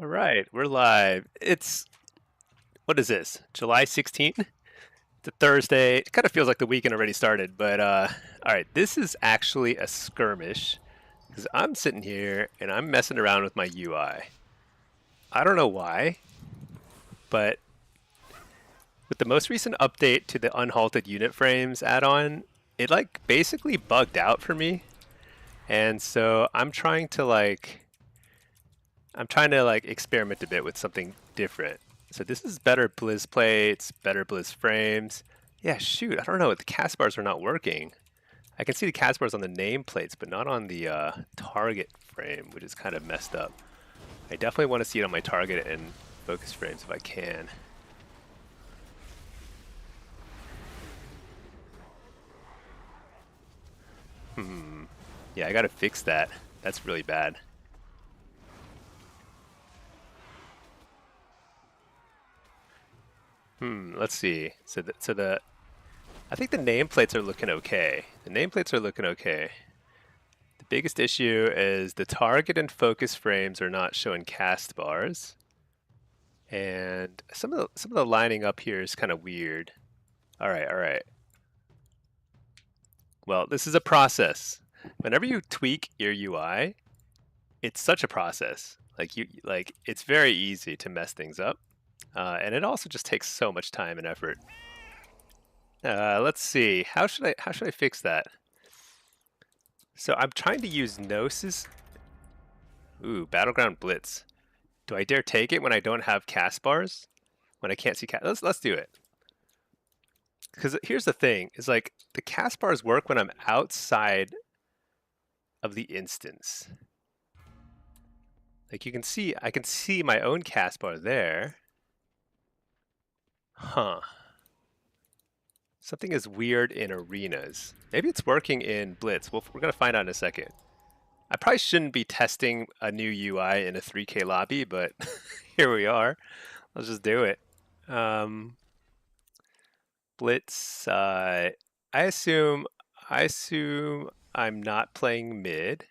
All right, we're live. What is this? July 16th? It's a Thursday. It kind of feels like the weekend already started, but all right, this is actually a skirmish because I'm sitting here and I'm messing around with my UI. I don't know why, but with the most recent update to the unhalted unit frames add-on, it like basically bugged out for me. And so I'm trying to experiment a bit with something different. So this is better Blizz plates, better Blizz frames. Yeah, shoot, I don't know. The cast bars are not working. I can see the cast bars on the nameplates, but not on the target frame, which is kind of messed up. I definitely want to see it on my target and focus frames if I can. Yeah, I gotta fix that. That's really bad. Let's see. I think the nameplates are looking okay. The nameplates are looking okay. The biggest issue is the target and focus frames are not showing cast bars. And some of the lining up here is kind of weird. All right, all right. Well, this is a process. Whenever you tweak your UI, it's such a process. Like it's very easy to mess things up, and it also just takes so much time and effort. Let's see. How should I fix that? So I'm trying to use Gnosis. Ooh, Battleground Blitz. Do I dare take it when I don't have cast bars? When I can't see cast? Let's do it. Because here's the thing: is like the cast bars work when I'm outside of the instance. Like you can see, I can see my own cast bar there. Huh. Something is weird in arenas. Maybe it's working in Blitz. We're gonna find out in a second. I probably shouldn't be testing a new UI in a 3K lobby, but here we are. Let's just do it. Um, Blitz. I assume. I assume I'm not playing mid.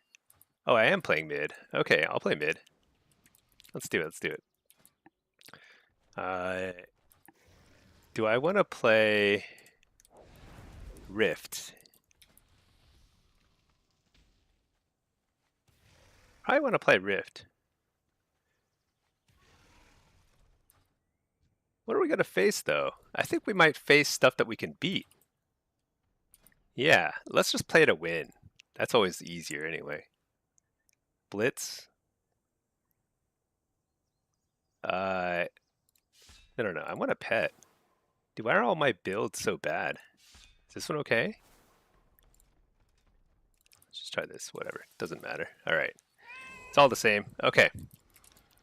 Oh, I am playing mid. Okay, I'll play mid. Let's do it. Let's do it. Uh, do I want to play Rift? I want to play Rift. What are we going to face, though? I think we might face stuff that we can beat. Yeah, let's just play to win. That's always easier anyway. Blitz. No. I want a pet. Dude, why are all my builds so bad? Is this one okay? Let's just try this. Whatever. Doesn't matter. All right. It's all the same. Okay.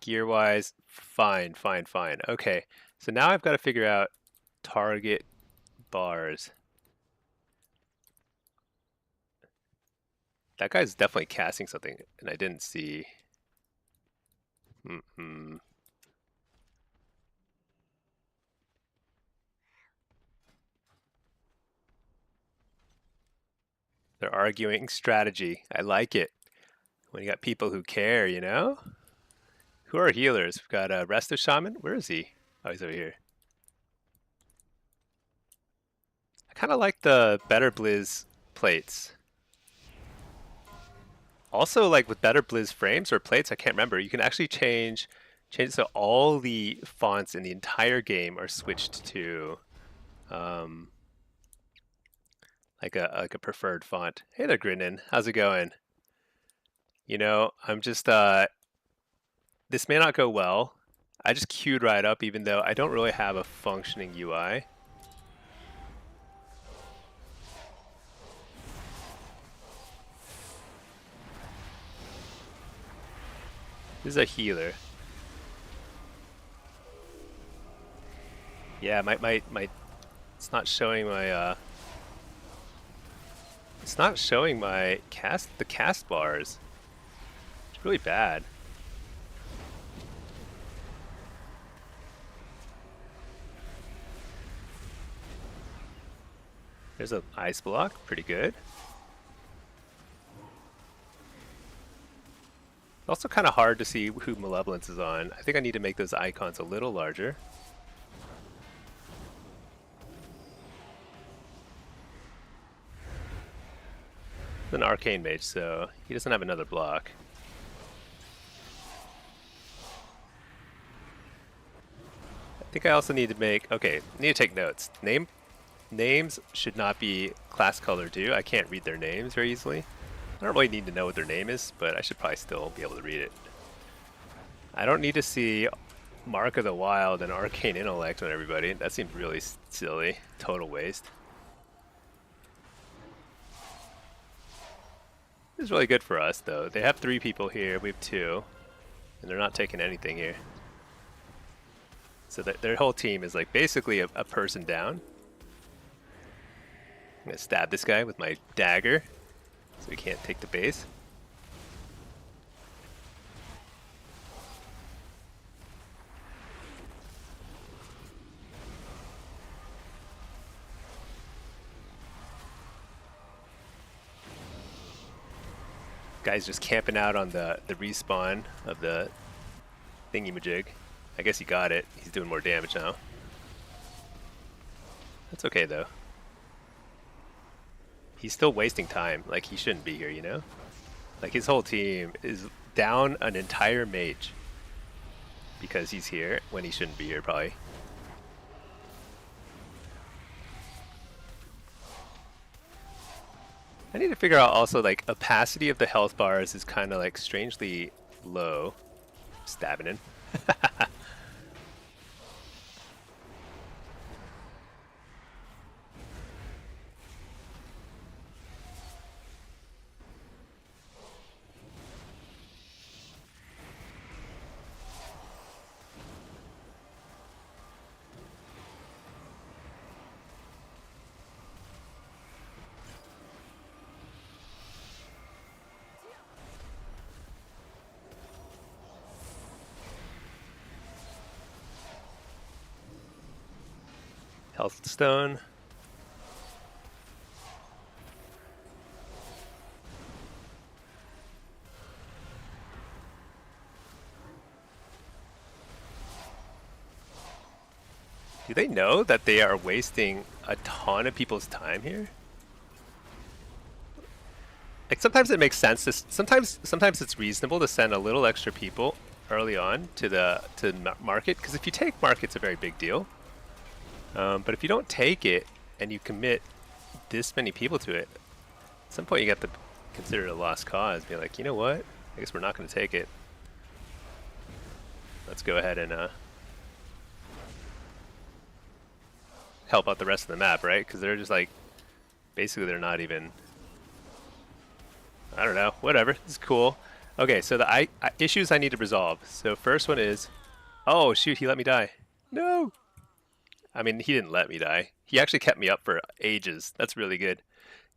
Gear-wise, fine. Okay. So now I've got to figure out target bars. That guy's definitely casting something, and I didn't see. They're arguing strategy. I like it. When you got people who care, you know? Who are healers? We've got a Resto Shaman. Where is he? Oh, he's over here. I kind of like the better Blizz plates. Also, like with better Blizz frames or plates, I can't remember. You can actually change so all the fonts in the entire game are switched to um, like a preferred font. Hey there, Grinnin. How's it going? You know, I'm just this may not go well. I just queued right up, even though I don't really have a functioning UI. This is a healer. Yeah, my it's not showing my it's not showing my the cast bars. It's really bad. There's an ice block, pretty good. Also kind of hard to see who Malevolence is on. I think I need to make those icons a little larger. An arcane mage, so he doesn't have another block. I think I also need to make, okay, need to take notes. Names should not be class color too. I can't read their names very easily. I don't really need to know what their name is, but I should probably still be able to read it. I don't need to see Mark of the Wild and Arcane Intellect on everybody. That seems really silly. Total waste. This is really good for us, though. They have 3 people here. We have 2. And they're not taking anything here. So their whole team is like basically a person down. I'm going to stab this guy with my dagger so he can't take the base. Guy's just camping out on the respawn of the thingy-majig. I guess he got it. He's doing more damage now. That's okay, though. He's still wasting time. Like, he shouldn't be here, you know? Like, his whole team is down an entire mage because he's here when he shouldn't be here, probably. I need to figure out also, like, opacity of the health bars is kind of, like, strangely low. Stabbing him. Health stone. Do they know that they are wasting a ton of people's time here? Like, sometimes it makes sense to sometimes it's reasonable to send a little extra people early on to market, because if you take market, it's a very big deal. But if you don't take it and you commit this many people to it, at some point you have to consider it a lost cause. Be like, you know what? I guess we're not going to take it. Let's go ahead and help out the rest of the map, right? Because they're just like, basically they're not even, I don't know, whatever. It's cool. Okay, so the issues I need to resolve. So first one is, oh shoot, he let me die. No! I mean, he didn't let me die. He actually kept me up for ages. That's really good.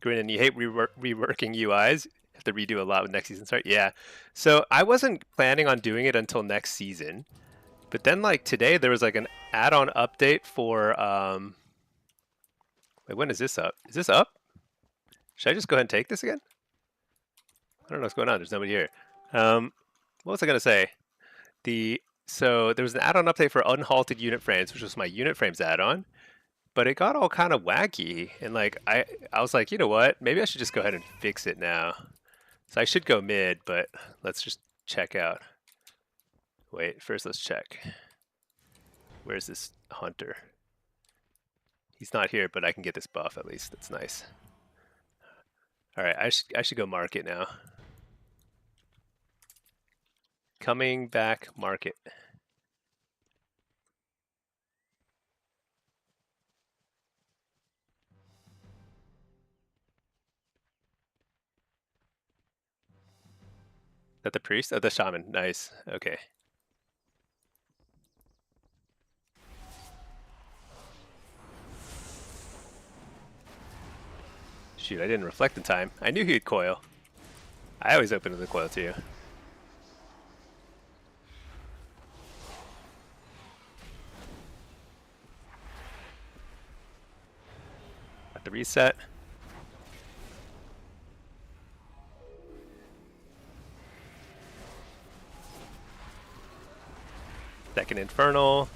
Grinnin, you hate reworking UIs? Have to redo a lot with next season start? Yeah. So I wasn't planning on doing it until next season. But then, like, today there was like an add-on update for, wait, when is this up? Is this up? Should I just go ahead and take this again? I don't know what's going on. There's nobody here. What was I going to say? So there was an add-on update for unhalted unit frames, which was my unit frames add-on, but it got all kind of wacky, and like I was like, you know what? Maybe I should just go ahead and fix it now. So I should go mid, but let's just check out. Wait, first let's check. Where's this hunter? He's not here, but I can get this buff at least. That's nice. All right, I should go market now. Coming back market. That the priest? Oh, the shaman. Nice. Okay. Shoot, I didn't reflect in time. I knew he'd coil. I always open to the coil too. Got the reset. Second Infernal.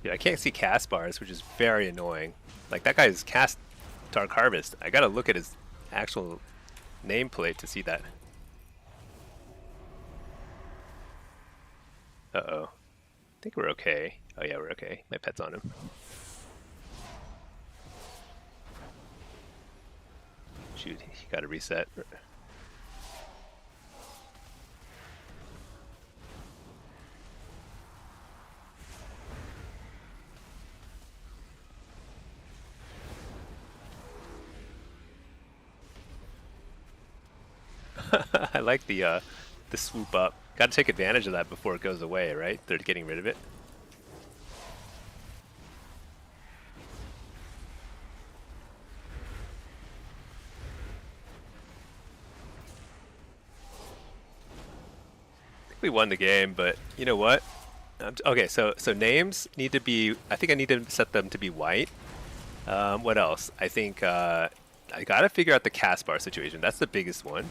Dude, I can't see cast bars, which is very annoying. Like, that guy's cast Dark Harvest. I gotta look at his actual nameplate to see that. Uh-oh. I think we're okay. Oh yeah, we're okay. My pet's on him. Shoot, he gotta reset. I like the swoop up. Gotta take advantage of that before it goes away, right? They're getting rid of it. We won the game, but you know what? Okay, so names need to be. I think I need to set them to be white. What else? I think I gotta figure out the cast bar situation. That's the biggest one.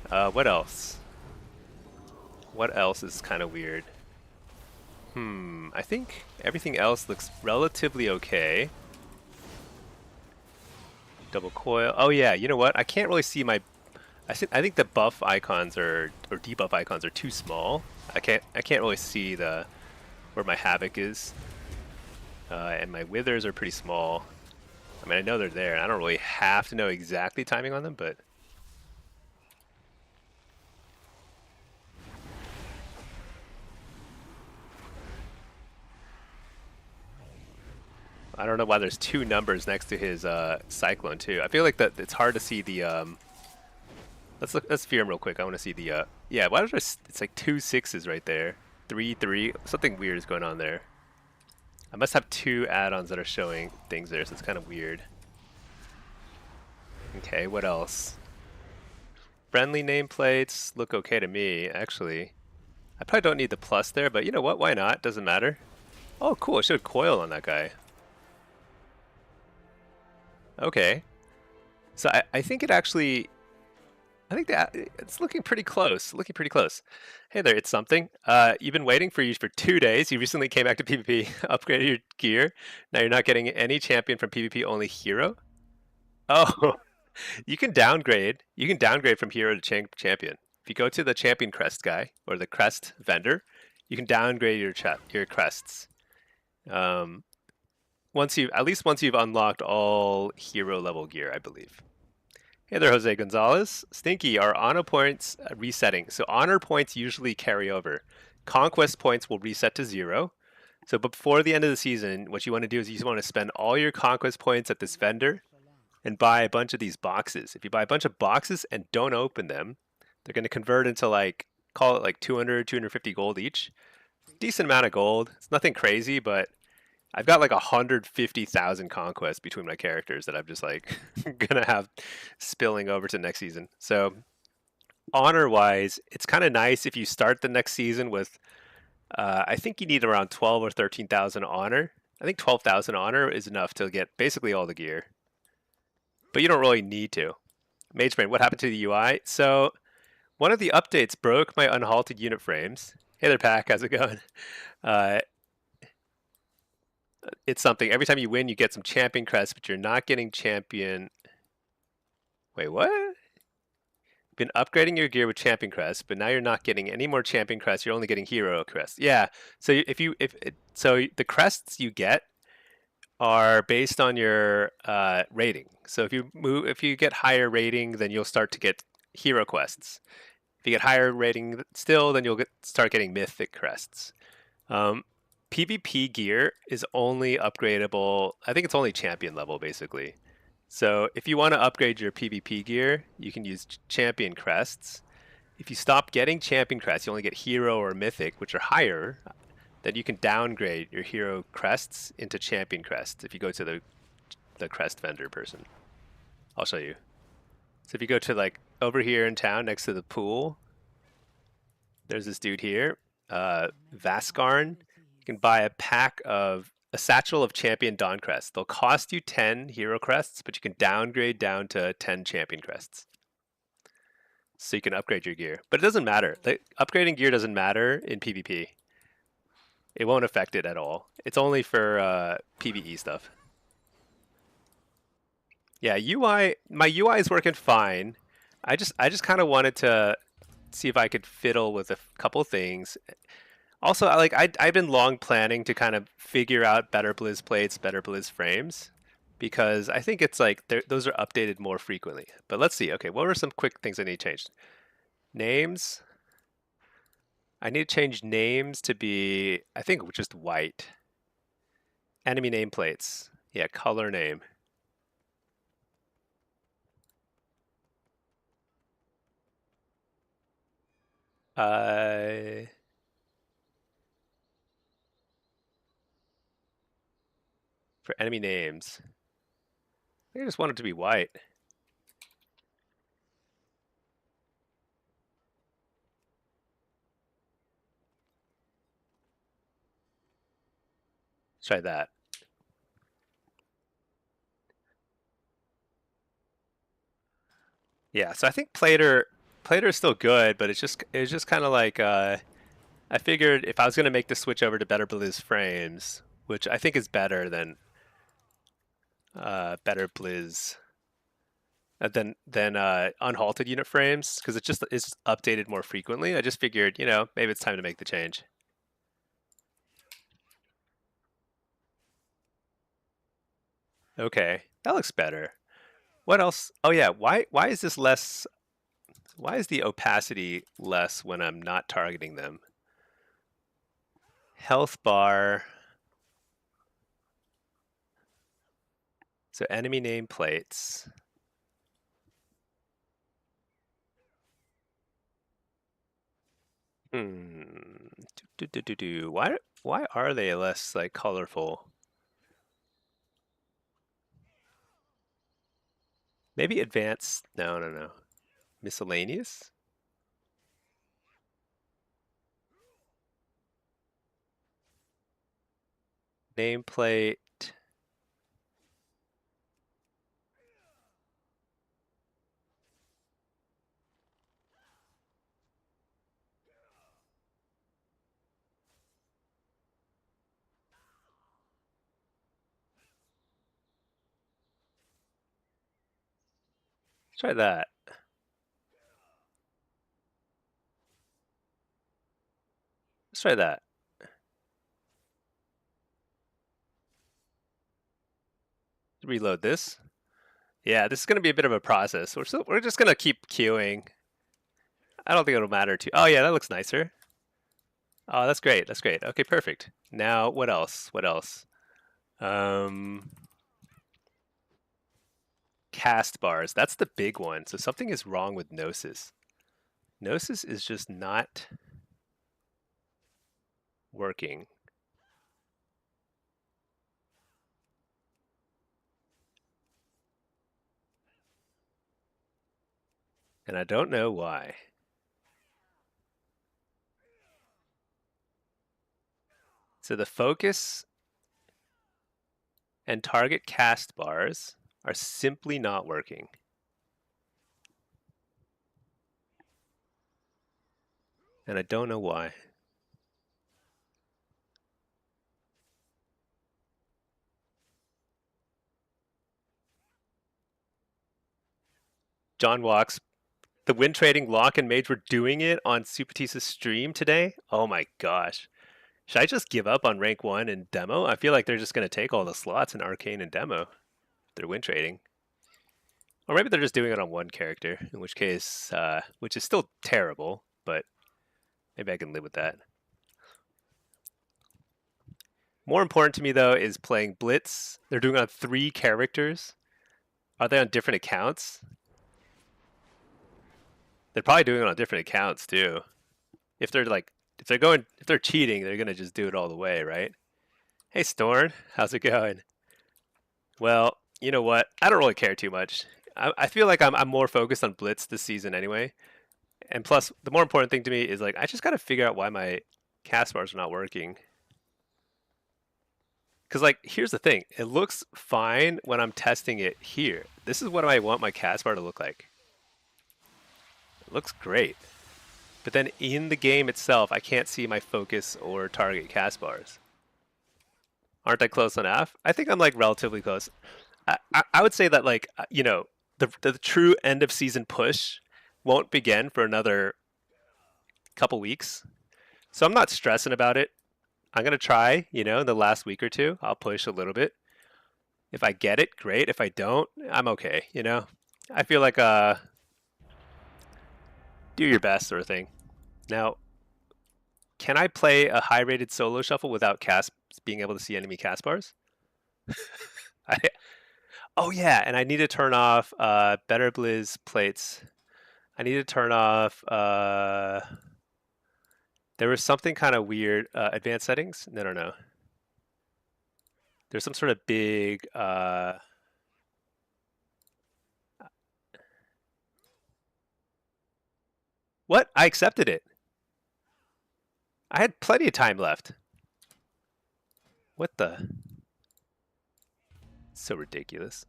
What else? What else is kind of weird? I think everything else looks relatively okay. Double coil. Oh yeah, you know what? I can't really see my. I think the buff icons or debuff icons are too small. I can't really see the where my havoc is, and my withers are pretty small. I mean, I know they're there, and I don't really have to know exactly timing on them, but I don't know why there's two numbers next to his cyclone too. I feel like that it's hard to see the. Let's fear him real quick. I want to see the. Yeah, why is there? It's like 2 6s right there. 3 3. Something weird is going on there. I must have 2 add-ons that are showing things there, so it's kind of weird. Okay, what else? Friendly nameplates look okay to me, actually. I probably don't need the plus there, but you know what? Why not? Doesn't matter. Oh, cool. It showed coil on that guy. Okay. So I think it actually... I think that it's looking pretty close. Looking pretty close. Hey there, it's something. You've been waiting for you for 2 days. You recently came back to PvP, upgraded your gear. Now you're not getting any champion from PvP, only hero. Oh, you can downgrade. You can downgrade from hero to champion. If you go to the champion crest guy or the crest vendor, you can downgrade your crests. Once you've unlocked all hero level gear, I believe. Hey there, Jose Gonzalez. Stinky, are honor points resetting? So honor points usually carry over. Conquest points will reset to 0. So before the end of the season, what you want to do is you want to spend all your conquest points at this vendor and buy a bunch of these boxes. If you buy a bunch of boxes and don't open them, they're going to convert into like, call it like 200, 250 gold each. Decent amount of gold. It's nothing crazy, but I've got like 150,000 conquests between my characters that I'm just like gonna have spilling over to next season. So honor wise, it's kind of nice if you start the next season with, I think you need around 12 or 13,000 honor. I think 12,000 honor is enough to get basically all the gear, but you don't really need to. Magebrain, what happened to the UI? So one of the updates broke my unhalted unit frames. Hey there, Pack, how's it going? Uh, it's something. Every time you win, you get some champion crests, but you're not getting champion. Wait, what? Been upgrading your gear with champion crests, but now you're not getting any more champion crests. You're only getting hero crests. Yeah. So so the crests you get are based on your rating. So if you get higher rating, then you'll start to get hero quests. If you get higher rating still, then you'll start getting mythic crests. PvP gear is only upgradable. I think it's only champion level basically. So if you want to upgrade your PvP gear, you can use champion crests. If you stop getting champion crests, you only get hero or mythic, which are higher. Then you can downgrade your hero crests into champion crests if you go to the crest vendor person. I'll show you. So if you go to like over here in town next to the pool, there's this dude here, Vascarn. You can buy a pack of a satchel of champion Dawn crests. They'll cost you 10 hero crests, but you can downgrade down to 10 champion crests. So you can upgrade your gear. But it doesn't matter. Upgrading gear doesn't matter in PvP. It won't affect it at all. It's only for PvE stuff. Yeah, my UI is working fine. I just kind of wanted to see if I could fiddle with a couple things. Also, I've been long planning to kind of figure out better Blizz plates, better Blizz frames, because I think it's like those are updated more frequently. But let's see. Okay, what were some quick things I need changed? Names. I need to change names to be, I think, just white. Enemy nameplates. Yeah, color name. For enemy names. I think I just want it to be white. Let's try that. Yeah, so I think Plater is still good, but it's just kind of like I figured if I was gonna make the switch over to better Blizz frames, which I think is better than better Blizz than unhalted unit frames, because it just is updated more frequently. I just figured, maybe it's time to make the change. Okay, that looks better. What else? Oh yeah, why is this less? Why is the opacity less when I'm not targeting them? Health bar. So enemy nameplates. Why are they less like colorful? Maybe advanced. No. Miscellaneous? Nameplate. Let's try that. Let's try that. Reload this. Yeah, this is going to be a bit of a process. We're just going to keep queuing. I don't think it'll matter too. Oh yeah, that looks nicer. Oh, that's great. That's great. Okay, perfect. Now, what else? What else? Cast bars. That's the big one. So something is wrong with Gnosis. Gnosis is just not working. And I don't know why. So the focus and target cast bars are simply not working. And I don't know why. John Walks, the win trading lock and mage were doing it on Supertisa's stream today. Oh my gosh. Should I just give up on rank 1 and demo? I feel like they're just going to take all the slots in arcane and demo. They're win trading. Or maybe they're just doing it on one character, in which case, which is still terrible, but maybe I can live with that. More important to me, though, is playing Blitz. They're doing it on 3 characters. Are they on different accounts? They're probably doing it on different accounts, too. If they're cheating, they're gonna just do it all the way, right? Hey, Storn, how's it going? Well, you know what? I don't really care too much. I feel like I'm more focused on Blitz this season anyway. And plus, the more important thing to me is like I just got to figure out why my cast bars are not working. Because, like, here's the thing. It looks fine when I'm testing it here. This is what I want my cast bar to look like. It looks great. But then in the game itself, I can't see my focus or target cast bars. Aren't I close enough? I think I'm, like, relatively close. I would say that, like, you know, the true end of season push won't begin for another couple weeks. So I'm not stressing about it. I'm going to try, you know, in the last week or two, I'll push a little bit. If I get it, great. If I don't, I'm okay, you know? I feel like do your best sort of thing. Now, can I play a high rated solo shuffle without cast being able to see enemy cast bars? I, oh yeah, and I need to turn off Better Blizz plates. I need to turn off there was something kind of weird advanced settings. No. There's some sort of big what? I accepted it. I had plenty of time left. What the? So ridiculous.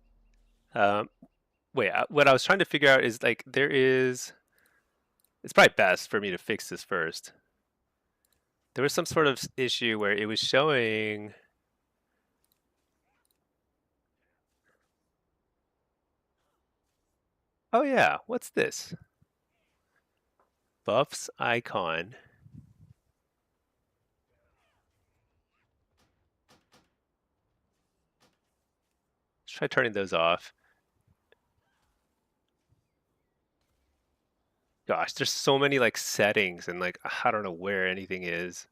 Wait, what I was trying to figure out is like there is. It's probably best for me to fix this first. There was some sort of issue where it was showing. Oh yeah, what's this? Buffs icon. Let's try turning those off. Gosh, there's so many like settings and like I don't know where anything is.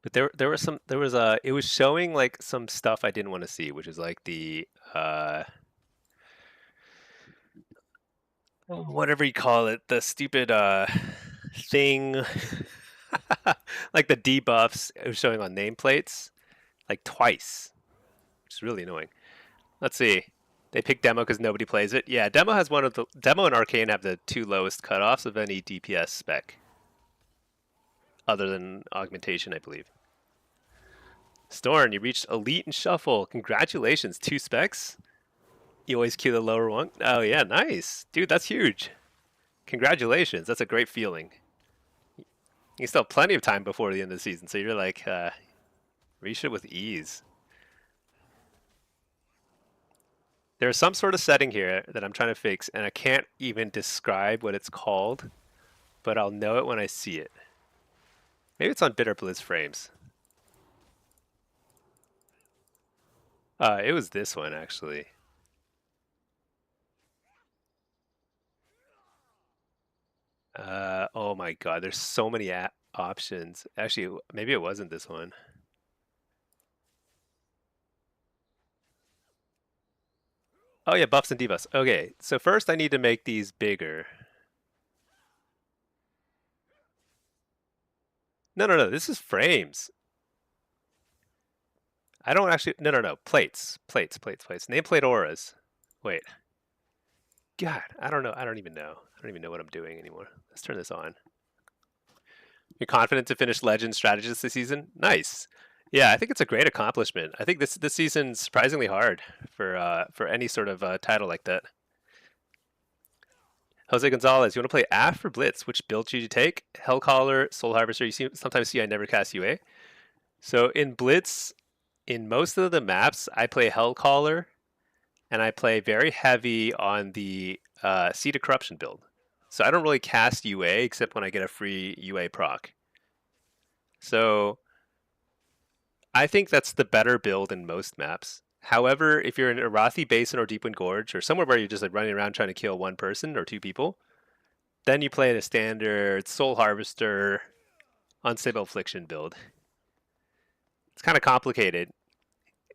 But there was a it was showing like some stuff I didn't want to see, which is like the whatever you call it, the stupid thing like the debuffs it was showing on nameplates like twice, which is really annoying. Let's see. They picked demo because nobody plays it. Yeah, demo has one of the demo and arcane have the two lowest cutoffs of any DPS spec, other than augmentation, I believe. Storm, you reached elite and shuffle. Congratulations, 2 specs. You always queue the lower one. Oh yeah, nice, dude. That's huge. Congratulations. That's a great feeling. You still have plenty of time before the end of the season, so you're like reach it with ease. There's some sort of setting here that I'm trying to fix, and I can't even describe what it's called, but I'll know it when I see it. Maybe it's on Bitter Blitz frames. It was this one, actually. Oh my god, there's so many options. Actually, maybe it wasn't this one. Oh yeah, buffs and debuffs. Okay, so first I need to make these bigger. No, this is frames. I don't actually, no, plates. Nameplate auras. Wait. God, I don't know. I don't even know what I'm doing anymore. Let's turn this on. You're confident to finish Legend Strategist this season? Nice. Yeah, I think it's a great accomplishment. I think this season's surprisingly hard for any sort of title like that. Jose Gonzalez, you want to play AF or Blitz? Which build should you take? Hellcaller, Soul Harvester. Sometimes see I never cast UA. So in Blitz, in most of the maps, I play Hellcaller, and I play very heavy on the Seed of Corruption build. So I don't really cast UA except when I get a free UA proc. So I think that's the better build in most maps. However, if you're in Arathi Basin or Deepwind Gorge or somewhere where you're just like running around trying to kill one person or 2 people, then you play a standard Soul Harvester, Unstable Affliction build. It's kind of complicated.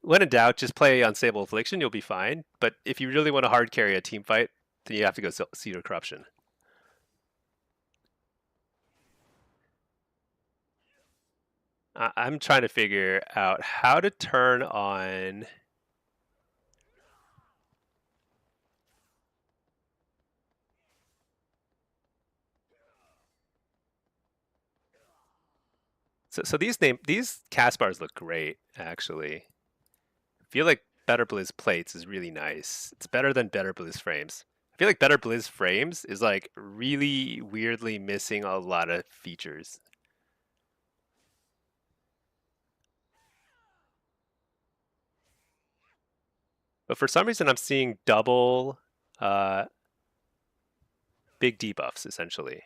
When in doubt, just play Unstable Affliction, you'll be fine. But if you really want to hard carry a team fight, then you have to go Seed of Corruption. I'm trying to figure out how to turn on... So these cast bars look great, actually. I feel like Better Blizz plates is really nice. It's better than Better Blizz frames. I feel like Better Blizz frames is like really weirdly missing a lot of features. But for some reason, I'm seeing double uh, big debuffs, essentially.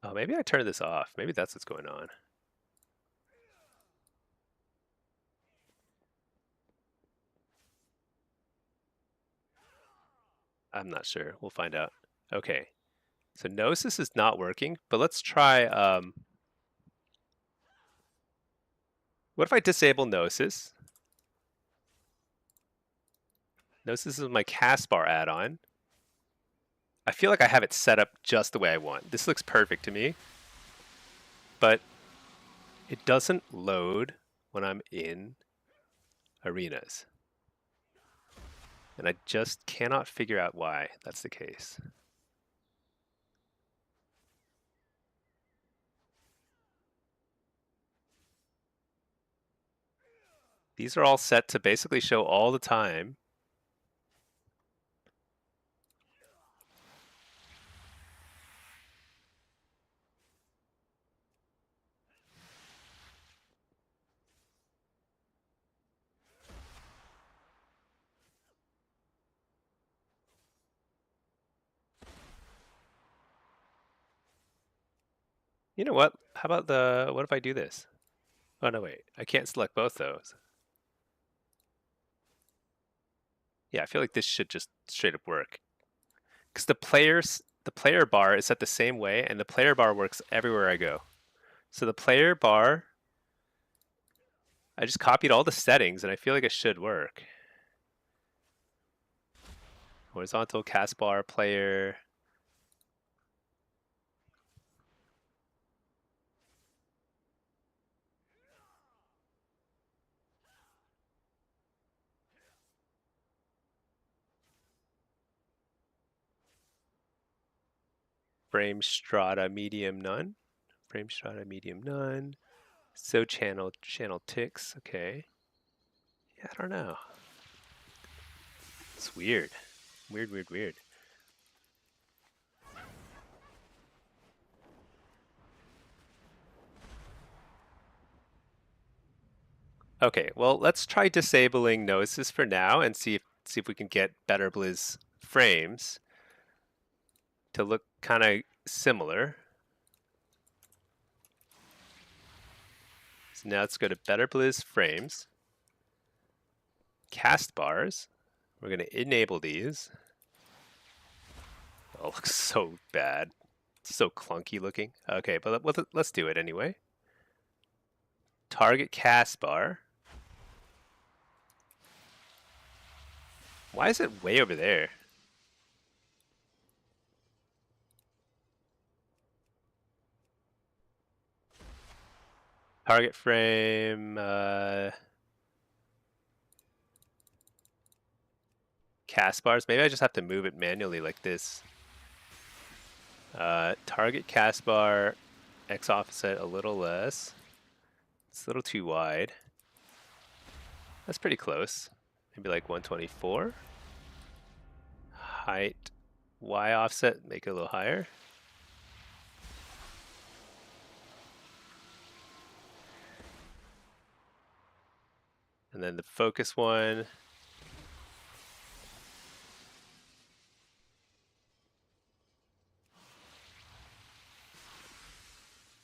Oh, maybe I turned this off. Maybe that's what's going on. I'm not sure. We'll find out. Okay. So Gnosis is not working, but let's try... what if I disable Gnosis? Gnosis is my cast bar add-on. I feel like I have it set up just the way I want. This looks perfect to me, but it doesn't load when I'm in arenas. And I just cannot figure out why that's the case. These are all set to basically show all the time. You know what? How about what if I do this? Oh, no, wait. I can't select both those. Yeah, I feel like this should just straight up work. Because the player bar is set the same way, and the player bar works everywhere I go. So the player bar, I just copied all the settings, and I feel like it should work. Horizontal, cast bar, player. Frame strata, medium, none. Frame strata, medium, none. So channel ticks, okay. Yeah, I don't know. It's weird. Weird. Okay, well, let's try disabling Gnosis for now and see if we can get Better Blizz frames to look kind of similar. So now let's go to Better Blizz frames, cast bars. We're going to enable these. Oh, it looks so bad. It's so clunky looking. Okay, but let's do it anyway. Target cast bar. Why is it way over there? Target frame, cast bars. Maybe I just have to move it manually like this. Target cast bar, X offset a little less. It's a little too wide. That's pretty close. Maybe like 124. Height, Y offset, make it a little higher. And then the focus one.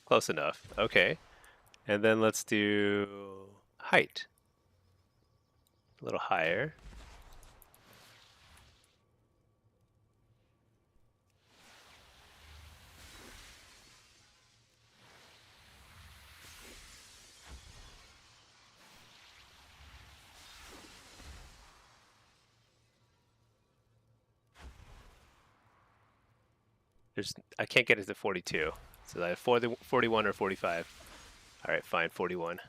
Close enough. Okay. And then let's do height. A little higher. I can't get it to 42. So I have 41 or 45. All right, fine, 41.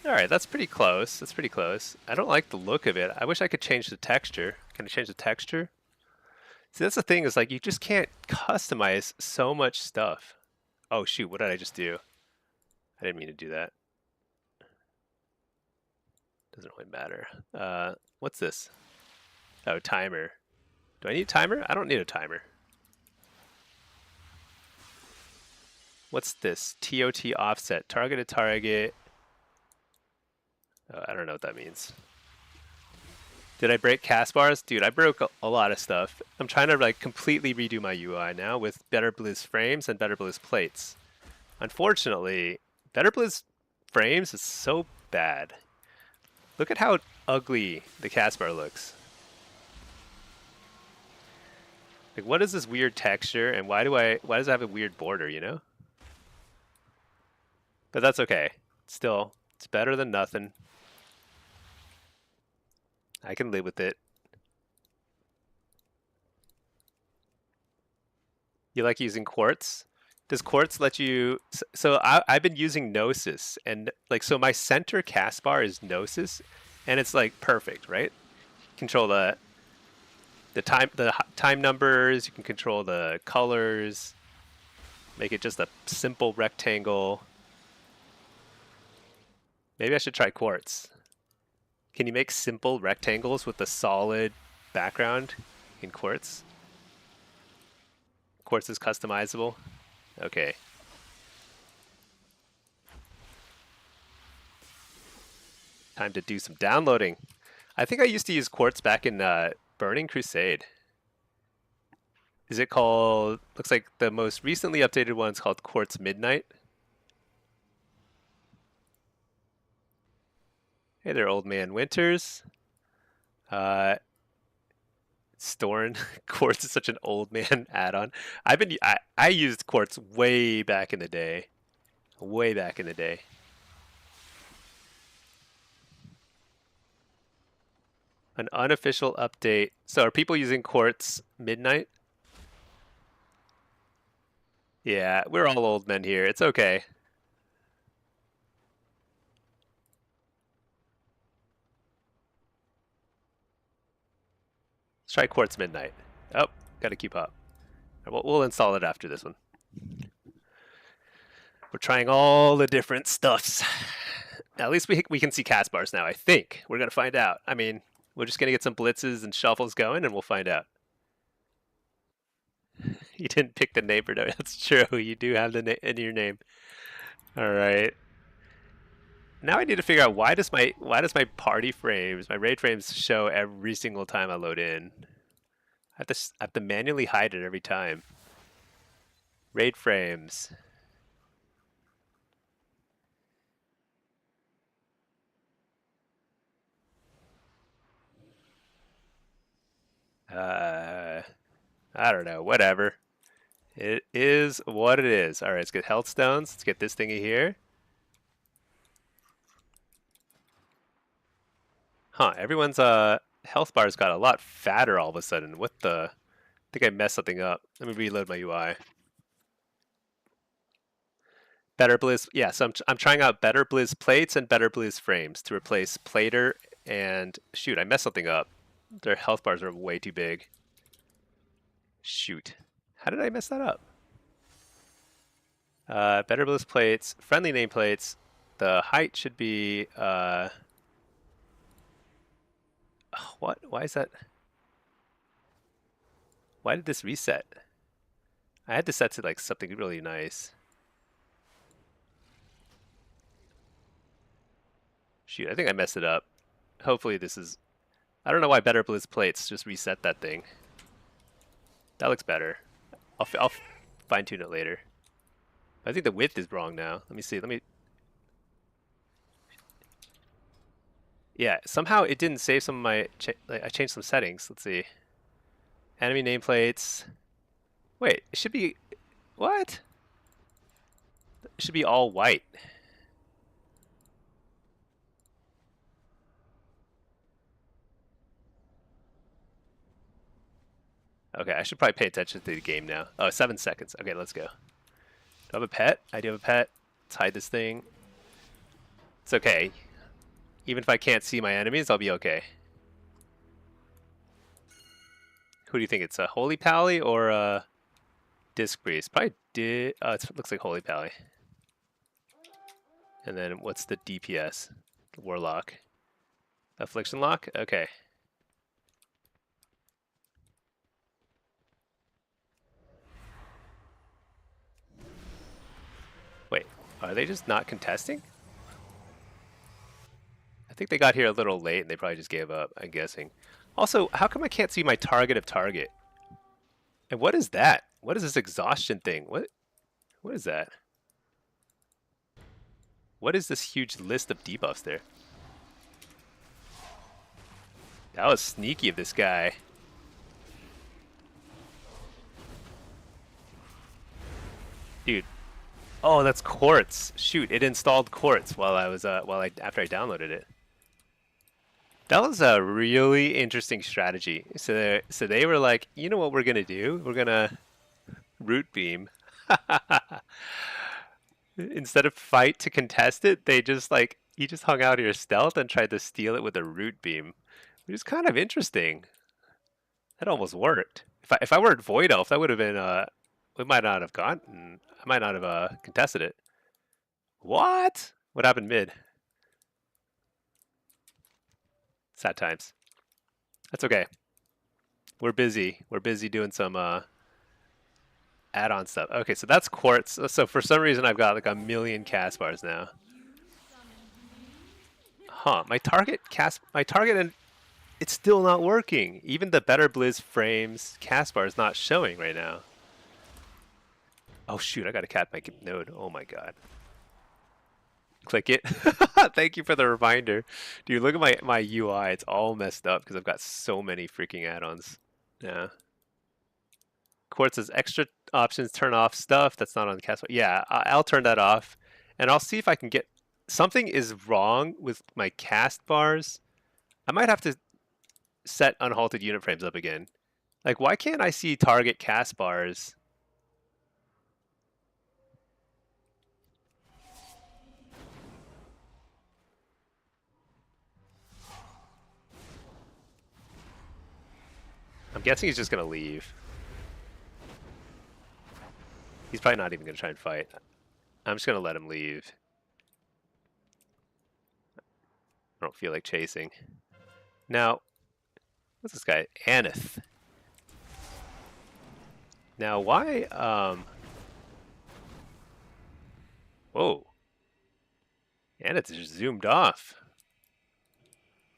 All right, that's pretty close. That's pretty close. I don't like the look of it. I wish I could change the texture. Can I change the texture? See, that's the thing is like you just can't customize so much stuff. Oh shoot, what did I just do? I didn't mean to do that. Doesn't really matter. What's this? Oh, timer. Do I need a timer? I don't need a timer. What's this? TOT offset. Targeted target. Oh, I don't know what that means. Did I break cast bars? Dude, I broke a lot of stuff. I'm trying to like completely redo my UI now with better Blizz frames and better Blizz plates. Unfortunately, better Blizz frames is so bad. Look at how ugly the cast bar looks. Like, what is this weird texture, and why does it have a weird border, you know? But that's okay. Still, it's better than nothing. I can live with it. You like using quartz? Does quartz let you? So I've been using Gnosis, and like so my center cast bar is Gnosis, and it's like perfect, right? Control the time numbers. You can control the colors. Make it just a simple rectangle. Maybe I should try quartz. Can you make simple rectangles with a solid background in quartz? Quartz is customizable. Okay. Time to do some downloading. I think I used to use quartz back in Burning Crusade. Is it called? Looks like the most recently updated one is called Quartz Midnight. Hey there, old man Winters. Storn. Quartz is such an old man add-on. I used quartz way back in the day. Way back in the day. An unofficial update. So are people using quartz midnight? Yeah, we're all old men here. It's okay. Let's try quartz midnight. Oh, gotta keep up. We'll install it after this one. We're trying all the different stuffs. At least we can see cast bars now, I think. We're gonna find out. I mean, we're just gonna get some blitzes and shuffles going and we'll find out. You didn't pick the neighbor though. That's true. You do have the in your name. All right. Now I need to figure out why does my party frames, my raid frames show every single time I load in. I have to manually hide it every time. Raid frames. I don't know. Whatever. It is what it is. All right, let's get health stones. Let's get this thingy here. Huh, everyone's health bars got a lot fatter all of a sudden. What the? I think I messed something up. Let me reload my UI. Better Blizz, yeah, so I'm trying out Better Blizz plates and Better Blizz frames to replace Plater and, shoot, I messed something up. Their health bars are way too big. Shoot. How did I mess that up? Better Blizz plates, friendly nameplates. The height should be, what? Why is that? Why did this reset? I had to set to like something really nice. Shoot, I think I messed it up. Hopefully this is... I don't know why Better Blizz plates just reset that thing. That looks better. I'll fine-tune it later. I think the width is wrong now. Let me see. Yeah, somehow it didn't save some of my... I changed some settings. Let's see. Enemy nameplates. Wait, it should be... What? It should be all white. Okay, I should probably pay attention to the game now. Oh, 7 seconds. Okay, let's go. Do I have a pet? I do have a pet. Let's hide this thing. It's okay. Even if I can't see my enemies, I'll be okay. Who do you think? It's a Holy Pally or a Disc Priest? Probably it looks like Holy Pally. And then what's the DPS? Warlock. Affliction lock? Okay. Wait, are they just not contesting? I think they got here a little late and they probably just gave up, I'm guessing. Also, how come I can't see my target of target? And what is that? What is this exhaustion thing? What is that? What is this huge list of debuffs there? That was sneaky of this guy. Dude. Oh, that's quartz. Shoot, it installed quartz while I was after I downloaded it. That was a really interesting strategy. So they were like, you know what we're gonna do? We're gonna root beam. Instead of fight to contest it, they just like he just hung out here stealth and tried to steal it with a root beam, which is kind of interesting. That almost worked. If I weren't Void Elf, that would have been we might not have gotten. I might not have contested it. What? What happened mid? Sad times. That's okay. We're busy. We're busy doing some add-on stuff. Okay, so that's quartz. So for some reason, I've got like a million cast bars now. Huh? My target, and it's still not working. Even the Better Blizz frames cast bar is not showing right now. Oh shoot! I got to cat my node. Oh my god. Click it. Thank you for the reminder. Dude, look at my UI. It's all messed up because I've got so many freaking add-ons. Yeah. Quartz has extra options, turn off stuff that's not on the cast. Yeah, I'll turn that off. And I'll see if I can get... Something is wrong with my cast bars. I might have to set unhalted unit frames up again. Like, why can't I see target cast bars? I'm guessing he's just going to leave. He's probably not even going to try and fight. I'm just going to let him leave. I don't feel like chasing. Now, what's this guy? Aneth. Now, why... Whoa. Aneth just zoomed off.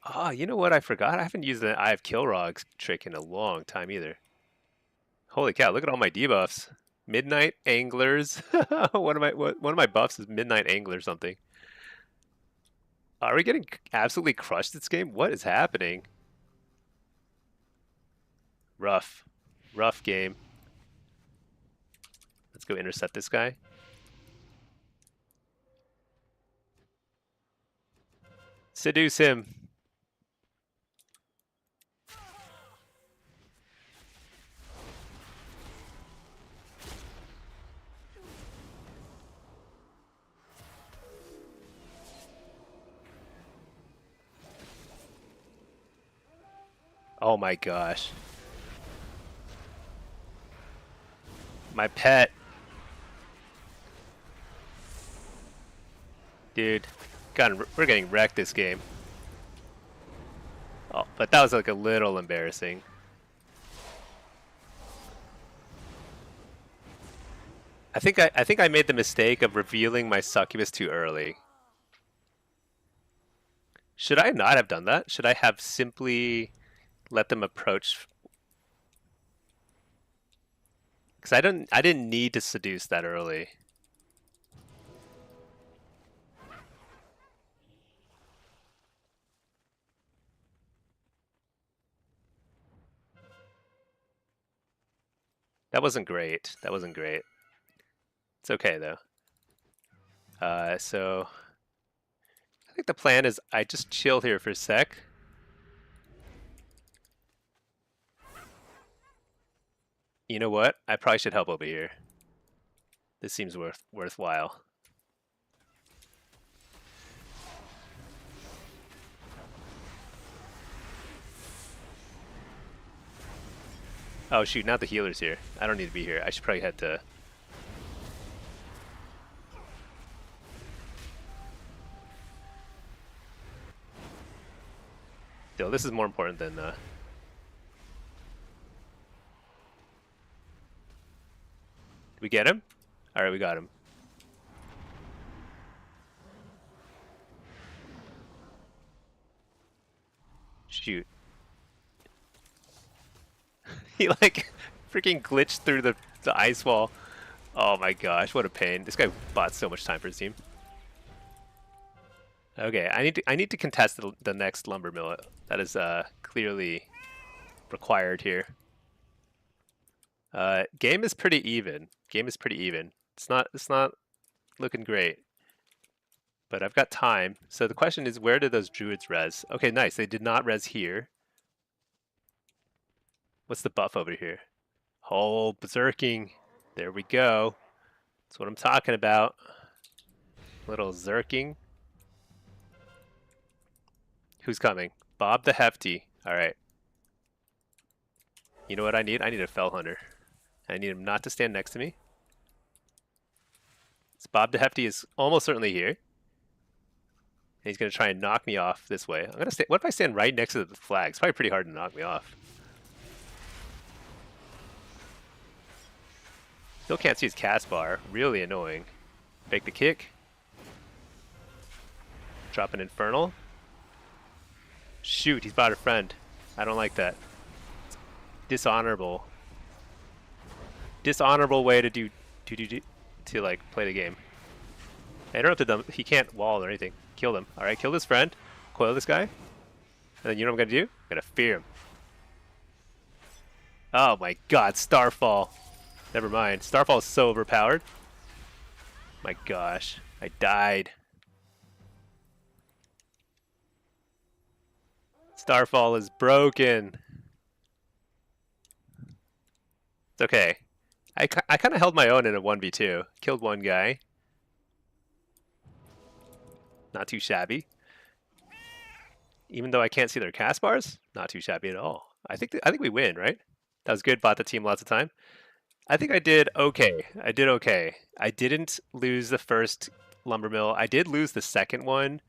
Ah, you know what I forgot? I haven't used the Eye of Kilrog's trick in a long time either. Holy cow, look at all my debuffs. Midnight Anglers. one of my buffs is Midnight Angler something. Are we getting absolutely crushed this game? What is happening? Rough. Rough game. Let's go intercept this guy. Seduce him. Oh my gosh. My pet. Dude, we're getting wrecked this game. Oh, but that was like a little embarrassing. I think I made the mistake of revealing my succubus too early. Should I not have done that? Should I have simply let them approach? Because I didn't need to seduce that early. That wasn't great. That wasn't great. It's okay though. So I think the plan is I just chill here for a sec. You know what? I probably should help over here. This seems worthwhile. Oh shoot, not the healer's here. I don't need to be here. I should probably head to... Still, this is more important than... Did we get him? Alright, we got him. Shoot. He like freaking glitched through the ice wall. Oh my gosh, what a pain. This guy bought so much time for his team. Okay, I need to contest the next lumber mill. That is clearly required here. Game is pretty even. Game is pretty even. It's not looking great. But I've got time. So the question is, where did those druids res? Okay, nice. They did not res here. What's the buff over here? Oh, berserking. There we go. That's what I'm talking about. Little zerking. Who's coming? Bob the Hefty. All right. You know what I need? I need a fell hunter. I need him not to stand next to me. So Bob the Hefty is almost certainly here. And he's going to try and knock me off this way. I'm going to stay. What if I stand right next to the flag? It's probably pretty hard to knock me off. Still can't see his cast bar. Really annoying. Fake the kick. Drop an infernal. Shoot, he's bought a friend. I don't like that. It's dishonorable. Dishonorable way to like play the game. I don't have to. He can't wall or anything. Kill him. All right, kill this friend. Coil this guy. And then you know what I'm gonna do? I'm gonna fear him. Oh my God, Starfall. Never mind. Starfall is so overpowered. My gosh, I died. Starfall is broken. It's okay. I kind of held my own in a 1v2. Killed one guy. Not too shabby. Even though I can't see their cast bars, not too shabby at all. I think we win, right? That was good. Bought the team lots of time. I think I did okay. I did okay. I didn't lose the first lumber mill. I did lose the second one.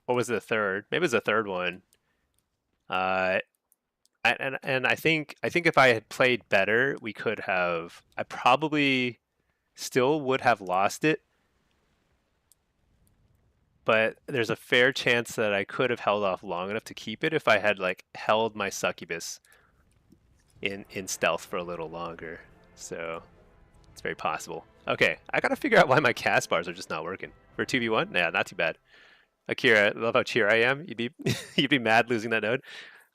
Or was it the third? Maybe it was the third one. And I think if I had played better, we could have. I probably still would have lost it, but there's a fair chance that I could have held off long enough to keep it if I had like held my succubus in stealth for a little longer. So it's very possible. Okay, I gotta figure out why my cast bars are just not working for 2v1. Nah, not too bad. Akira, love how cheer I am. You'd be you'd be mad losing that node.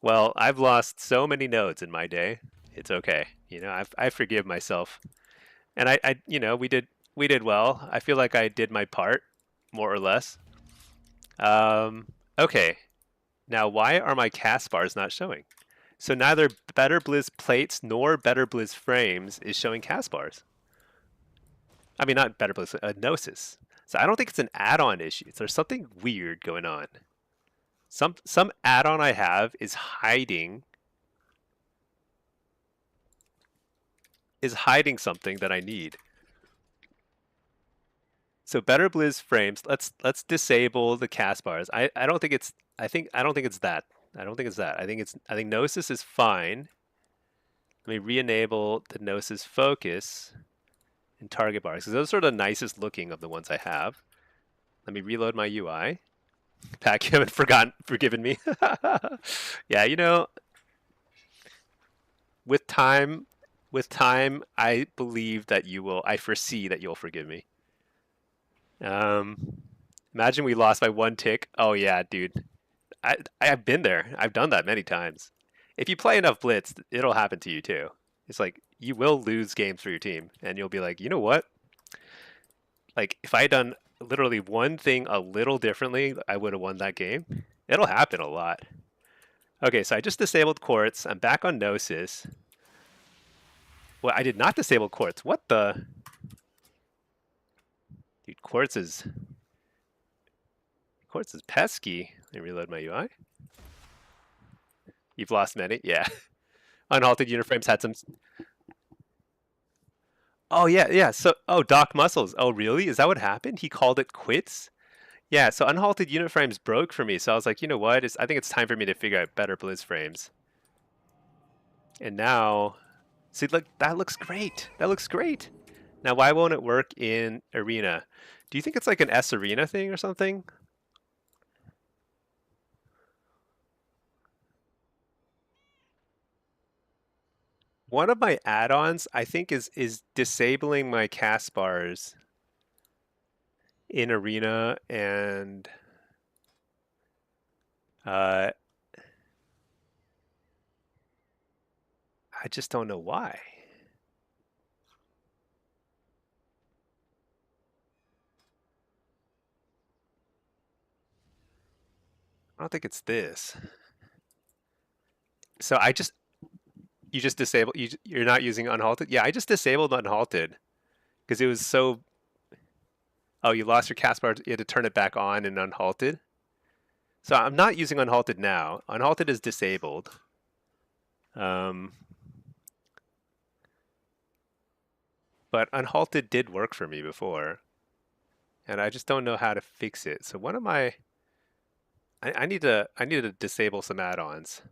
Well, I've lost so many nodes in my day. It's okay. You know, I forgive myself. And I you know, we did well. I feel like I did my part, more or less. Okay. Now, why are my cast bars not showing? So neither Better Blizz plates nor Better Blizz frames is showing cast bars. I mean, not Better Blizz, Gnosis. So I don't think it's an add-on issue. There's something weird going on. Some add-on I have is hiding something that I need. So Better Blizz frames. Let's disable the cast bars. I don't think it's that. I don't think it's that. I think Gnosis is fine. Let me re-enable the Gnosis focus and target bars because those are the nicest looking of the ones I have. Let me reload my UI. Pack, you haven't forgiven me. Yeah, you know, with time, I believe that you will. I foresee that you'll forgive me. Imagine we lost by one tick. Oh yeah, dude. I've been there. I've done that many times. If you play enough Blitz, it'll happen to you too. It's like you will lose games for your team, and you'll be like, you know what? Like if I had done literally one thing a little differently, I would have won that game. It'll happen a lot. Okay, so I just disabled Quartz. I'm back on Gnosis. Well, I did not disable Quartz. What the? Dude, Quartz is pesky. Let me reload my UI. You've lost many? Yeah. Unhalted uniframes had some. Oh yeah, yeah. So Doc Muscles. Oh really? Is that what happened? He called it quits. Yeah. So unhalted unit frames broke for me. So I was like, you know what? I think it's time for me to figure out better Blizz frames. And now, see, look, that looks great. That looks great. Now, why won't it work in Arena? Do you think it's like an S Arena thing or something? One of my add-ons, I think, is disabling my cast bars in Arena, and uh, I just don't know why. I don't think it's this. So you just disable you're not using unhalted. Yeah, I just disabled unhalted because it was so. Oh, you lost your cast bar. You had to turn it back on in unhalted. So I'm not using unhalted now. Unhalted is disabled. Um, but unhalted did work for me before, and I just don't know how to fix it. So what am I? I need to disable some add-ons.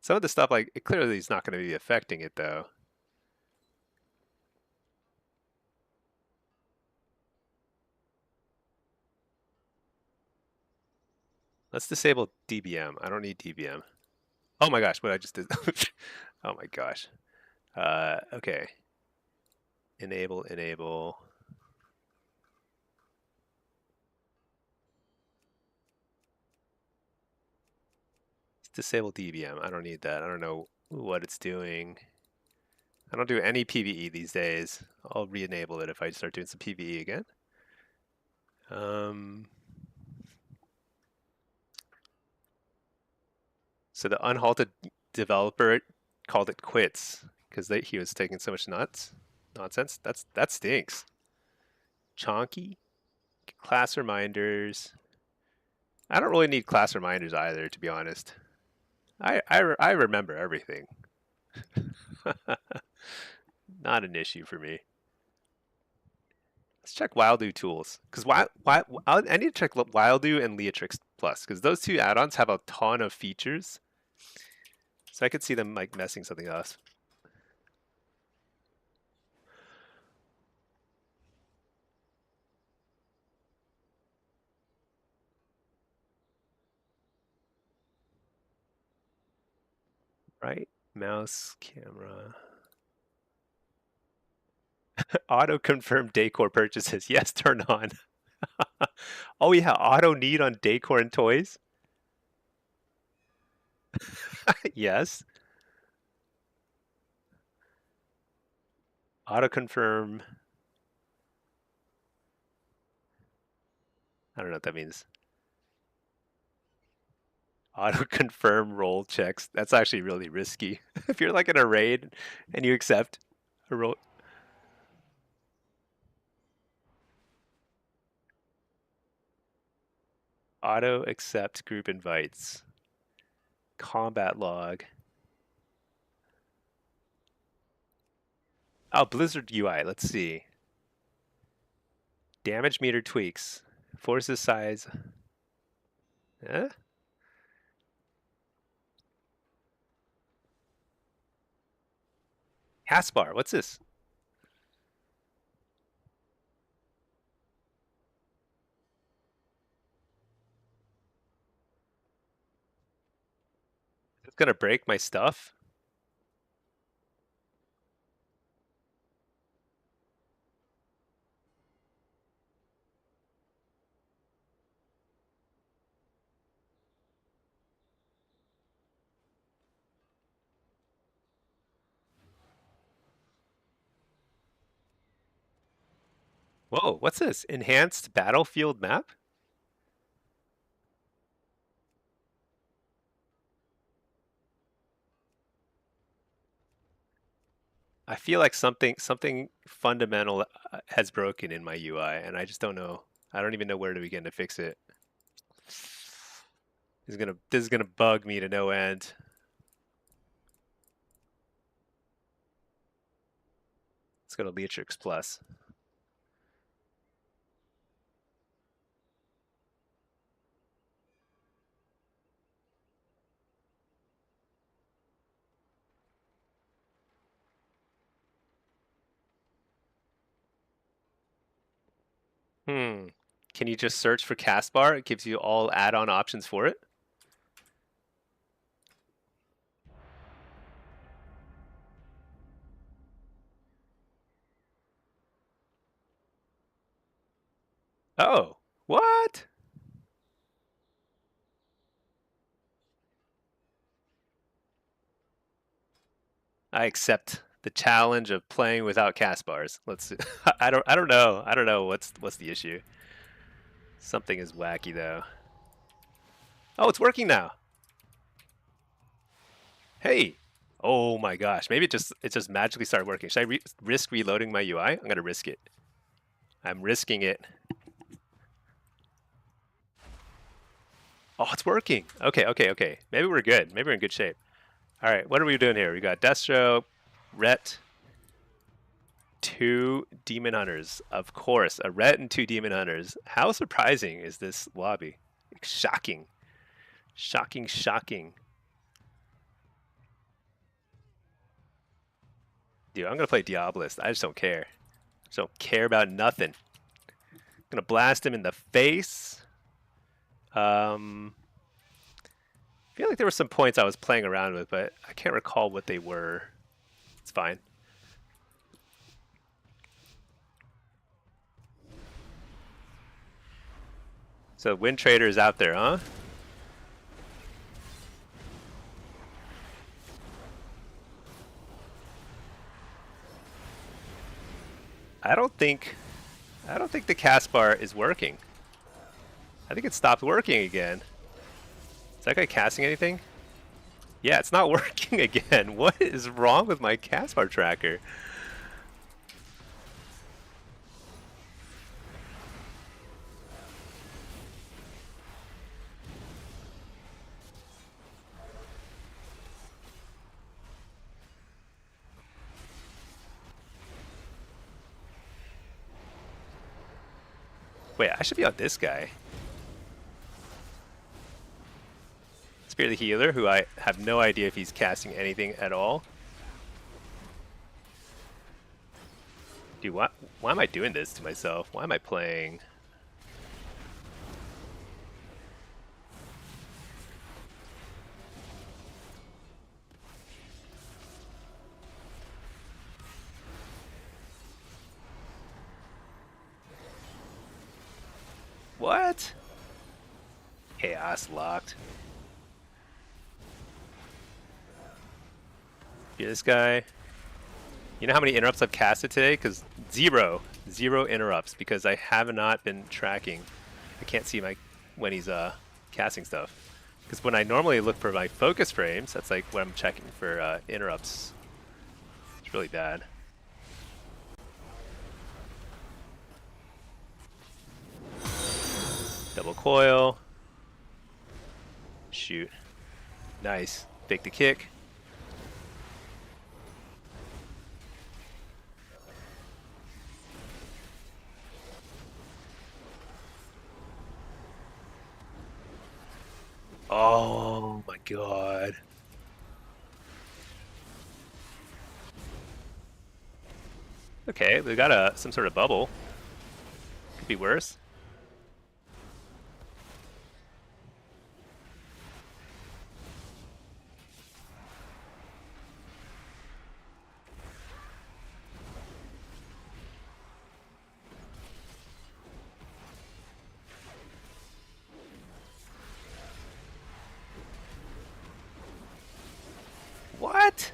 Some of the stuff like it clearly is not going to be affecting it though. Let's disable DBM. I don't need DBM. Oh my gosh, what I just did. Oh my gosh. Okay. Enable. Let's disable DBM. I don't need that. I don't know what it's doing. I don't do any PvE these days. I'll re-enable it if I start doing some PvE again. So the unhalted developer called it quits because he was taking so much nonsense. That stinks. Chonky class reminders. I don't really need class reminders either, to be honest. I remember everything. Not an issue for me. Let's check Wildu tools because I need to check Wildu and Leatrix Plus because those two add-ons have a ton of features. So I could see them like messing something else. Right? Mouse, camera. Auto confirm decor purchases. Yes, turn on. Oh yeah, auto need on decor and toys. Yes. Auto confirm. I don't know what that means. Auto confirm role checks. That's actually really risky. If you're like in a raid and you accept a role. Auto accept group invites. Combat log. Oh, Blizzard UI. Let's see. Damage meter tweaks. Forces size. Eh? Hasbar. What's this? It's gonna break my stuff. Whoa, what's this? Enhanced battlefield map? I feel like something fundamental has broken in my UI, and I just don't know. I don't even know where to begin to fix it. This is gonna bug me to no end. go to Leatrix Plus. Can you just search for cast bar? It gives you all add-on options for it. Oh, what? I accept the challenge of playing without cast bars. Let's see. I don't know. I don't know what's the issue. Something is wacky though. Oh, it's working now. Hey. Oh my gosh. Maybe it just magically started working. Should I risk reloading my UI? I'm going to risk it. I'm risking it. Oh, it's working. Okay, okay, okay. Maybe we're good. Maybe we're in good shape. All right, what are we doing here? We got Destro, Rhett, 2 Demon Hunters. Of course, a Rhett and 2 Demon Hunters. How surprising is this lobby? Shocking. Shocking, shocking. Dude, I'm going to play Diabolist. I just don't care. Just don't care about nothing. I'm going to blast him in the face. I feel like there were some points I was playing around with, but I can't recall what they were. It's fine. So Wind Trader is out there, huh? I don't think the cast bar is working. I think it stopped working again. Is that guy casting anything? Yeah, it's not working again. What is wrong with my cast bar tracker? Wait, I should be on this guy. Spear the Healer, who I have no idea if he's casting anything at all. Dude, why am I doing this to myself? Why am I playing? What? Chaos locked. This guy. You know how many interrupts I've casted today? Because zero interrupts because I have not been tracking. I can't see when he's casting stuff. Because when I normally look for my focus frames, that's like when I'm checking for interrupts. It's really bad. Double coil. Shoot. Nice. Fake the kick. Oh my god. Okay, we got some sort of bubble. Could be worse. What?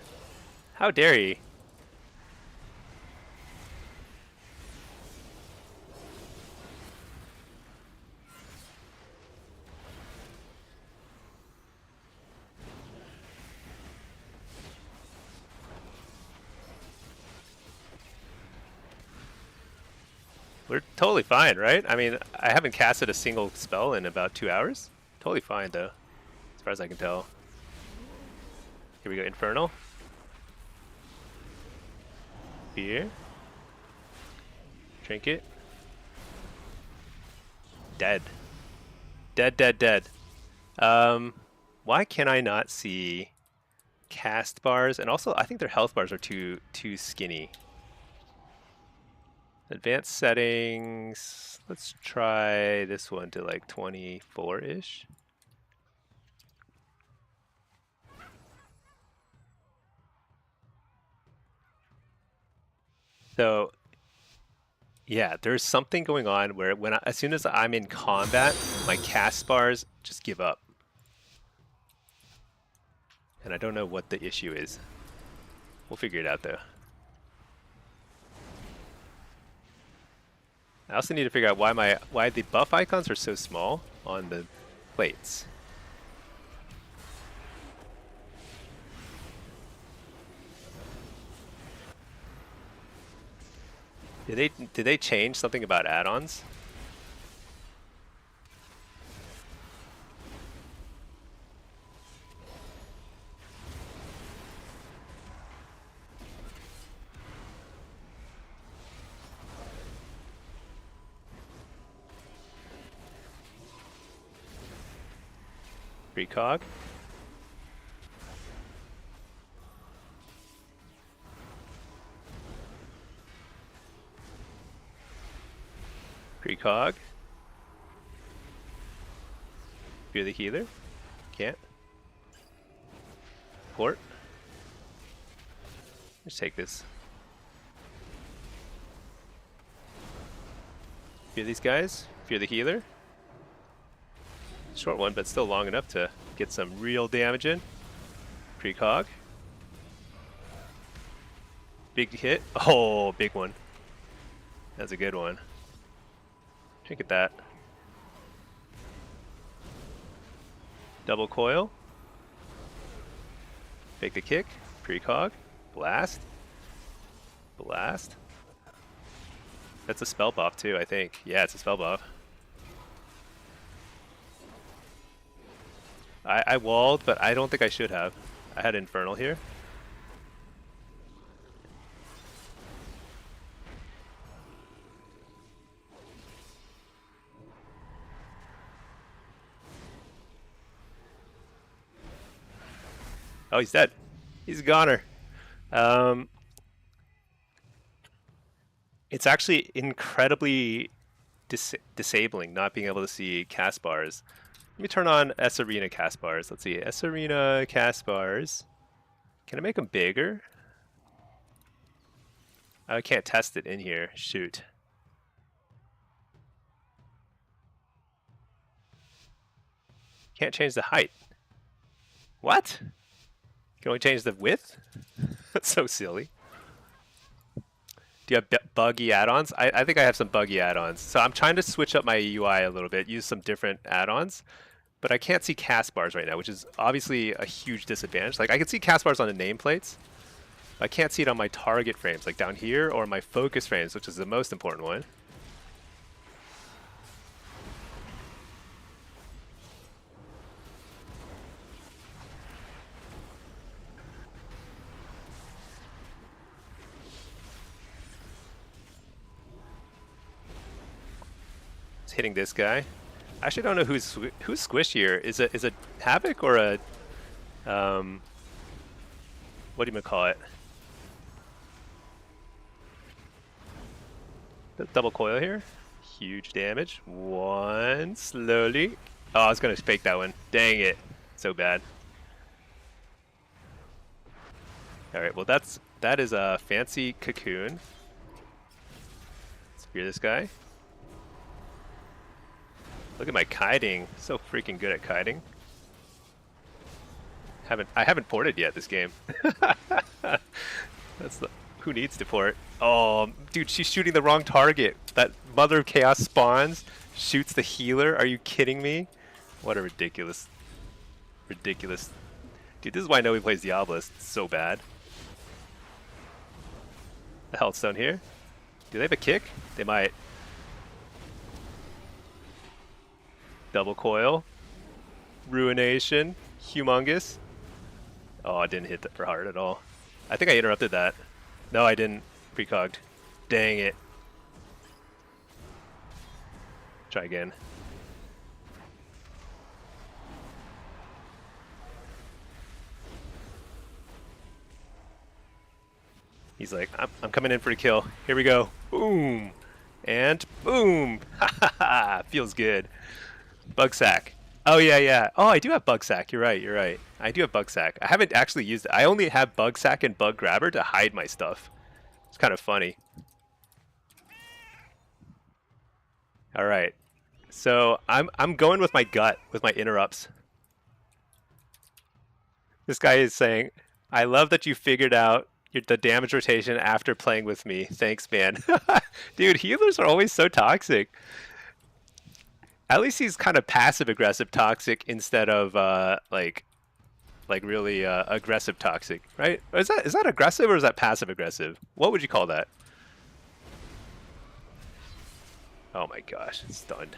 How dare he? We're totally fine, right? I mean, I haven't casted a single spell in about 2 hours. Totally fine, though, as far as I can tell. Here we go, Infernal. Here. Trinket. Dead. Dead, dead, dead. Why can I not see cast bars? And also, I think their health bars are too skinny. Advanced settings. Let's try this one to like 24-ish. So, yeah, there's something going on where as soon as I'm in combat, my cast bars just give up. And I don't know what the issue is. We'll figure it out though. I also need to figure out why the buff icons are so small on the plates. Did they change something about add-ons? Precog. Precog. Fear the healer. Can't. Port. Let's take this. Fear these guys. Fear the healer. Short one, but still long enough to get some real damage in. Precog. Big hit. Oh, big one. That's a good one. Trinket that. Double coil. Fake the kick. Precog. Blast. Blast. That's a spell buff too, I think. Yeah, it's a spell buff. I walled, but I don't think I should have. I had Infernal here. Oh, he's dead. He's a goner. It's actually incredibly disabling not being able to see cast bars. Let me turn on S Arena cast bars. Let's see, S Arena cast bars. Can I make them bigger? I can't test it in here. Shoot. Can't change the height. What? Can only change the width? That's so silly. Do you have buggy add-ons? I think I have some buggy add-ons. So I'm trying to switch up my UI a little bit, use some different add-ons, but I can't see cast bars right now, which is obviously a huge disadvantage. Like I can see cast bars on the nameplates, but I can't see it on my target frames, like down here, or my focus frames, which is the most important one. Hitting this guy. I actually don't know who's squishier. Is it Havoc or a what do you call it? The double coil here. Huge damage. One slowly. Oh, I was gonna fake that one. Dang it. So bad. Alright, well that is a fancy cocoon. Spear this guy. Look at my kiting. So freaking good at kiting. I haven't ported yet this game. Who needs to port? Oh, dude, she's shooting the wrong target. That Mother of Chaos spawns, shoots the healer. Are you kidding me? What a ridiculous. Dude, this is why nobody plays Diablos. It's so bad. The health stone here. Do they have a kick? They might. Double coil. Ruination. Humongous. Oh, I didn't hit that for hard at all. I think I interrupted that. No, I didn't. Precogged. Dang it. Try again. He's like, I'm coming in for a kill. Here we go. Boom. And boom. Ha ha ha. Feels good. Bug sack. Oh, yeah, yeah. Oh, I do have bug sack. You're right. You're right. I do have bug sack. I haven't actually used it. I only have bug sack and bug grabber to hide my stuff. It's kind of funny. All right. So I'm going with my gut, with my interrupts. This guy is saying, I love that you figured out the damage rotation after playing with me. Thanks, man. Dude, healers are always so toxic. At least he's kind of passive-aggressive toxic instead of like really aggressive toxic, right? Is that aggressive or is that passive-aggressive? What would you call that? Oh my gosh, stunned.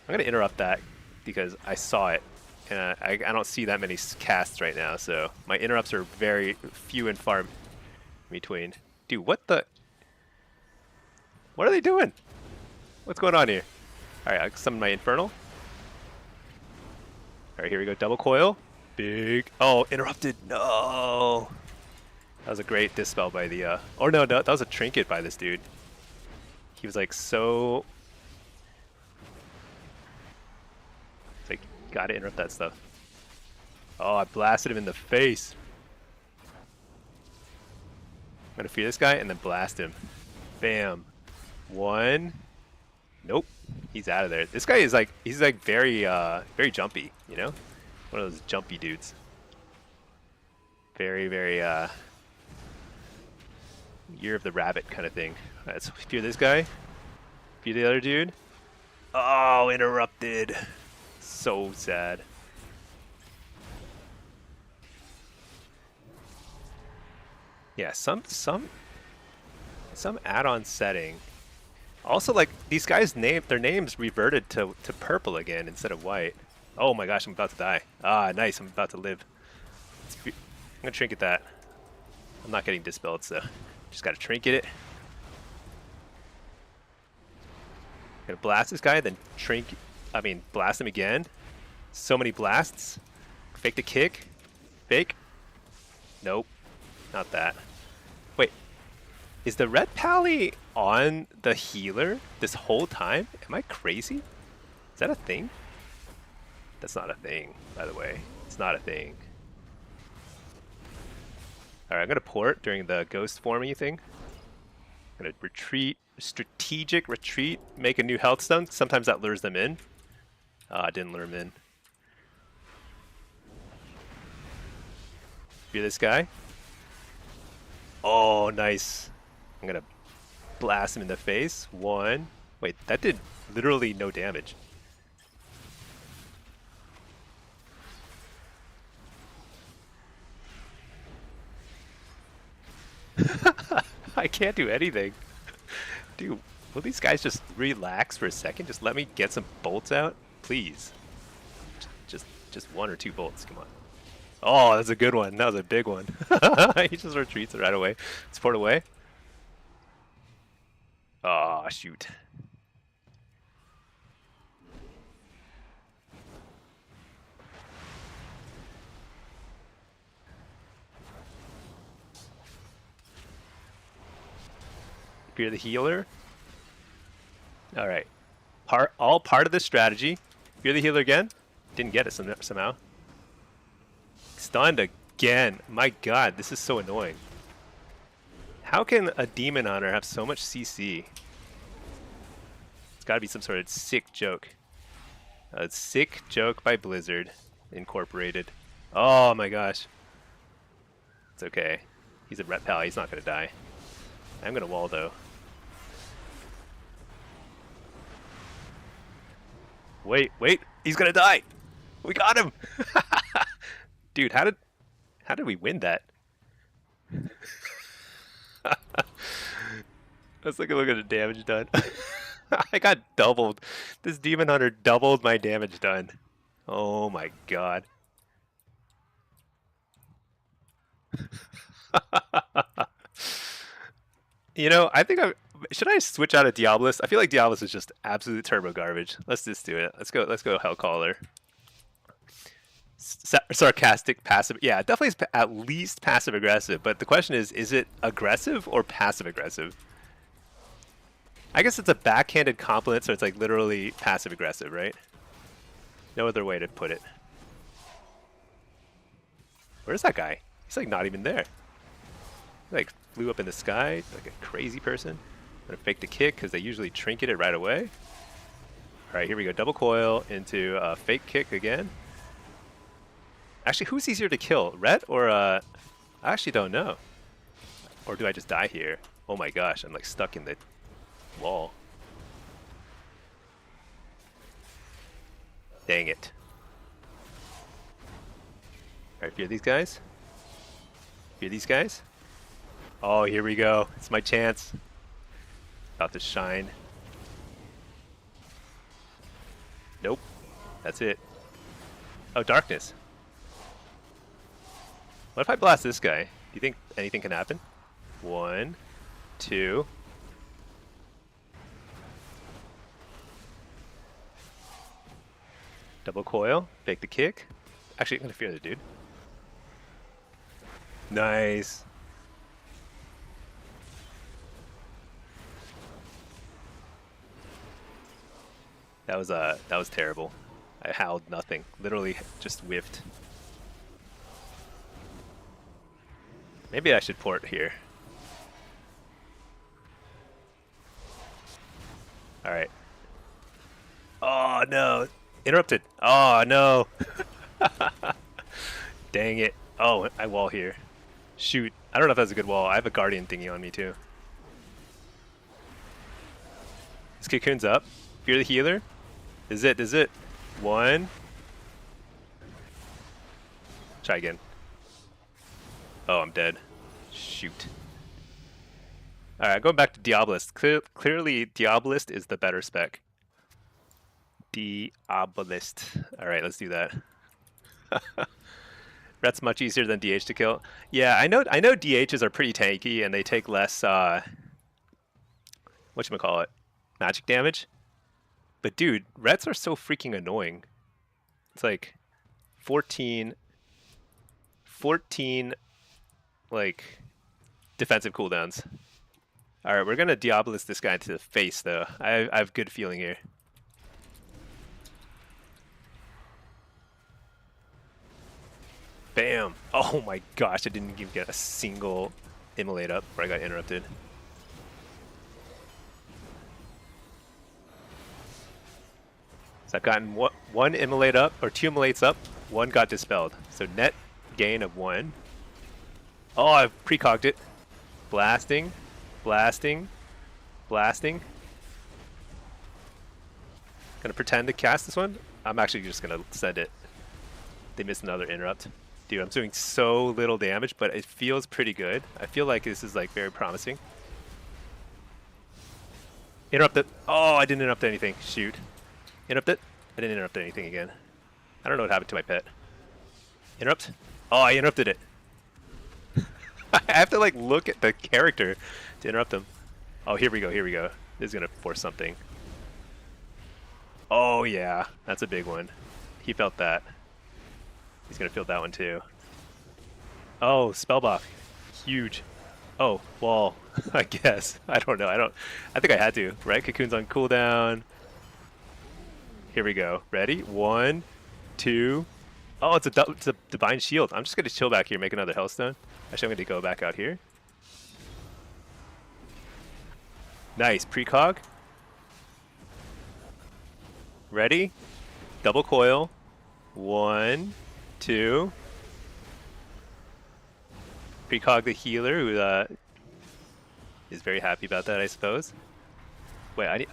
I'm gonna interrupt that because I saw it, and I don't see that many casts right now, so my interrupts are very few and far in between. Dude, what are they doing? What's going on here? All right, I'll summon my Infernal. All right, here we go, double coil. Big. Oh, interrupted. No. That was a great dispel by the. Oh no, that was a trinket by this dude. He was like so. It's like, gotta interrupt that stuff. Oh, I blasted him in the face. I'm gonna fear this guy and then blast him. Bam. One. Nope. He's out of there. This guy is like, he's like very jumpy, you know? One of those jumpy dudes. Very, very, Year of the Rabbit kind of thing. All right, so fear this guy. Fear the other dude. Oh, interrupted. So sad. Yeah, some add-on setting. Also, like, these guys' their names reverted to purple again instead of white. Oh my gosh, I'm about to die. Ah, nice, I'm about to live. I'm gonna trinket that. I'm not getting dispelled, so just gotta trinket it. Gonna blast this guy, then blast him again. So many blasts. Fake the kick. Fake. Nope, not that. Wait, is the red pally on the healer this whole time? Am I crazy? Is that a thing? That's not a thing, by the way. It's not a thing. Alright, I'm gonna port during the ghost forming thing. I'm gonna retreat, strategic retreat, make a new health stone. Sometimes that lures them in. Didn't lure him in. Fear this guy. Oh, nice. I'm gonna blast him in the face. One. Wait, that did literally no damage. I can't do anything. Dude, will these guys just relax for a second? Just let me get some bolts out? Please. Just one or two bolts, come on. Oh, that's a good one. That was a big one. He just retreats right away. Let's port away. Oh, shoot. Fear the healer. All right. All part of this strategy. Fear the healer again. Didn't get it somehow. Stunned again. My god, this is so annoying. How can a demon hunter have so much CC? It's got to be some sort of sick joke. A sick joke by Blizzard Incorporated. Oh my gosh. It's okay. He's a ret pal. He's not going to die. I'm going to wall though. Wait. He's going to die. We got him. Dude, how did we win that? Let's look at the damage done. I got doubled. This demon hunter doubled my damage done. Oh my god. You know, I think Should I switch out of Diabolist? I feel like Diabolist is just absolute turbo garbage. Let's just do it. Let's go. Let's go Hellcaller. Sarcastic, passive. Yeah, it definitely is at least passive aggressive. But the question is it aggressive or passive aggressive? I guess it's a backhanded compliment, so it's like literally passive aggressive, right? No other way to put it. Where's that guy? He's like not even there. He like flew up in the sky like a crazy person. I'm gonna fake the kick because they usually trinket it right away. All right, here we go. Double coil into a fake kick again. Actually, who's easier to kill, Ret or I actually don't know. Or do I just die here? Oh my gosh, I'm like stuck in the wall. Dang it. Alright, fear these guys. Fear these guys. Oh, here we go. It's my chance. About to shine. Nope. That's it. Oh, darkness. What if I blast this guy? Do you think anything can happen? 1, 2. Double coil. Fake the kick. Actually, I'm gonna fear the dude. Nice. That was terrible. I howled nothing. Literally just whiffed. Maybe I should port here. All right. Oh no! Interrupted. Oh no! Dang it! Oh, I wall here. Shoot! I don't know if that's a good wall. I have a guardian thingy on me too. This cocoon's up. Fear the healer. Is it? Is it? 1. Try again. Oh, I'm dead. Shoot. Alright, going back to Diabolist. Clearly, Diabolist is the better spec. Diabolist. Alright, let's do that. Ret's much easier than DH to kill. Yeah, I know DHs are pretty tanky and they take less, whatchamacallit, magic damage. But dude, Rets are so freaking annoying. It's like 14, like, defensive cooldowns. Alright, we're gonna Diabolist this guy into the face, though. I have good feeling here. Bam! Oh my gosh, I didn't even get a single immolate up where I got interrupted. So I've gotten one immolate up, or 2 immolates up, 1 got dispelled. So net gain of 1. Oh, I've precogged it. Blasting, blasting, blasting. Gonna pretend to cast this one. I'm actually just gonna send it. They missed another interrupt. Dude, I'm doing so little damage, but it feels pretty good. I feel like this is like very promising. Interrupt it. Oh, I didn't interrupt anything. Shoot. Interrupt it. I didn't interrupt anything again. I don't know what happened to my pet. Interrupt. Oh, I interrupted it. I have to like look at the character to interrupt them. Oh, here we go. Here we go. This is gonna force something. Oh yeah, that's a big one. He felt that. He's gonna feel that one too. Oh, spellblock. Huge. Oh, wall. I guess. I don't know. I think I had to. Right? Cocoon's on cooldown. Here we go. Ready? 1, 2. Oh, it's a divine shield. I'm just gonna chill back here, make another hellstone. Actually, I'm gonna go back out here. Nice precog. Ready? Double coil. 1, 2. Precog the healer, who is very happy about that, I suppose. Wait,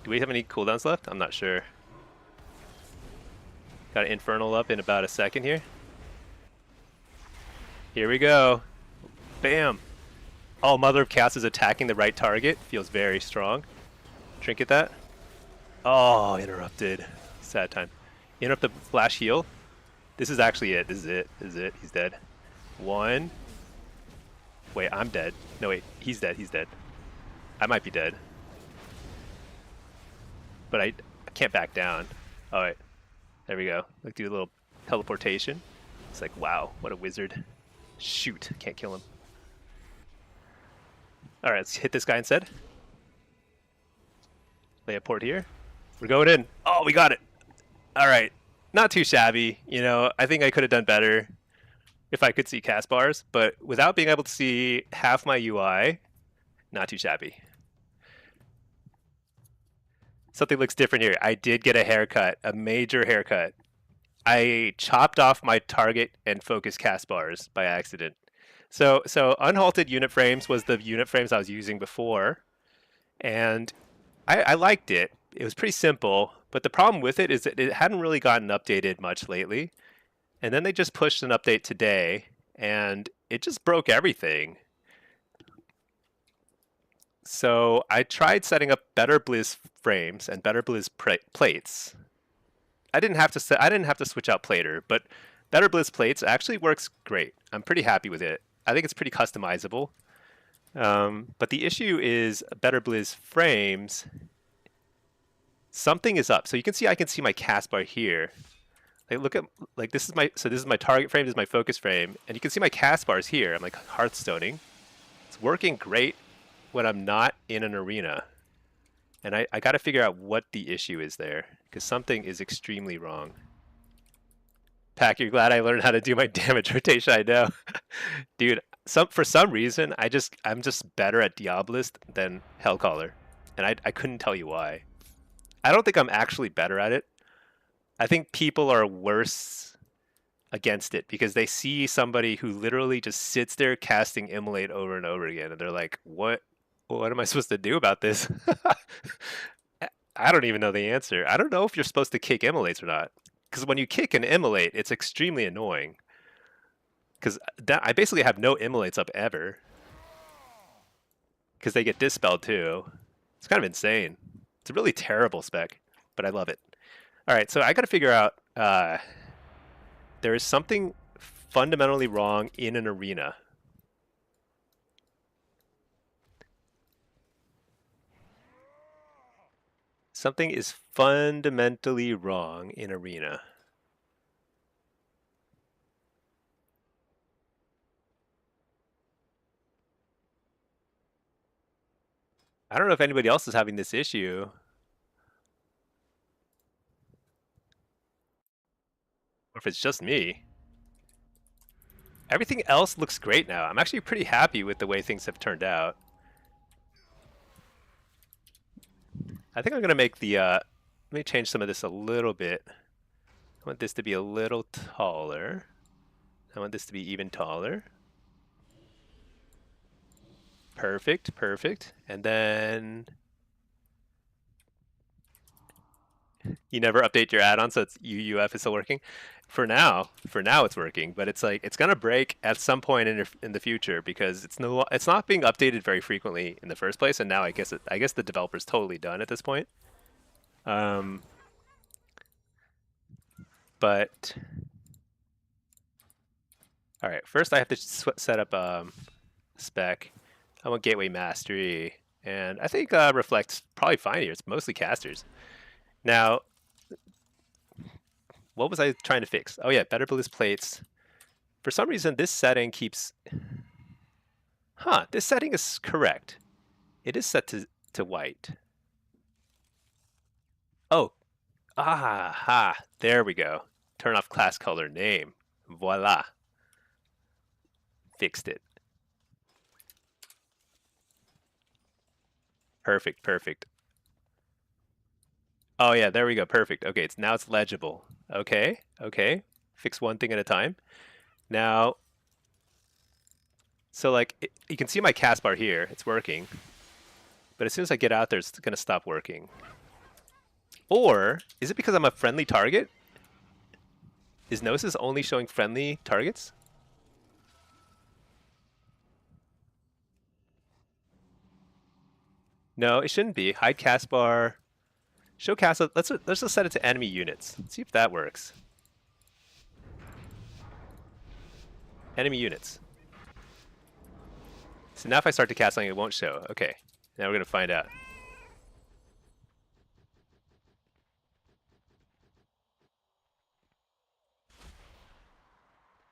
do we have any cooldowns left? I'm not sure. Got an Infernal up in about a second here. Here we go. Bam! Oh, Mother of Chaos is attacking the right target. Feels very strong. Trinket that. Oh, interrupted. Sad time. Interrupt the flash heal. This is actually it. This is it. This is it. He's dead. 1. Wait, I'm dead. No, wait. He's dead. He's dead. I might be dead. But I can't back down. Alright. There we go. Like, do a little teleportation. It's like, wow, what a wizard. Shoot, can't kill him. Alright, let's hit this guy instead. Lay a port here. We're going in. Oh, we got it. Alright. Not too shabby. You know, I think I could have done better if I could see cast bars, but without being able to see half my UI, not too shabby. Something looks different here. I did get a haircut, a major haircut. I chopped off my target and focus cast bars by accident. So unhalted unit frames was the unit frames I was using before, and I liked it. It was pretty simple, but the problem with it is that it hadn't really gotten updated much lately. And then they just pushed an update today, and it just broke everything. So I tried setting up better Blizz frames and better Blizz plates. I didn't have to switch out Plater, but better Blizz plates actually works great. I'm pretty happy with it. I think it's pretty customizable. But the issue is better Blizz frames. Something is up. So you can see I can see my cast bar here. Like look at this is my target frame, this is my focus frame, and you can see my cast bars here. I'm like Hearthstoning. It's working great when I'm not in an arena. And I got to figure out what the issue is there, because something is extremely wrong. Pack, you're glad I learned how to do my damage rotation. I know. Dude, for some reason, I'm just better at Diabolist than Hellcaller. And I couldn't tell you why. I don't think I'm actually better at it. I think people are worse against it because they see somebody who literally just sits there casting Immolate over and over again, and they're like, what am I supposed to do about this? I don't even know the answer. I don't know if you're supposed to kick Immolates or not. Because when you kick an Immolate, it's extremely annoying. Because I basically have no Immolates up ever. Because they get dispelled too. It's kind of insane. It's a really terrible spec, but I love it. Alright, so I gotta figure out, there is something fundamentally wrong in an arena. Something is fundamentally wrong in arena. I don't know if anybody else is having this issue. Or if it's just me. Everything else looks great now. I'm actually pretty happy with the way things have turned out. I think I'm going to make the, let me change some of this a little bit. I want this to be a little taller. I want this to be even taller. Perfect, perfect. And then you never update your add-on, so it's UUF is still working. For now it's working, but it's like it's gonna break at some point in the future because it's not being updated very frequently in the first place, and now I guess the developer's totally done at this point. But all right, first I have to set up spec. I want Gateway Mastery, and I think Reflect's probably fine here. It's mostly casters. Now, what was I trying to fix? Oh yeah, better Blizz plates. For some reason, this setting keeps... this setting is correct. It is set to white. Oh, there we go. Turn off class color name. Voila. Fixed it. Perfect, perfect. Oh yeah, there we go. Perfect. Okay, now it's legible. Okay, okay. Fix one thing at a time. Now, so like you can see my cast bar here. It's working, but as soon as I get out there, it's gonna stop working. Or is it because I'm a friendly target? Is Gnosis only showing friendly targets? No, it shouldn't be. Hide cast bar. Show cast. Let's just set it to enemy units. Let's see if that works. Enemy units. So now if I start to cast something, it won't show. Okay. Now we're gonna find out.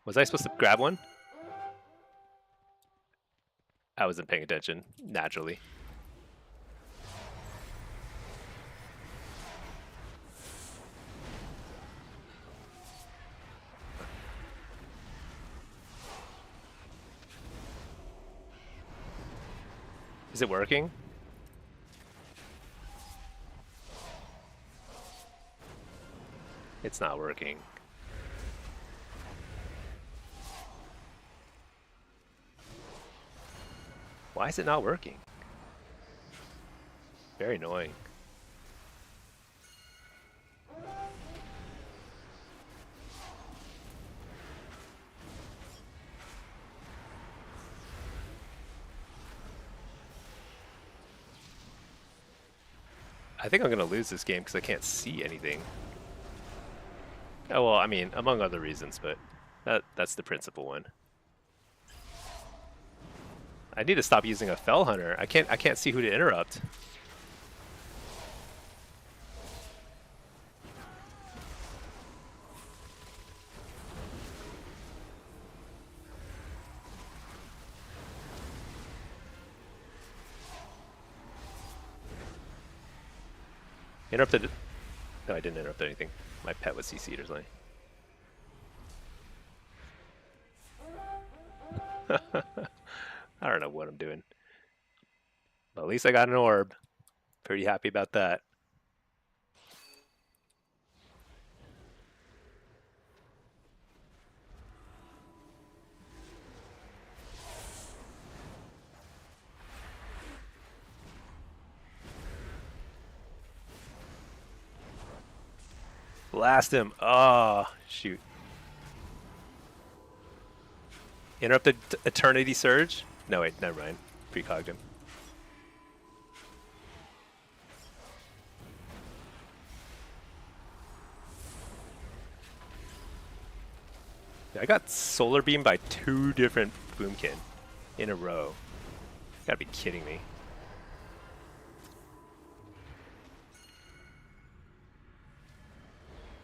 Was I supposed to grab one? I wasn't paying attention, naturally. Is it working? It's not working. Why is it not working? Very annoying. I think I'm gonna lose this game because I can't see anything. Oh well, I mean, among other reasons, but that's the principal one. I need to stop using a Fell Hunter. I can't see who to interrupt. Interrupted. No, I didn't interrupt anything. My pet was CC'd or something. I don't know what I'm doing. But at least I got an orb. Pretty happy about that. Blast him. Oh, shoot. Interrupted Eternity Surge? No, wait, never mind. Precogged him. I got Solar Beam by 2 different Boomkin in a row. You gotta be kidding me.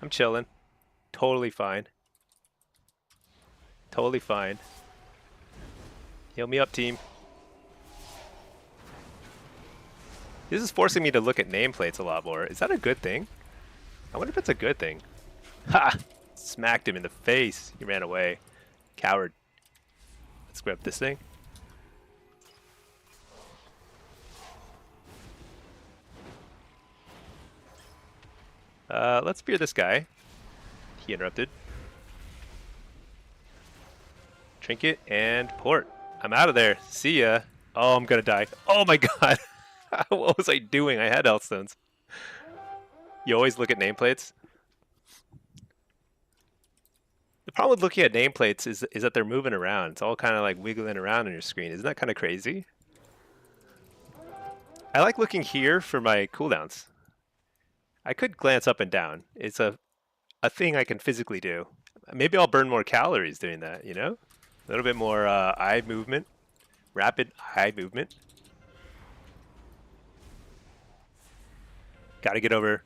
I'm chilling. Totally fine. Totally fine. Heal me up, team. This is forcing me to look at nameplates a lot more. Is that a good thing? I wonder if it's a good thing. Ha! Smacked him in the face. He ran away. Coward. Let's grab this thing. Let's spear this guy. He interrupted. Trinket and port. I'm out of there. See ya. Oh, I'm gonna die. Oh my god. What was I doing? I had Healthstones. You always look at nameplates. The problem with looking at nameplates is that they're moving around. It's all kind of like wiggling around on your screen. Isn't that kind of crazy? I like looking here for my cooldowns. I could glance up and down. It's a thing I can physically do. Maybe I'll burn more calories doing that, you know? A little bit more eye movement. Rapid eye movement. Gotta get over.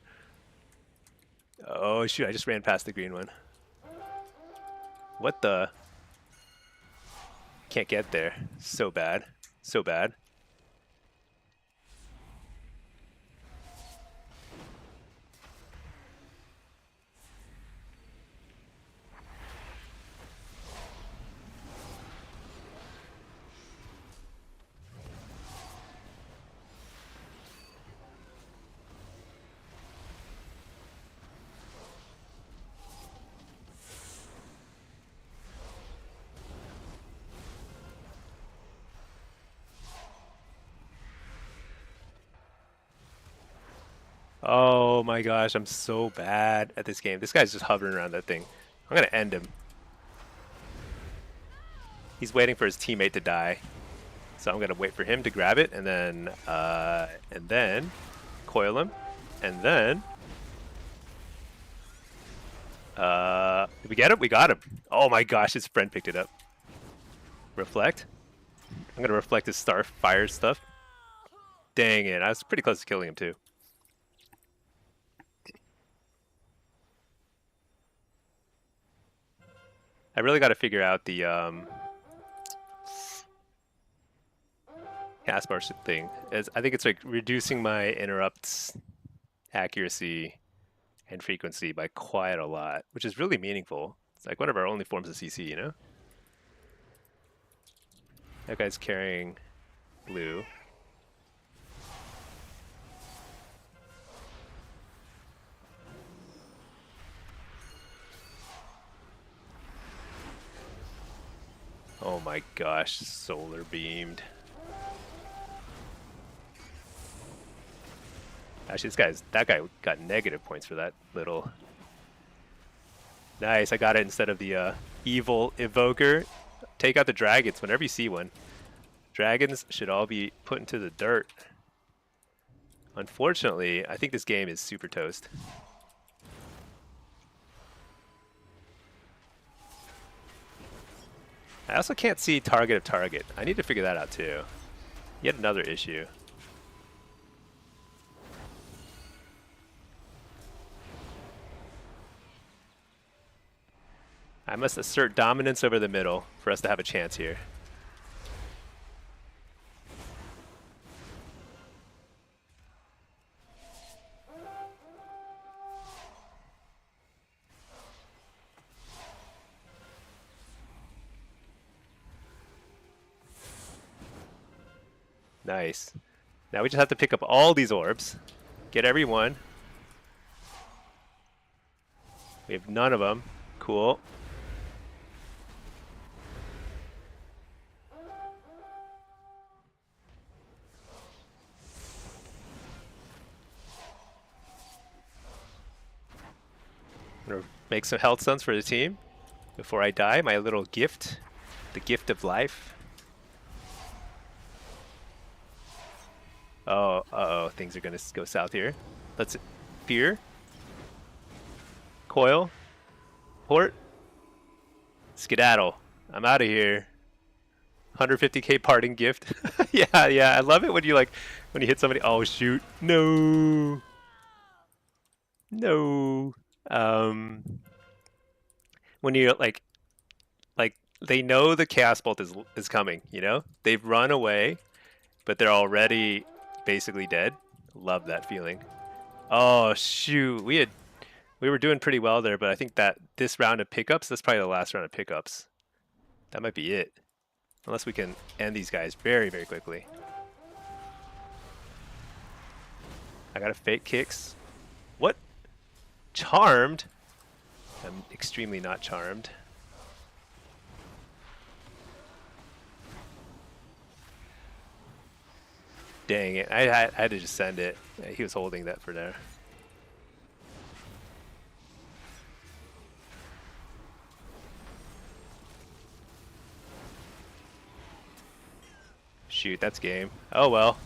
Oh shoot, I just ran past the green one. What the? Can't get there. So bad. So bad. Oh my gosh, I'm so bad at this game. This guy's just hovering around that thing. I'm gonna end him. He's waiting for his teammate to die. So I'm gonna wait for him to grab it and then coil him. And then did we get him? We got him. Oh my gosh, his friend picked it up. Reflect. I'm gonna reflect his Starfire stuff. Dang it, I was pretty close to killing him too. I really got to figure out the cast bar thing. I think it's like reducing my interrupts accuracy and frequency by quite a lot, which is really meaningful. It's like one of our only forms of CC, you know? That guy's carrying blue. Oh my gosh, solar beamed. Actually, that guy got negative points for that little. Nice, I got it instead of the evil evoker. Take out the dragons whenever you see one. Dragons should all be put into the dirt. Unfortunately, I think this game is super toast. I also can't see target of target. I need to figure that out too. Yet another issue. I must assert dominance over the middle for us to have a chance here. Nice. Now we just have to pick up all these orbs. Get every one. We have none of them. Cool. I'm gonna make some health stuns for the team before I die. My little gift. The gift of life. Oh, uh-oh, things are gonna go south here. Let's fear. Coil. Port. Skedaddle. I'm out of here. 150k parting gift. Yeah, I love it when you when you hit somebody. Oh shoot. No. No. When you're like they know the chaos bolt is coming, you know? They've run away, but they're already basically dead. Love that feeling. Oh shoot, we were doing pretty well there, but I think that this round of pickups, that's probably the last round of pickups. That might be it. Unless we can end these guys very, very quickly. I got a fake kicks. What? Charmed? I'm extremely not charmed. Dang it. I had to just send it. He was holding that for there. Shoot, that's game. Oh well.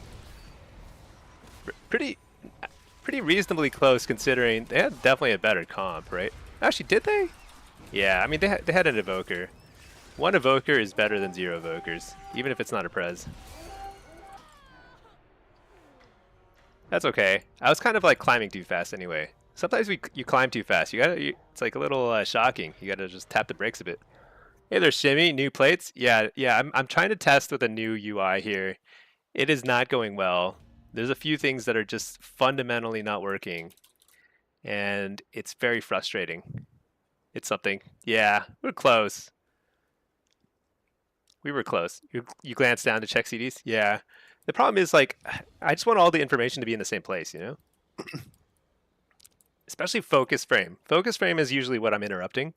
Pretty reasonably close considering they had definitely a better comp, right? Actually, did they? Yeah, I mean they had an evoker. One evoker is better than 0 evokers, even if it's not a prez. That's okay. I was kind of like climbing too fast anyway. Sometimes you climb too fast. It's like a little shocking. You gotta just tap the brakes a bit. Hey there, Shimmy. New plates? Yeah. I'm trying to test with a new UI here. It is not going well. There's a few things that are just fundamentally not working, and it's very frustrating. It's something. Yeah, we're close. We were close. You glanced down to check CDs? Yeah. The problem is, like, I just want all the information to be in the same place, you know? Especially focus frame. Focus frame is usually what I'm interrupting.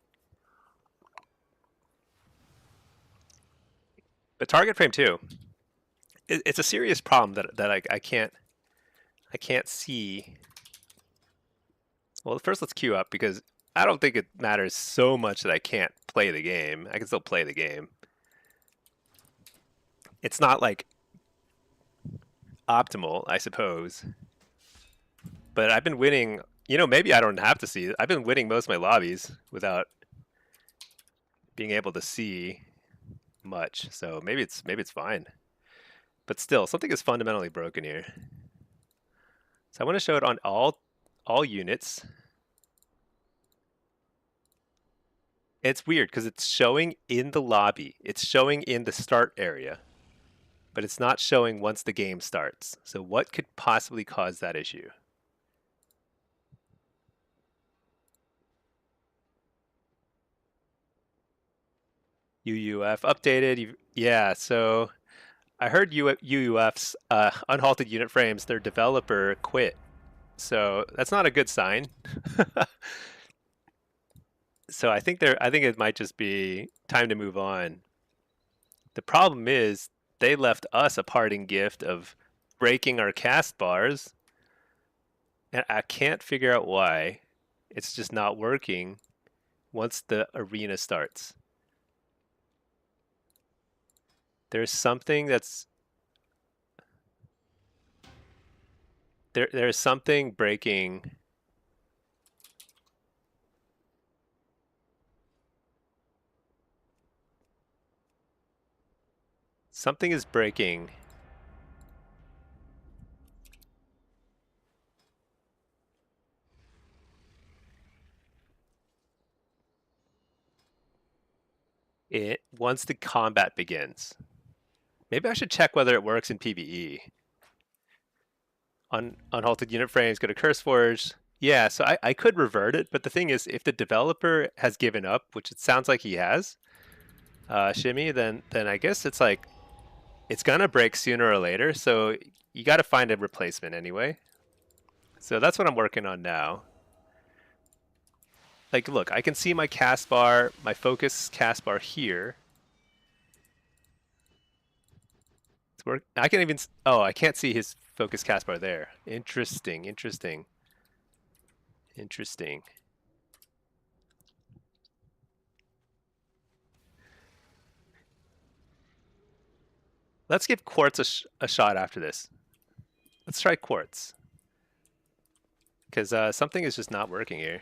But target frame too. It's a serious problem that I can't see. Well, first let's queue up because I don't think it matters so much that I can't play the game. I can still play the game. It's not like optimal, I suppose. But I've been winning, you know, maybe I don't have to see it. I've been winning most of my lobbies without being able to see much. So maybe it's fine. But still, something is fundamentally broken here. So I want to show it on all units. It's weird because it's showing in the lobby. It's showing in the start area, but it's not showing once the game starts. So what could possibly cause that issue? UUF updated. Yeah, so I heard UUF's unhalted unit frames, their developer quit. So that's not a good sign. So I think it might just be time to move on. The problem is they left us a parting gift of breaking our cast bars, and I can't figure out why. It's just not working once the arena starts. There's something that's there's something breaking. Something is breaking. It once the combat begins. Maybe I should check whether it works in PvE. Unhalted unit frames, go to CurseForge. Yeah, so I could revert it, but the thing is, if the developer has given up, which it sounds like he has, Shimmy, then I guess it's like it's gonna break sooner or later. So you got to find a replacement anyway. So that's what I'm working on now. Like, look, I can see my cast bar, my focus cast bar here. It's work. I can even. Oh, I can't see his focus cast bar there. Interesting. Interesting. Interesting. Let's give Quartz a shot after this. Let's try Quartz. Because something is just not working here.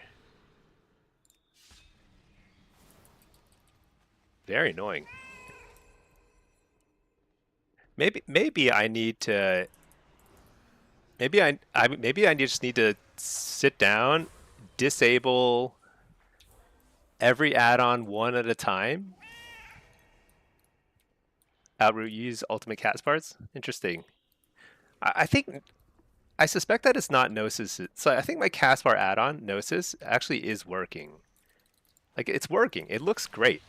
Very annoying. Maybe I need to. Maybe I just need to sit down, disable every add-on one at a time. Outroot use ultimate cast parts. Interesting. I suspect that it's not Gnosis. So I think my cast bar add-on Gnosis actually is working. Like, it's working. It looks great,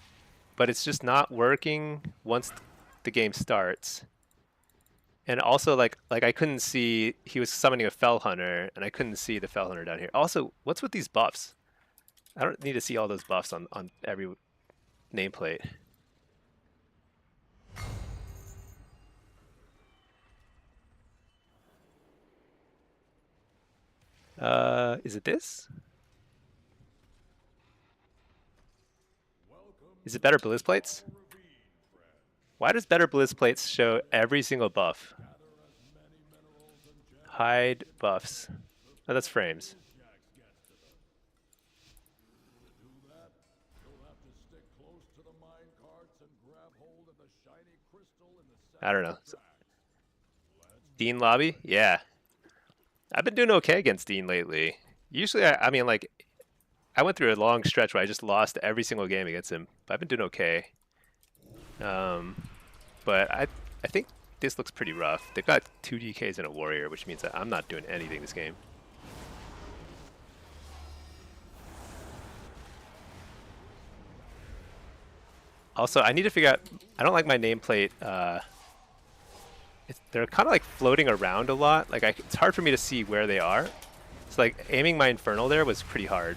but it's just not working once the game starts. And also, like I couldn't see, he was summoning a Fell Hunter, and I couldn't see the Fell Hunter down here. Also, what's with these buffs? I don't need to see all those buffs on every nameplate. Is it this? Is it better Blizz plates? Why does better Blizz plates show every single buff? Hide buffs. Oh, that's frames. I don't know. Dean lobby? Yeah. I've been doing okay against Dean lately. Usually, I mean, like, I went through a long stretch where I just lost every single game against him. But I've been doing okay. But I think this looks pretty rough. They've got 2 DKs and a warrior, which means that I'm not doing anything this game. Also, I need to figure out. I don't like my nameplate. They're kind of like floating around a lot. Like it's hard for me to see where they are. So like aiming my Infernal there was pretty hard.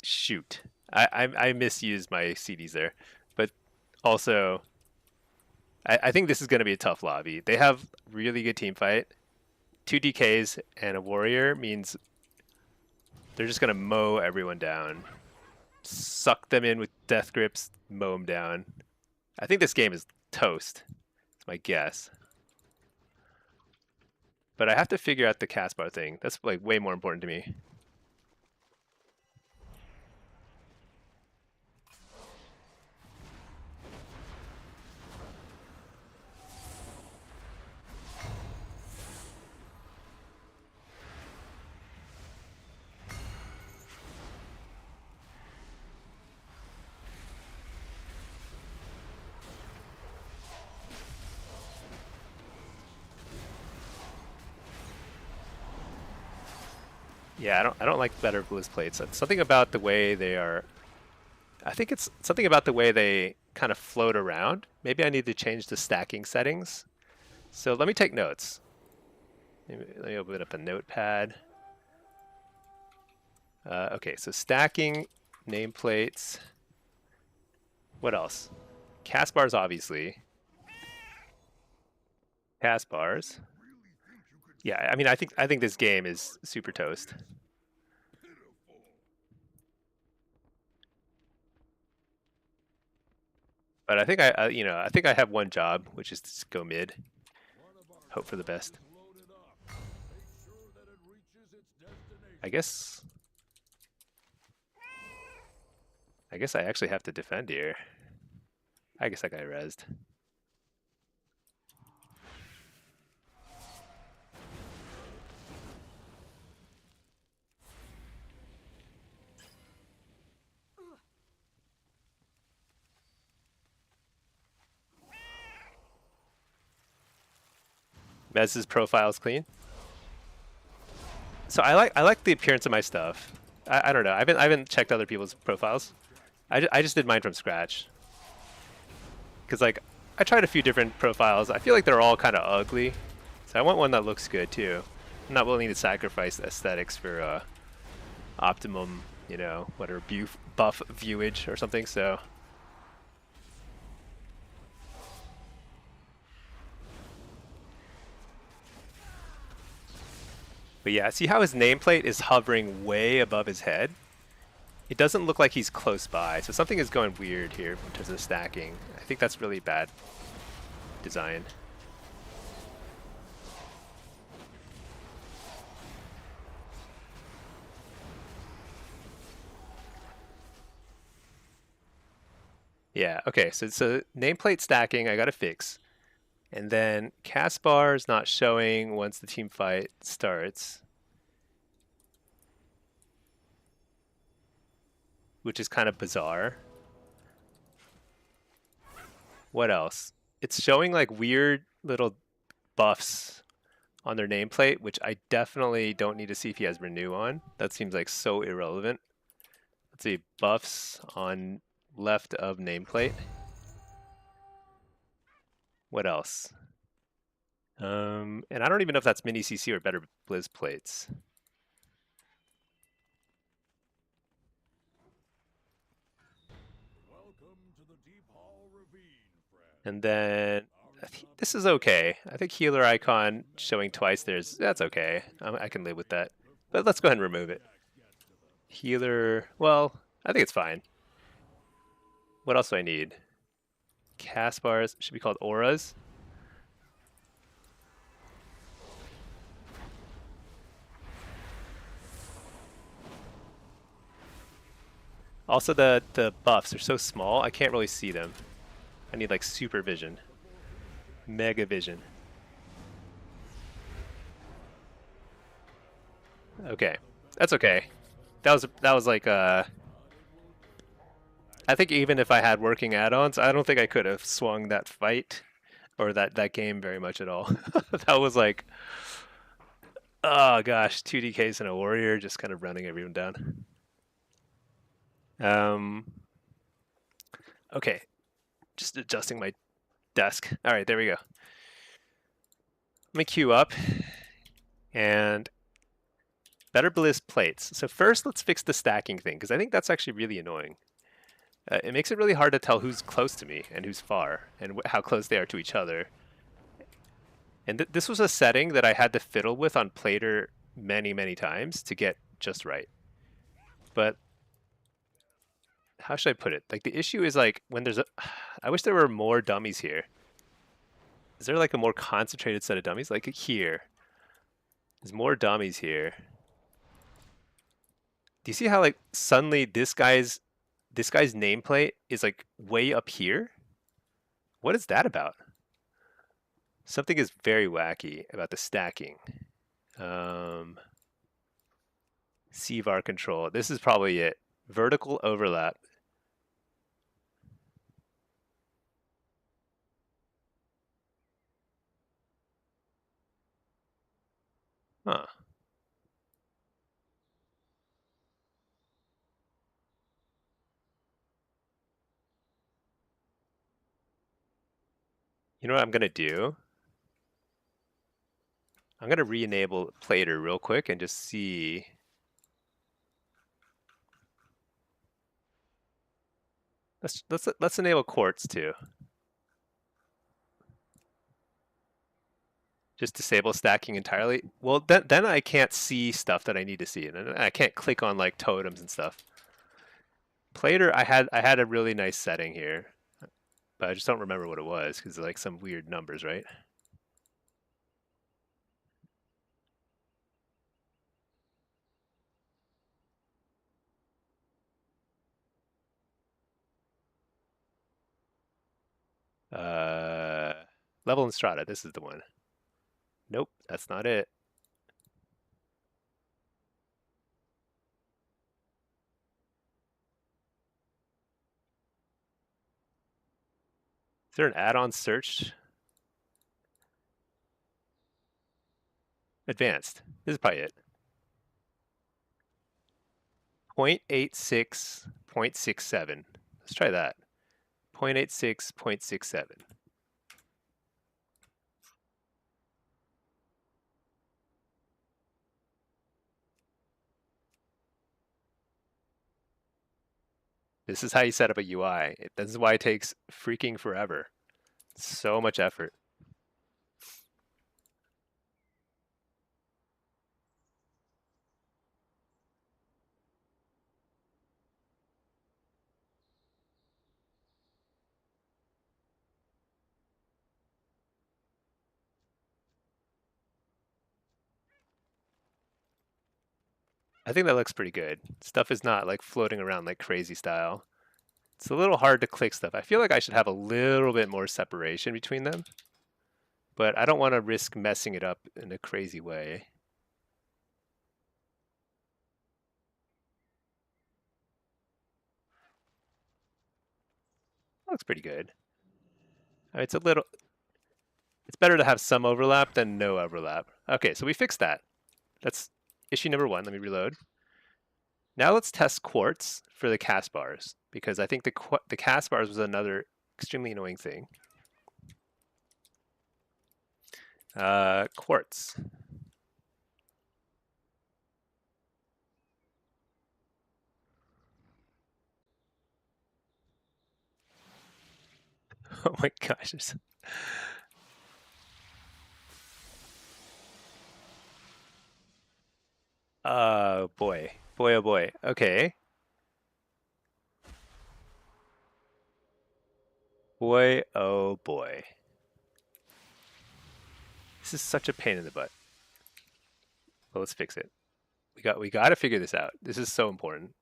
Shoot. I misused my CDs there. But also, I think this is going to be a tough lobby. They have really good team fight. 2 DKs and a warrior means they're just going to mow everyone down. Suck them in with death grips, mow them down. I think this game is toast. That's my guess. But I have to figure out the cast bar thing. That's like way more important to me. Yeah, I don't like better Blizz plates. It's something about the way they are. I think it's something about the way they kind of float around. Maybe I need to change the stacking settings. So let me take notes. Let me open up a notepad. Okay, so stacking, nameplates. What else? Cast bars, obviously. Cast bars. Yeah, I mean, I think this game is super toast. But I think I think I have one job, which is to go mid. Hope for the best. I guess I actually have to defend here. I guess I got rezzed. Mez's profile is clean. So I like the appearance of my stuff. I don't know. I haven't checked other people's profiles. I just did mine from scratch. Because like I tried a few different profiles. I feel like they're all kind of ugly. So I want one that looks good too. I'm not willing to sacrifice aesthetics for optimum, you know, whatever buff viewage or something. So. But yeah, see how his nameplate is hovering way above his head? It doesn't look like he's close by, so something is going weird here in terms of stacking. I think that's really bad design. Yeah, okay, so nameplate stacking I gotta fix. And then cast bar is not showing once the team fight starts. Which is kind of bizarre. What else? It's showing like weird little buffs on their nameplate, which I definitely don't need to see if he has renew on. That seems like so irrelevant. Let's see, buffs on left of nameplate. What else? And I don't even know if that's mini CC or better Blizz plates. And then this is okay. I think healer icon showing twice that's okay. I can live with that. But let's go ahead and remove it. Healer, well, I think it's fine. What else do I need? Cast bars should be called auras. Also, the buffs are so small, I can't really see them. I need like super vision. Mega vision. Okay. That's okay. That was like I think even if I had working add-ons, I don't think I could have swung that fight or that game very much at all. That was like, oh gosh, 2 DKs and a warrior just kind of running everyone down. Okay, just adjusting my desk. All right, there we go. Let me queue up and better Blizz plates. So first, let's fix the stacking thing because I think that's actually really annoying. It makes it really hard to tell who's close to me and who's far and how close they are to each other. And this was a setting that I had to fiddle with on Plater many, many times to get just right. But how should I put it? Like the issue is like when there's I wish there were more dummies here. Is there like a more concentrated set of dummies? Like here. There's more dummies here. Do you see how like suddenly this guy's nameplate is like way up here? What is that about? Something is very wacky about the stacking. CVAR control. This is probably it. Vertical overlap. Huh. You know what I'm gonna do? I'm gonna re-enable Plater real quick and just see. Let's enable Quartz too. Just disable stacking entirely. Well, then I can't see stuff that I need to see, and I can't click on like totems and stuff. Plater, I had a really nice setting here, but I just don't remember what it was because like some weird numbers, right? Uh, level and strata. This is the one. Nope, that's not it. Is there an add-on search? Advanced. This is probably it. 0.86, 0.67. Let's try that. 0.86, 0.67. This is how you set up a UI. This is why it takes freaking forever. So much effort. I think that looks pretty good. Stuff is not like floating around like crazy style. It's a little hard to click stuff. I feel like I should have a little bit more separation between them, but I don't want to risk messing it up in a crazy way. Looks pretty good. It's a little, it's better to have some overlap than no overlap. Okay, so we fixed that. That's issue number one. Let me reload. Now let's test Quartz for the cast bars, because I think the cast bars was another extremely annoying thing. Quartz. Oh my gosh. Boy. Boy, oh boy. Okay. Boy, oh boy. This is such a pain in the butt. Well, let's fix it. We got to figure this out. This is so important.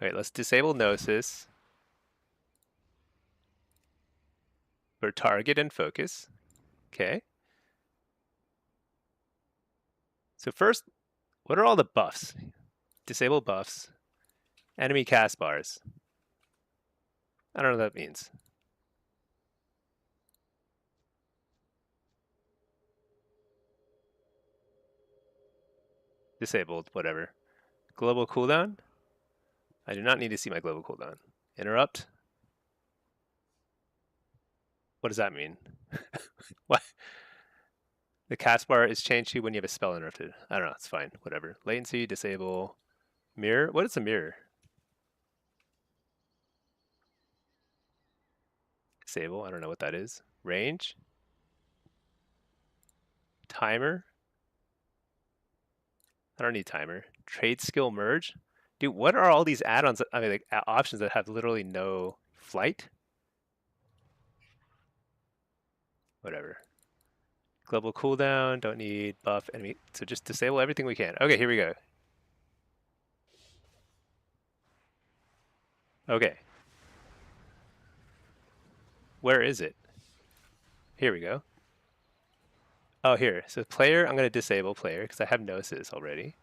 All right, let's disable Gnosis for target and focus. Okay. So first, what are all the buffs? Disable buffs. Enemy cast bars. I don't know what that means. Disabled, whatever. Global cooldown? I do not need to see my global cooldown. Interrupt? What does that mean? What? The cast bar is changed to when you have a spell interrupted. I don't know, it's fine, whatever. Latency, disable. Mirror? What is a mirror? Disable, I don't know what that is. Range? Timer? I don't need timer. Trade skill merge? Dude, what are all these add-ons, I mean, like options that have literally no flight? Whatever. Global cooldown, don't need buff enemy. So just disable everything we can. Okay, here we go. Okay. Where is it? Here we go. Oh, here. So player, I'm going to disable player because I have Gnosis already.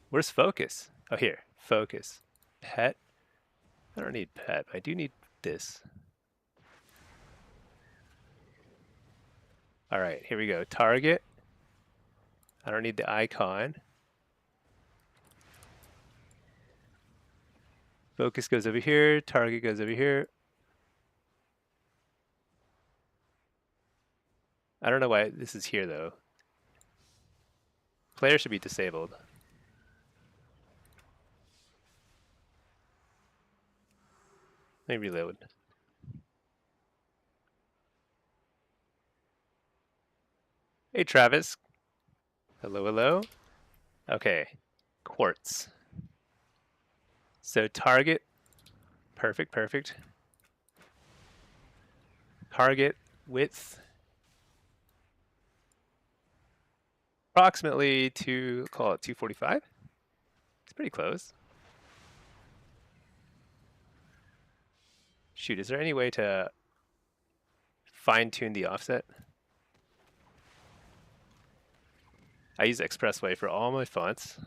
Where's focus? Oh, here. Focus. Pet. I don't need pet. I do need this. All right, here we go. Target. I don't need the icon. Focus goes over here. Target goes over here. I don't know why this is here, though. Player should be disabled. Let me reload. Hey, Travis. Hello, hello. Okay. Quartz. So target. Perfect, perfect. Target width. Approximately call it 245. It's pretty close. Shoot, is there any way to fine tune the offset? I use Expressway for all my fonts.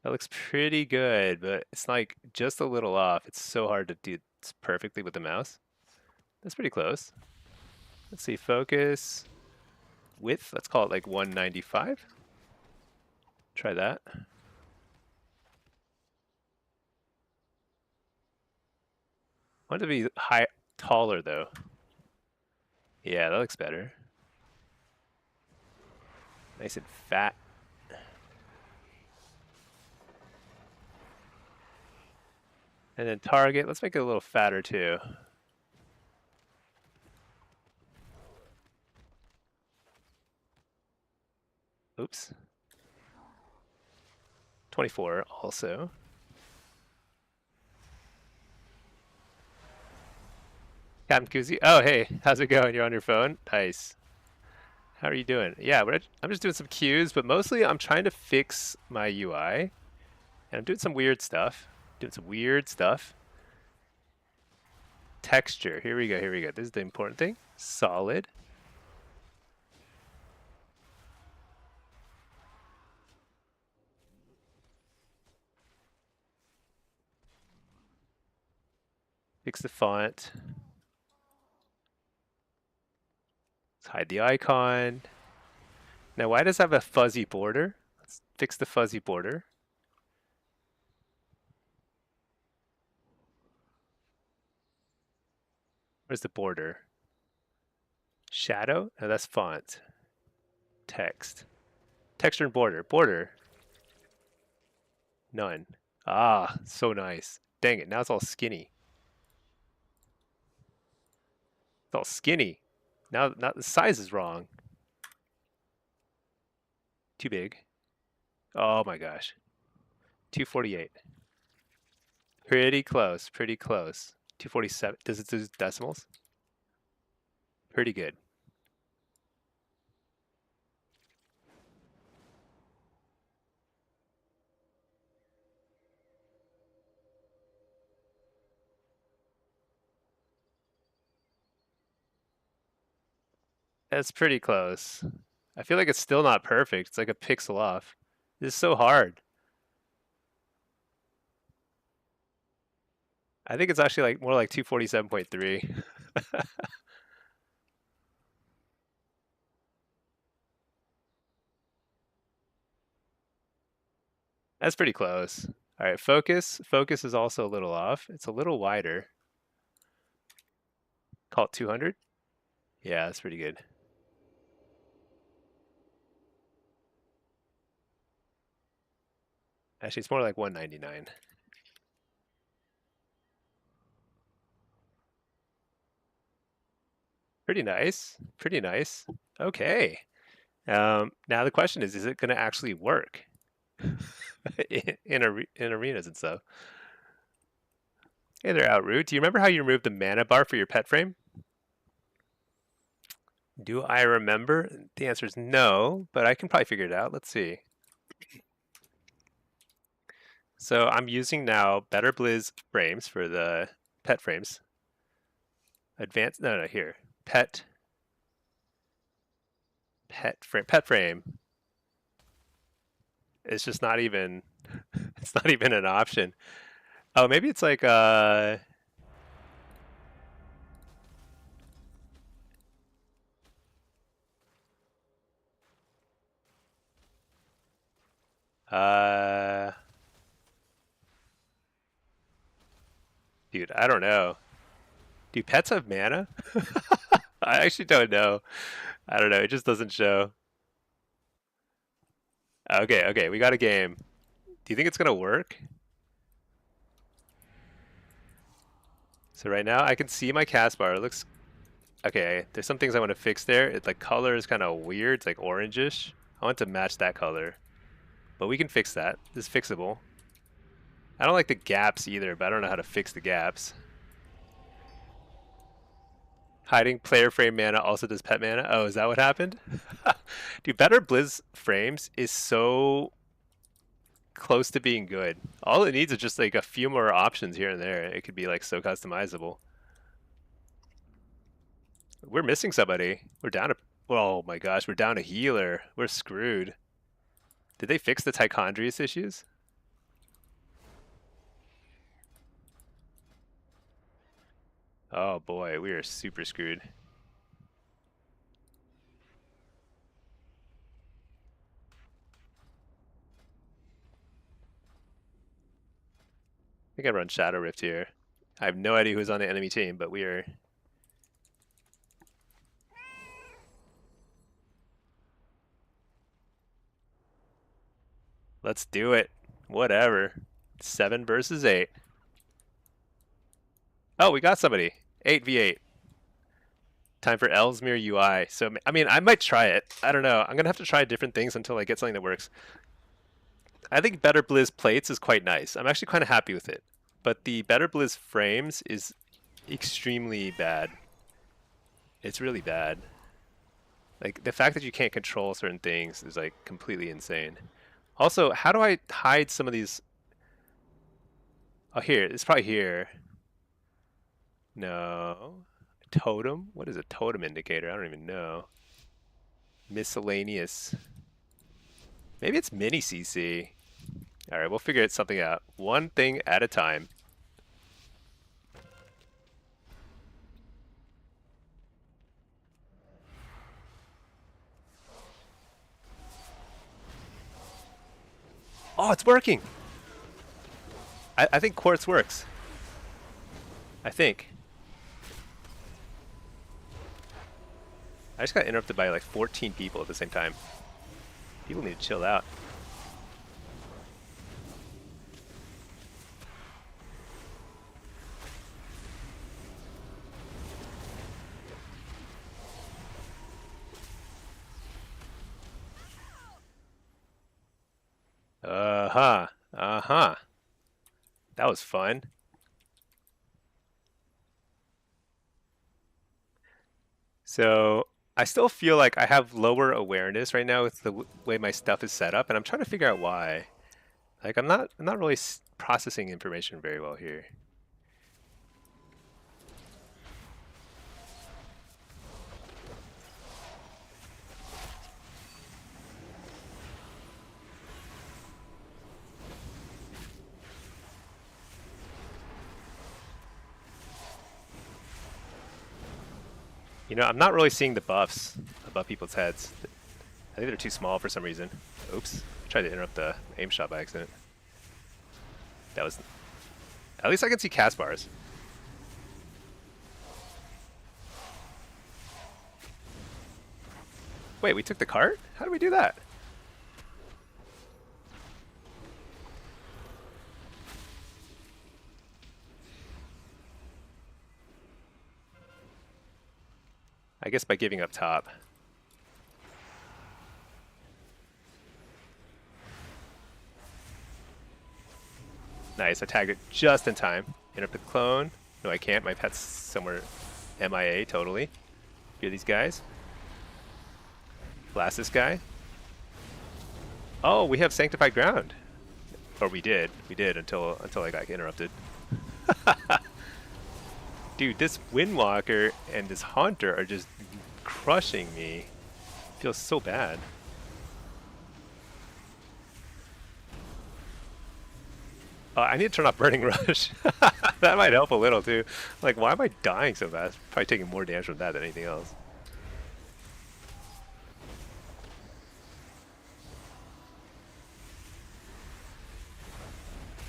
That looks pretty good, but it's like just a little off. It's so hard to do perfectly with the mouse. That's pretty close. Let's see, focus, width, let's call it like 195. Try that. I want it to be taller though. Yeah, that looks better. Nice and fat. And then target, let's make it a little fatter too. Oops. 24 also. Captain Koozie. Oh, hey, how's it going? You're on your phone? Nice. How are you doing? Yeah, I'm just doing some cues, but mostly I'm trying to fix my UI. And I'm doing some weird stuff. Texture. Here we go, here we go. This is the important thing. Solid. Fix the font. Let's hide the icon. Now, why does it have a fuzzy border? Let's fix the fuzzy border. Where's the border? Shadow? No, that's font. Text. Texture and border. Border. None. Ah, so nice. Dang it, now it's all skinny. It's all skinny. Now the size is wrong. Too big. Oh my gosh. 248. Pretty close, pretty close. 247. Does it do decimals? Pretty good. That's pretty close. I feel like it's still not perfect. It's like a pixel off. This is so hard. I think it's actually like more like 247.3. That's pretty close. All right, focus. Focus is also a little off. It's a little wider. Call it 200. Yeah, that's pretty good. Actually, it's more like 199. Pretty nice. Pretty nice. Okay. Now the question is it going to actually work in arenas and stuff? Hey there, Outroot. Do you remember how you removed the mana bar for your pet frame? Do I remember? The answer is no, but I can probably figure it out. Let's see. So I'm using now Better Blizz frames for the pet frames. Advanced, no, here. Pet frame. It's just not even, it's not even an option. Oh, maybe it's like, uh, dude, I don't know. Do pets have mana? I actually don't know. I don't know. It just doesn't show. Okay, okay, we got a game. Do you think it's gonna work? So right now I can see my cast bar. It looks okay. There's some things I want to fix there. It like color is kind of weird. It's like orangish. I want to match that color, but we can fix that. This is fixable. I don't like the gaps either, but I don't know how to fix the gaps. Hiding player frame mana also does pet mana. Oh, is that what happened? Dude, Better Blizz frames is so close to being good. All it needs is just like a few more options here and there. It could be like so customizable. We're missing somebody. We're down a... Oh my gosh, we're down a healer. We're screwed. Did they fix the Tichondrius issues? Oh boy, we are super screwed. I think I run Shadow Rift here. I have no idea who's on the enemy team, but we are... Let's do it. Whatever. 7 versus 8. Oh, we got somebody. 8v8. Time for Ellesmere UI. So, I mean, I might try it. I don't know. I'm going to have to try different things until I get something that works. I think Better Blizz plates is quite nice. I'm actually kind of happy with it. But the Better Blizz frames is extremely bad. It's really bad. Like, the fact that you can't control certain things is, like, completely insane. Also, how do I hide some of these? Oh, here. It's probably here. No. Totem? What is a totem indicator? I don't even know. Miscellaneous. Maybe it's mini CC. All right, we'll figure something out. One thing at a time. Oh, it's working. I think quartz works. I think. I just got interrupted by like 14 people at the same time. People need to chill out. Uh-huh. Uh-huh. That was fun. So I still feel like I have lower awareness right now with the way my stuff is set up, and I'm trying to figure out why. Like I'm not really processing information very well here. You know, I'm not really seeing the buffs above people's heads. I think they're too small for some reason. Oops. I tried to interrupt the aim shot by accident. That was... At least I can see cast bars. Wait, we took the cart? How did we do that? I guess by giving up top. Nice, I tagged it just in time. Interrupt the clone. No, I can't. My pet's somewhere MIA totally. Fear these guys. Blast this guy. Oh, we have Sanctified Ground. Or we did. We did until I got interrupted. Dude, this Windwalker and this Haunter are just crushing me. Feels so bad. I need to turn off Burning Rush. That might help a little too. Like, why am I dying so fast? Probably taking more damage from that than anything else.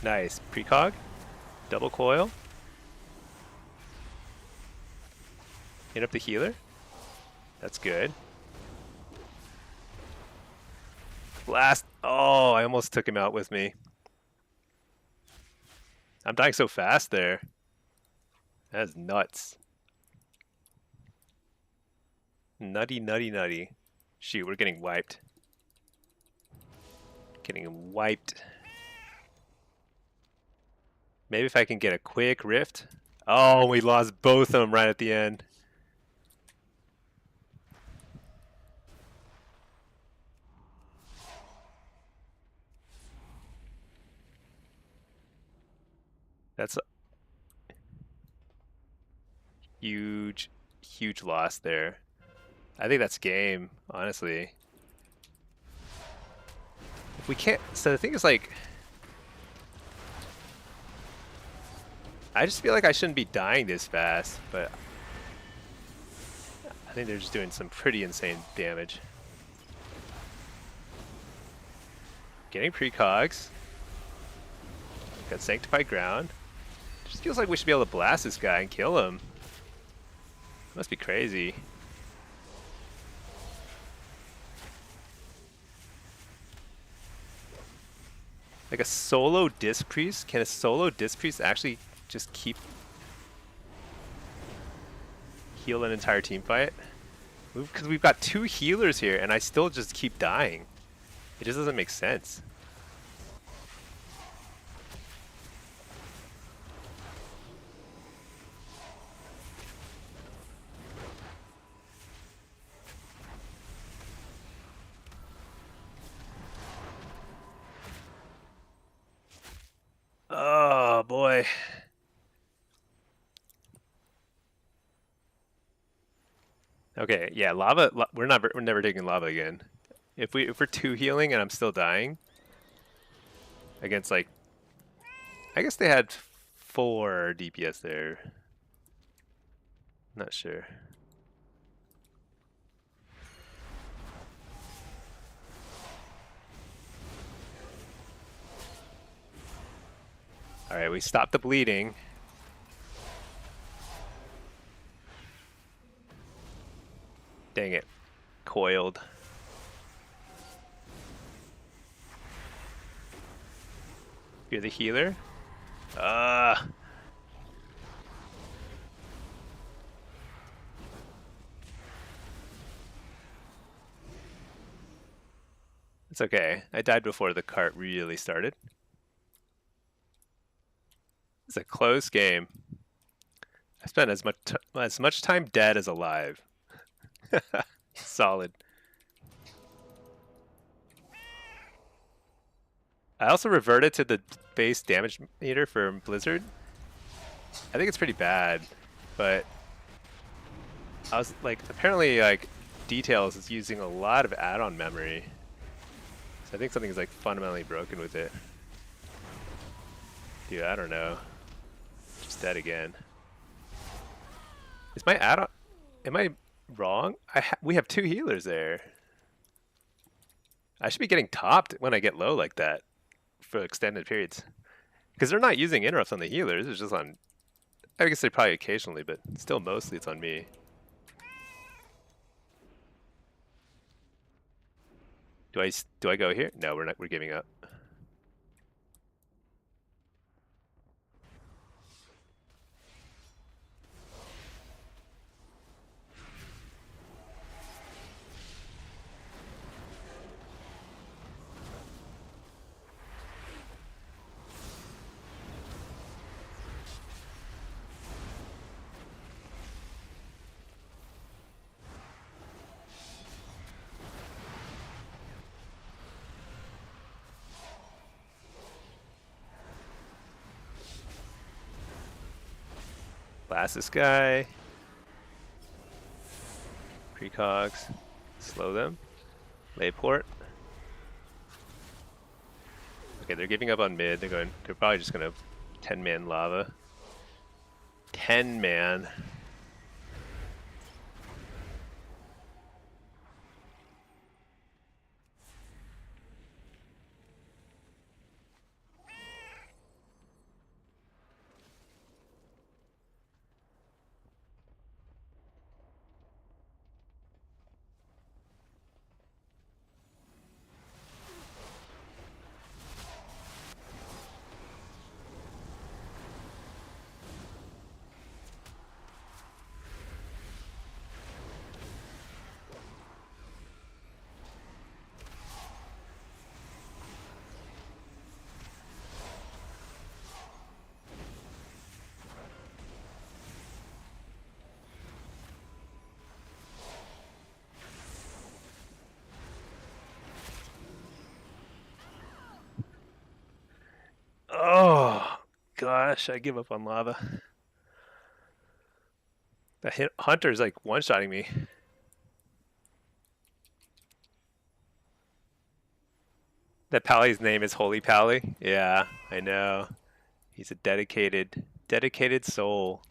Nice. Precog. Double coil. Hit up the healer. That's good. Blast. Oh, I almost took him out with me. I'm dying so fast there. That's nuts. Nutty, nutty, nutty. Shoot, we're getting wiped. Getting wiped. Maybe if I can get a quick rift. Oh, we lost both of them right at the end. That's a huge, huge loss there. I think that's game, honestly. If we can't... So the thing is, like... I just feel like I shouldn't be dying this fast, but... I think they're just doing some pretty insane damage. Getting precogs. Got Sanctified Ground. Just feels like we should be able to blast this guy and kill him. Must be crazy. Like a solo Disc Priest? Can a solo Disc Priest actually just keep... heal an entire team fight? Because we've got 2 healers here and I still just keep dying. It just doesn't make sense. Oh boy. Okay, yeah, lava. We're never taking lava again. If we're 2 healing and I'm still dying against, like, I guess they had 4 DPS there. Not sure. All right, we stopped the bleeding. Dang it. Coiled. You're the healer? It's okay. I died before the cart really started. It's a close game. I spent as much time dead as alive. Solid. I also reverted to the base damage meter for Blizzard. I think it's pretty bad, but I was like, apparently, like, Details is using a lot of add-on memory. So I think something is, like, fundamentally broken with it. Dude, I don't know. Just dead again. Is my add-on... Am I wrong? We have 2 healers there. I should be getting topped when I get low like that for extended periods. Because they're not using interrupts on the healers, it's just on... I guess they probably occasionally, but still mostly it's on me. Do I go here? No, we're giving up. Blast this guy. Precogs. Slow them. Lay port. Okay, they're giving up on mid. They're probably just gonna 10-man lava. 10-man. Oh gosh, I give up on lava. The hunter's like one-shotting me. That Pally's name is Holy Pally. Yeah, I know. He's a dedicated soul.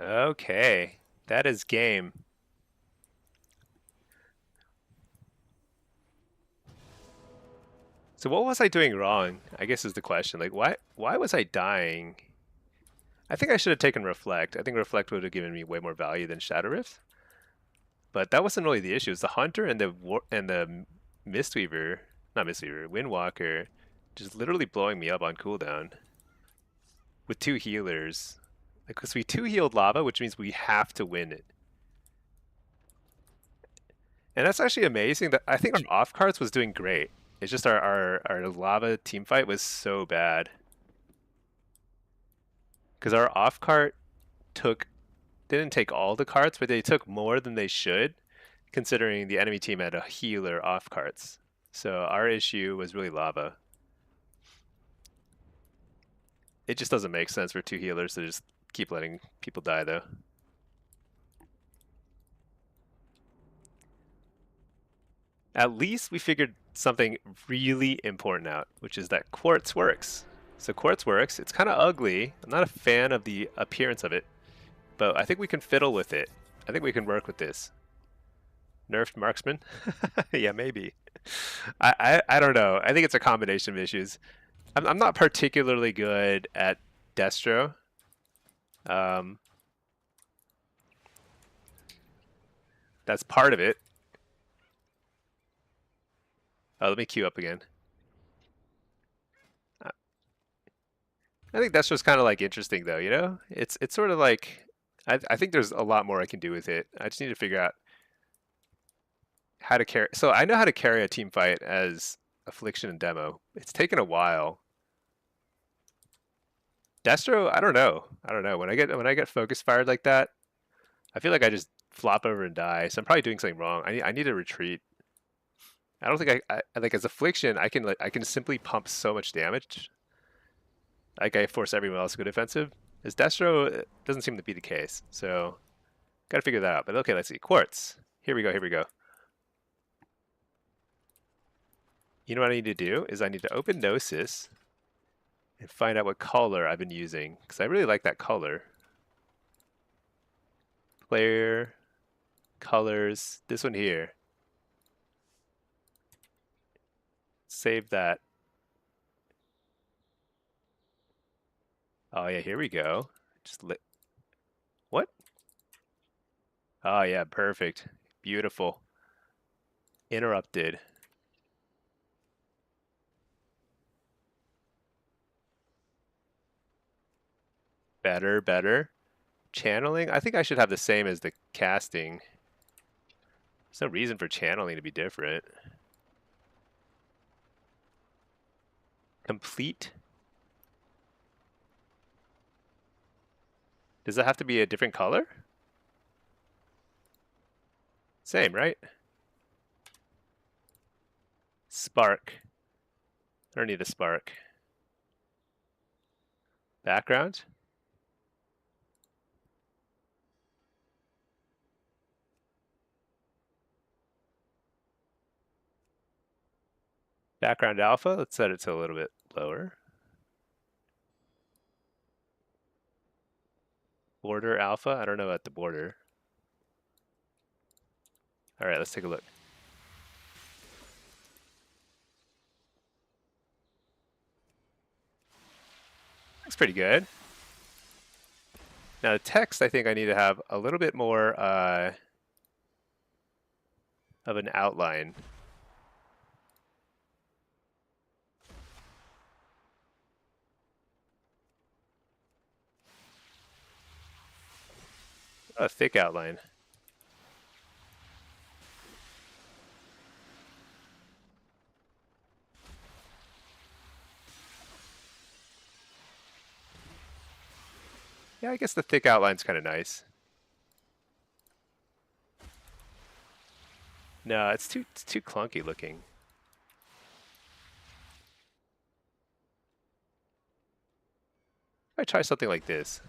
Okay, that is game. So what was I doing wrong? I guess is the question. Like, why was I dying? I think I should have taken Reflect. I think Reflect would have given me way more value than Shadow Rift. But that wasn't really the issue. It's the Hunter and the Mistweaver, not Mistweaver, Windwalker, just literally blowing me up on cooldown with 2 healers. Because we 2-healed lava, which means we have to win it. And that's actually amazing. That I think our off cards was doing great. It's just our lava team fight was so bad. Because our off cart didn't take all the cards, but they took more than they should, considering the enemy team had a healer off carts. So our issue was really lava. It just doesn't make sense for 2 healers to just keep letting people die, though. At least we figured something really important out, which is that quartz works. So quartz works. It's kind of ugly. I'm not a fan of the appearance of it, but I think we can fiddle with it. I think we can work with this. Nerfed marksman? Yeah, maybe. I don't know. I think it's a combination of issues. I'm not particularly good at Destro. That's part of it. Oh, let me queue up again. I think that's just kind of like interesting though, you know? It's sort of like I think there's a lot more I can do with it. I just need to figure out how to carry. So I know how to carry a team fight as affliction and demo. It's taken a while. Destro, I don't know. I don't know. When I get focus fired like that, I feel like I just flop over and die. So I'm probably doing something wrong. I need to retreat. I don't think I like as affliction. I can simply pump so much damage. Like I force everyone else to go defensive. As Destro, it doesn't seem to be the case. So gotta figure that out. But okay, let's see. Quartz. Here we go. Here we go. You know what I need to do is I need to open Gnosis and find out what color I've been using because I really like that color. Player, colors, this one here. Save that. Oh yeah, here we go. Just lit. What? Oh yeah, perfect. Beautiful. Interrupted. Better, better. Channeling? I think I should have the same as the casting. There's no reason for channeling to be different. Complete? Does that have to be a different color? Same, right? Spark. I don't need a spark. Background? Background alpha? Let's set it to a little bit lower. Border alpha? I don't know about the border. All right, let's take a look. Looks pretty good. Now the text, I think I need to have a little bit more of an outline. A thick outline. Yeah, I guess the thick outline's kind of nice. No, it's too clunky looking. I try something like this.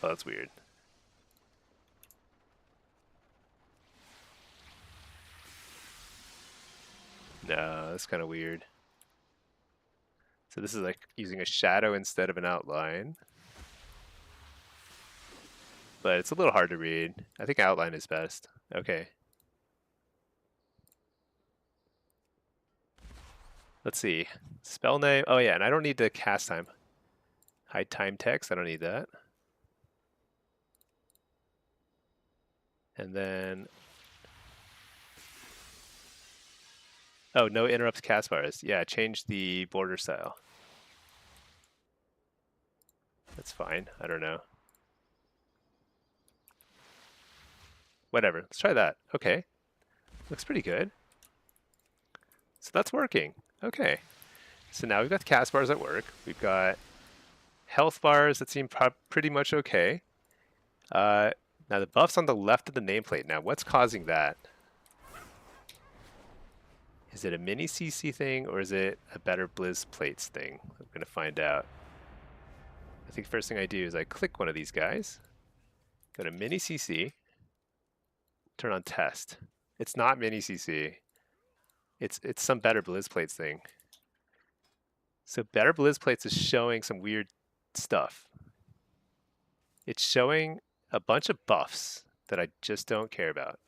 Oh, that's weird. No, that's kind of weird. So this is like using a shadow instead of an outline. But it's a little hard to read. I think outline is best. Okay. Let's see. Spell name. Oh yeah, and I don't need the cast time. Hide time text. I don't need that. And then, oh, no interrupts cast bars. Yeah, change the border style. That's fine. I don't know. Whatever. Let's try that. Okay. Looks pretty good. So that's working. Okay. So now we've got the cast bars at work. We've got health bars that seem pretty much okay. Now the buff's on the left of the nameplate. Now what's causing that? Is it a mini CC thing or is it a better Blizz plates thing? I'm going to find out. I think the first thing I do is I click one of these guys, go to mini CC, turn on test. It's not mini CC. It's some better Blizz plates thing. So better Blizz plates is showing some weird stuff. It's showing a bunch of buffs that I just don't care about.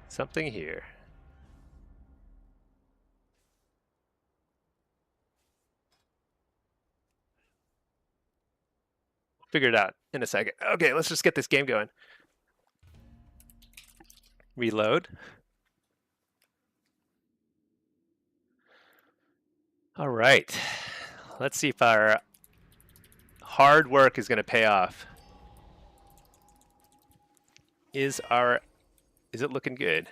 Something here. Figure it out in a second. Okay, let's just get this game going. Reload. All right. Let's see if our hard work is going to pay off. Is it looking good?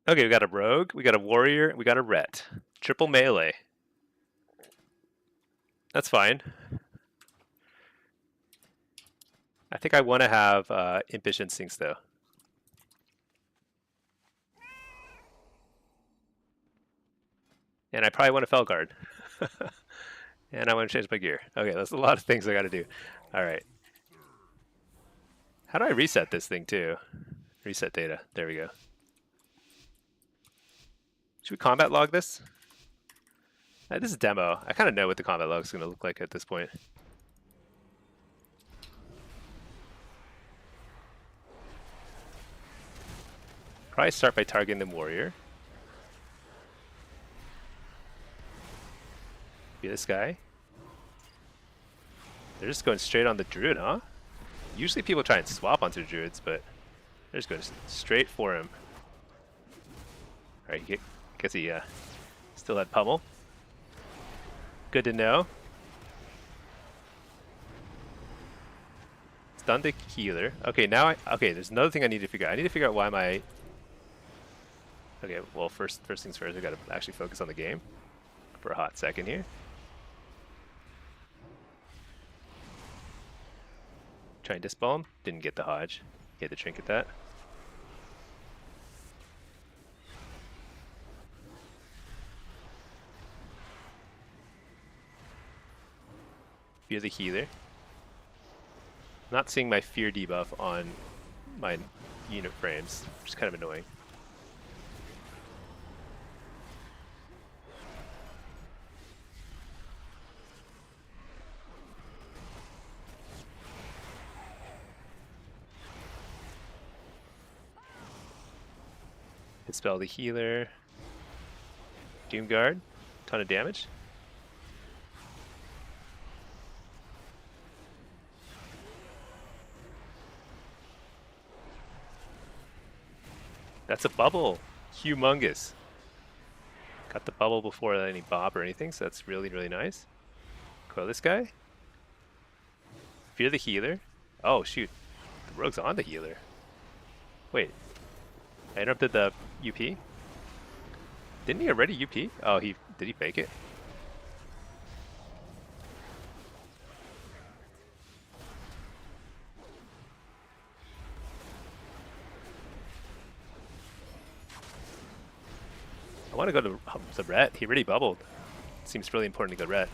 Okay, we got a rogue, we got a warrior, we got a ret. Triple melee. That's fine. I think I want to have impish instincts though. And I probably want a fell guard. And I want to change my gear. Okay, that's a lot of things I got to do. All right. How do I reset this thing too? Reset data. There we go. Should we combat log this? This is demo. I kind of know what the combat log is going to look like at this point. Probably start by targeting the warrior. Be this guy. They're just going straight on the druid, huh? Usually people try and swap onto druids, but they're just going straight for him. Alright, guess he still had pummel. Good to know. Stun the healer. Okay, now okay, there's another thing I need to figure out. I need to figure out why my... Okay, well, first things first, I gotta actually focus on the game for a hot second here. Try and dispel him. Didn't get the Hodge. Get the trinket that. Fear the healer. Not seeing my fear debuff on my unit frames, which is kind of annoying. Dispel the healer. Doomguard. Ton of damage. That's a bubble. Humongous. Got the bubble before any bob or anything, so that's really, really nice. Coil this guy. Fear the healer. Oh, shoot. The rogue's on the healer. Wait. I interrupted the UP? Didn't he already UP? Oh, did he fake it? I want to go to the ret. He already bubbled. Seems really important to go ret.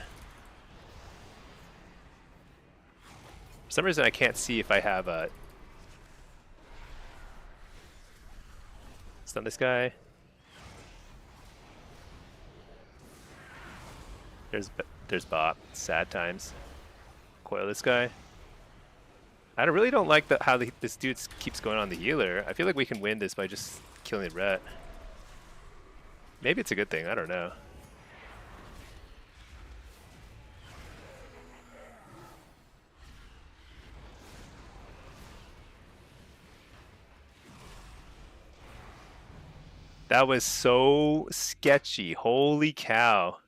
For some reason I can't see if I have a... Stun this guy. There's Bop. Sad times. Coil this guy. I really don't like how this dude keeps going on the healer. I feel like we can win this by just killing the ret. Maybe it's a good thing. I don't know. That was so sketchy. Holy cow.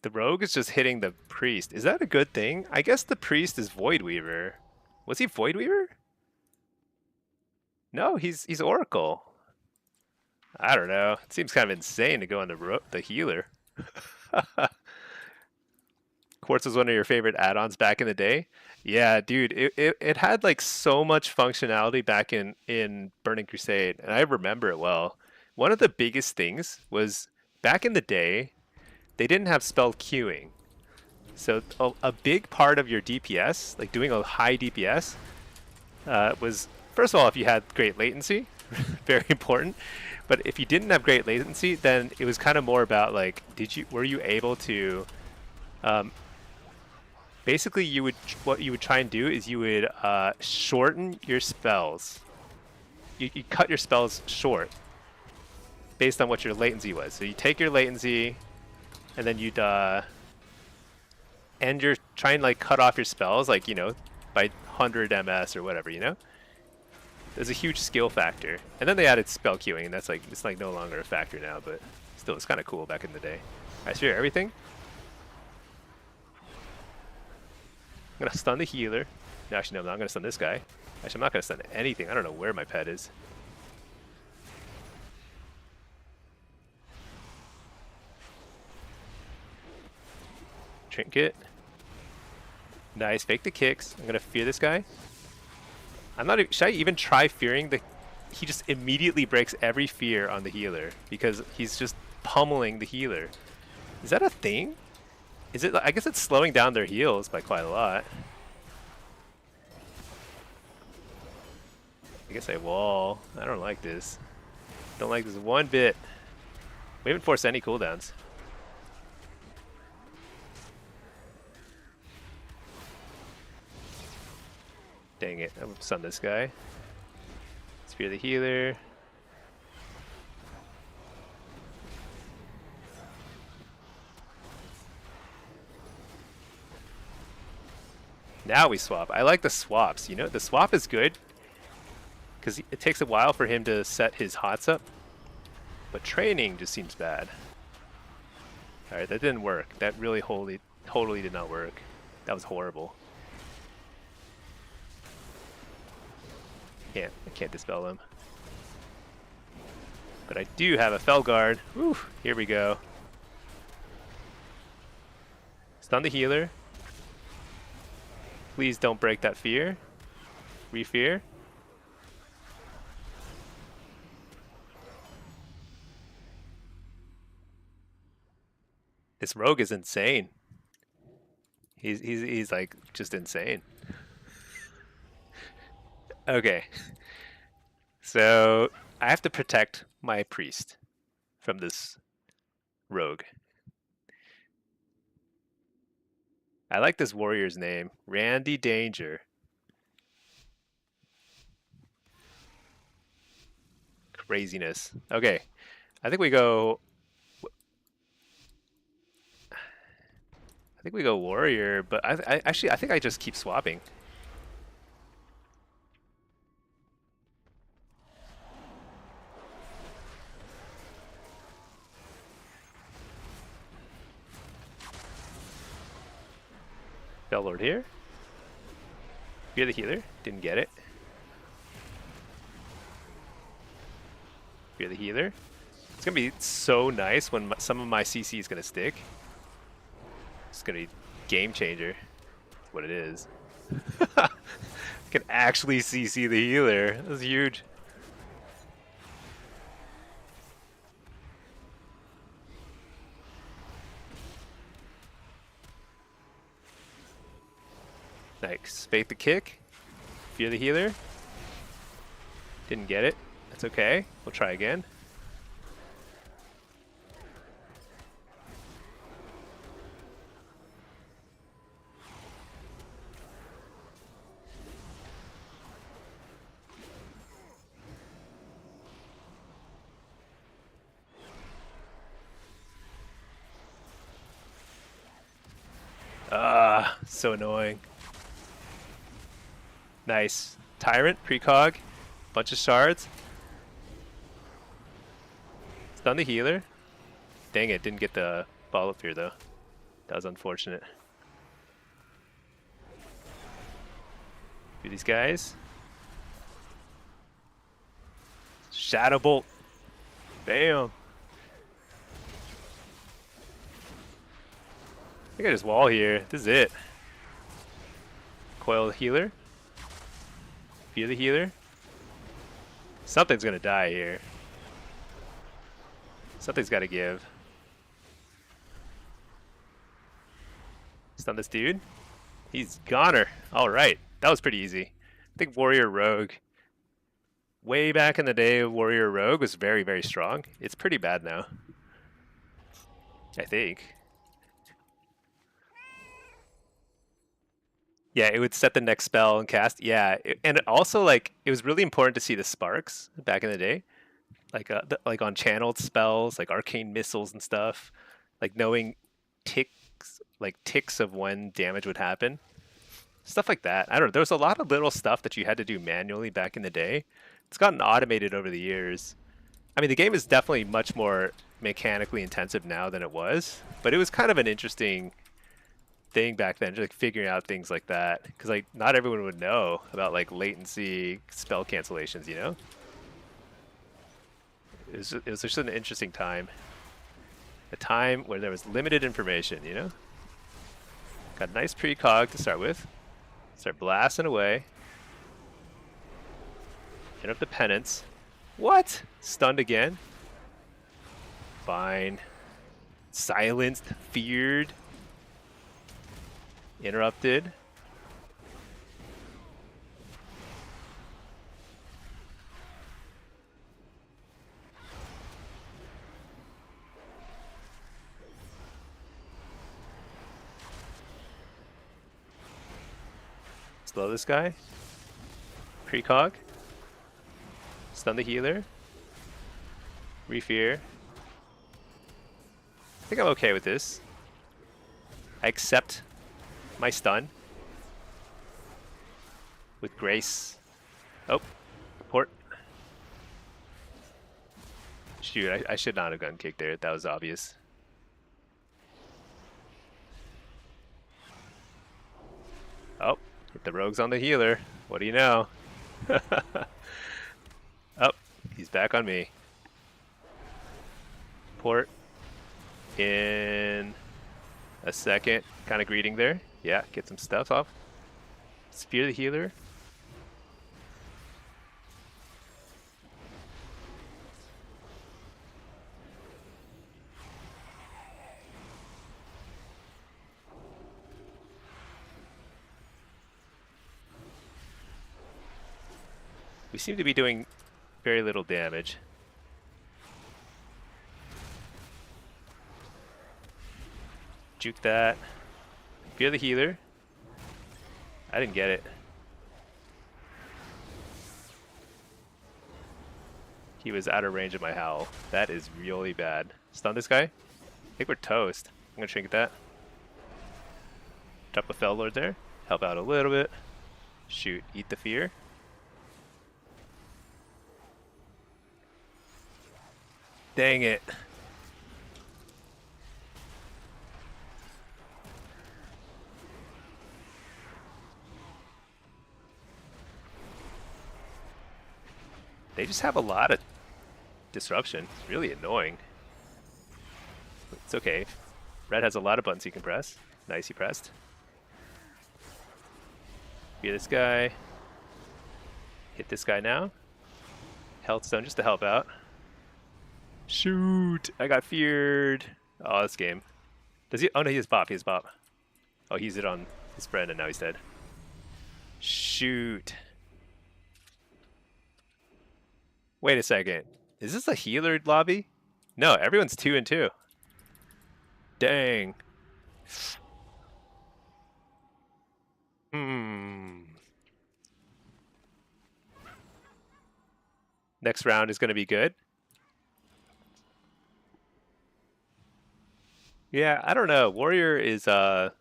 The rogue is just hitting the priest. Is that a good thing? I guess the priest is Voidweaver. Was he Voidweaver? No, he's Oracle. I don't know. It seems kind of insane to go on the healer. Quartz was one of your favorite add-ons back in the day. Yeah, dude, it had like so much functionality back in Burning Crusade, and I remember it well. One of the biggest things was back in the day, they didn't have spell queuing. So a big part of your DPS, like doing a high DPS, was, first of all, if you had great latency, very important. But if you didn't have great latency, then it was kind of more about like, were you able to, basically what you would try and do is you would shorten your spells. You cut your spells short based on what your latency was. So you take your latency, and then you'd try and like cut off your spells, like, you know, by 100 MS or whatever, you know. There's a huge skill factor, and then they added spell queuing, and that's like it's like no longer a factor now, but still it's kind of cool back in the day. I sphere everything. I'm gonna stun the healer. No, actually, no, I'm not gonna stun this guy. Actually, I'm not gonna stun anything. I don't know where my pet is. Trinket. Nice. Fake the kicks. I'm gonna fear this guy. I'm not. Should I even try fearing the? He just immediately breaks every fear on the healer because he's just pummeling the healer. Is that a thing? Is it? I guess it's slowing down their heals by quite a lot. I guess I wall. I don't like this. Don't like this one bit. We haven't forced any cooldowns. Dang it, I'm gonna stun this guy. Spear the healer. Now we swap. I like the swaps, you know? The swap is good because it takes a while for him to set his hots up, but training just seems bad. Alright, that didn't work. That really totally did not work. That was horrible. I can't dispel them. But I do have a Felguard. Whew, here we go. Stun the healer. Please don't break that fear. Re-fear. This rogue is insane. He's like just insane. Okay. So I have to protect my priest from this rogue. I like this warrior's name, Randy Danger. Craziness. Okay, I think we go. I think we go warrior, but I actually I think I just keep swapping. Bellord here. Fear the healer. Didn't get it. Fear the healer. It's gonna be so nice when some of my CC is gonna stick. It's gonna be game changer. That's what it is. I can actually CC the healer. That's huge. Nice. Fake the kick. Fear the healer. Didn't get it. That's okay. We'll try again. Ah, so annoying. Nice. Tyrant, precog, bunch of shards. Stun the healer. Dang it, didn't get the follow up here though. That was unfortunate. Do these guys. Shadow Bolt. Bam. I think I just wall here. This is it. Coil the healer. Fear the healer. Something's gonna die here. Something's gotta give. Stun this dude. He's goner. Alright. That was pretty easy. I think Warrior Rogue. Way back in the day, Warrior Rogue was very, very strong. It's pretty bad now. I think. Yeah, it would set the next spell and cast. Yeah, and also like it was really important to see the sparks back in the day, like like on channeled spells, like arcane missiles and stuff, like knowing ticks of when damage would happen, stuff like that. I don't know. There was a lot of little stuff that you had to do manually back in the day. It's gotten automated over the years. I mean, the game is definitely much more mechanically intensive now than it was, but it was kind of an interesting thing back then, just like figuring out things like that, because like not everyone would know about like latency, spell cancellations, you know. It was just an interesting time, a time where there was limited information, you know. Got a nice precog to start with. Start blasting away. Interrupt the penance. What? Stunned again. Fine. Silenced, feared. Interrupted. Slow this guy. Precog. Stun the healer. Refear. I think I'm okay with this. I accept my stun. With grace. Oh, port. Shoot, I should not have gun kicked there. That was obvious. Oh, hit the rogues on the healer. What do you know? Oh, he's back on me. Port in a second. Kind of greeting there. Yeah, get some stuff off. Spear the healer. We seem to be doing very little damage. Juke that. Fear the healer. I didn't get it. He was out of range of my howl. That is really bad. Stun this guy. I think we're toast. I'm gonna trinket that. Drop a Fell Lord there. Help out a little bit. Shoot. Eat the fear. Dang it. They just have a lot of disruption. It's really annoying. It's okay. Red has a lot of buttons he can press. Nice, he pressed. Fear this guy. Hit this guy now. Health stone just to help out. Shoot! I got feared. Oh, this game. Does he? Oh no, he has bop. He has bop. Oh, he's it on his friend and now he's dead. Shoot. Wait a second. Is this a healer lobby? No, everyone's 2 and 2. Dang. Next round is going to be good. Yeah, I don't know. Warrior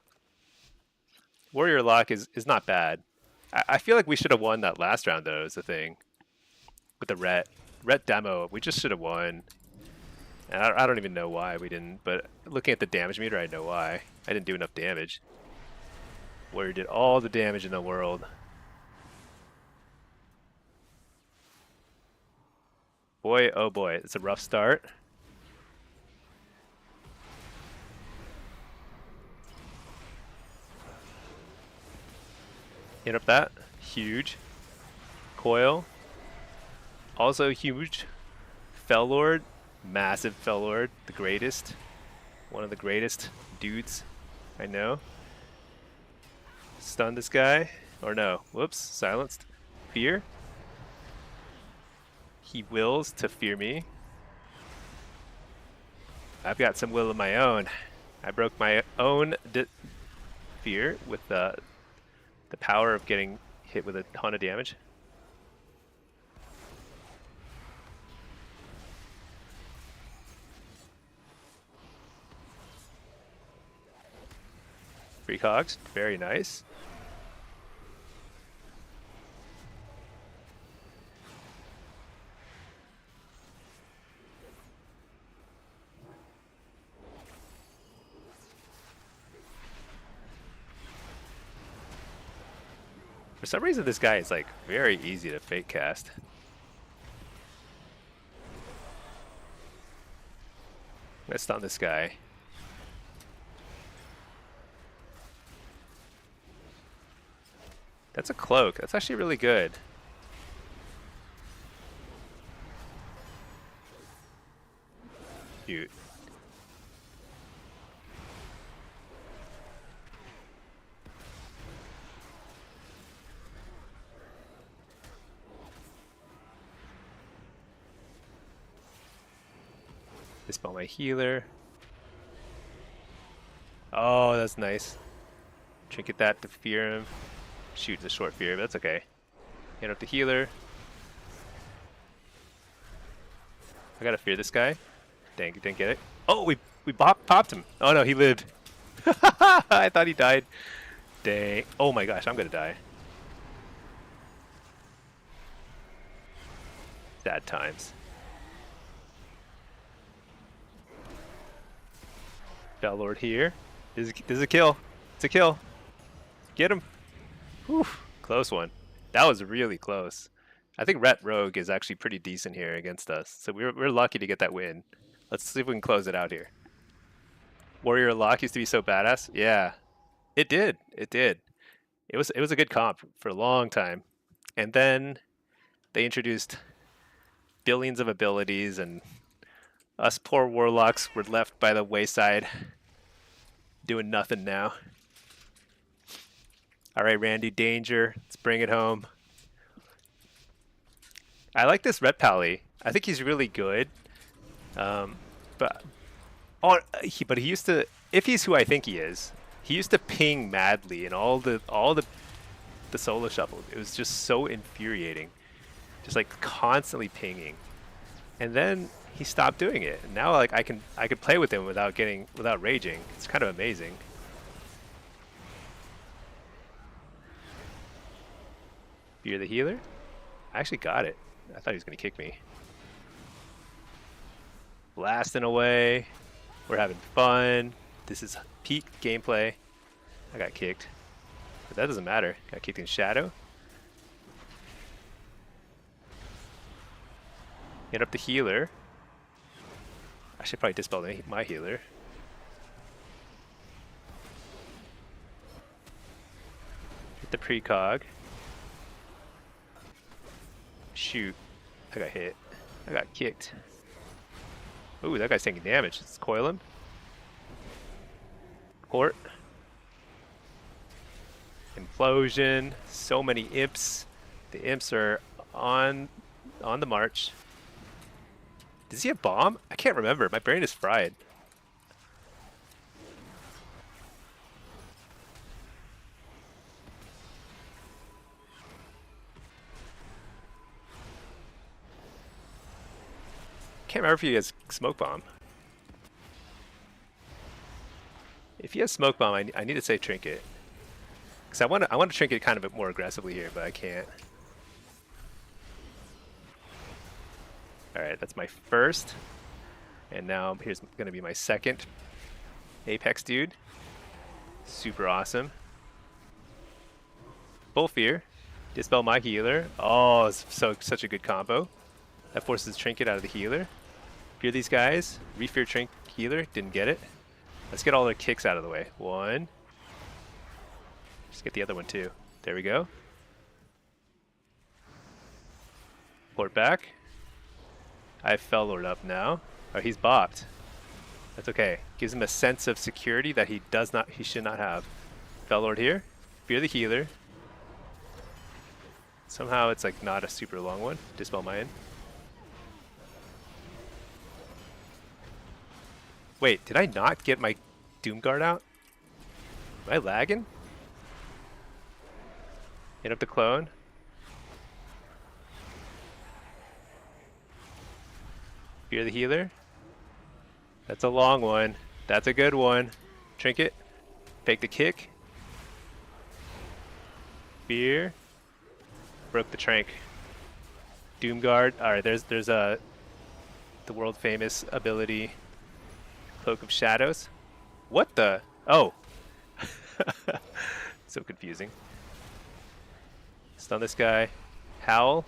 lock is not bad. I feel like we should have won that last round though, is the thing. With the Ret demo, we just should have won. And I don't even know why we didn't, but looking at the damage meter, I know why. I didn't do enough damage. Warrior did all the damage in the world. Boy, oh boy, it's a rough start. Interrupt that. Huge. Coil. Also huge. Fell Lord. Massive Fell Lord. The greatest. One of the greatest dudes I know. Stun this guy. Or no. Whoops. Silenced. Fear. He wills to fear me. I've got some will of my own. I broke my own fear with the power of getting hit with a ton of damage. Free cogs, very nice. For some reason, this guy is like very easy to fake cast. Let's stun this guy. That's a cloak. That's actually really good. Cute. Dispel my healer. Oh, that's nice. Trinket that to fear him. Shoot, it's a short fear, but that's okay. Hit up the healer. I gotta fear this guy. Dang, didn't get it. Oh, we popped him. Oh no, he lived. I thought he died. Dang. Oh my gosh, I'm gonna die. Sad times. Bell Lord here. This is a kill. It's a kill. Get him. Whew. Close one. That was really close. I think Ret Rogue is actually pretty decent here against us. So we're lucky to get that win. Let's see if we can close it out here. Warrior Lock used to be so badass. Yeah. It did. It did. It was a good comp for a long time. And then they introduced billions of abilities, and us poor warlocks were left by the wayside doing nothing now. All right, Randy, danger. Let's bring it home. I like this Ret Pally. I think he's really good. But he used to, if he's who I think he is, he used to ping madly and all the solo shuffle. It was just so infuriating, just like constantly pinging. And then he stopped doing it. And now like I could play with him without raging. It's kind of amazing. Fear the healer. I actually got it. I thought he was gonna kick me. Blasting away. We're having fun. This is peak gameplay. I got kicked. But that doesn't matter. Got kicked in shadow. Hit up the healer. I should probably dispel my healer. Hit the precog. Shoot. I got hit. I got kicked. Ooh, that guy's taking damage. Let's coil him. Port. Implosion. So many imps. The imps are on the march. Does he have bomb? I can't remember. My brain is fried. Can't remember if he has smoke bomb. If he has smoke bomb, I need to say trinket, because I want to trinket kind of a bit more aggressively here, but I can't. All right, that's my first, and now here's going to be my second Apex dude. Super awesome. Full fear, dispel my healer. Oh, it's such a good combo. That forces trinket out of the healer. Fear these guys. Refear trink healer. Didn't get it. Let's get all their kicks out of the way. One. Just get the other one too. There we go. Port back. I have Fellord up now. Oh, he's bopped. That's okay. Gives him a sense of security that he should not have. Fellord here. Fear the healer. Somehow it's like not a super long one. Dispel my in. Wait, did I not get my Doomguard out? Am I lagging? Hit up the clone. Fear the healer. That's a long one. That's a good one. Trinket. Fake the kick. Fear. Broke the trank. Doomguard. Alright, there's the world famous ability. Cloak of Shadows. What the? Oh. So confusing. Stun this guy. Howl.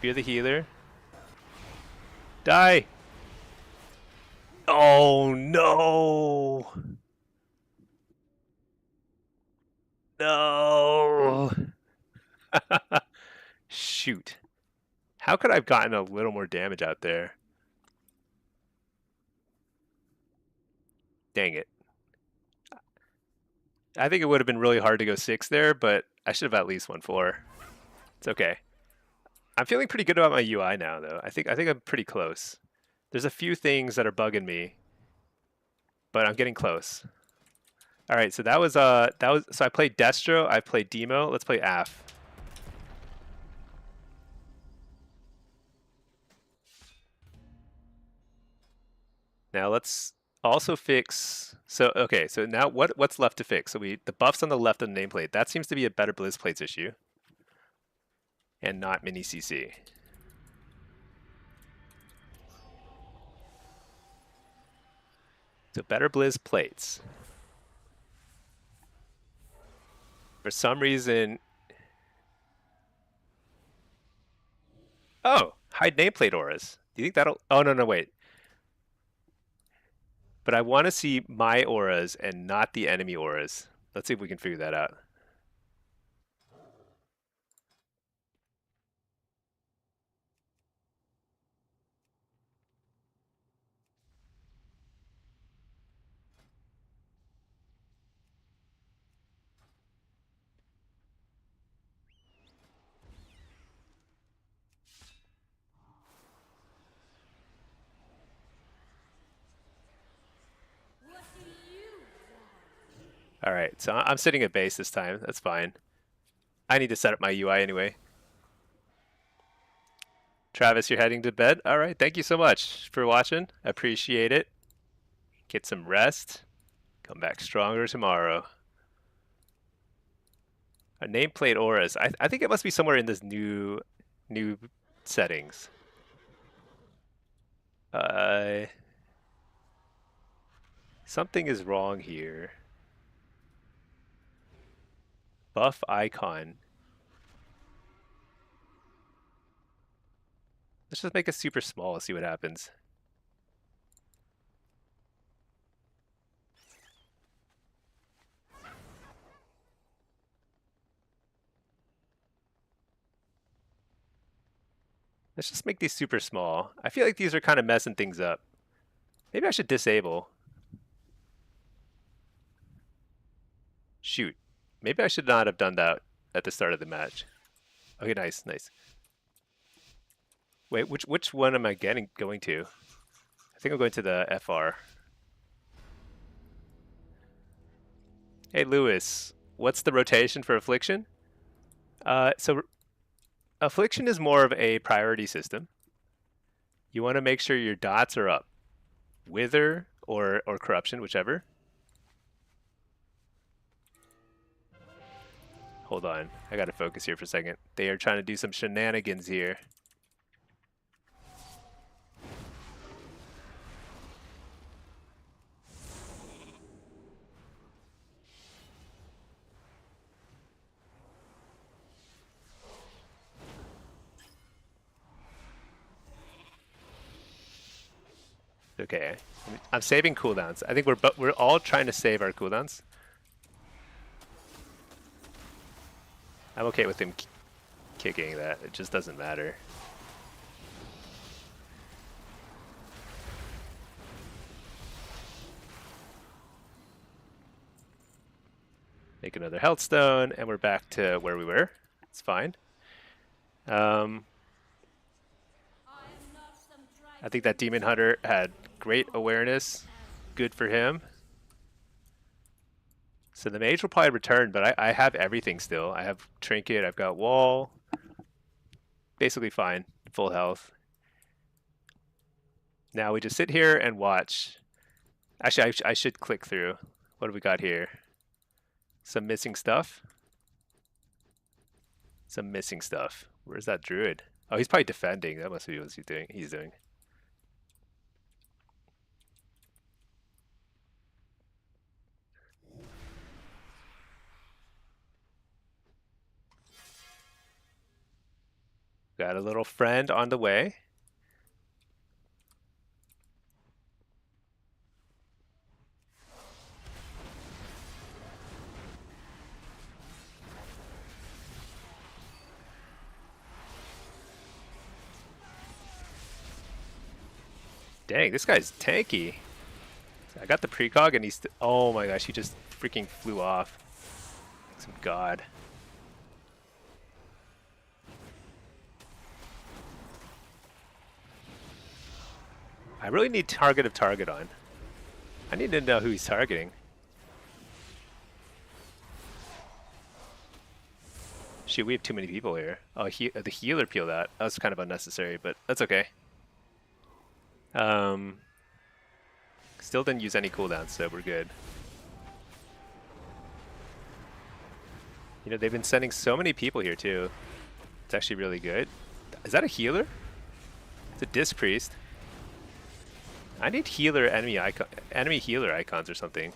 Fear the healer. Die. Oh no. No. Shoot. How could I have gotten a little more damage out there? Dang it. I think it would have been really hard to go 6 there, but I should have at least won 4. It's okay. I'm feeling pretty good about my UI now, though. I think I'm pretty close. There's a few things that are bugging me, but I'm getting close. All right, so that was so I played Destro, I played Demo. Let's play Aff. Now let's also fix. So okay, so now what's left to fix? So the buffs on the left of the nameplate. That seems to be a better Blizz plates issue, and not mini CC. So better Blizz plates. For some reason. Oh, hide nameplate auras. Do you think that'll? Oh no, wait. But I want to see my auras and not the enemy auras. Let's see if we can figure that out. All right, so I'm sitting at base this time. That's fine. I need to set up my UI anyway. Travis, you're heading to bed? All right, thank you so much for watching. Appreciate it. Get some rest. Come back stronger tomorrow. A nameplate auras. I think it must be somewhere in this new settings. Something is wrong here. Buff icon. Let's just make it super small and see what happens. Let's just make these super small. I feel like these are kind of messing things up. Maybe I should disable. Shoot. Maybe I should not have done that at the start of the match. Okay, nice. Wait, which one am I going to? I think I'm going to the FR. Hey, Lewis. What's the rotation for Affliction? So Affliction is more of a priority system. You want to make sure your dots are up. Wither or Corruption, whichever. Hold on. I got to focus here for a second. They are trying to do some shenanigans here. Okay, I'm saving cooldowns. I think we're all trying to save our cooldowns. I'm okay with him kicking that. It just doesn't matter. Make another health stone, and we're back to where we were. It's fine. I think that Demon Hunter had great awareness. Good for him. So the mage will probably return, but I have everything still. I have trinket, I've got wall. Basically fine, full health. Now we just sit here and watch. Actually, I should click through. What do we got here? Some missing stuff. Some missing stuff. Where's that druid? Oh, he's probably defending. That must be what he's doing. Got a little friend on the way. Dang, this guy's tanky. I got the precog and he's... Oh my gosh, he just freaking flew off. Some god. I really need target on. I need to know who he's targeting. shoot, we have too many people here. Oh, the healer peeled out. That was kind of unnecessary, but that's okay. Still didn't use any cooldowns, so we're good. You know, they've been sending so many people here too. It's actually really good. Is that a healer? It's a disc priest. I need healer enemy healer icons or something.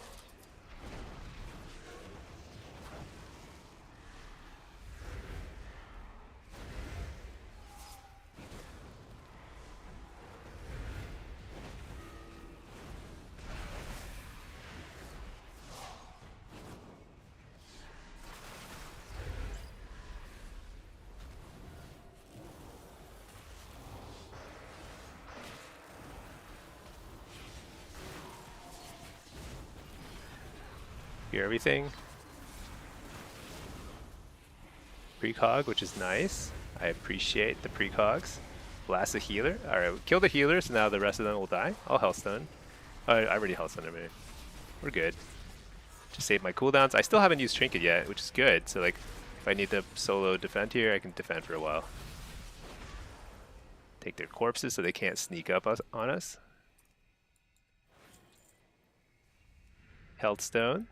Hear everything. Precog, which is nice. I appreciate the precogs. Blast the healer. Alright, kill the healers, now the rest of them will die. I'll Healthstone. Oh, I already Healthstone everything. We're good. Just save my cooldowns. I still haven't used Trinket yet, which is good. So like, if I need to solo defend here, I can defend for a while. Take their corpses so they can't sneak up on us. Healthstone.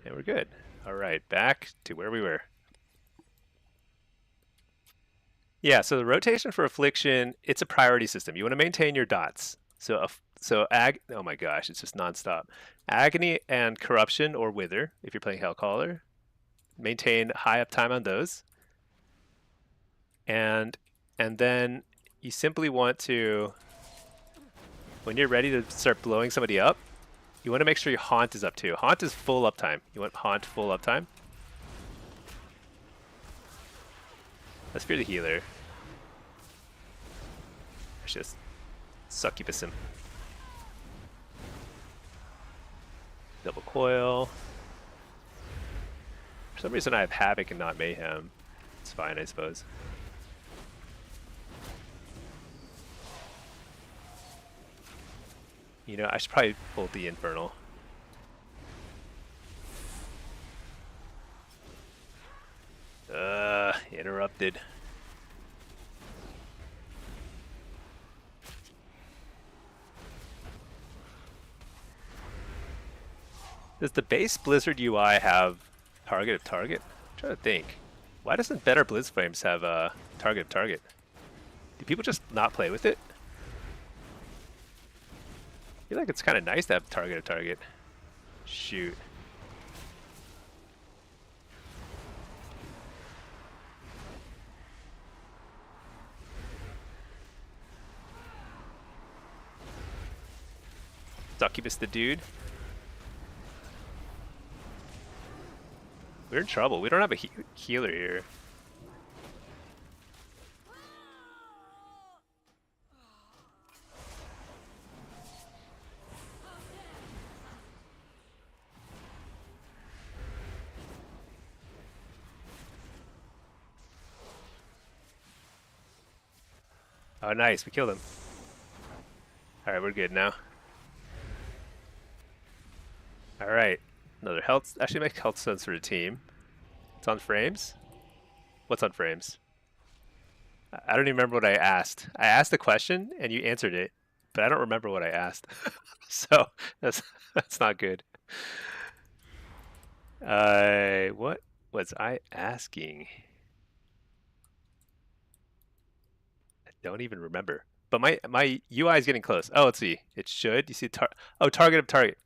And we're good. Alright, back to where we were. Yeah, so the rotation for affliction, it's a priority system. You want to maintain your dots. Oh my gosh, it's just nonstop. Agony and corruption or wither, if you're playing Hellcaller, maintain high uptime on those. And then you simply want to, when you're ready to start blowing somebody up, you want to make sure your Haunt is up too. Haunt is full uptime. You want Haunt full uptime. Let's fear the healer. Let's just succubus him. Double coil. For some reason I have Havoc and not Mayhem. It's fine, I suppose. You know, I should probably pull the Infernal. Interrupted. Does the base Blizzard UI have target of target? I'm trying to think. Why doesn't Better Blizzflames have a target of target? Do people just not play with it? I feel like it's kind of nice to have target of target. Shoot. Succubus the dude. We're in trouble. We don't have a healer here. Oh, nice. We killed him. Alright, we're good now. Alright. Another health. Actually, make health stones for the team. It's on frames. What's on frames? I don't even remember what I asked. I asked a question and you answered it, but I don't remember what I asked. So that's not good. What was I asking? I don't even remember. But my UI is getting close. Oh, let's see. It should. You see target of target.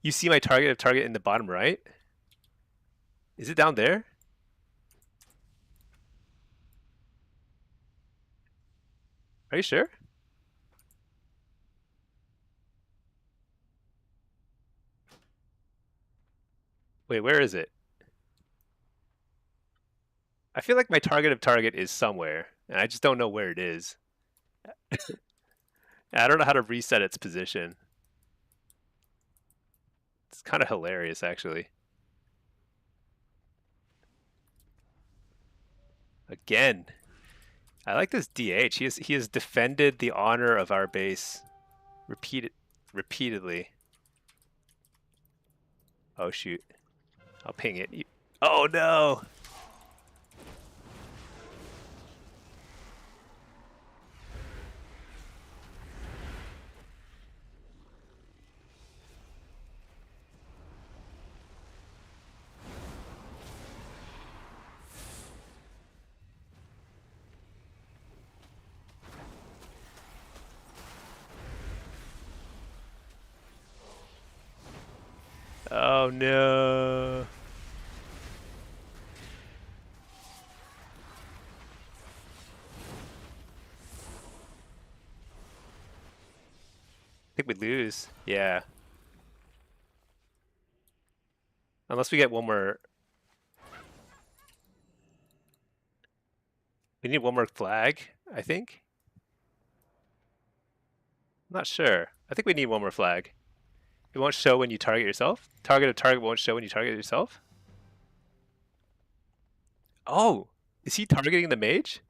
You see my target of target in the bottom right? Is it down there? Are you sure? Wait, where is it? I feel like my target of target is somewhere, and I just don't know where it is. I don't know how to reset its position. It's kind of hilarious, actually. Again, I like this DH. He has defended the honor of our base repeatedly. Oh shoot! I'll ping it. Oh no! Oh no. I think we lose. Yeah. Unless we get one more. We need one more flag, I think. I'm not sure. I think we need one more flag. It won't show when you target yourself. Target of target won't show when you target yourself. Oh, is he targeting the mage?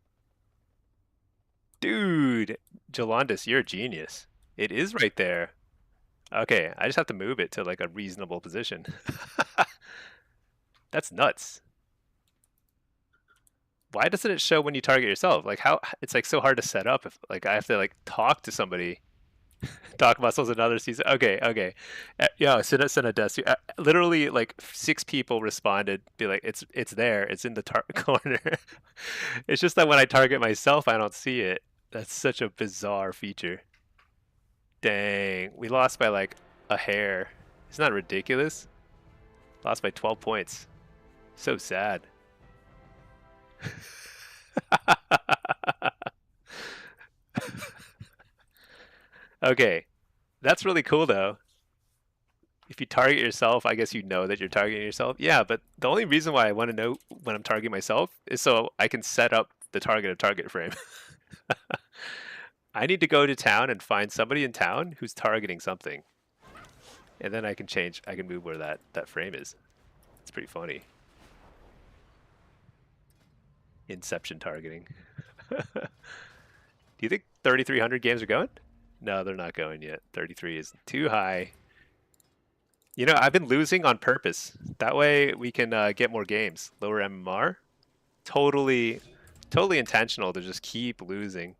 Dude, Jolandis, you're a genius. It is right there. Okay, I just have to move it to like a reasonable position. That's nuts. Why doesn't it show when you target yourself? Like how it's like so hard to set up if like I have to like talk to somebody. Talk muscles another season. Okay, okay. Yeah, send a desk. Literally like 6 people responded be like it's there. It's in the corner. It's just that when I target myself I don't see it. That's such a bizarre feature. Dang, we lost by like a hair. Isn't that ridiculous? Lost by 12 points. So sad. Okay, that's really cool though. If you target yourself, I guess you know that you're targeting yourself. Yeah, but the only reason why I want to know when I'm targeting myself is so I can set up the target of target frame. I need to go to town and find somebody in town who's targeting something. And then I can change, I can move where that frame is. It's pretty funny. Inception targeting. Do you think 3,300 games are going? No, they're not going yet. 33 is too high. You know, I've been losing on purpose. That way we can get more games. Lower MMR. Totally, totally intentional to just keep losing.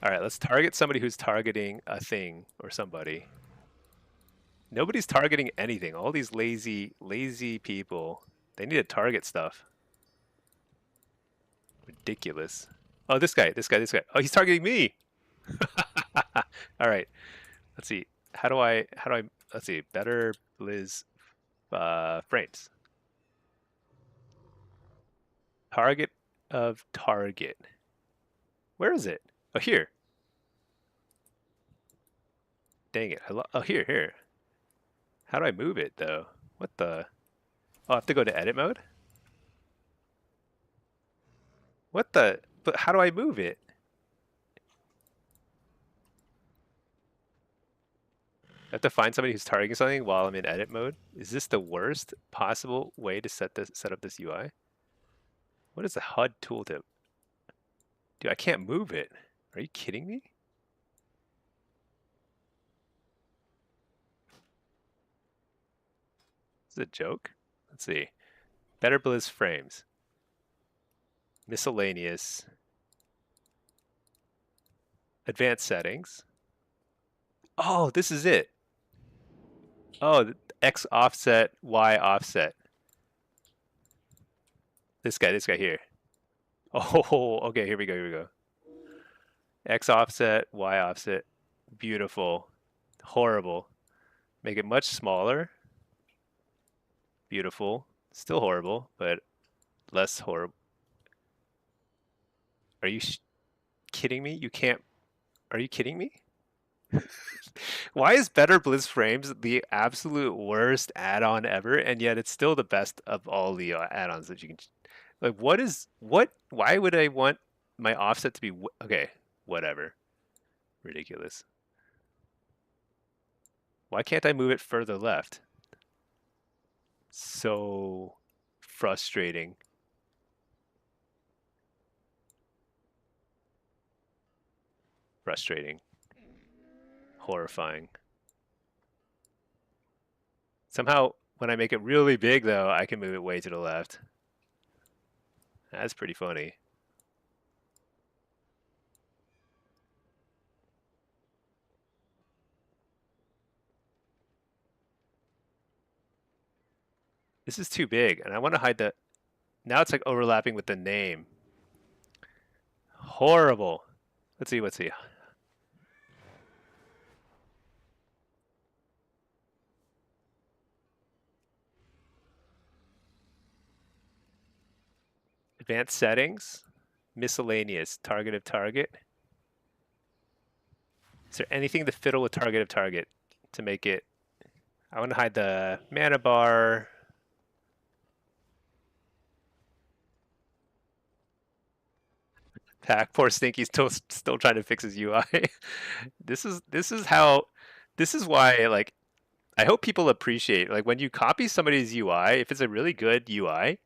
All right, let's target somebody who's targeting a thing or somebody. Nobody's targeting anything. All these lazy people. They need to target stuff. Ridiculous. Oh, this guy. Oh, he's targeting me. All right. Let's see. How do I, let's see. Better Blizz frames. Target of target. Where is it? Oh, here. Dang it. Oh, here. How do I move it, though? What the? Oh, I have to go to edit mode? What the? But how do I move it? I have to find somebody who's targeting something while I'm in edit mode. Is this the worst possible way to set up this UI? What is the HUD tooltip? Dude, I can't move it. Are you kidding me? Is it a joke? Let's see. Better Blizz frames. Miscellaneous. Advanced settings. Oh, this is it. Oh, X offset, Y offset. This guy here. Oh, okay, here we go. X offset, Y offset. Beautiful. Horrible. Make it much smaller. Beautiful. Still horrible, but less horrible. Are you kidding me? You can't. Are you kidding me? Why is Better Blizz Frames the absolute worst add-on ever, and yet it's still the best of all the add-ons that you can? Like, why would I want my offset to be okay? Whatever. Ridiculous. Why can't I move it further left? So frustrating. Frustrating. Horrifying. Somehow, when I make it really big, though, I can move it way to the left. That's pretty funny. This is too big, and I want to hide the... Now it's like overlapping with the name. Horrible. Let's see. Advanced settings, miscellaneous, target of target. Is there anything to fiddle with target of target to make it? I want to hide the mana bar. Pack, poor Stinky's still trying to fix his UI. this is why, like, I hope people appreciate, like, when you copy somebody's UI, if it's a really good UI,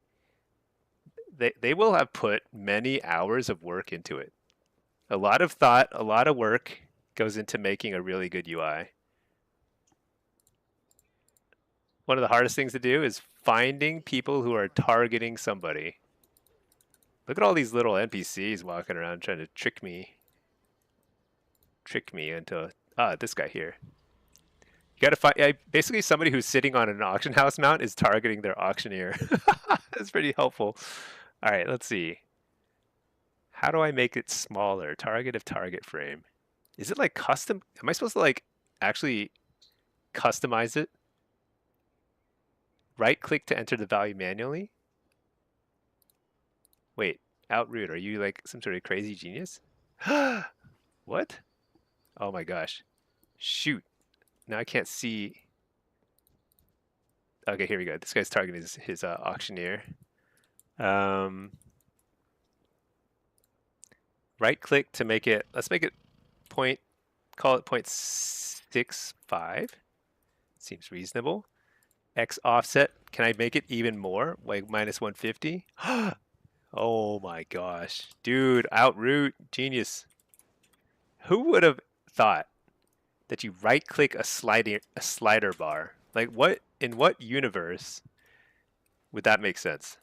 they will have put many hours of work into it. A lot of thought, a lot of work goes into making a really good UI. One of the hardest things to do is finding people who are targeting somebody. Look at all these little NPCs walking around trying to trick me into this guy here. You gotta find, yeah, basically somebody who's sitting on an auction house mount is targeting their auctioneer. That's pretty helpful. All right, let's see. How do I make it smaller? Target of target frame. Is it like custom? Am I supposed to like actually customize it? Right click to enter the value manually? Wait, Outroot, are you like some sort of crazy genius? What? Oh my gosh. Shoot. Now I can't see. Okay, here we go. This guy's targeting his auctioneer. Right click to make it, let's make it call it 0.65. Seems reasonable. X offset, can I make it even more? Like minus 150? Oh my gosh. Dude, Outroot, genius. Who would have thought that you right click a slider bar? Like what, in what universe would that make sense?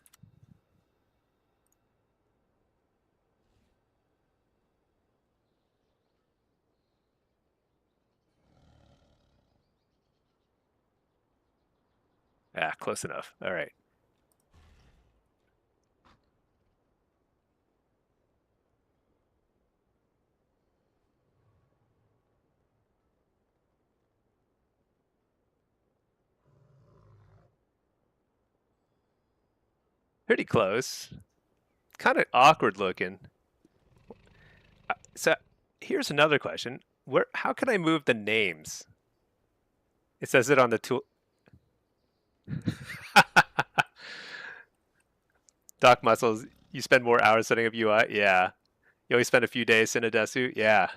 Ah, close enough. All right. Pretty close. Kind of awkward looking. So here's another question. How can I move the names? It says it on the tool. Doc Muscles, you spend more hours setting up UI? Yeah. You always spend a few days in a desu? Yeah.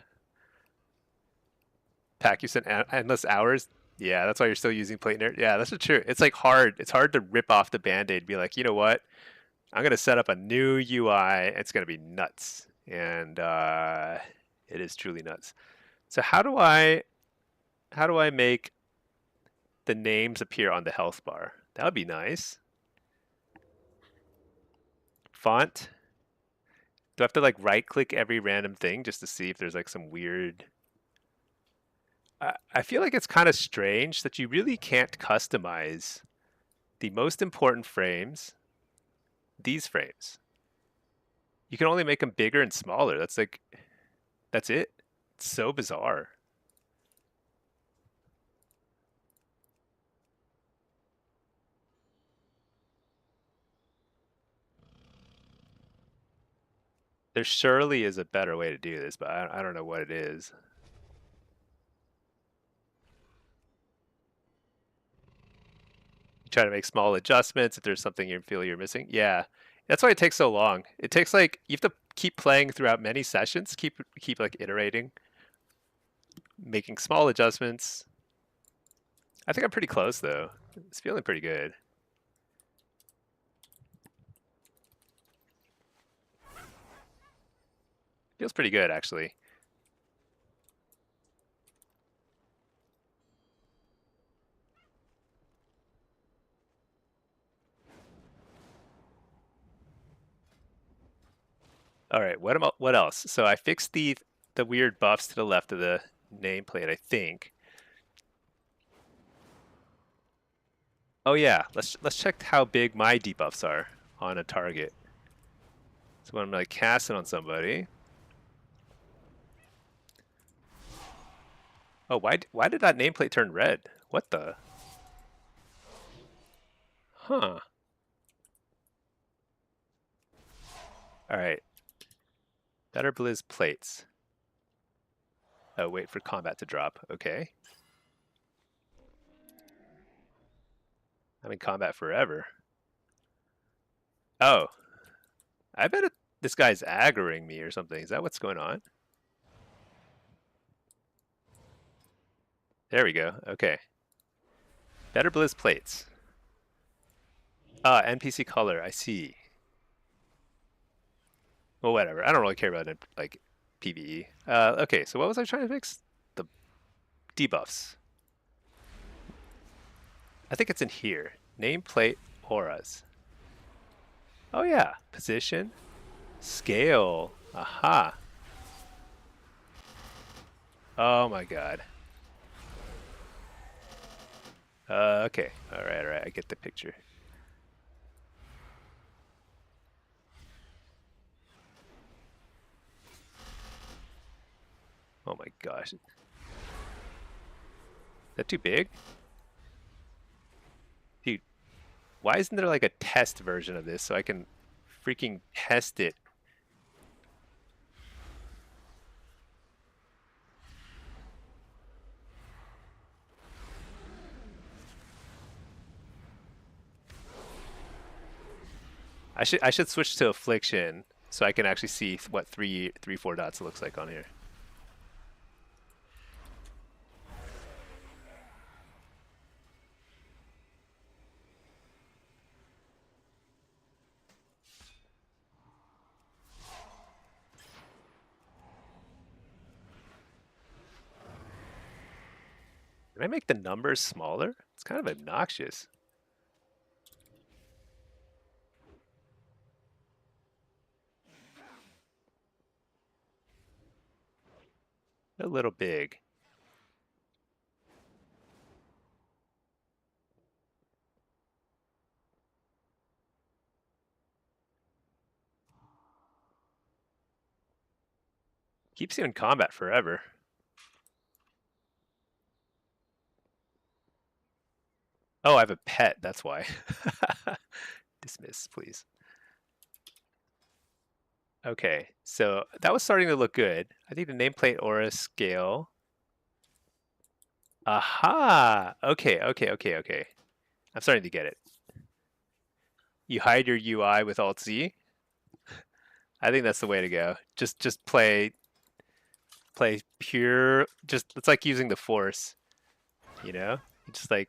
Pack, you spent endless hours? Yeah, that's why you're still using Plate Nerd. Yeah, that's true. It's like hard. It's hard to rip off the Band-Aid, be like, you know what? I'm gonna set up a new UI. It's gonna be nuts, and it is truly nuts. So how do I make the names appear on the health bar? That would be nice. Font. Do I have to like right click every random thing just to see if there's like some weird? I feel like it's kind of strange that you really can't customize the most important frames, these frames. You can only make them bigger and smaller. That's it. It's so bizarre. There surely is a better way to do this, but I don't know what it is. You try to make small adjustments if there's something you feel you're missing. Yeah, that's why it takes so long. It takes like you have to keep playing throughout many sessions, keep like iterating, making small adjustments. I think I'm pretty close though. It's feeling pretty good. Feels pretty good actually. All right, what else? So I fixed the weird buffs to the left of the nameplate, I think. Oh yeah, let's check how big my debuffs are on a target. So when I'm like casting on somebody. Oh, why did that nameplate turn red? What the? Huh. All right. Better Blizz plates. Oh, wait for combat to drop. Okay. I'm in combat forever. Oh, I bet this guy's aggroing me or something. Is that what's going on? There we go. Okay. Better Blizz plates. NPC color. I see. Well, whatever. I don't really care about it, like PvE. Okay, so what was I trying to fix? The debuffs. I think it's in here. Nameplate auras. Oh yeah. Position. Scale. Aha. Oh my god. Okay. All right. I get the picture. Oh my gosh. Is that too big? Dude, why isn't there like a test version of this so I can freaking test it? I should switch to affliction so I can actually see what three, 4 dots looks like on here. Can I make the numbers smaller? It's kind of obnoxious. A little big. Keeps you in combat forever. Oh, I have a pet, that's why. Dismiss, please. Okay, so that was starting to look good. I think the nameplate aura scale. Aha! Okay. I'm starting to get it. You hide your UI with Alt Z. I think that's the way to go. Just play pure. Just it's like using the Force. You know, you just like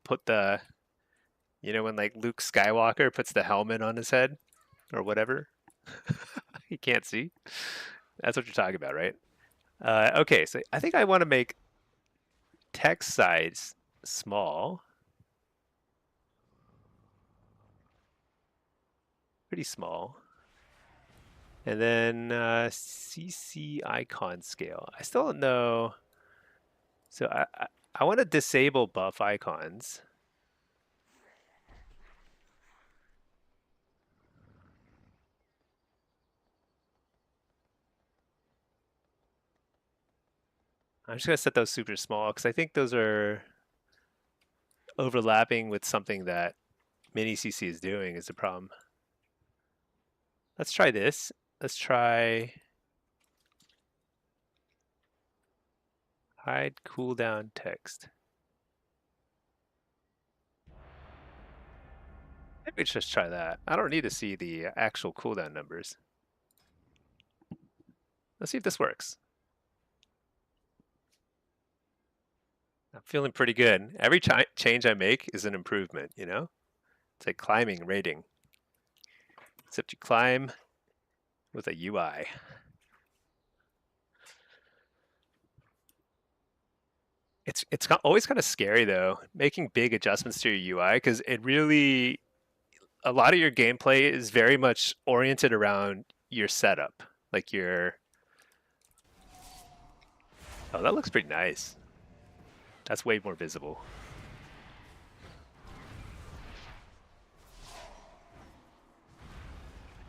put the. You know when like Luke Skywalker puts the helmet on his head or whatever. He can't see. That's what you're talking about, right? Okay, so I think I want to make text size small. Pretty small. And then CC icon scale. I still don't know. So I want to disable buff icons. I'm just going to set those super small because I think those are overlapping with something that mini CC is doing is the problem. Let's try this. Let's try hide cooldown text. Maybe we should just try that. I don't need to see the actual cooldown numbers. Let's see if this works. I'm feeling pretty good. Every change I make is an improvement, you know? It's like climbing rating. Except you climb with a UI. It's always kind of scary though, making big adjustments to your UI because it really a lot of your gameplay is very much oriented around your setup, like your. Oh, that looks pretty nice. That's way more visible.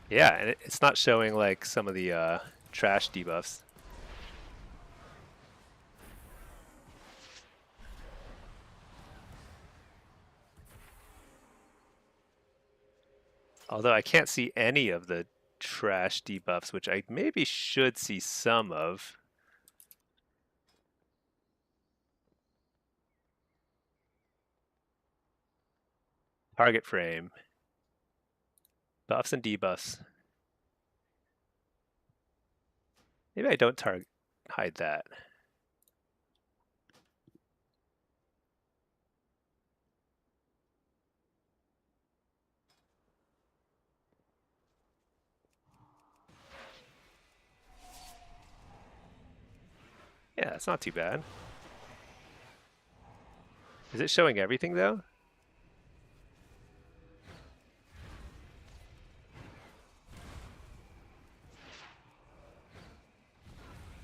Yeah, and it's not showing like some of the trash debuffs. Although I can't see any of the trash debuffs, which I maybe should see some of. Target frame. Buffs and debuffs. Maybe I don't hide that. Yeah, it's not too bad. Is it showing everything though?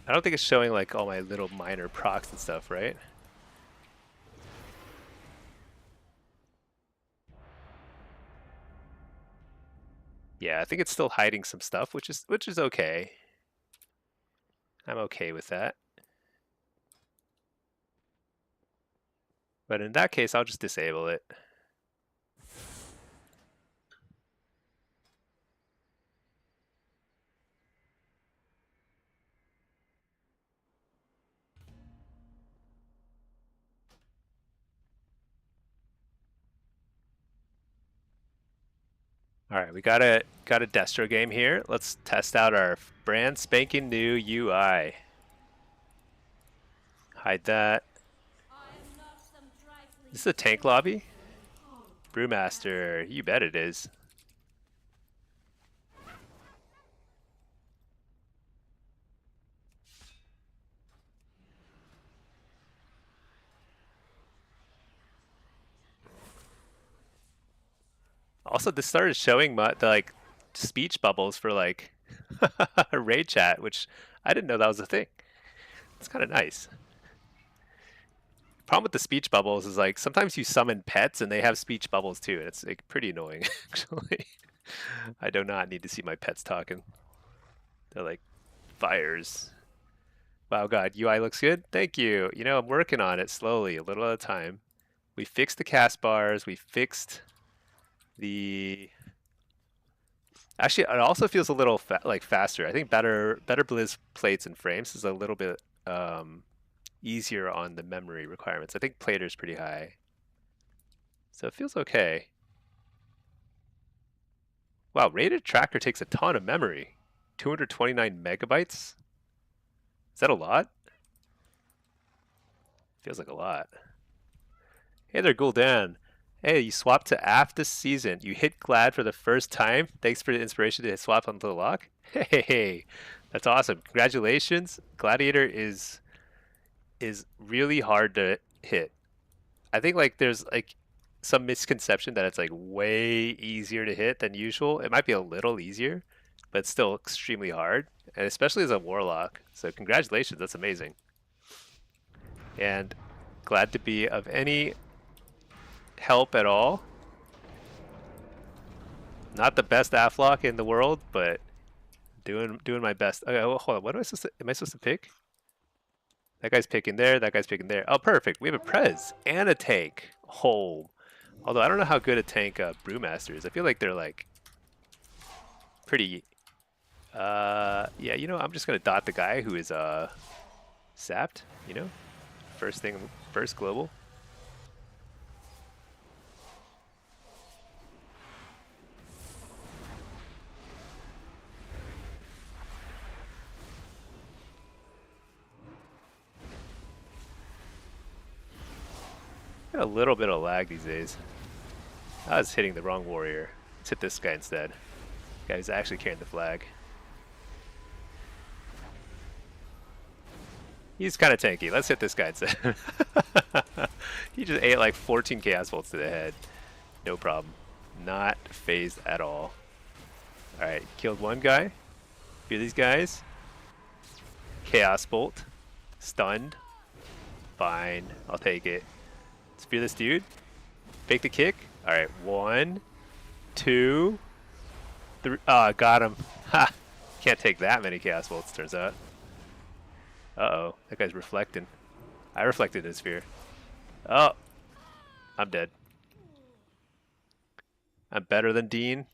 I don't think it's showing like all my little minor procs and stuff, right? Yeah, I think it's still hiding some stuff, which is okay. I'm okay with that. But in that case, I'll just disable it. All right, we got a Destro game here. Let's test out our brand spanking new UI. Hide that. This is a tank lobby? Brewmaster, you bet it is. Also, this started showing the like speech bubbles for like raid chat, which I didn't know that was a thing. It's kind of nice. Problem with the speech bubbles is like sometimes you summon pets and they have speech bubbles too, and it's like pretty annoying actually. I do not need to see my pets talking. They're like fires. Wow, God, UI looks good. Thank you. You know, I'm working on it slowly, a little at a time. We fixed the cast bars. We fixed the. Actually, it also feels a little like faster. I think better Blizz plates and frames is a little bit easier on the memory requirements. I think Plater's pretty high, so it feels okay. Wow, rated tracker takes a ton of memory. 229 megabytes? Is that a lot? Feels like a lot. Hey there, Gul'dan. Hey, you swapped to AF this season. You hit Glad for the first time. Thanks for the inspiration to swap onto the lock. Hey, that's awesome. Congratulations. Gladiator is really hard to hit. I think like there's like some misconception that it's like way easier to hit than usual. It might be a little easier, but it's still extremely hard, and especially as a Warlock. So congratulations, that's amazing. And glad to be of any help at all. Not the best Afflock in the world, but doing my best. Okay, well, hold on. What am I supposed to pick? That guy's picking there. That guy's picking there. Oh, perfect. We have a Prez and a tank. Oh, although I don't know how good a tank Brewmaster is. I feel like they're like pretty. Yeah, you know, I'm just gonna dot the guy who is sapped. You know, first global. Got a little bit of lag these days. I was hitting the wrong warrior. Let's hit this guy instead. The guy who's actually carrying the flag. He's kind of tanky. Let's hit this guy instead. He just ate like 14 chaos bolts to the head. No problem. Not phased at all. Alright, killed one guy. Few of these guys. Chaos bolt. Stunned. Fine. I'll take it. Let's fear this dude. Fake the kick. Alright, 1, 2, 3. Got him. Ha! Can't take that many chaos bolts, turns out. Uh-oh, that guy's reflecting. I reflected his fear. Oh, I'm dead. I'm better than Dean.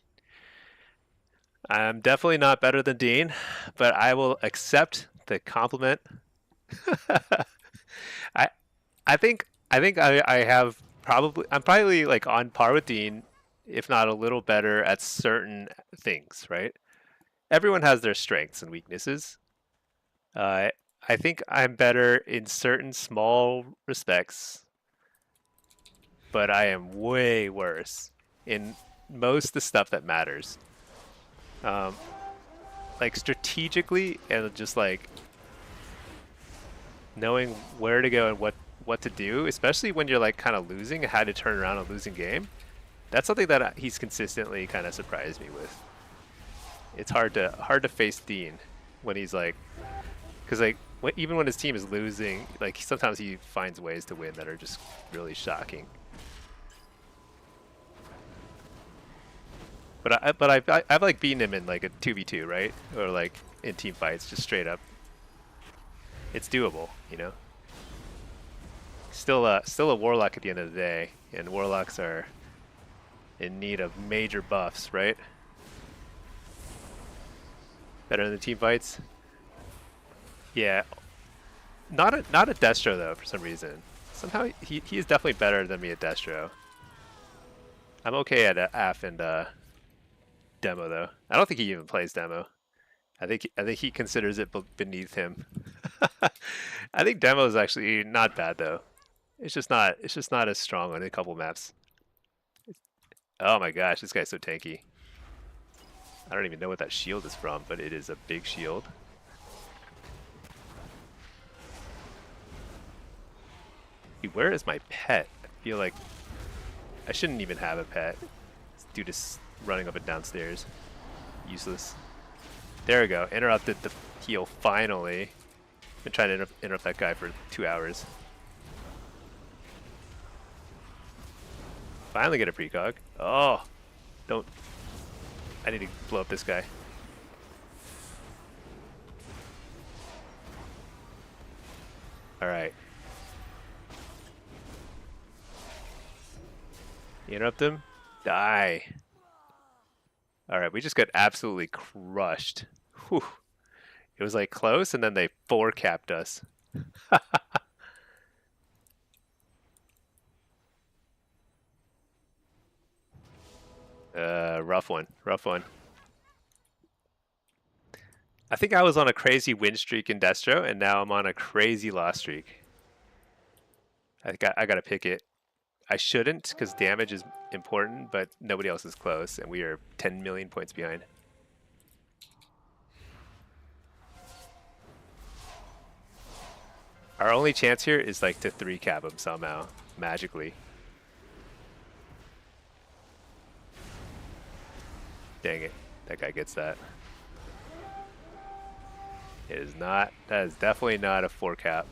I'm definitely not better than Dean, but I will accept the compliment. I I think I have I'm probably like on par with Dean, if not a little better at certain things, right? Everyone has their strengths and weaknesses. Uh, I think I'm better in certain small respects, but I am way worse in most of the stuff that matters. Um, like strategically and just like knowing where to go and what to do, especially when you're like kind of losing, how to turn around a losing game. That's something that he's consistently kind of surprised me with. It's hard to face Dean when he's like, because like even when his team is losing, like sometimes he finds ways to win that are just really shocking. I've like beaten him in like a 2v2, right? Or like in team fights, just straight up. It's doable, you know. Still a warlock at the end of the day, and warlocks are in need of major buffs, right? Better in the team fights. Yeah, not a Destro though for some reason. Somehow he is definitely better than me at Destro. I'm okay at AF and Demo though. I don't think he even plays Demo. I think he considers it beneath him. I think Demo is actually not bad though. It's just not as strong on a couple maps. Oh my gosh, this guy's so tanky. I don't even know what that shield is from, but it is a big shield. Dude, where is my pet? I feel like I shouldn't even have a pet. This dude is running up and downstairs. Useless. There we go. Interrupted the heal finally. Been trying to interrupt that guy for 2 hours. Finally get a precog. Oh, don't. I need to blow up this guy. Alright. Interrupt him. Die. Alright, we just got absolutely crushed. Whew. It was like close and then they 4-capped us. Rough one. Rough one. I think I was on a crazy win streak in Destro, and now I'm on a crazy loss streak. I got to pick it. I shouldn't, because damage is important, but nobody else is close, and we are 10 million points behind. Our only chance here is like to 3-cap him somehow, magically. Dang it, that guy gets that. It is not, that is definitely not a 4-cap.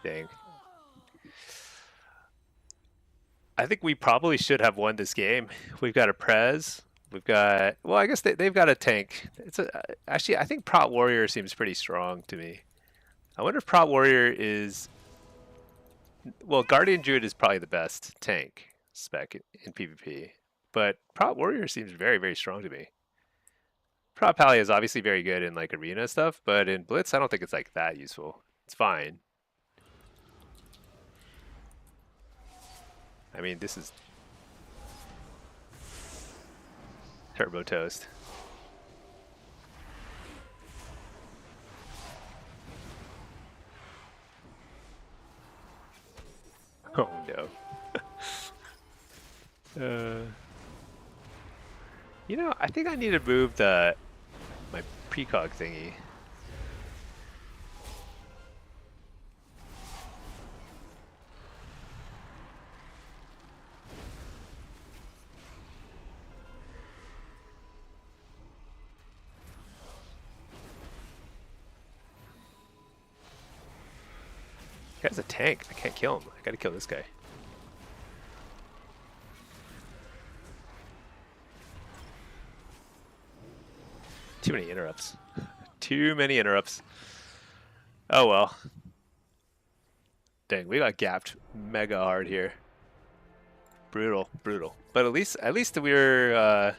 Dang. I think we probably should have won this game. We've got a Prez. We've got, well, I guess they've got a tank. Actually, I think Prot Warrior seems pretty strong to me. I wonder if Prot Warrior is, well, Guardian Druid is probably the best tank spec in PvP, but Prot Warrior seems very, very strong to me. Prot Pally is obviously very good in like arena stuff, but in Blitz, I don't think it's like that useful. It's fine. I mean, this is turbo toast. Oh no. You know, I think I need to move my precog thingy. This guy's a tank. I can't kill him. I gotta kill this guy. Too many interrupts. Too many interrupts. Oh well. Dang, we got gapped mega hard here. Brutal, brutal. But at least we're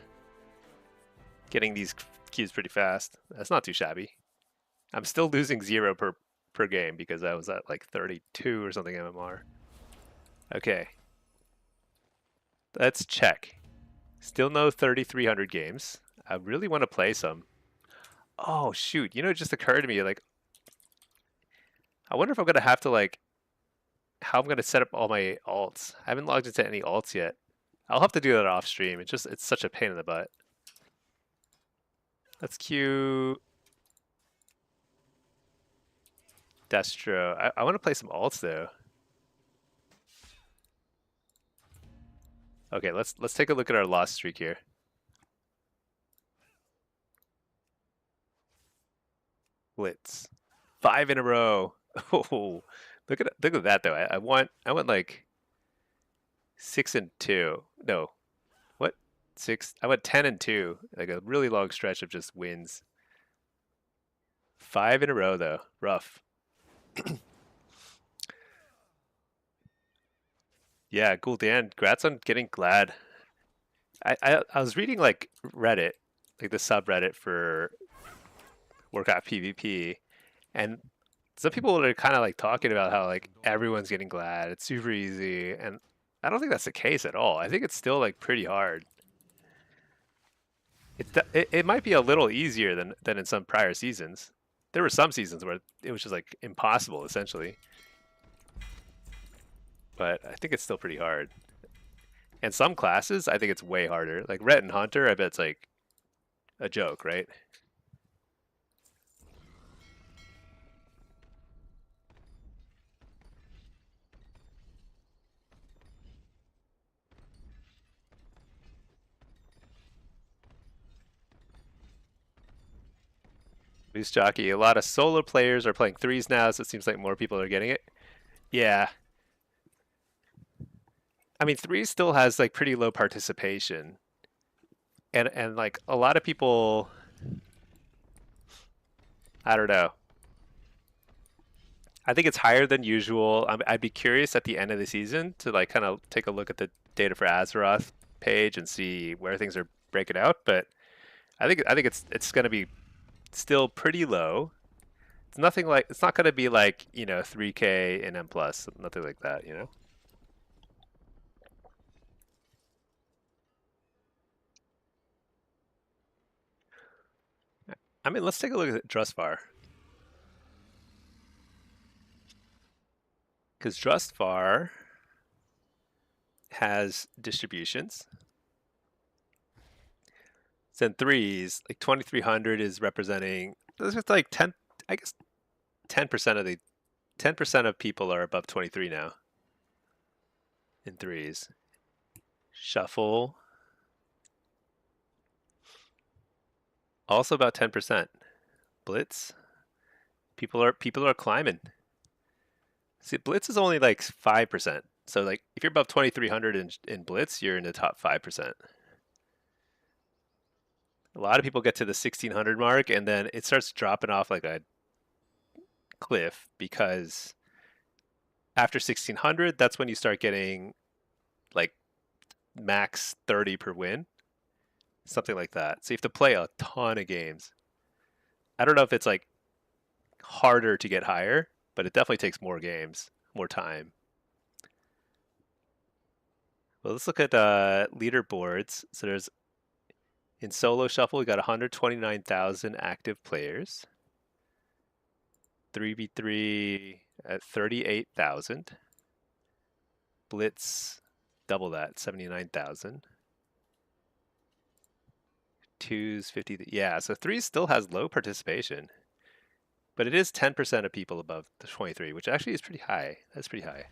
getting these cubes pretty fast. That's not too shabby. I'm still losing 0 per game because I was at like 32 or something MMR. Okay, let's check. Still no 3,300 games. I really want to play some. Oh shoot! You know, it just occurred to me like, I wonder if I'm gonna have to like how I'm gonna set up all my alts. I haven't logged into any alts yet. I'll have to do that off stream. It's such a pain in the butt. Let's queue Destro. I want to play some alts though. Okay, let's take a look at our loss streak here. Blitz, 5 in a row. Oh, look at that though. I went like 6 and 2. No, what 6? I went 10 and 2. Like a really long stretch of just wins. 5 in a row though. Rough. Yeah, Gul'dan, congrats on getting glad. I was reading like Reddit, like the subreddit for Warcraft PvP, and some people are kind of like talking about how like everyone's getting glad, it's super easy, and I don't think that's the case at all. I think it's still like pretty hard. It might be a little easier than in some prior seasons. There were some seasons where it was just like impossible essentially, but I think it's still pretty hard. And some classes, I think it's way harder. Like Ret and Hunter, I bet it's like a joke, right? Moose Jockey, a lot of solo players are playing threes now, so it seems like more people are getting it. Yeah. I mean, threes still has like pretty low participation. And like a lot of people, I don't know. I think it's higher than usual. I'd be curious at the end of the season to like kind of take a look at the data for Azeroth page and see where things are breaking out, but I think it's going to be still pretty low. It's nothing like it's not going to be like, 3K and M plus, nothing like that, you know. I mean, let's take a look at Drustvar. Because Drustvar has distributions. It's in threes. Like 2,300 is representing. There's just like 10. I guess 10% of the 10% of people are above 23 now. In threes. Shuffle. Also about 10%. Blitz. People are climbing. See, Blitz is only like 5%. So like if you're above 2,300 in Blitz, you're in the top 5%. A lot of people get to the 1,600 mark and then it starts dropping off like a cliff because after 1,600, that's when you start getting like max 30 per win, something like that. So you have to play a ton of games. I don't know if it's like harder to get higher, but it definitely takes more games, more time. Well, let's look at leaderboards. So there's in solo shuffle, we got 129,000 active players. 3v3 at 38,000. Blitz, double that, 79,000. Twos, 50. Yeah, so threes still has low participation, but it is 10% of people above the 23, which actually is pretty high. That's pretty high.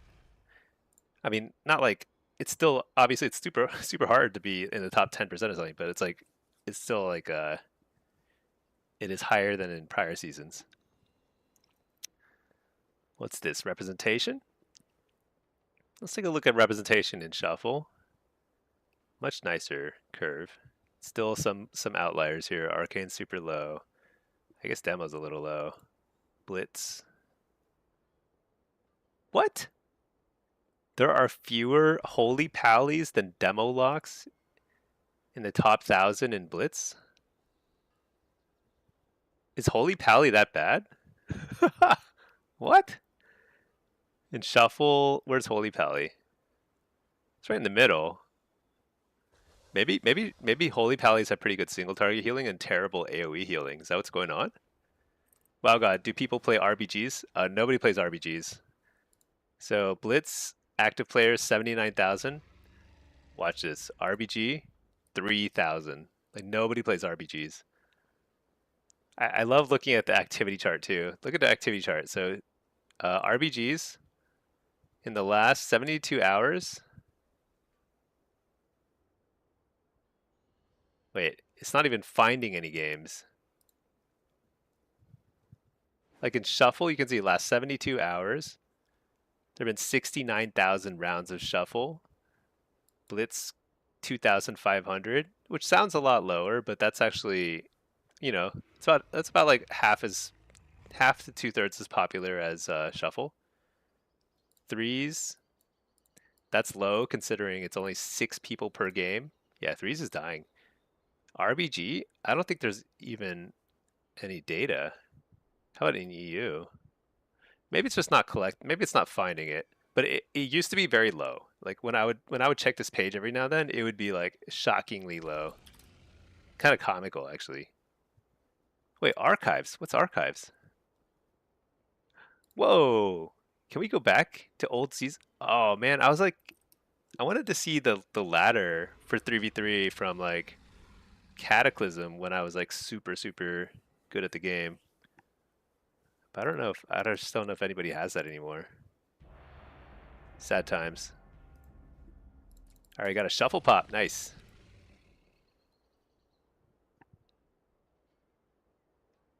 I mean, not like it's still obviously it's super super hard to be in the top 10% or something, but it's like it's still like it is higher than in prior seasons. What's this? Representation? Let's take a look at representation in shuffle. Much nicer curve. Still some outliers here. Arcane super low. I guess demo's a little low. Blitz. What? There are fewer holy pallies than demolocks in the top 1,000 in Blitz. Is holy pally that bad? What? In shuffle, where's holy pally? It's right in the middle. Maybe holy pallies have pretty good single target healing and terrible AoE healing. Is that what's going on? Wow, God, do people play RBGs? Nobody plays RBGs. So Blitz active players 79,000. Watch this. RBG 3,000. Like nobody plays RBGs. I love looking at the activity chart too. Look at the activity chart. So RBGs in the last 72 hours. Wait, it's not even finding any games. Like in Shuffle, you can see last 72 hours, there have been 69,000 rounds of Shuffle. Blitz 2,500, which sounds a lot lower, but that's actually, that's about like half to 2/3 as popular as Shuffle. Threes, that's low considering it's only 6 people per game. Yeah, threes is dying. RBG, I don't think there's even any data. How about in EU? Maybe it's just not maybe it's not finding it. But it used to be very low. Like when I would check this page every now and then, it would be like shockingly low. Kind of comical actually. Wait, archives? What's archives? Whoa. Can we go back to old season? Oh man, I was like I wanted to see the ladder for 3v3 from like Cataclysm when I was like super good at the game. But I just don't know if anybody has that anymore. Sad times. All right, got a shuffle pop. Nice.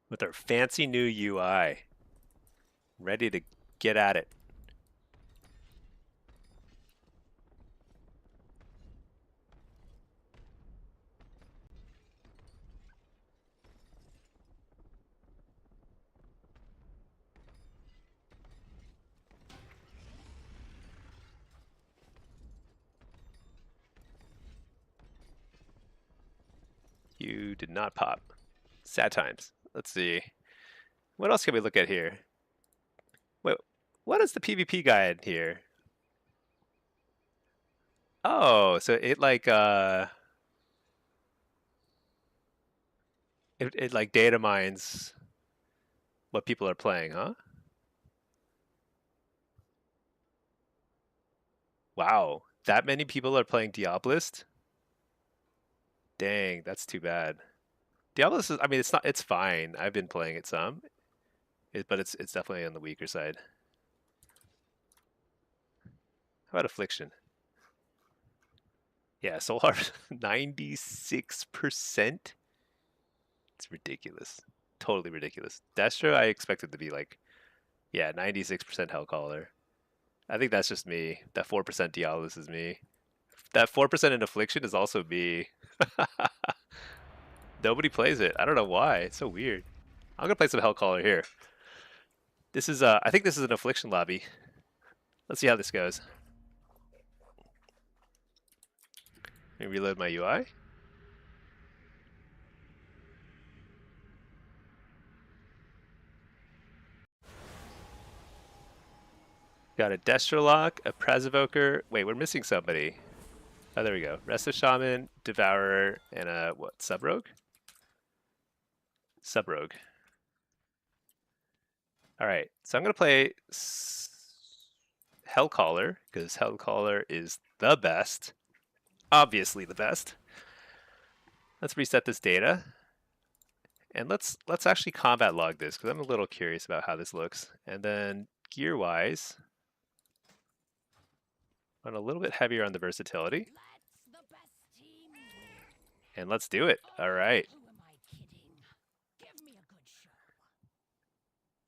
With our fancy new UI. Ready to get at it. You did not pop. Sad times. Let's see. What else can we look at here? Wait, what is the PvP guide here? Oh, so it like it like data mines what people are playing, huh? Wow, that many people are playing Diabolist? Dang, that's too bad. Diabolist is, I mean, it's fine. I've been playing it some, but it's definitely on the weaker side. How about affliction? Yeah, Soul Heart 96%. It's ridiculous. Totally ridiculous. Destro, I expected to be like, yeah, 96% Hellcaller. I think that's just me. That 4% Diabolus is me. That 4% in Affliction is also me. Nobody plays it. I don't know why. It's so weird. I'm gonna play some Hellcaller here. This is I think this is an Affliction lobby. Let's see how this goes. Let me reload my UI. Got a Destrolock, a Presevoker. Wait, we're missing somebody. Oh, there we go. Restless Shaman, Devourer, and a what? Subrogue? Subrogue. All right, so I'm gonna play Hellcaller because Hellcaller is the best, obviously the best. Let's reset this data, and let's actually combat log this because I'm a little curious about how this looks. And then gear wise, run a little bit heavier on the versatility, and let's do it. All right.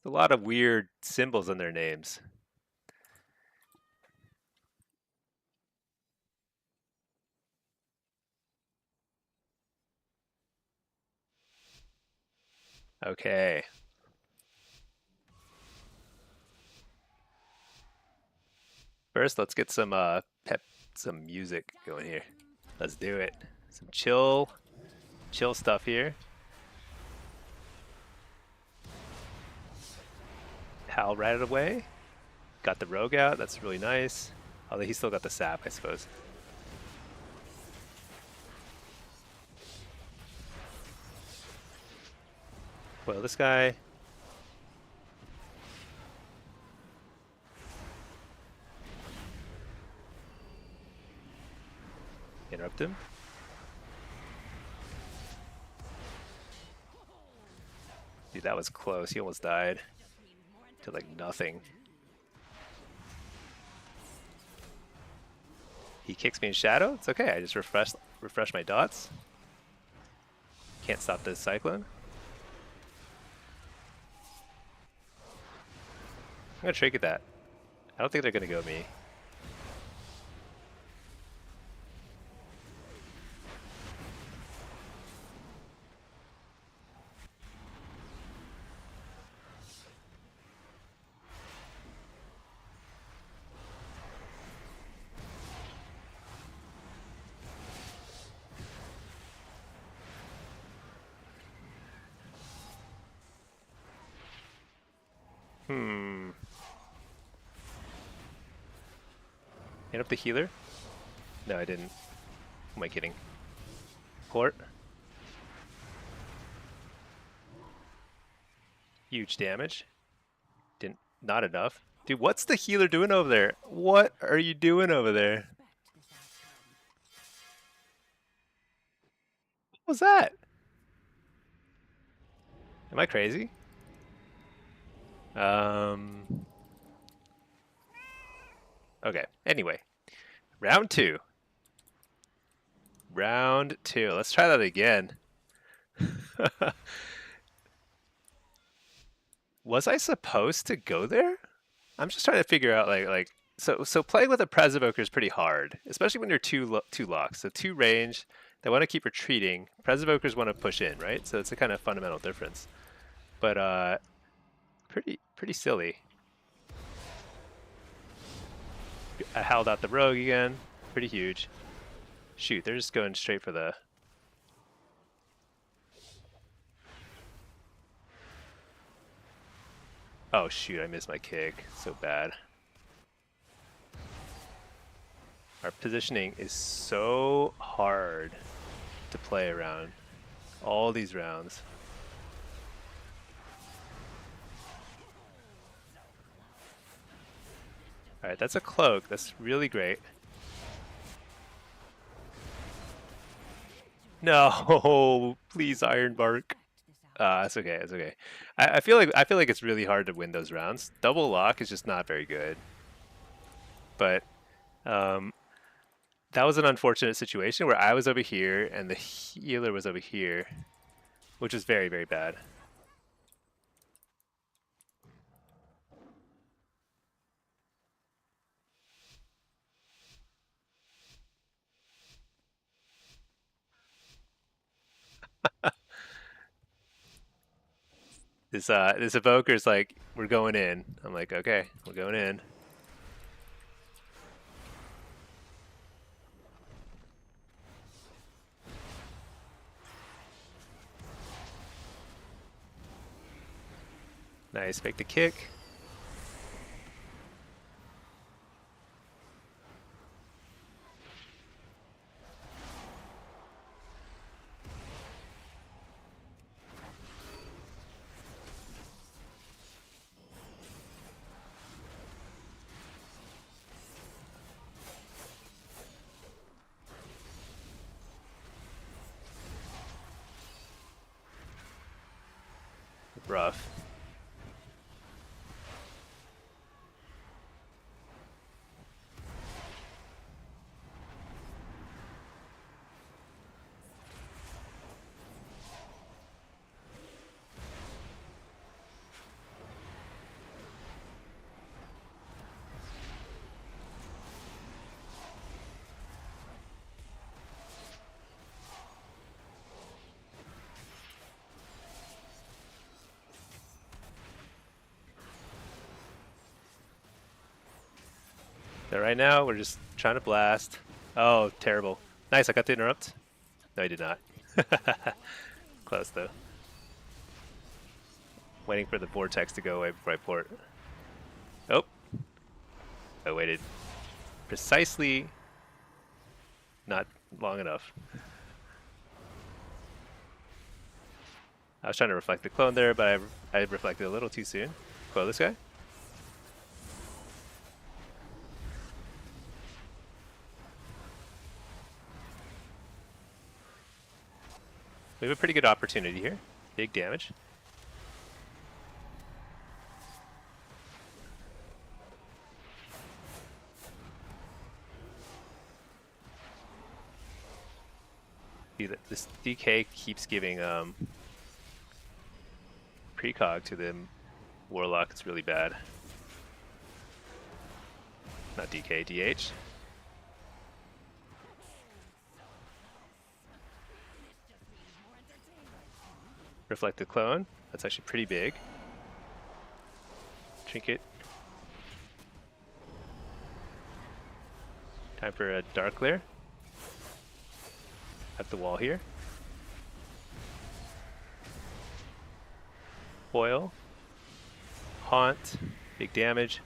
A lot of weird symbols in their names. Okay. First, let's get some some music going here. Let's do it. Some chill stuff here. Hal right away. Got the rogue out. That's really nice. Although he's still got the sap, I suppose. Well, this guy. Interrupt him. Dude, that was close. He almost died to like nothing. He kicks me in shadow. It's okay. I just refresh my dots. Can't stop this cyclone. I'm gonna trinket that. I don't think they're gonna go me. Hit up the healer? No, I didn't. Who am I kidding? Port. Huge damage. Not enough. Dude, what's the healer doing over there? What are you doing over there? What was that? Am I crazy? Okay, anyway. Round two. Round two. Let's try that again. Was I supposed to go there? I'm just trying to figure out so playing with a Pres Evoker is pretty hard, especially when you're two locks. So two range, they want to keep retreating. Pres Evokers want to push in, right? So it's a kind of fundamental difference. But pretty silly. I held out the rogue again. Pretty huge. Shoot, they're just going straight for the... Oh shoot, I missed my kick. So bad. Our positioning is so hard to play around all these rounds. Alright, that's a cloak. That's really great. No, please, Ironbark. That's okay. That's okay. I feel like it's really hard to win those rounds. Double lock is just not very good. But that was an unfortunate situation where I was over here and the healer was over here, which is very, very bad. This evoker's like, we're going in. I'm like, okay, we're going in. Nice, make the kick. Rough. So right now, we're just trying to blast. Oh, terrible. Nice, I got to interrupt. No, I did not. Close, though. Waiting for the vortex to go away before I port. Oh. I waited precisely not long enough. I was trying to reflect the clone there, but I reflected a little too soon. Quell this guy. We have a pretty good opportunity here. Big damage. See that this DK keeps giving precog to the Warlock. It's really bad. Not DK, DH. Reflected clone. That's actually pretty big. Trinket. Time for a dark glare. At the wall here. Foil. Haunt. Big damage.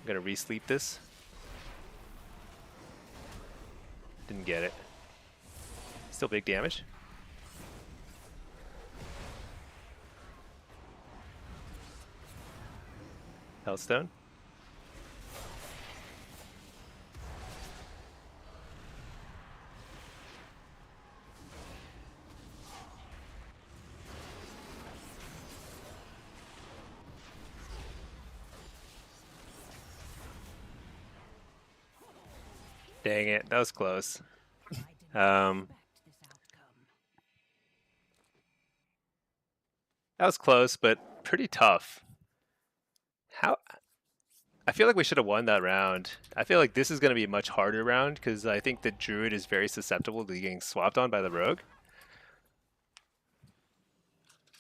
I'm gonna re-sleep this. Didn't get it. Still big damage. Hellstone. Dang it, that was close. That was close, but pretty tough. How? I feel like we should have won that round. I feel like this is going to be a much harder round because I think the Druid is very susceptible to getting swapped on by the Rogue.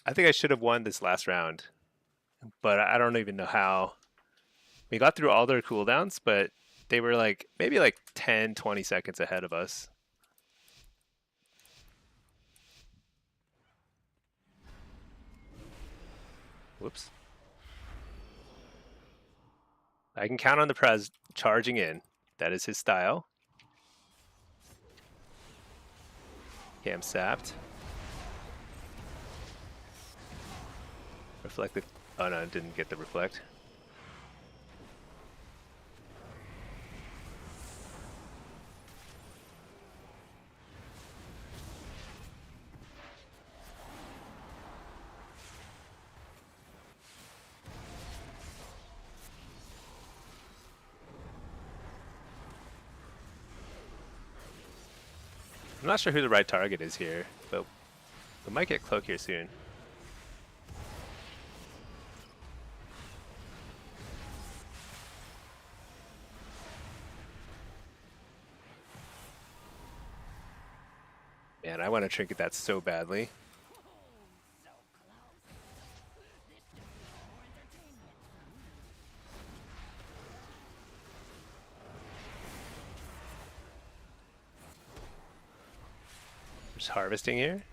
I think I should have won this last round, but I don't even know how. We got through all their cooldowns, but they were like maybe like 10, 20 seconds ahead of us. Whoops. I can count on the Prez charging in. That is his style. Okay, I'm sapped. Reflected. Oh no, I didn't get the reflect. I'm not sure who the right target is here, but we might get Cloak here soon. Man, I want to trinket that so badly. Just harvesting here.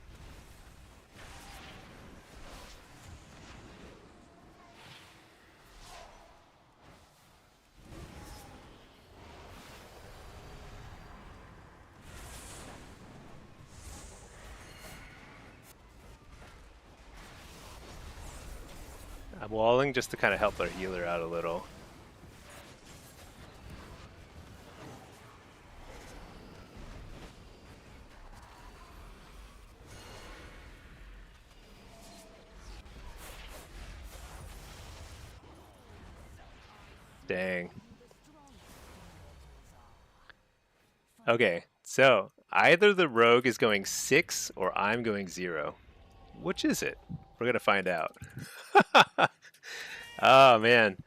I'm walling just to kind of help our healer out a little. Dang. Okay, so either the rogue is going 6 or I'm going 0. Which is it? We're gonna find out. Oh man,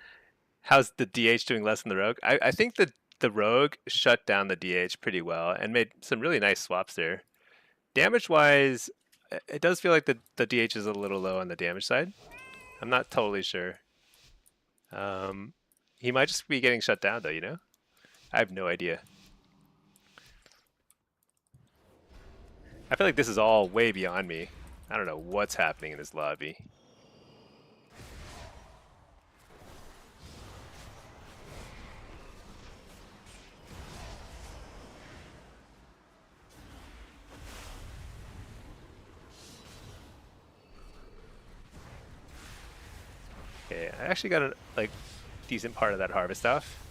how's the DH doing less than the rogue? I think that the rogue shut down the DH pretty well and made some really nice swaps there. Damage wise, it does feel like the DH is a little low on the damage side. I'm not totally sure. Um, he might just be getting shut down though, you know? I have no idea. I feel like this is all way beyond me. I don't know what's happening in this lobby. Okay, I actually got a like decent part of that harvest stuff.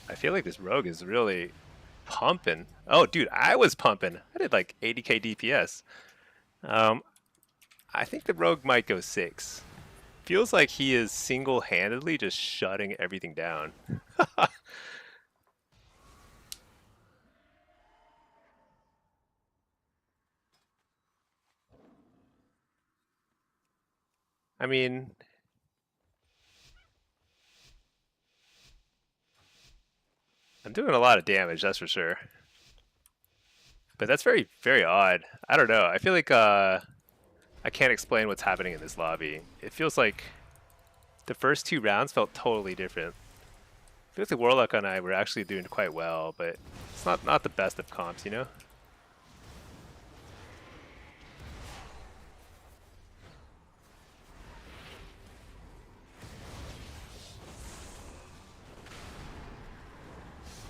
I feel like this rogue is really pumping. Oh, dude, I was pumping. I did like 80k DPS. Um, I think the rogue might go 6. Feels like he is single-handedly just shutting everything down. I mean, I'm doing a lot of damage, that's for sure. But that's very, very odd. I don't know. I feel like I can't explain what's happening in this lobby. It feels like the first 2 rounds felt totally different. I feel like the Warlock and I were actually doing quite well, but it's not the best of comps, you know?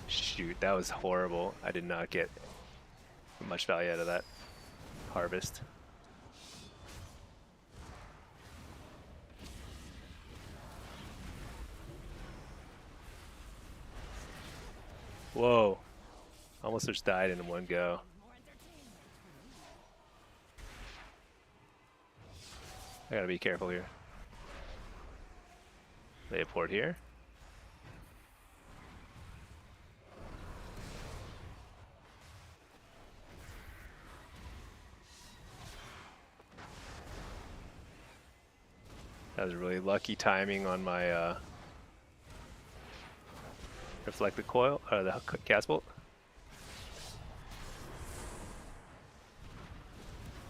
Shoot, that was horrible. I did not get much value out of that harvest. Whoa. Almost just died in one go. I gotta be careful here. Lay a port here. That was really lucky timing on my reflected coil, or the cast bolt.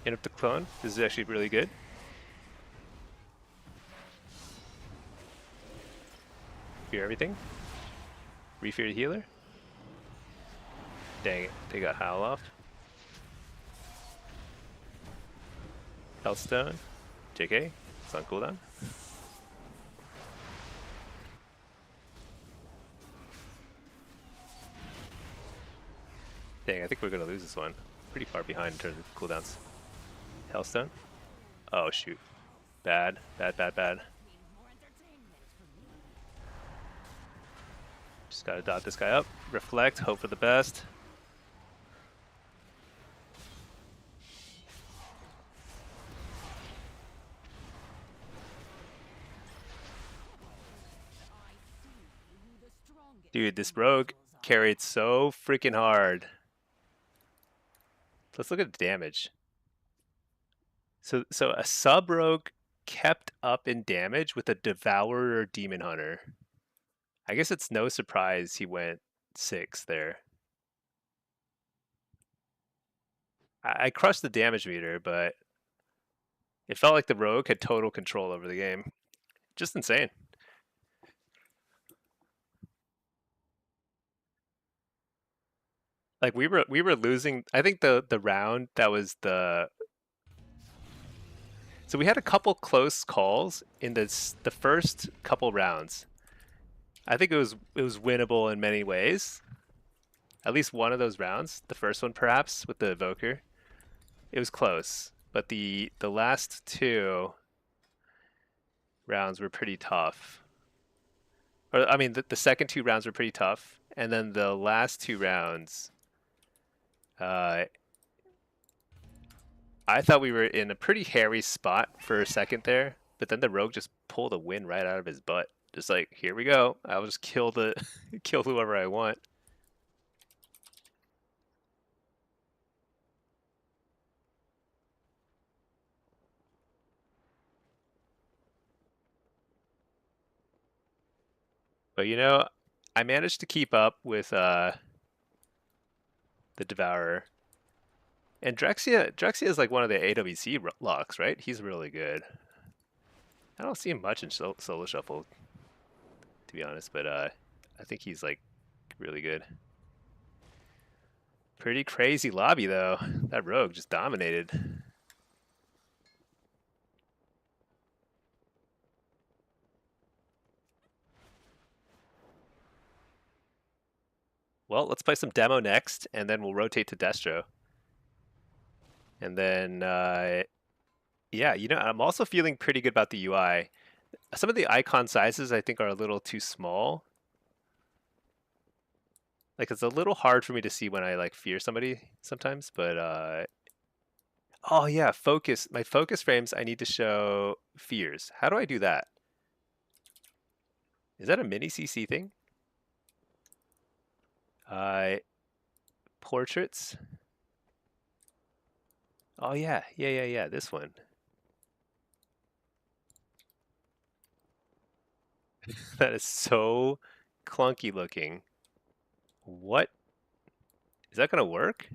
Interrupt the clone. This is actually really good. Fear everything. Refear the healer. Dang it, they got Howl off. Healthstone. JK, it's on cooldown. Dang, I think we're gonna lose this one. Pretty far behind in terms of cooldowns. Hellstone. Oh shoot. Bad, bad, bad, bad. Just gotta dot this guy up. Reflect, hope for the best. Dude, this rogue carried so freaking hard. Let's look at the damage. So a sub rogue kept up in damage with a devourer demon hunter. I guess it's no surprise he went 6 there. I crushed the damage meter, but it felt like the rogue had total control over the game. Just insane. Like we were losing. I think the round that was the so we had a couple close calls in the first couple rounds. I think it was winnable in many ways. At least one of those rounds, the first one perhaps with the evoker, it was close. But the last 2 rounds were pretty tough. Or I mean, the second 2 rounds were pretty tough, and then the last 2 rounds Uh, I thought we were in a pretty hairy spot for a second there, but then the rogue just pulled a win right out of his butt. Just like, here we go. I'll just kill the kill whoever I want. But you know, I managed to keep up with the Devourer. And Drexia is like one of the AWC locks, right? He's really good. I don't see him much in solo shuffle, to be honest, but I think he's like really good. Pretty crazy lobby though. That rogue just dominated. Well, let's play some demo next, and then we'll rotate to Destro. And then, yeah, you know, I'm also feeling pretty good about the UI. Some of the icon sizes I think are a little too small. Like it's a little hard for me to see when I like fear somebody sometimes, but oh yeah, focus. My focus frames I need to show fears. How do I do that? Is that a mini CC thing? Uh portraits. Oh yeah, this one. That is so clunky looking. What? Is that gonna work?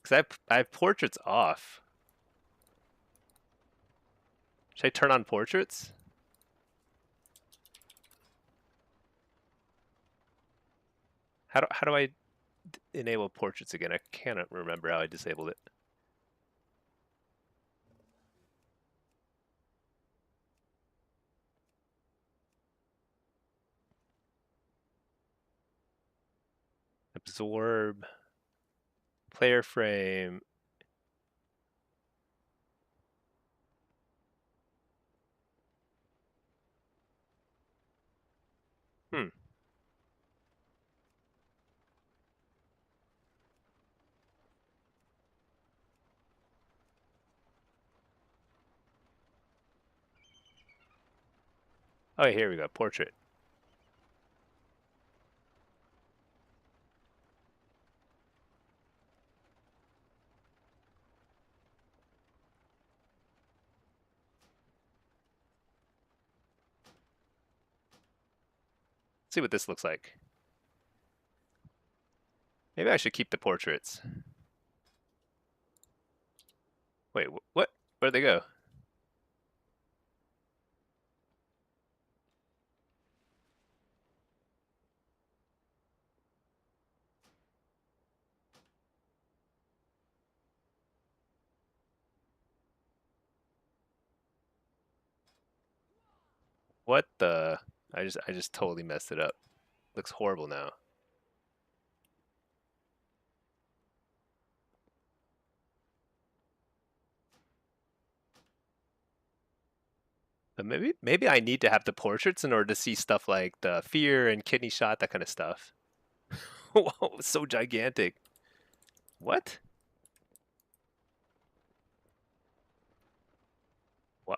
Because I have portraits off. Should I turn on portraits? How do I enable portraits again? I cannot remember how I disabled it. Absorb, player frame. Hmm. Oh, here we go. Portrait. Let's see what this looks like. Maybe I should keep the portraits. Wait, what? Where'd they go? What the? I just totally messed it up. Looks horrible now. But maybe I need to have the portraits in order to see stuff like the fear and kidney shot, that kind of stuff. Whoa, it's so gigantic. What?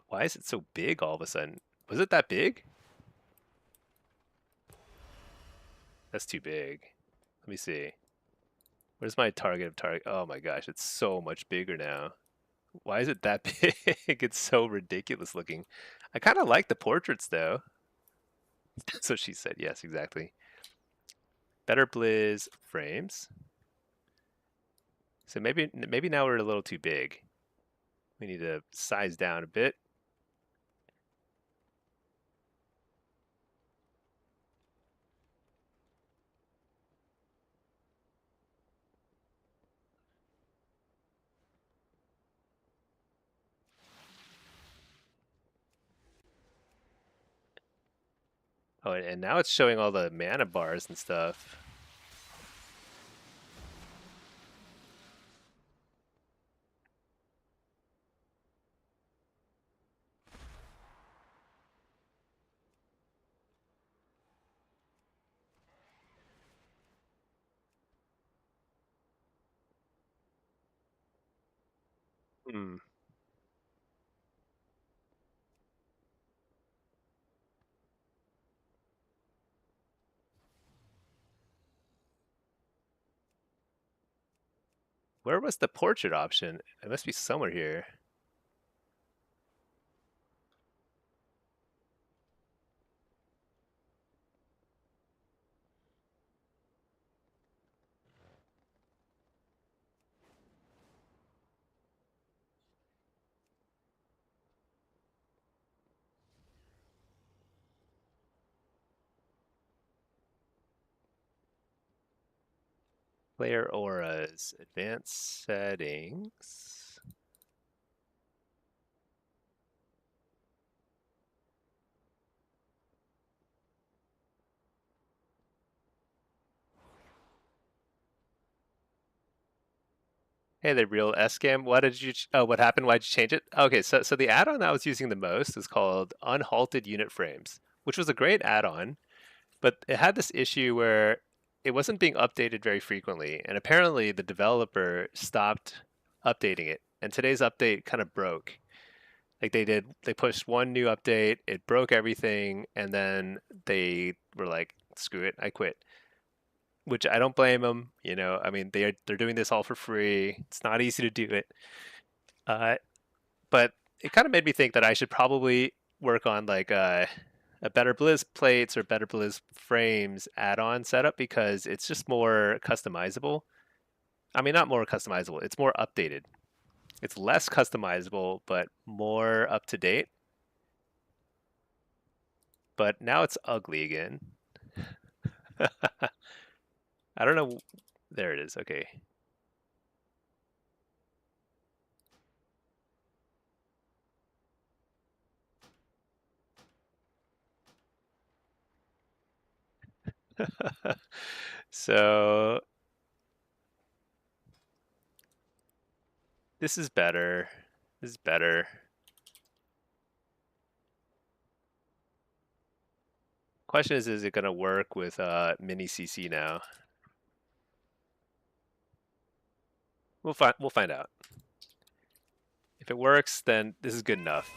Why is it so big all of a sudden? Was it that big? That's too big. Let me see. Where's my target of target? Oh my gosh, it's so much bigger now. Why is it that big? It's so ridiculous looking. I kind of like the portraits though. That's what she said. Yes, exactly. Better Blizz frames. So maybe now we're a little too big. We need to size down a bit. Oh, and now it's showing all the mana bars and stuff. Hmm. Where was the portrait option? It must be somewhere here. Player auras, advanced settings. Hey, the real scam. Why did you? Oh, what happened? Why'd you change it? Okay, so the add-on I was using the most is called Unhalted Unit Frames, which was a great add-on, but it had this issue where it wasn't being updated very frequently, and apparently the developer stopped updating it, and today's update kind of broke. Like they pushed one new update, it broke everything, and then they were like, "Screw it, I quit." Which I don't blame them. I mean, they're doing this all for free. It's not easy to do it, uh, but it kind of made me think that I should probably work on like a better Blizz plates or better Blizz frames add-on setup because it's just more customizable. I mean, not more customizable. It's more updated. It's less customizable, but more up to date. But now it's ugly again. I don't know. There it is. Okay. So this is better. This is better. Question is it going to work with mini CC now? We'll find out. If it works, then this is good enough.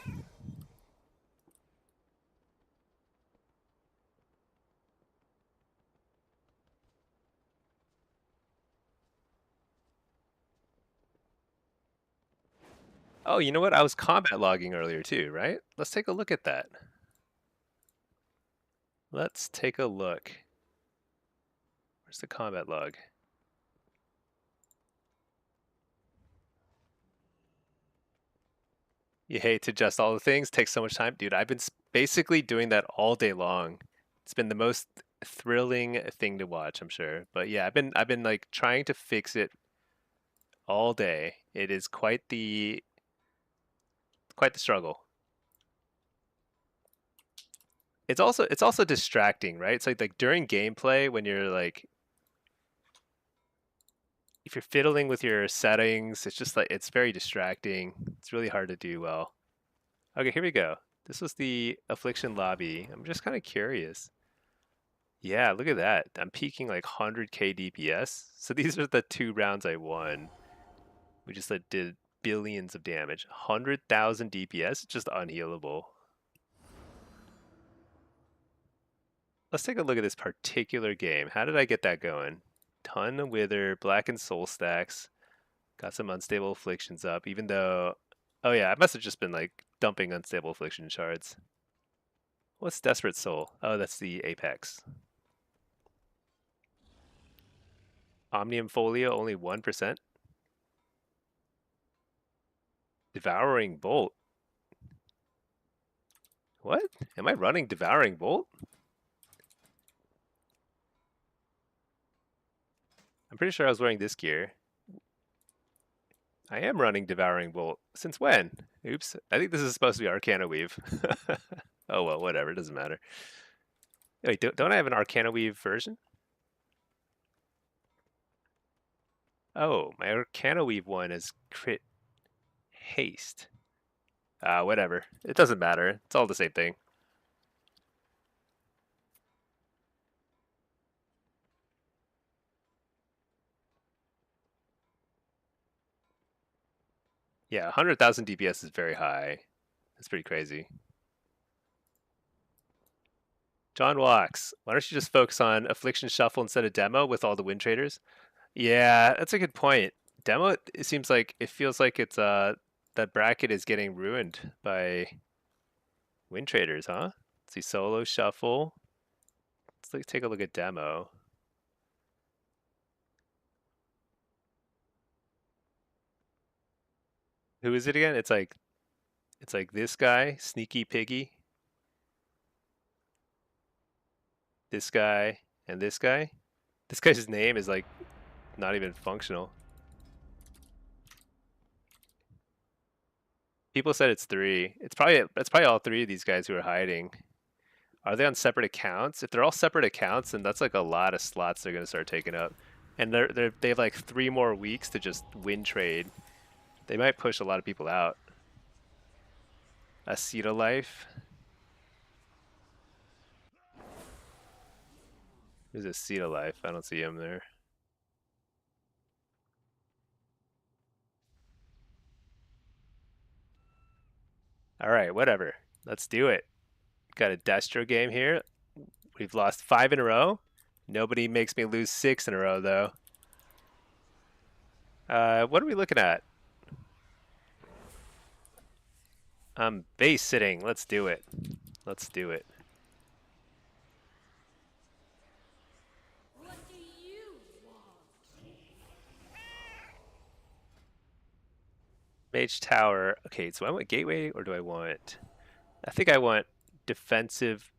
Oh, you know what? I was combat logging earlier too, right? Let's take a look at that. Let's take a look. Where's the combat log? You hate to adjust all the things, takes so much time. Dude, I've been basically doing that all day long. It's been the most thrilling thing to watch, I'm sure. But yeah, I've been like trying to fix it all day. It is quite the struggle. It's also distracting, right? It's like during gameplay when you're like if you're fiddling with your settings, it's just like it's very distracting. It's really hard to do well. Okay, here we go. This was the affliction lobby. I'm just kind of curious. Yeah, look at that. I'm peaking like 100k DPS. So these are the 2 rounds I won. We just like did billions of damage. 100,000 DPS, just unhealable. Let's take a look at this particular game. How did I get that going? Ton of wither, black and soul stacks. Got some unstable afflictions up, even though. Oh yeah, I must have just been like dumping unstable affliction shards. What's desperate soul? Oh, that's the apex. Omnium folio only 1%. Devouring bolt. What? Am I running devouring bolt? I'm pretty sure I was wearing this gear. I am running devouring bolt. Since when? Oops. I think this is supposed to be Arcana Weave. Oh well, whatever. It doesn't matter. Wait, don't I have an Arcana Weave version? Oh, my Arcana Weave one is crit haste. Whatever. It doesn't matter. It's all the same thing. Yeah, 100,000 DPS is very high. That's pretty crazy. John Walks, why don't you just focus on Affliction Shuffle instead of Demo with all the win traders? Yeah, that's a good point. Demo, it seems like it feels like it's that bracket is getting ruined by win traders, huh? Let's see, solo shuffle. Let's take a look at Demo. Who is it again? It's like this guy, Sneaky Piggy, this guy, and this guy. This guy's name is like not even functional. People said it's three. That's probably all three of these guys who are hiding. Are they on separate accounts? If they're all separate accounts, then that's like a lot of slots they're gonna start taking up. And they have like 3 more weeks to just win trade. They might push a lot of people out. Aceta Life. Who's Aceta Life? I don't see him there. All right, whatever. Let's do it. Got a Destro game here. We've lost 5 in a row. Nobody makes me lose 6 in a row, though. What are we looking at? I'm base sitting. Let's do it. Let's do it. What do you want? Mage Tower. Okay, so I want Gateway or do I want... I think I want defensive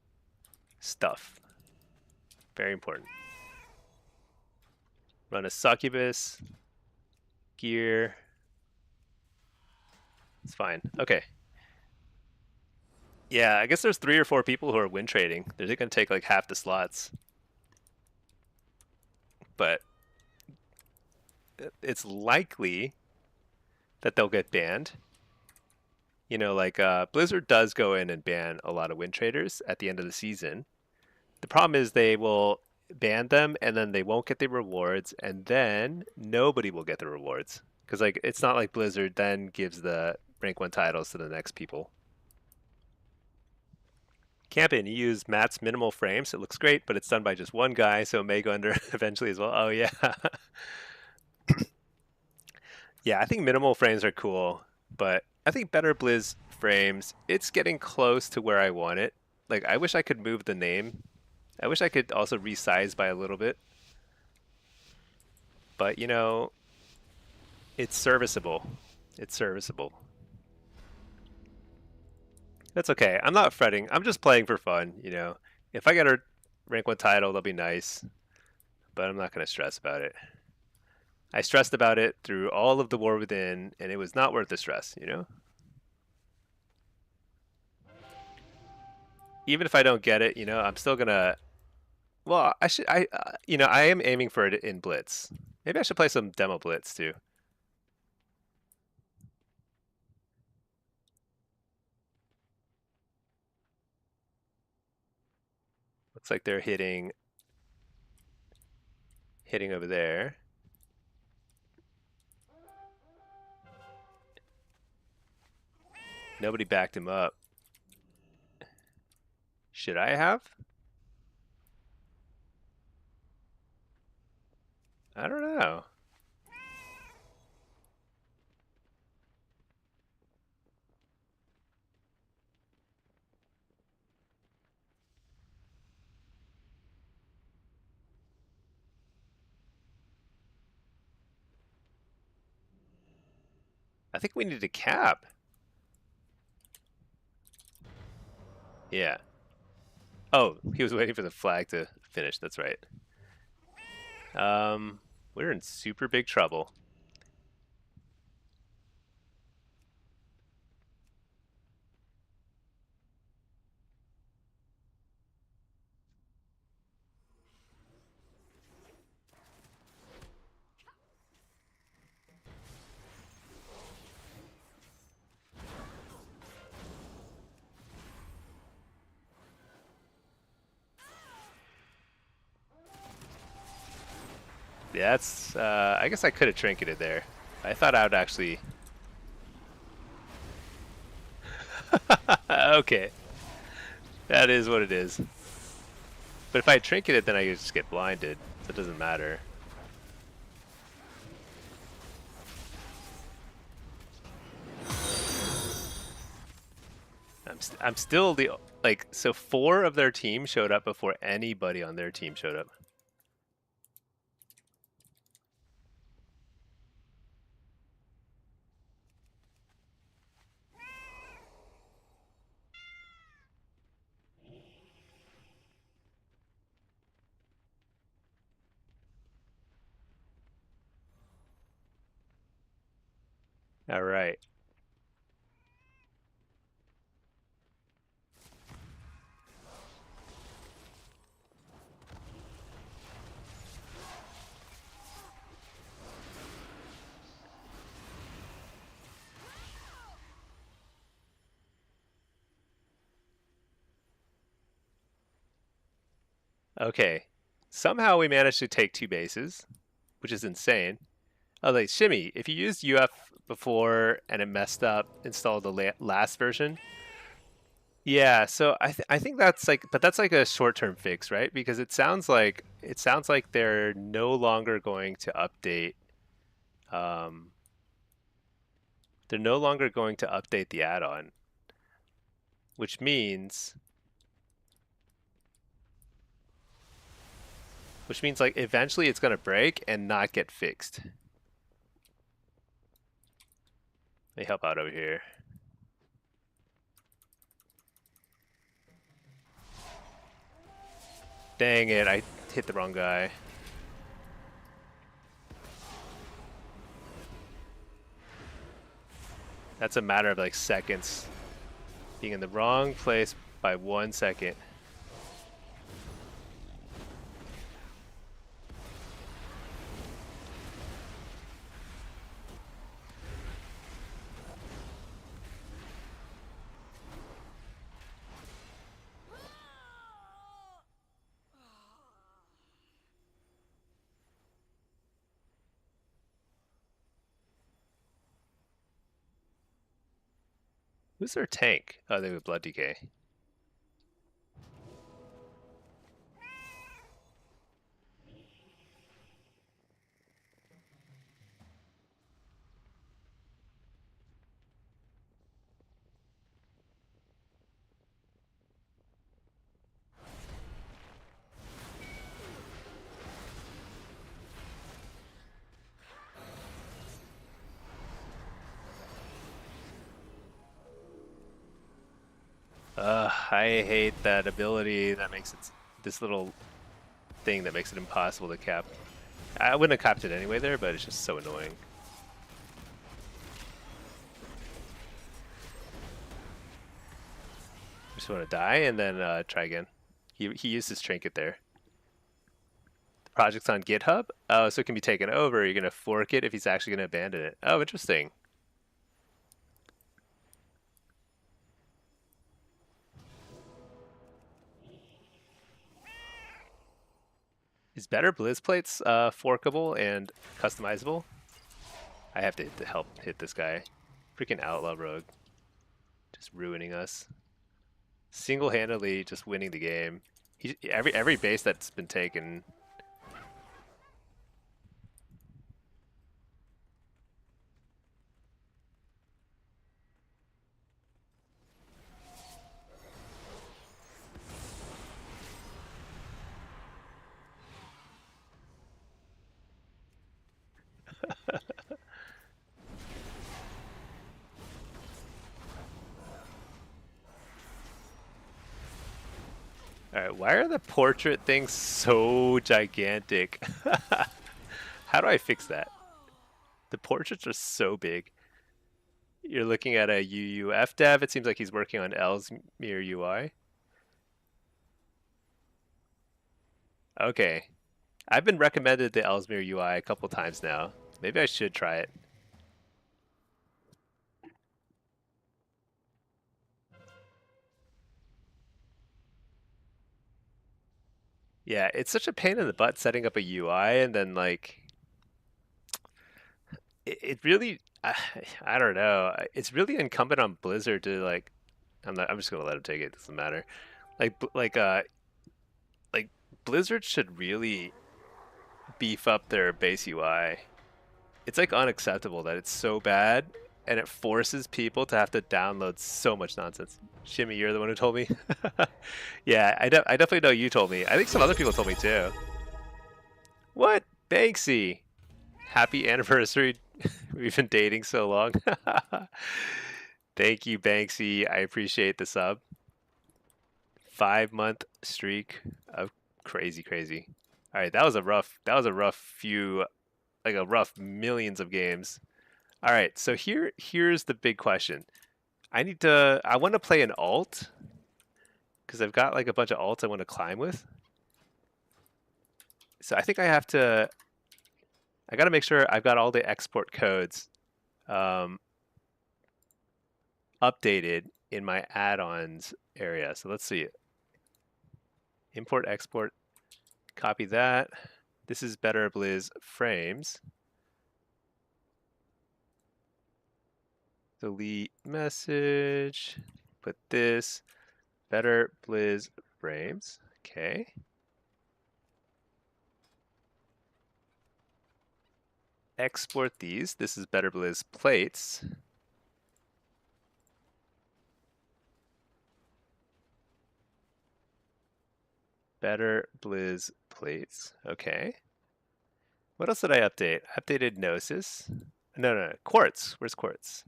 stuff. Very important. Run a Succubus. Gear. It's fine. Okay. Yeah, I guess there's 3 or 4 people who are win trading. They're going to take like half the slots. But it's likely that they'll get banned. You know, like Blizzard does go in and ban a lot of win traders at the end of the season. The problem is they will ban them and then they won't get the rewards and then nobody will get the rewards. Because like it's not like Blizzard then gives the rank 1 titles to the next people. Campion, you use Matt's minimal frames. It looks great, but it's done by just one guy, so it may go under eventually as well. Oh, yeah. Yeah, I think minimal frames are cool, but I think better Blizz frames, it's getting close to where I want it. Like, I wish I could move the name. I wish I could also resize by a little bit. But, you know, it's serviceable. It's serviceable. That's okay. I'm not fretting. I'm just playing for fun, you know. If I get a rank 1 title, that'll be nice. But I'm not going to stress about it. I stressed about it through all of the War Within, and it was not worth the stress, you know? Even if I don't get it, you know, I'm still going to... Well, you know, I am aiming for it in Blitz. Maybe I should play some Demo Blitz, too. Looks like they're hitting over there. Nobody backed him up. Should I have? I don't know. I think we need to cap. Yeah. Oh, he was waiting for the flag to finish. That's right. We're in super big trouble. Yeah, that's. I guess I could have trinketed there. I thought I would actually Okay, that is what it is. But if I trinket it, then I just get blinded, so it doesn't matter. I'm still the like so 4 of their team showed up before anybody on their team showed up. All right. Okay. Somehow we managed to take 2 bases, which is insane. Oh, like Shimmy, if you used UF before and it messed up, install the last version. Yeah, so I think that's like, but that's like a short-term fix, right? Because it sounds like they're no longer going to update. Um, they're no longer going to update the add-on, which means like eventually it's going to break and not get fixed. Let me help out over here. Dang it, I hit the wrong guy. That's a matter of like seconds. Being in the wrong place by 1 second. Who's their tank? Oh, they have blood decay. I hate that ability that makes it this little thing that makes it impossible to cap. I wouldn't have capped it anyway there, but it's just so annoying. Just want to die and then try again. He used his trinket there. The project's on GitHub. Oh, so it can be taken over. You're gonna fork it if he's actually gonna abandon it. Oh, interesting. Is better Blizz plates forkable and customizable? I have to help hit this guy. Freaking outlaw rogue. Just ruining us. Single-handedly just winning the game. Every base that's been taken. Alright, why are the portrait things so gigantic? How do I fix that? The portraits are so big. You're looking at a UUF dev. It seems like he's working on Ellesmere UI. Okay. I've been recommended the Ellesmere UI a couple times now. Maybe I should try it. Yeah, it's such a pain in the butt setting up a UI and then like it really I don't know. It's really incumbent on Blizzard to like I'm just gonna let him take it. Doesn't matter. Like Blizzard should really beef up their base UI. It's like unacceptable that it's so bad, and it forces people to have to download so much nonsense. Shimmy, you're the one who told me. Yeah, I definitely know you told me. I think some other people told me too. What? Banksy. Happy anniversary. We've been dating so long. Thank you, Banksy. I appreciate the sub. 5-month streak of crazy. All right, that was a rough few, like a rough millions of games. All right, so here's the big question. I want to play an alt because I've got like a bunch of alts I want to climb with. So I think I got to make sure I've got all the export codes um, updated in my add-ons area. So let's see. Import, export, copy that. This is Better Blizz frames. Delete message. Put this Better Blizz frames. Okay. Export these. This is Better Blizz plates. Better Blizz plates. Okay. What else did I update? I updated Gnosis. No. Quartz. Where's Quartz?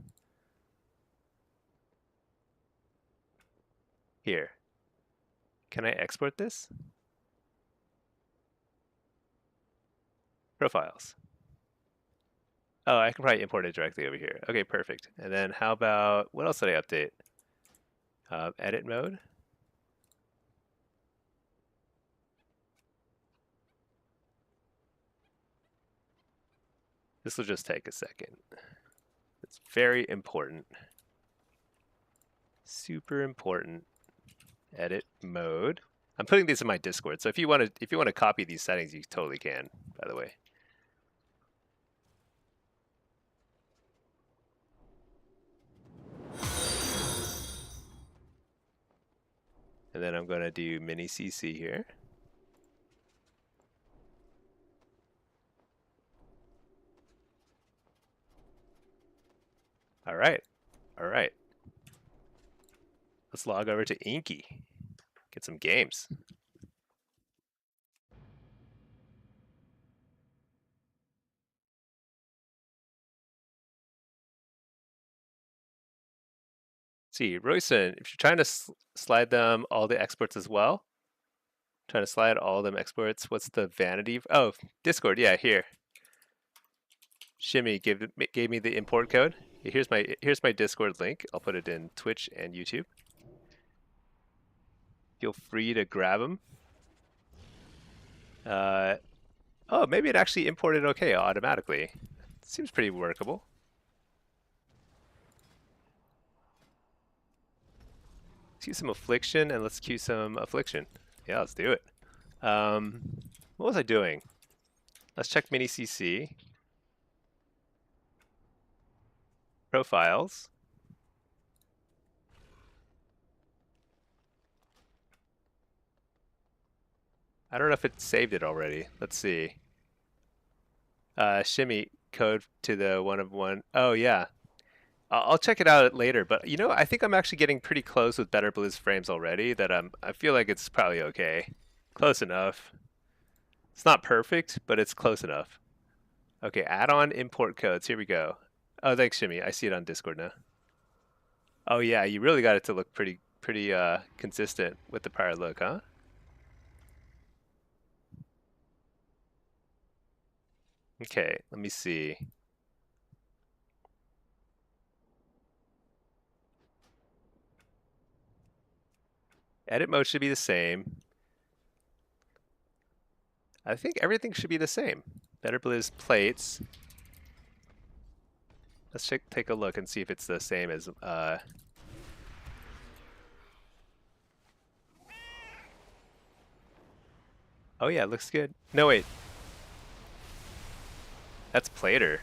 Here. Can I export this? Profiles. Oh, I can probably import it directly over here. Okay, perfect. And then how about, what else did I update? Edit mode. This will just take a second. It's very important. Super important. Edit mode. I'm putting these in my Discord, so if you want to copy these settings, you totally can, by the way. And then I'm going to do mini CC here. All right. Let's log over to Inky. Get some games. See, Royson, if you're trying to slide them all the exports as well, trying to slide all them exports, what's the vanity? Oh, Discord, yeah, here. Shimmy gave me the import code. Here's my Discord link. I'll put it in Twitch and YouTube. Feel free to grab them. Oh, maybe it actually imported okay automatically. Seems pretty workable. Let's use some affliction and let's queue some affliction. Yeah, let's do it. What was I doing? Let's check mini CC. Profiles. I don't know if it saved it already. Let's see. Shimmy code to the 1 of 1. Oh yeah. I'll check it out later, but you know, I think I'm actually getting pretty close with Better Blizz frames already that I feel like it's probably okay. Close enough. It's not perfect, but it's close enough. Okay, add-on import codes. Here we go. Oh, thanks, Shimmy. I see it on Discord now. Oh yeah, you really got it to look pretty consistent with the prior look, huh? Okay, let me see. Edit mode should be the same. I think everything should be the same. Better Blizz plates. Let's take a look and see if it's the same as Oh yeah, it looks good. No wait. That's Plater.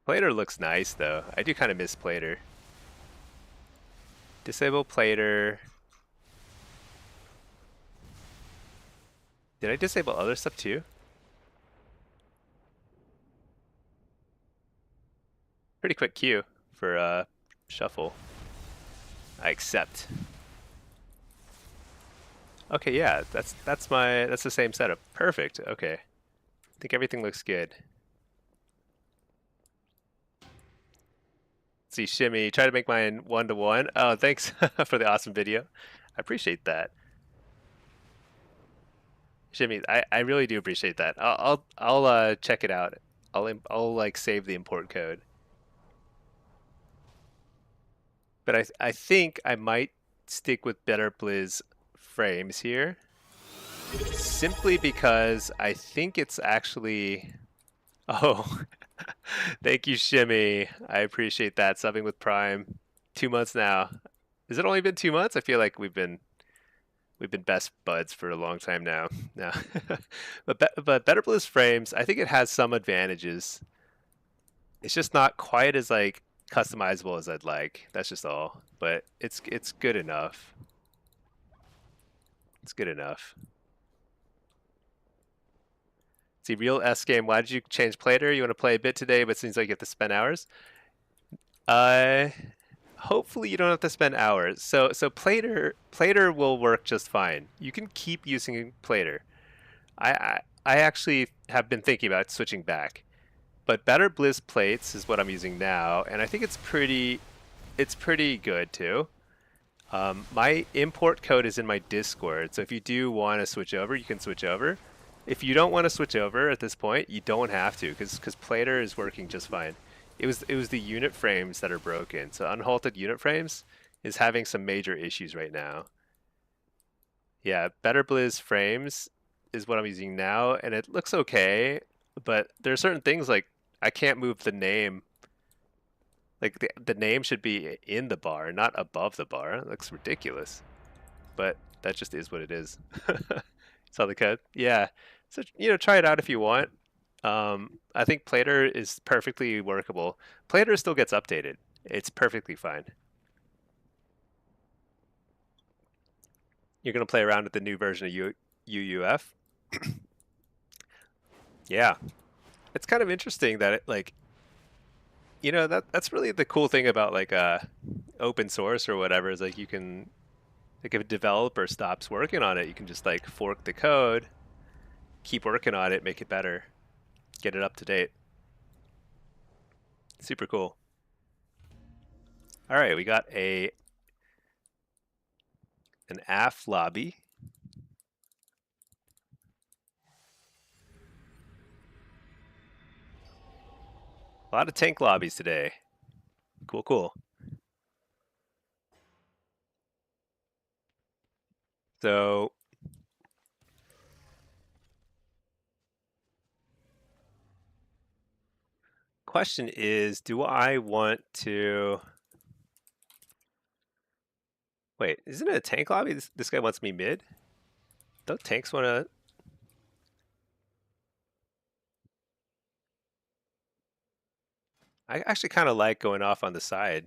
Plater looks nice though. I do kind of miss Plater. Disable Plater. Did I disable other stuff too? Pretty quick queue for shuffle. I accept. Okay, yeah, that's the same setup. Perfect. Okay. I think everything looks good. Let's see, Shimmy, try to make mine 1-to-1. Oh, thanks for the awesome video. I appreciate that. Shimmy, I really do appreciate that. I'll check it out. I'll like save the import code. But I think I might stick with Better Blizz frames here, simply because I think it's actually. Oh, thank you, Shimmy. I appreciate that. Subbing with Prime, 2 months now. Has it only been 2 months? I feel like we've been best buds for a long time now. No, but Better Blizz frames, I think it has some advantages. It's just not quite as like customizable as I'd like. That's just all. But it's good enough. It's good enough. See, real S game. Why did you change Plater? You want to play a bit today, but it seems like you have to spend hours. Uh, hopefully you don't have to spend hours. So Plater will work just fine. You can keep using Plater. I actually have been thinking about switching back, but Better Blizz plates is what I'm using now, and I think it's pretty good too. My import code is in my Discord, so if you do want to switch over, you can switch over. If you don't want to switch over at this point, you don't have to, because Plater is working just fine. It was the unit frames that are broken. So unhalted unit frames is having some major issues right now. Yeah, Better Blizz frames is what I'm using now, and it looks okay, but there are certain things like I can't move the name. Like the name should be in the bar, not above the bar. It looks ridiculous, but that just is what it is. Saw the code? Yeah. So try it out if you want. I think Plater is perfectly workable. Plater still gets updated. It's perfectly fine. You're gonna play around with the new version of UUF. Yeah, it's kind of interesting that that's really the cool thing about like open source or whatever is like you can, like, if a developer stops working on it, you can just like fork the code, keep working on it, make it better, get it up to date. Super cool. All right, we got an AF lobby. A lot of tank lobbies today. Cool, cool. So question is, do I want to wait, isn't it a tank lobby? This guy wants me mid? Don't tanks want to? I actually kind of like going off on the side,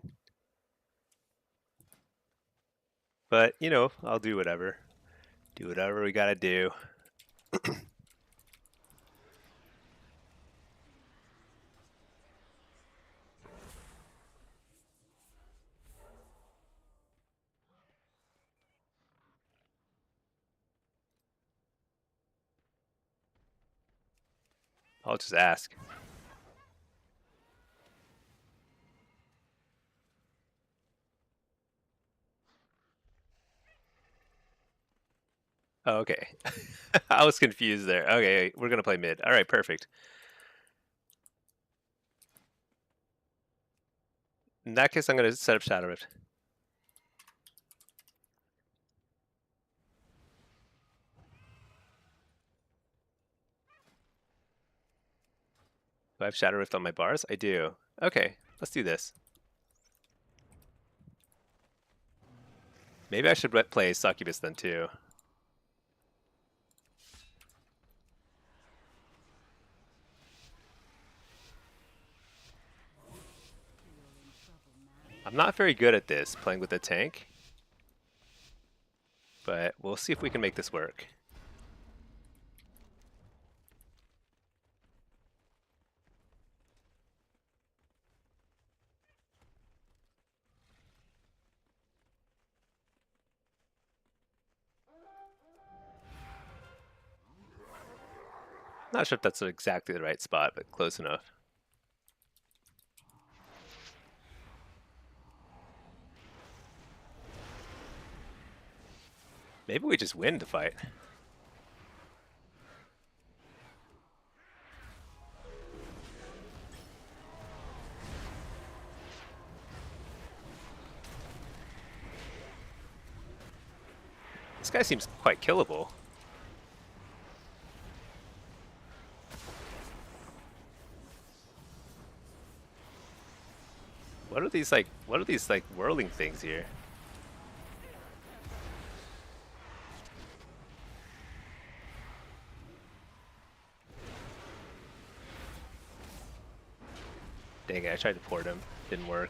but I'll do whatever. Do whatever we gotta do. I'll just ask. Oh, okay. I was confused there. Okay, we're gonna play mid. All right, perfect. In that case, I'm gonna set up Shadow Rift. Do I have Shadow Rift on my bars? I do. Okay, let's do this. Maybe I should play Succubus then too. I'm not very good at this, playing with a tank. But we'll see if we can make this work. Not sure if that's exactly the right spot, but close enough. Maybe we just win the fight. This guy seems quite killable. What are these like whirling things here? Dang it, I tried to port him. Didn't work.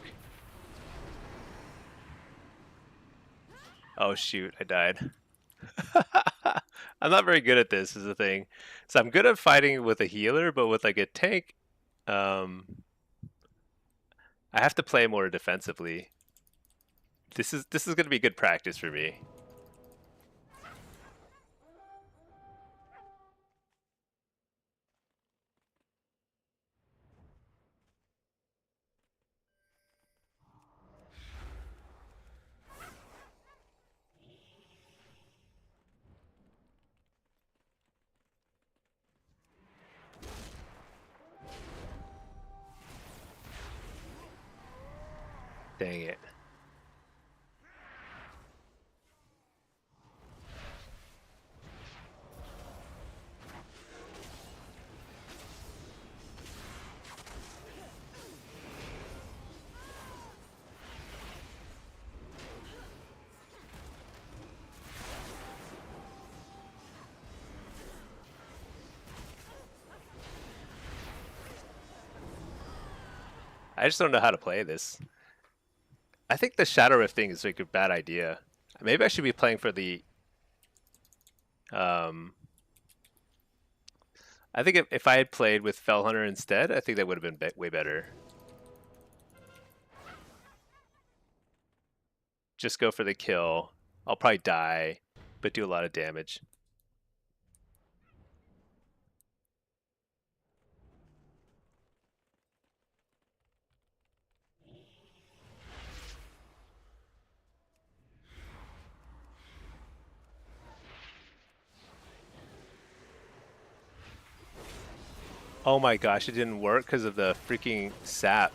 Oh shoot, I died. I'm not very good at this is the thing. So I'm good at fighting with a healer, but with like a tank, um, I have to play more defensively. This is gonna be good practice for me. Dang it. I just don't know how to play this. I think the Shadow Rift thing is like a bad idea. Maybe I should be playing for the. Um, I think if I had played with Fell Hunter instead, I think that would have been way better. Just go for the kill. I'll probably die, but do a lot of damage. Oh my gosh, it didn't work because of the freaking sap.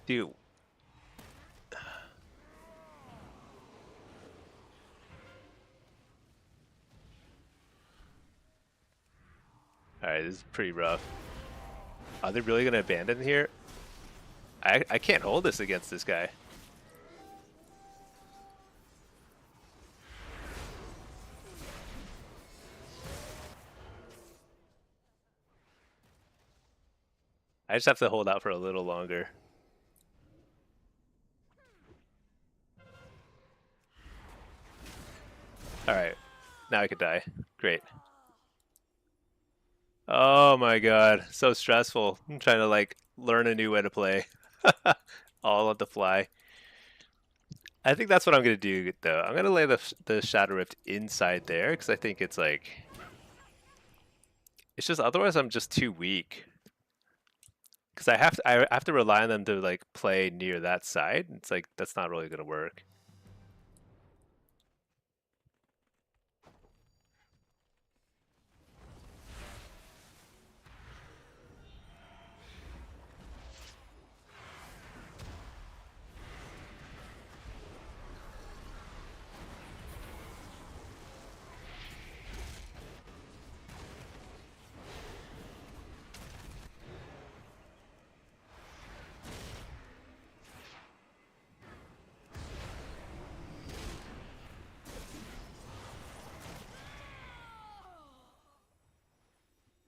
Dude. Alright, this is pretty rough. Are they really going to abandon here? I can't hold this against this guy. I just have to hold out for a little longer. Alright, now I could die. Great. Oh my god, so stressful. I'm trying to like learn a new way to play. All on the fly. I think that's what I'm gonna do though. I'm gonna lay the Shadow Rift inside there because I think it's like It's just otherwise I'm just too weak. Because I have to rely on them to like play near that side. It's like that's not really gonna work.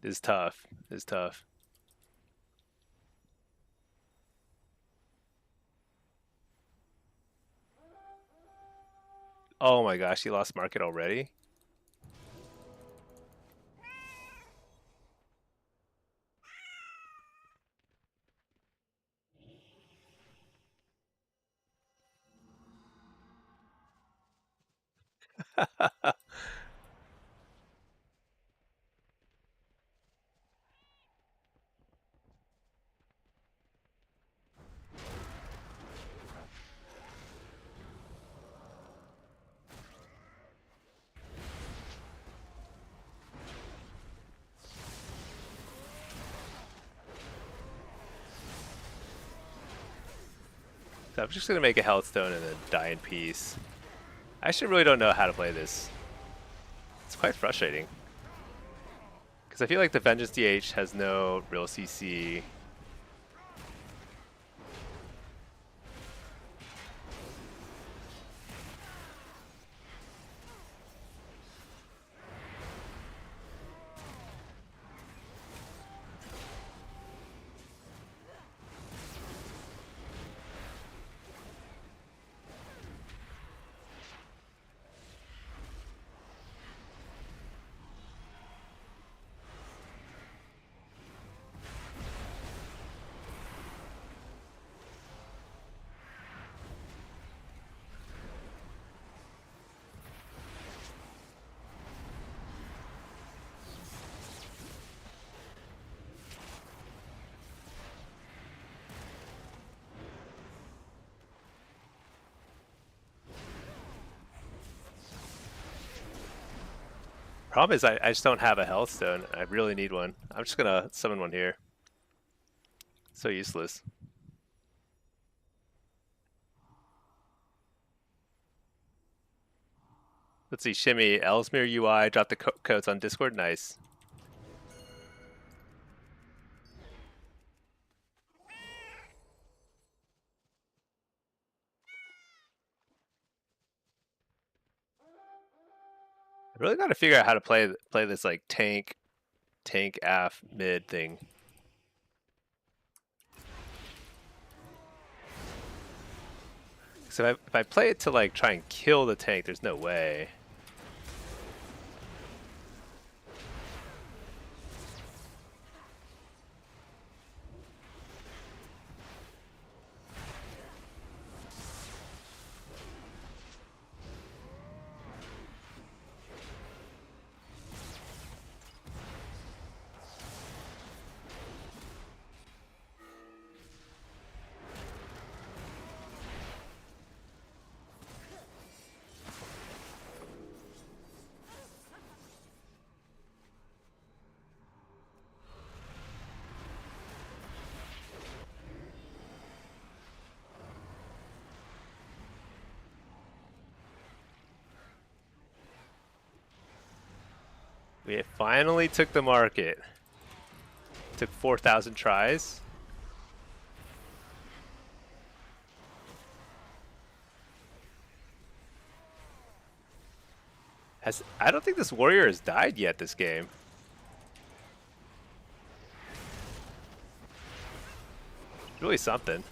It's tough. It's tough. Oh my gosh, he lost market already? So I'm just gonna make a health stone and then die in peace. I actually really don't know how to play this. It's quite frustrating. Because I feel like the Vengeance DH has no real CC. Problem is I just don't have a health stone. I really need one. I'm just gonna summon one here. So useless. Let's see, Shimmy, Ellesmere UI, drop the codes on Discord. Nice. I really gotta figure out how to play this like tank AF mid thing. So if I play it to like try and kill the tank, there's no way. We finally took the market. Took 4,000 tries. I don't think this warrior has died yet this game. Really something.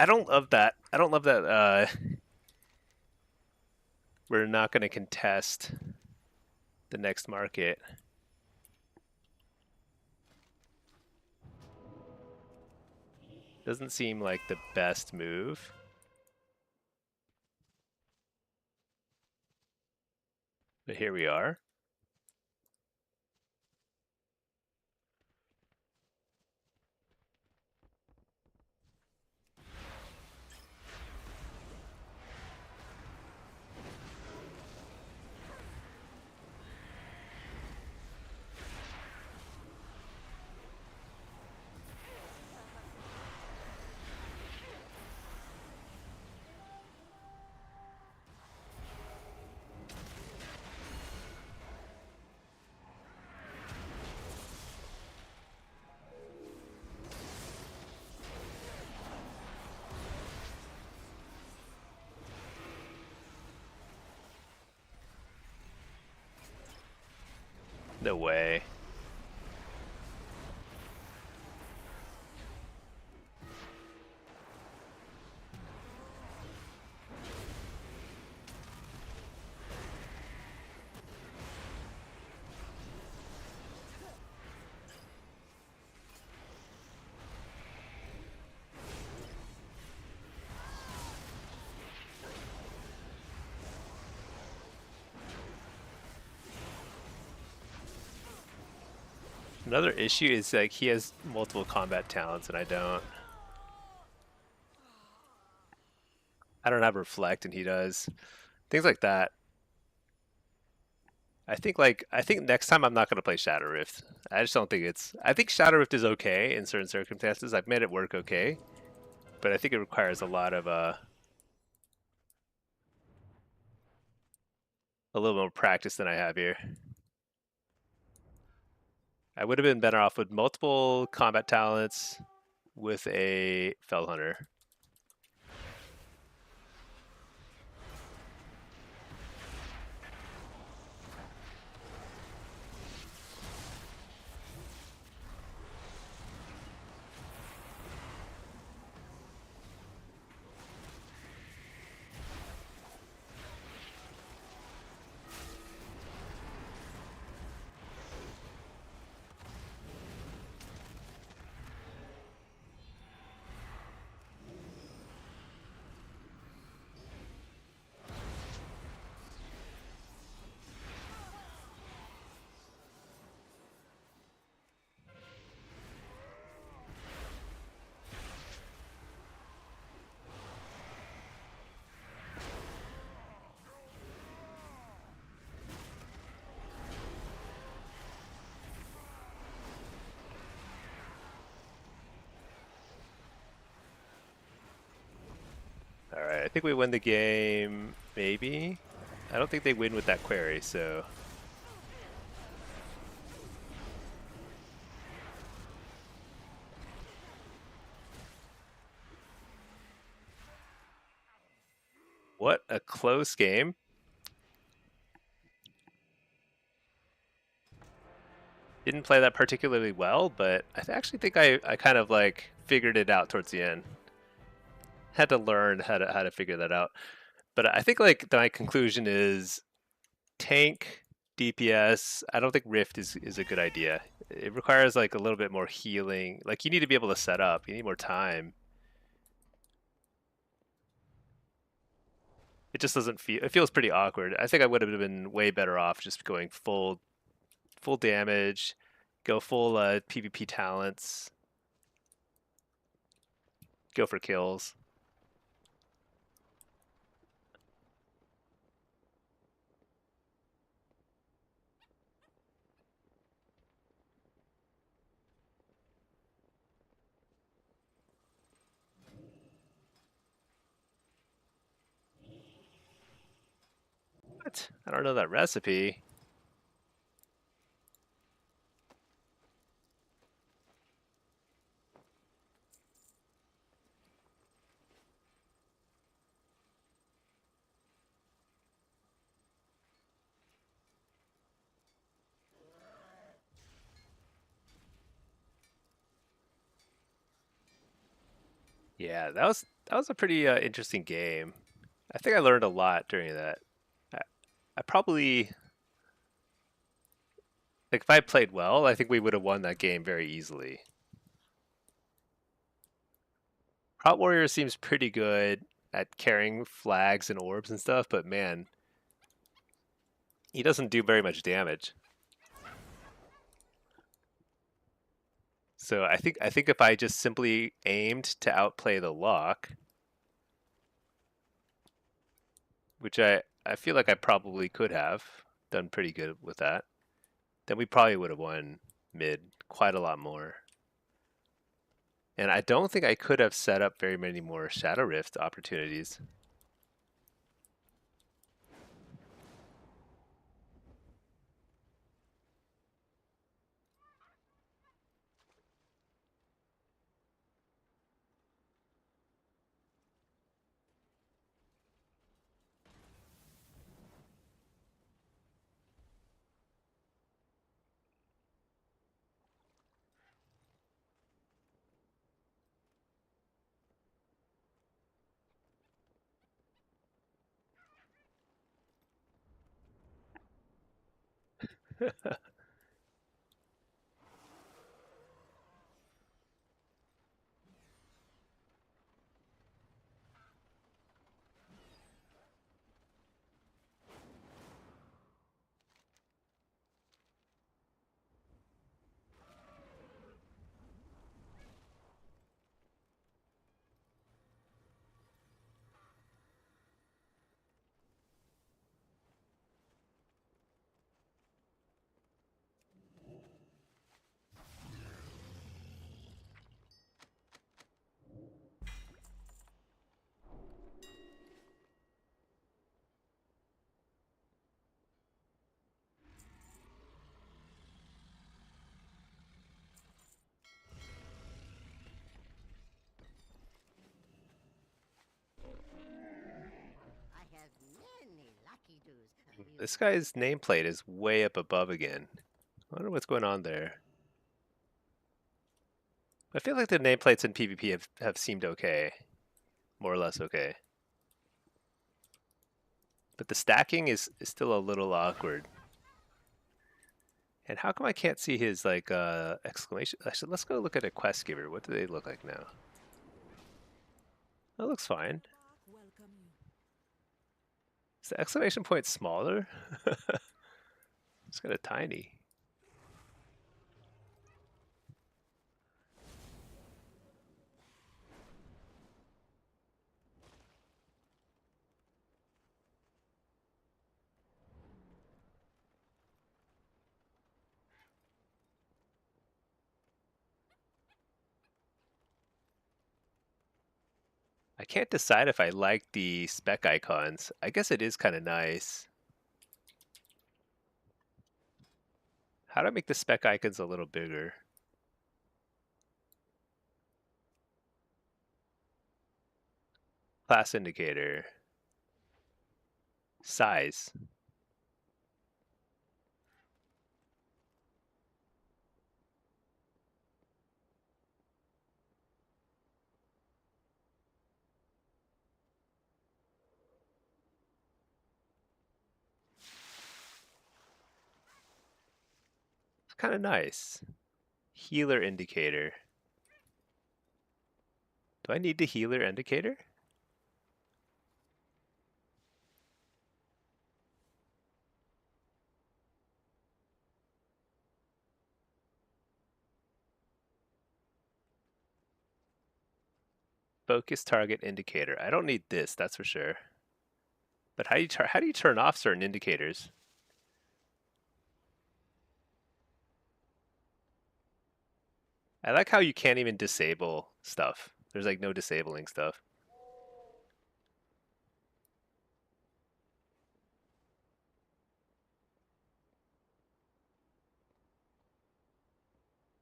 I don't love that. I don't love that. We're not going to contest the next market. Doesn't seem like the best move. But here we are. No way. Another issue is like he has multiple combat talents and I don't. I don't have reflect and he does. Things like that. I think next time I'm not going to play Shadow Rift. I just don't think it's. I think Shadow Rift is okay in certain circumstances. I've made it work okay, but I think it requires a little more practice than I have here. I would have been better off with multiple combat talents with a Fell Hunter. All right, I think we win the game, maybe. I don't think they win with that query, so. What a close game. Didn't play that particularly well, but actually think I kind of like figured it out towards the end. Had to learn how to figure that out. But I think like my conclusion is tank DPS. I don't think Rift is a good idea. It requires like a little bit more healing. Like you need to be able to set up. You need more time. It just doesn't feel. It feels pretty awkward. I think I would have been way better off just going full damage, go full PvP talents, go for kills. What? I don't know that recipe. Yeah, that was a pretty interesting game. I think I learned a lot during that. I, I probably like if I played well, I think we would have won that game very easily. Hot Warrior seems pretty good at carrying flags and orbs and stuff, but man, he doesn't do very much damage. So I think if I just simply aimed to outplay the lock, which I feel like I probably could have done pretty good with that, then we probably would have won mid quite a lot more. And I don't think I could have set up very many more Shadow Rift opportunities. I have many lucky doos. This guy's nameplate is way up above again. I wonder what's going on there. I feel like the nameplates in PvP have seemed okay. More or less okay. But the stacking is still a little awkward. And how come I can't see his like exclamation? Actually, let's go look at a quest giver. What do they look like now? That looks fine. Welcome you. Is the exclamation point smaller? It's kind of tiny. I can't decide if I like the spec icons. I guess it is kind of nice. How do I make the spec icons a little bigger? Class indicator. Size. It's kind of nice. Healer indicator. Do I need the healer indicator? Focus target indicator. I don't need this, that's for sure. But how do you turn off certain indicators? I like how you can't even disable stuff. There's like no disabling stuff.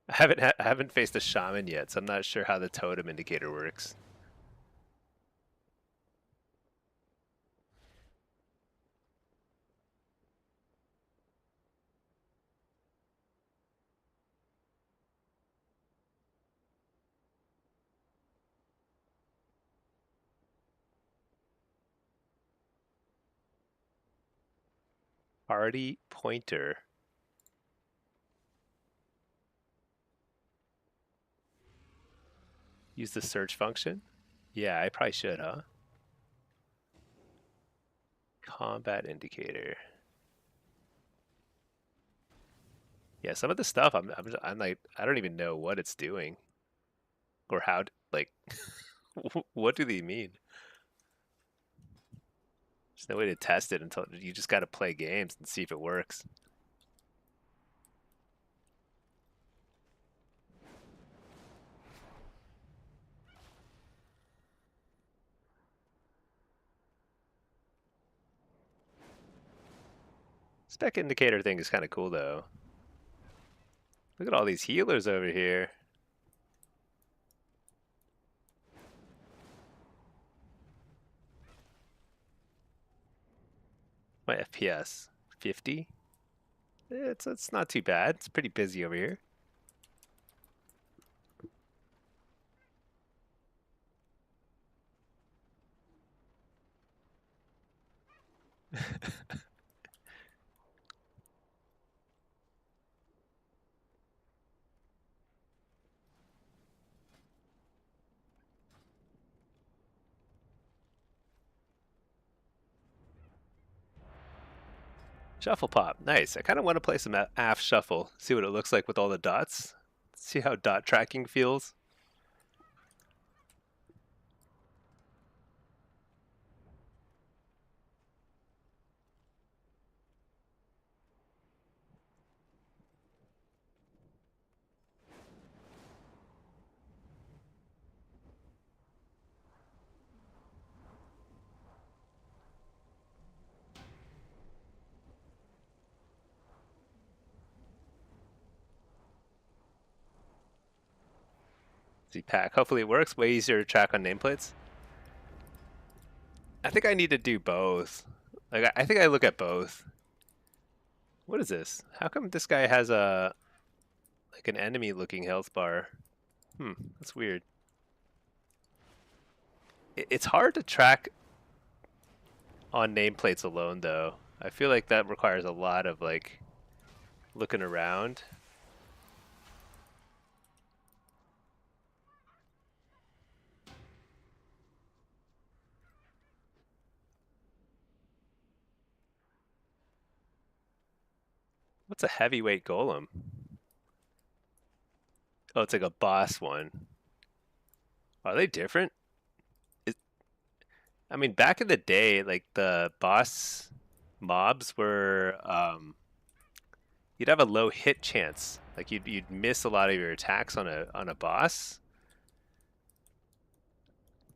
I haven't faced a shaman yet, so I'm not sure how the totem indicator works. Party pointer. Use the search function? Yeah, I probably should, huh? Combat indicator. Yeah, some of the stuff I'm like I don't even know what it's doing or how like what do they mean? There's no way to test it until you just got to play games and see if it works. Spec indicator thing is kind of cool though. Look at all these healers over here. My FPS 50. It's not too bad. It's pretty busy over here. Shuffle pop, nice. I kind of want to play some AF shuffle. See what it looks like with all the dots. See how dot tracking feels. See pack. Hopefully it works. Way easier to track on nameplates. I think I need to do both. Like I think I look at both. What is this? How come this guy has a like an enemy looking health bar? That's weird. It's hard to track on nameplates alone though. I feel like that requires a lot of like looking around. What's a heavyweight golem? Oh, it's like a boss one. Are they different? It, I mean, back in the day, like the boss mobs were, you'd have a low hit chance. Like you'd miss a lot of your attacks on a boss.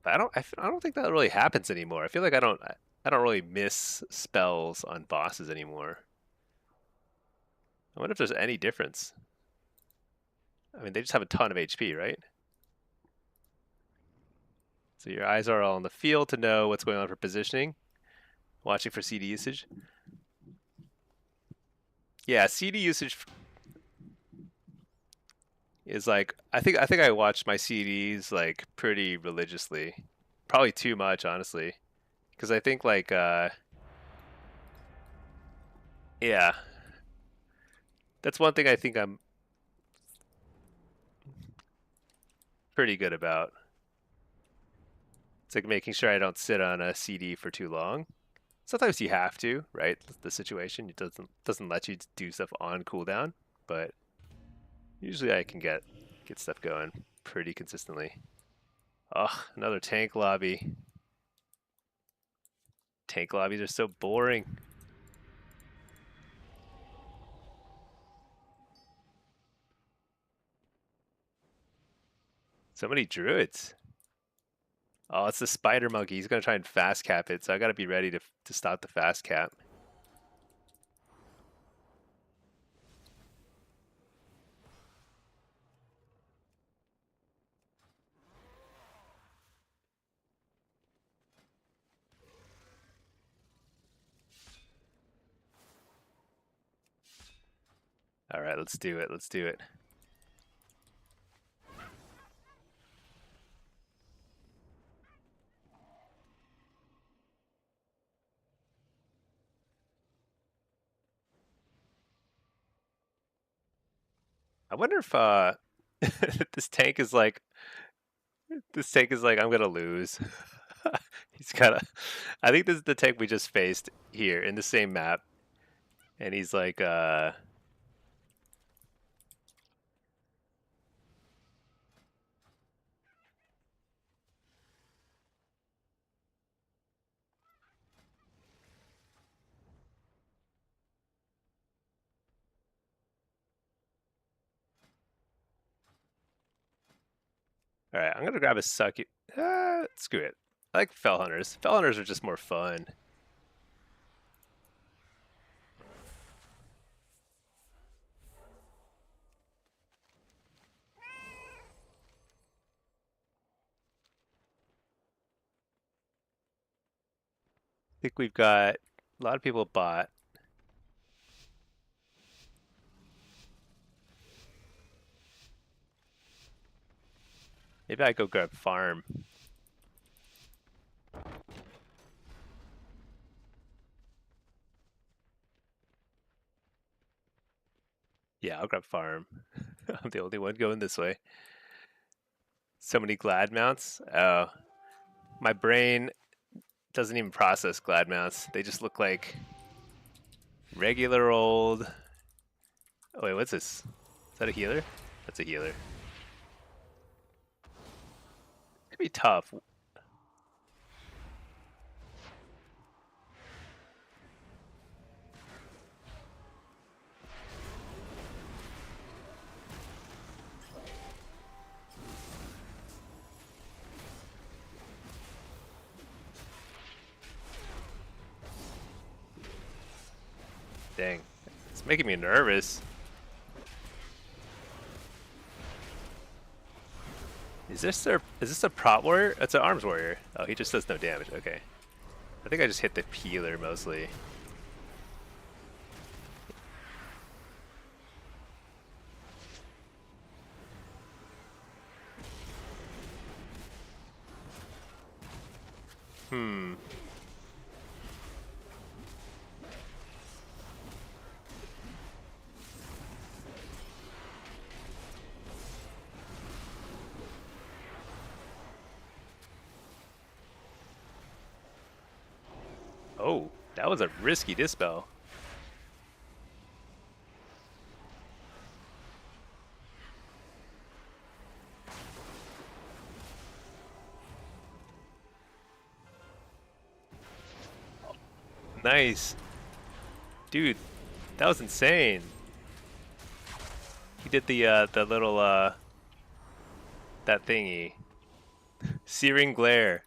But I don't think that really happens anymore. I feel like I don't really miss spells on bosses anymore. I wonder if there's any difference. I mean, they just have a ton of HP, right? So your eyes are all in the field to know what's going on for positioning. Watching for CD usage. Yeah, CD usage is like I think I watch my CDs like pretty religiously. Probably too much, honestly. Because I think like yeah, that's one thing I think I'm pretty good about. It's like making sure I don't sit on a CD for too long. Sometimes you have to, right? The situation it doesn't let you do stuff on cooldown, but usually I can get stuff going pretty consistently. Oh, another tank lobby. Tank lobbies are so boring. So many druids. Oh, it's the spider monkey. He's gonna try and fast cap it, so I gotta be ready to stop the fast cap. All right, let's do it. Let's do it. I wonder if this tank is like I'm gonna lose. He's got a. I think this is the tank we just faced here in the same map, and he's like all right, I'm gonna grab a sucky. Screw it. I like fell hunters. Fell hunters are just more fun. I think we've got a lot of people bought. Maybe I go grab farm. Yeah, I'll grab farm. I'm the only one going this way. So many glad mounts. Oh, my brain doesn't even process glad mounts. They just look like regular old. Oh wait, what's this? Is that a healer? That's a healer. Could be tough. Dang, it's making me nervous. Is this a prot warrior? It's an arms warrior. Oh, he just does no damage. Okay. I think I just hit the peeler mostly. Hmm. Oh, that was a risky dispel. Nice. Dude, that was insane. He did the little that thingy. Searing glare.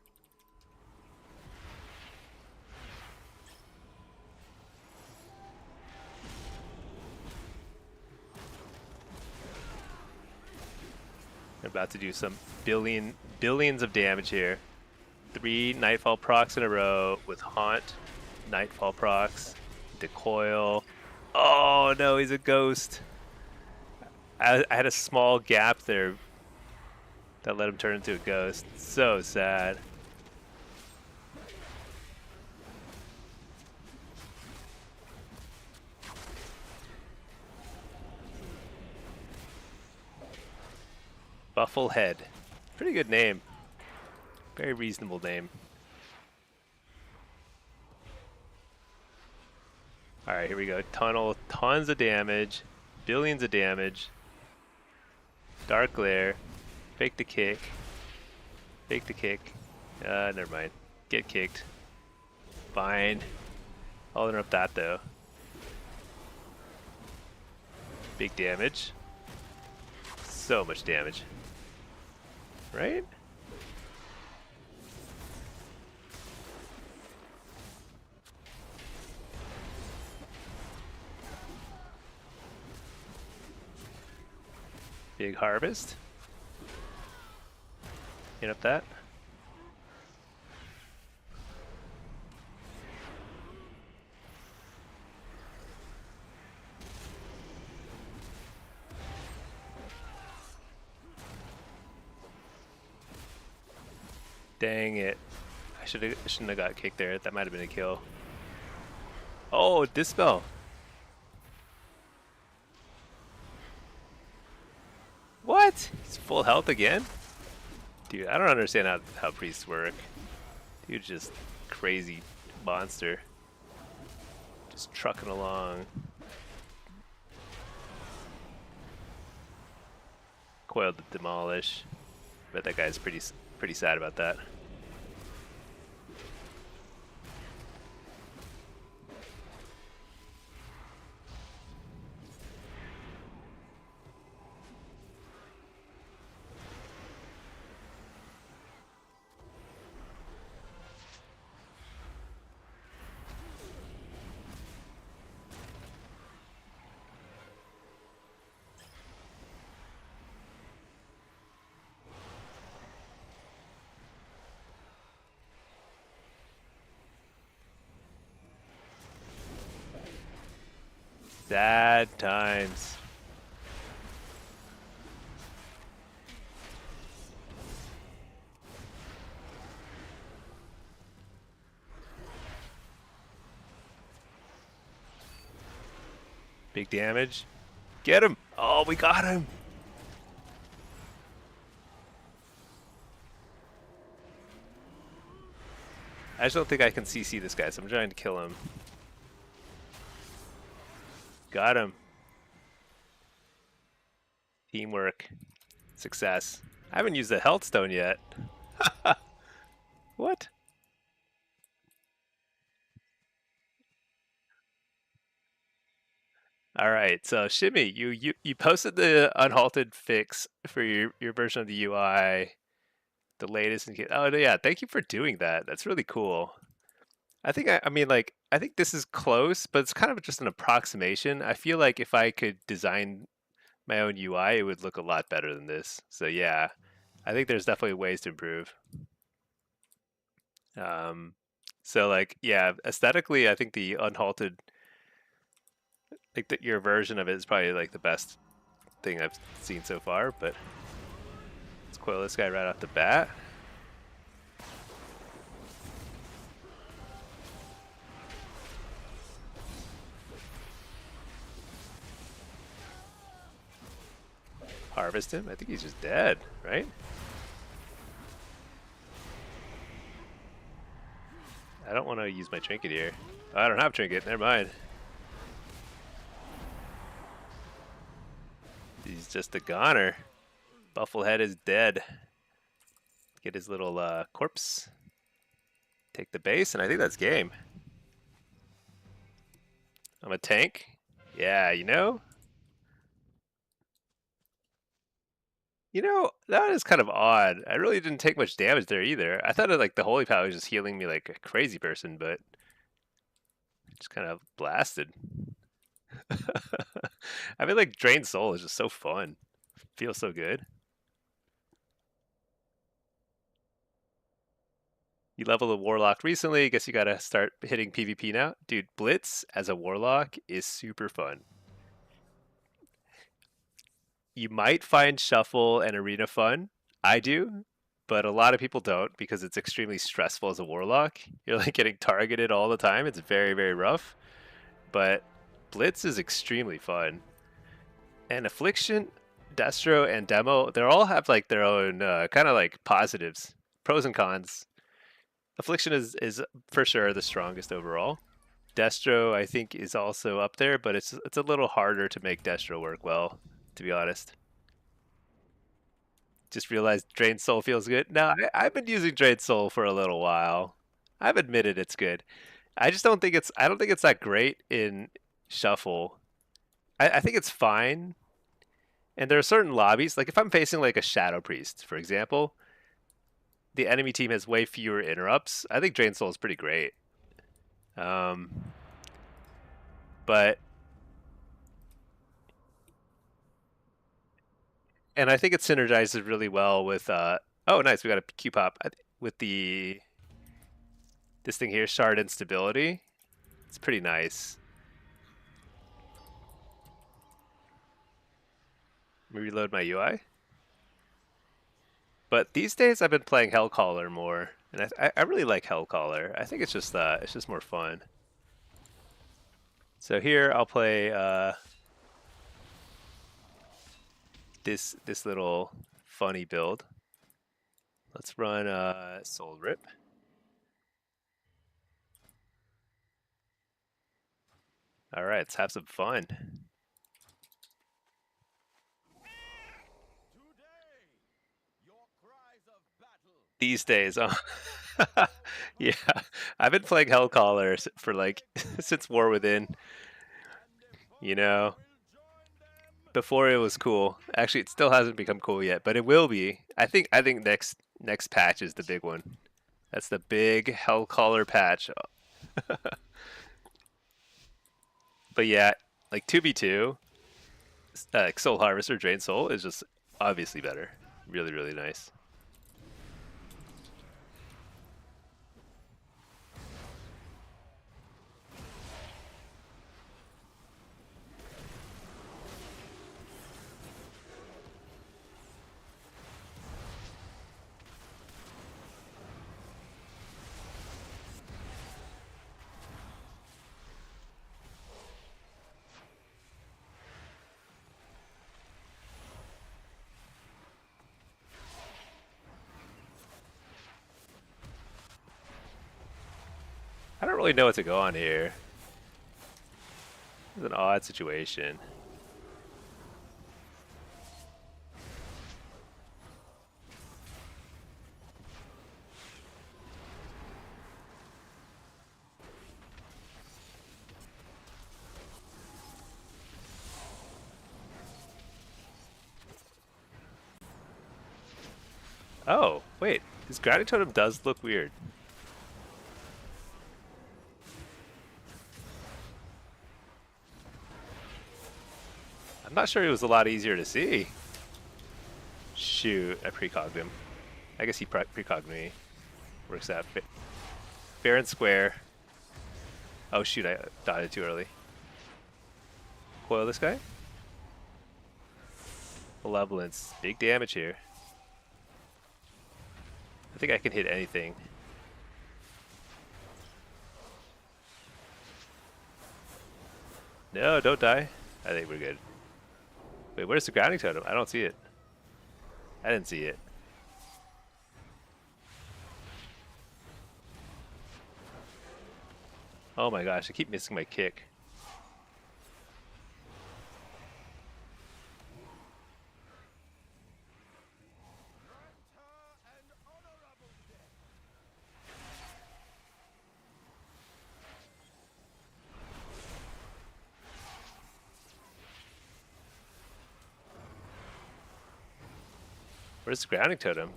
I'm about to do some billions of damage here. 3 Nightfall procs in a row with Haunt, Nightfall procs, Decoil. Oh no, he's a ghost. I had a small gap there that let him turn into a ghost. So sad. Bufflehead. Pretty good name. Very reasonable name. Alright, here we go. Tunnel, tons of damage. Billions of damage. Dark glare. Fake the kick. Fake the kick. Never mind. Get kicked. Fine. I'll interrupt that though. Big damage. So much damage. Right? Big harvest. Get up that. Dang it. I shouldn't have got kicked there. That might have been a kill. Oh, Dispel. full health again? Dude, I don't understand how priests work. Dude, just crazy monster. Just trucking along. Coiled to demolish. Bet that guy's pretty sad about that. Sad times. Big damage. Get him! Oh, we got him! I just don't think I can CC this guy, so I'm trying to kill him. Got him. Teamwork. Success. I haven't used the health stone yet. What? All right, so Shimmy, you posted the unhalted fix for your version of the UI, the latest. Oh yeah, thank you for doing that. That's really cool. I think I mean like I think this is close, but it's kind of just an approximation. I feel like if I could design my own UI, it would look a lot better than this. So yeah, I think there's definitely ways to improve. Um, so like yeah, aesthetically, I think the unhalted, like your version of it is probably like the best thing I've seen so far. But let's coil this guy right off the bat. Harvest him. I think he's just dead, right? I don't want to use my trinket here. Oh, I don't have trinket. Never mind. He's just a goner. Bufflehead is dead. Get his little corpse. Take the base, and I think that's game. I'm a tank. Yeah, you know? You know, that is kind of odd. I really didn't take much damage there either. I thought like the holy power was just healing me like a crazy person, but just kind of blasted. I mean, like Drained Soul is just so fun. Feels so good. You leveled a Warlock recently. I guess you gotta start hitting PvP now. Dude, Blitz as a Warlock is super fun. You might find Shuffle and Arena fun. I do, but a lot of people don't because it's extremely stressful as a Warlock. You're like getting targeted all the time. It's very, very rough. But Blitz is extremely fun. And Affliction, Destro, and Demo, they all have like their own kind of like positives, pros and cons. Affliction is for sure the strongest overall. Destro, I think, is also up there, but it's a little harder to make Destro work well, to be honest. Just realized Drained Soul feels good. No, I've been using Drained Soul for a little while. I've admitted it's good. I just don't think I don't think it's that great in Shuffle. I think it's fine. And there are certain lobbies, like if I'm facing like a Shadow Priest, for example, the enemy team has way fewer interrupts. I think Drain Soul is pretty great. But and I think it synergizes really well with oh nice, we got a Q pop with the this thing here, Shard Instability. It's pretty nice. Let me reload my UI. But these days I've been playing Hellcaller more, and I really like Hellcaller. I think it's just more fun. So here I'll play this little funny build. Let's run Soul Rip. All right, let's have some fun. These days, yeah, I've been playing Hellcaller for like since War Within. You know, before it was cool. Actually, it still hasn't become cool yet, but it will be. I think next patch is the big one. That's the big Hellcaller patch. But yeah, like 2v2, Soul Harvest or Drain Soul is just obviously better. Really, really nice. I don't really know what to go on here. It's an odd situation. Oh, wait. His Grounding Totem does look weird. I'm not sure it was a lot easier to see. Shoot, I precogged him. I guess he precogged me. Works out. Fair and square. Oh shoot, I dotted too early. Coil this guy. Malevolence. Big damage here. I think I can hit anything. No, don't die. I think we're good. Wait, where's the Grounding Totem? I don't see it. I didn't see it. Oh my gosh, I keep missing my kick. Where's the Grounding Totem?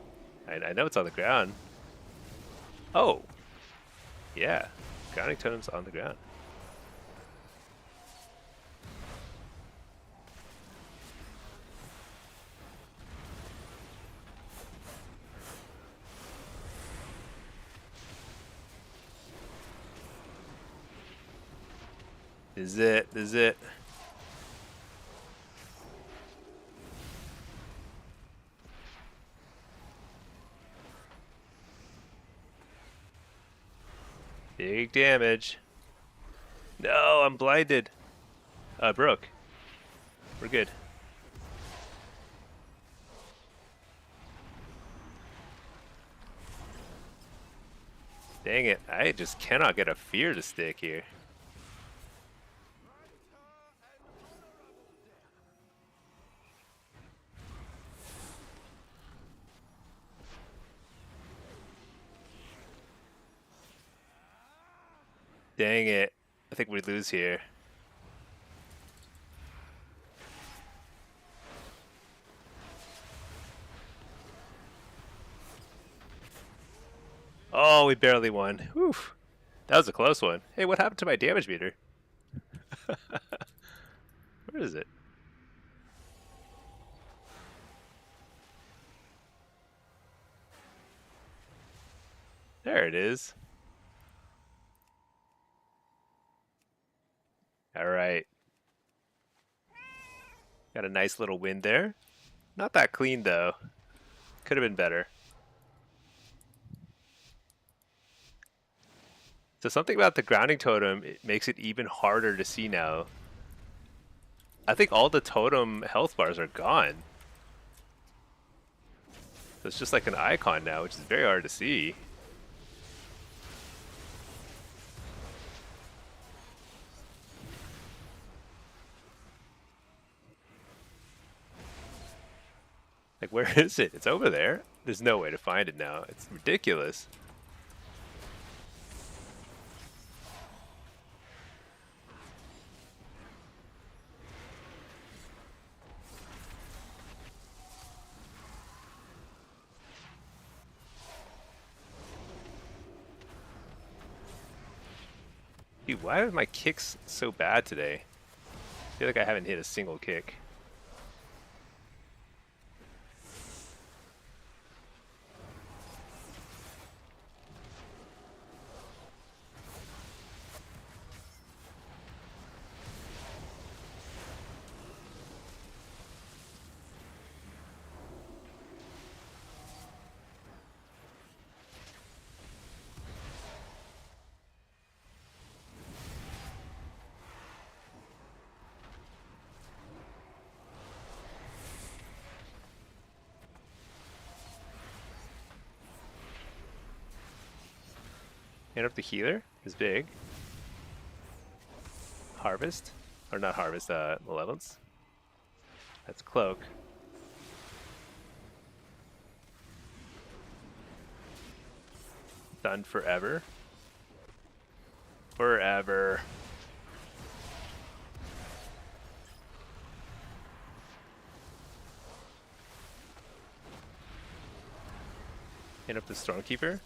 I know it's on the ground. Oh! Yeah, Grounding Totem's on the ground. This is it, this is it. Big damage. No, I'm blinded. Broke. We're good. Dang it, I just cannot get a fear to stick here. Dang it. I think we lose here. Oh, we barely won. Whew. That was a close one. Hey, what happened to my damage meter? Where is it? There it is. All right. Got a nice little win there. Not that clean, though. Could have been better. So something about the Grounding Totem, it makes it even harder to see now. I think all the totem health bars are gone. So it's just like an icon now, which is very hard to see. Like, where is it? It's over there. There's no way to find it now. It's ridiculous. Dude, why are my kicks so bad today? I feel like I haven't hit a single kick. Hit up the healer is big. Harvest, or not harvest, malevolence. That's cloak. Done forever. Forever. Hit up the Stormkeeper.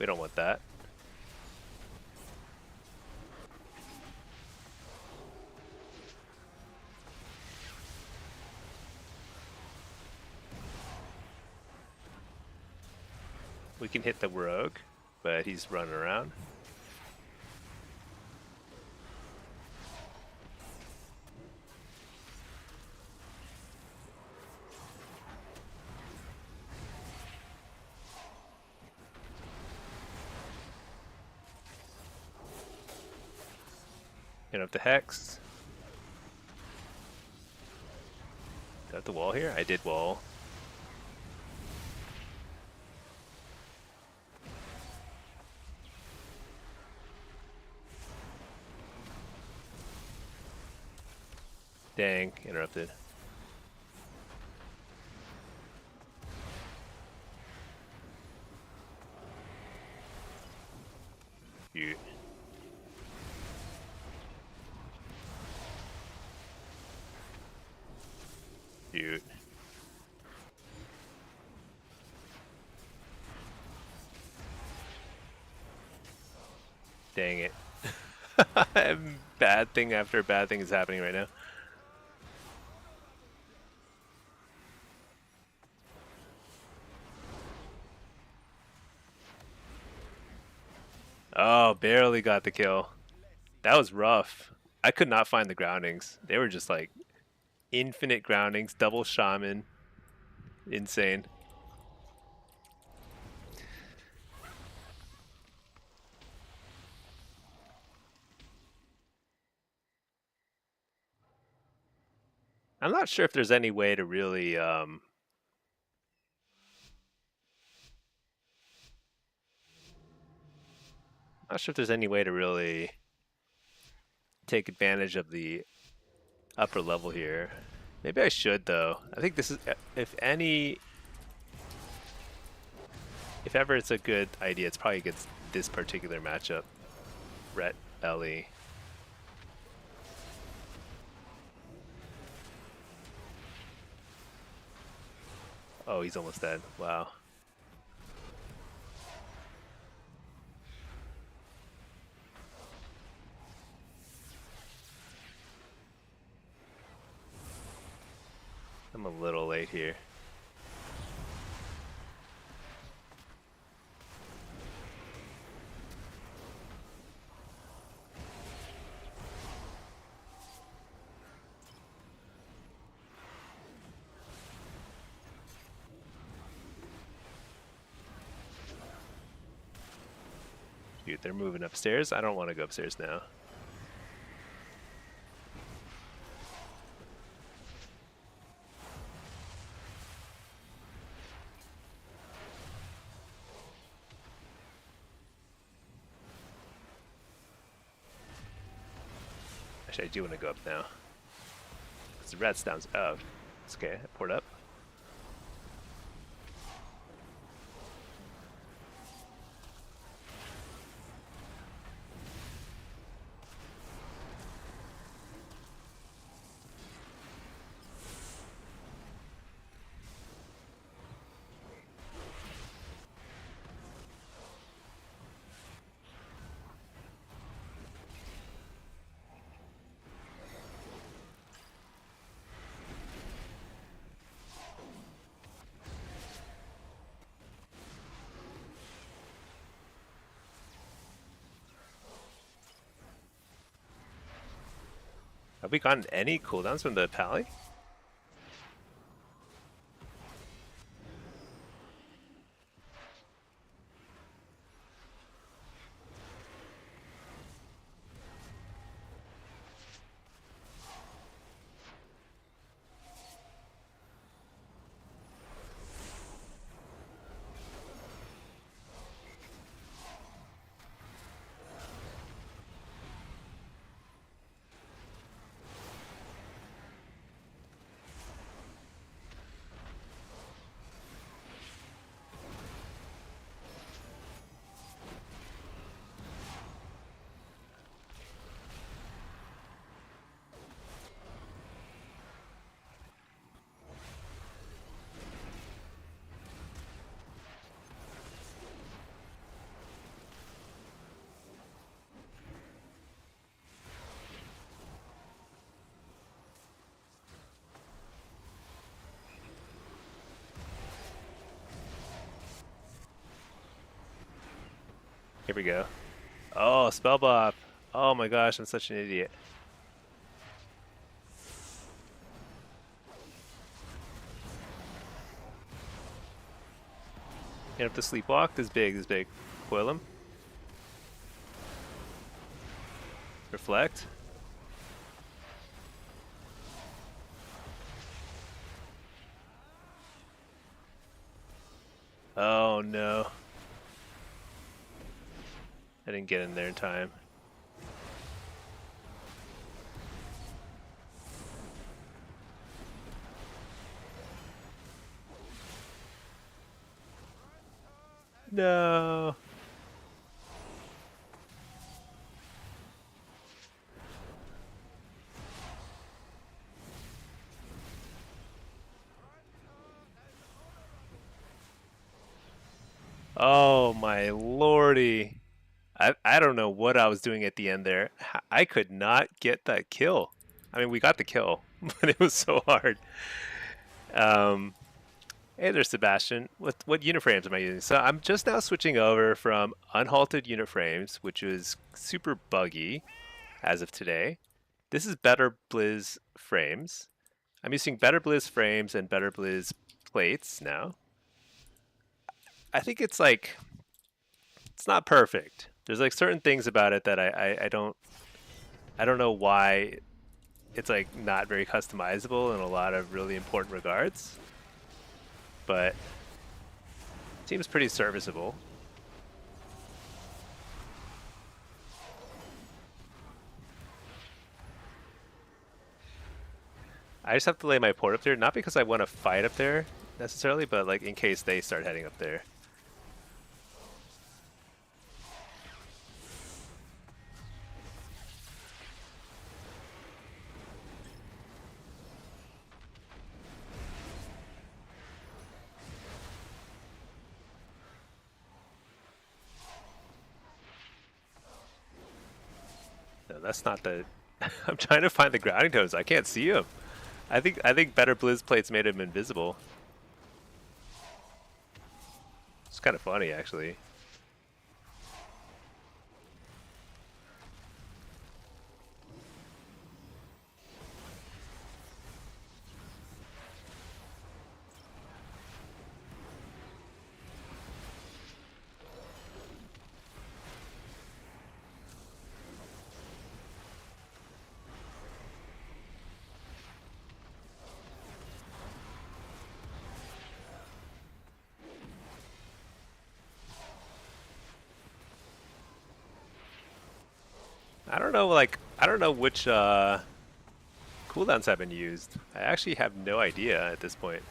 We don't want that. We can hit the rogue, but he's running around. Hit up the Hex. Got the wall here? I did wall. Dang, interrupted. Shoot. Shoot. Dang it. Bad thing after bad thing is happening right now. Oh, barely got the kill. That was rough. I could not find the groundings. They were just like infinite groundings, double shaman. Insane. I'm not sure if there's any way to really not sure if there's any way to really take advantage of the upper level here. Maybe I should though. I think this is, if ever it's a good idea, it's probably against this particular matchup. Rhett, Ellie. Oh, he's almost dead. Wow. I'm a little late here. Dude, they're moving upstairs. I don't want to go upstairs now. Actually, I do want to go up now. Because the redstone's out. It's okay, I poured up. Have we gotten any cooldowns from the pally? Here we go. Oh, spell bop. Oh my gosh, I'm such an idiot. Hit up the sleepwalk. This big. Coil him. Reflect. Oh no. I didn't get in there in time. No. Oh my lordy. I don't know what I was doing at the end there. I could not get that kill. I mean, we got the kill, but it was so hard. Um, Hey there, Sebastian. What uniframes am I using? So I'm just now switching over from unhalted uniframes, which was super buggy as of today. This is Better Blizz frames. I'm using Better Blizz frames and Better Blizz plates now. I think it's like it's not perfect. There's like certain things about it that I don't know why it's like not very customizable in a lot of really important regards. But seems pretty serviceable. I just have to lay my port up there, not because I want to fight up there necessarily, but like in case they start heading up there. No, that's not the. I'm trying to find the grounding toes. I can't see him. I think better Blizz plates made him invisible. It's kind of funny actually. I don't know, I don't know which cooldowns have been used. I actually have no idea at this point.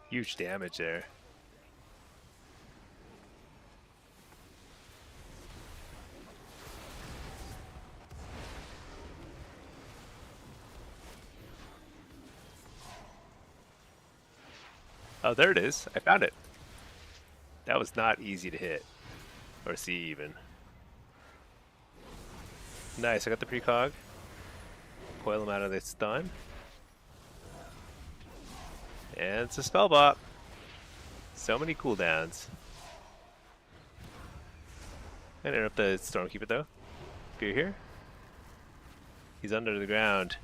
Huge damage there. Oh, there it is. I found it. That was not easy to hit. Or see, even. Nice, I got the precog. Coil him out of the stun. And it's a spell bot. So many cooldowns. I'm gonna interrupt the Stormkeeper though. Spear here. He's under the ground.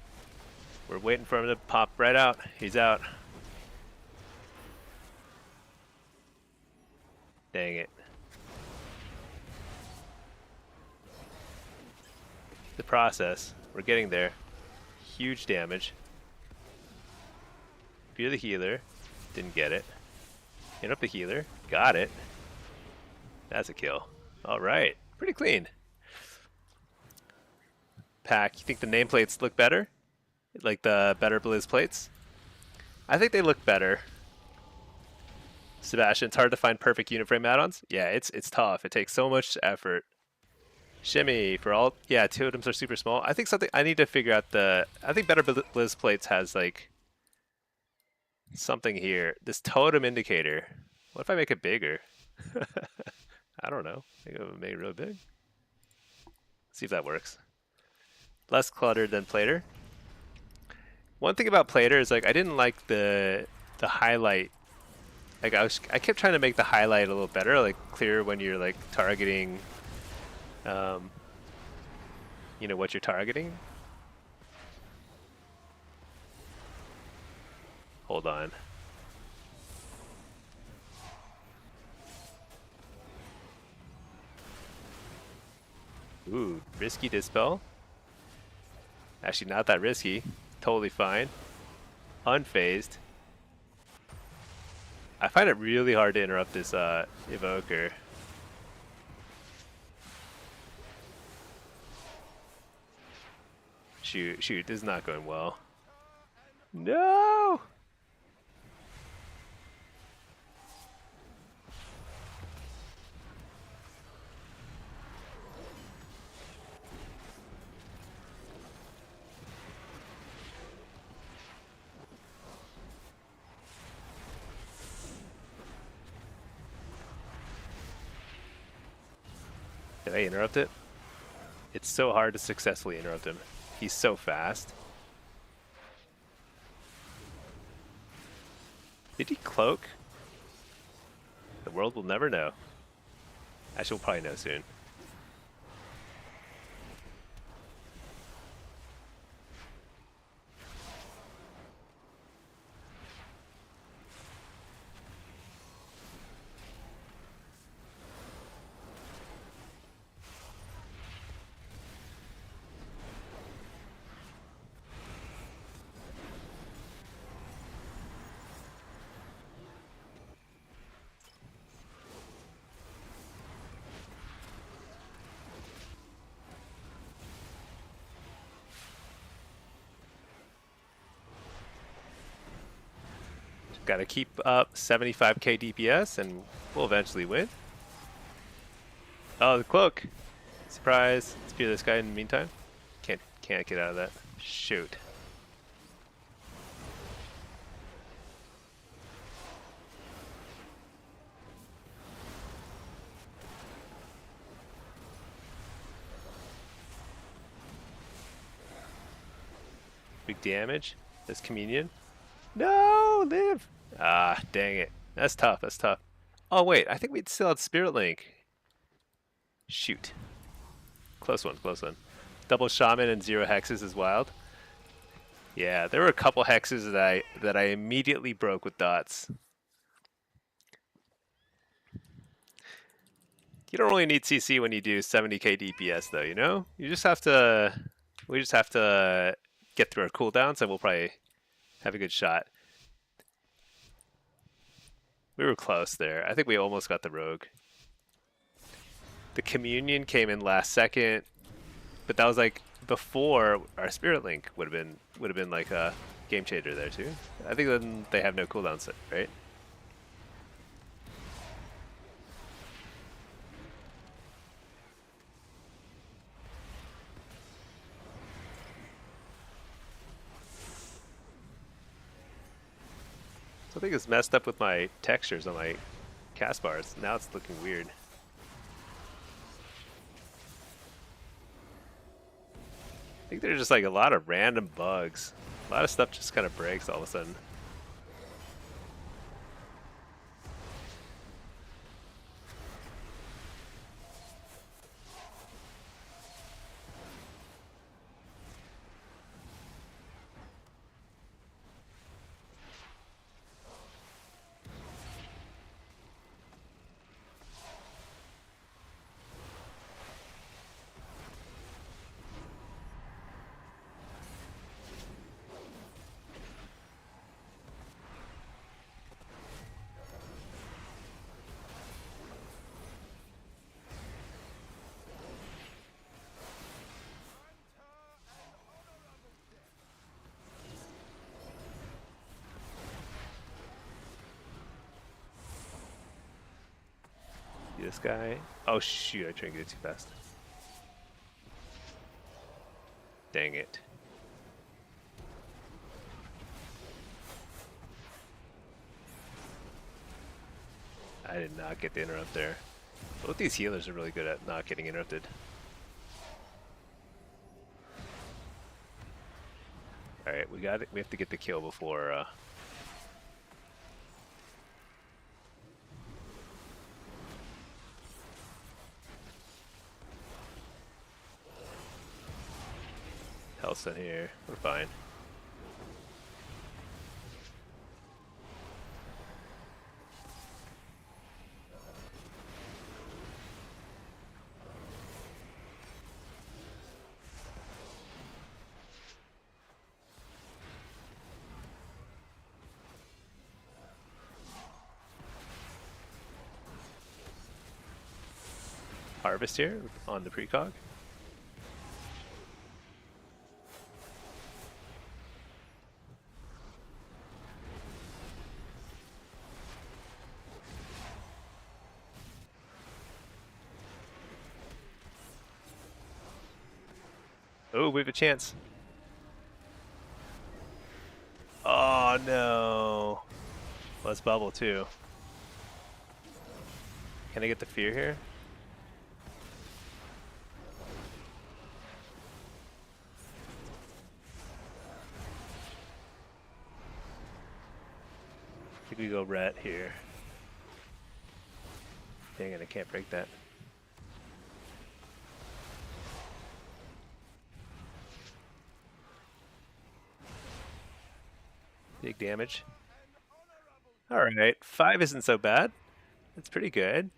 We're waiting for him to pop right out. He's out. Dang it. The process. We're getting there. Huge damage. Fear the healer. Didn't get it. Interrupt the healer. Got it. That's a kill. Alright. Pretty clean. Pack, you think the nameplates look better? Like the better Blizz plates? I think they look better. Sebastian, it's hard to find perfect uniframe add-ons. Yeah, it's tough. It takes so much effort. Shimmy for all. Yeah, totems are super small. I think something I need to figure out the. I think better Blizz plates has like something here. This totem indicator. What if I make it bigger? I don't know. Maybe I'll make it really big. See if that works. Less cluttered than Plater. One thing about Plater is like I didn't like the highlight. Like I kept trying to make the highlight a little better, like clear when you're like targeting, you know what you're targeting. Hold on. Ooh, risky dispel. Actually, not that risky. Totally fine. Unfazed. I find it really hard to interrupt this evoker. Shoot, this is not going well. No! Did I interrupt it? It's so hard to successfully interrupt him. He's so fast. Did he cloak? The world will never know. Actually, we'll probably know soon. Got to keep up 75k DPS and we'll eventually win. Oh, the cloak. Surprise. Spear this guy in the meantime. Can't get out of that. Shoot. Big damage. That's communion. No, live. Ah, dang it. That's tough. That's tough. Oh wait, I think we still had Spirit Link. Shoot. Close one, close one. Double shaman and 0 hexes is wild. Yeah, there were a couple hexes that I immediately broke with dots. You don't really need CC when you do 70k DPS though, you know? You just have to we just have to get through our cooldowns and we'll probably have a good shot. We were close there. I think we almost got the rogue. The communion came in last second, but that was like before our spirit link would have been like a game changer there too. I think then they have no cooldowns, right? So I think it's messed up with my textures on my cast bars. Now it's looking weird. I think there's just like a lot of random bugs. A lot of stuff just kind of breaks all of a sudden. This guy. Oh shoot, I tried to get it too fast. Dang it. I did not get the interrupt there. Both these healers are really good at not getting interrupted. Alright, we got it. We have to get the kill before Hellstone here. We're fine. Harvest here on the precog. Oh, we have a chance. Oh no. Let's bubble too. Can I get the fear here? I think we go ret here. Dang it, I can't break that. Big damage. Alright, 5 isn't so bad. That's pretty good.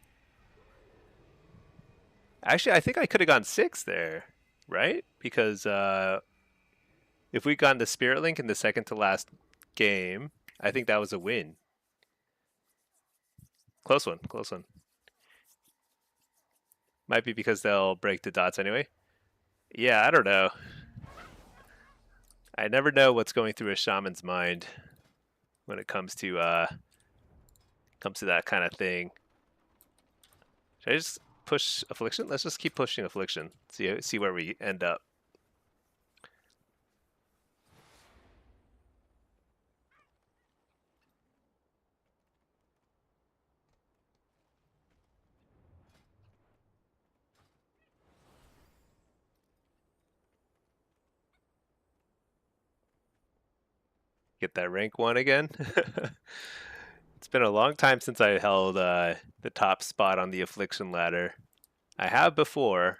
Actually, I think I could have gone 6 there, right? Because if we'd gone the Spirit Link in the second to last game, I think that was a win. Close one, close one. Might be because they'll break the dots anyway. Yeah, I don't know. I never know what's going through a shaman's mind when it comes to that kind of thing. Should I just push affliction? Let's just keep pushing affliction. See where we end up. Get that rank 1 again. It's been a long time since I held the top spot on the affliction ladder. I have before.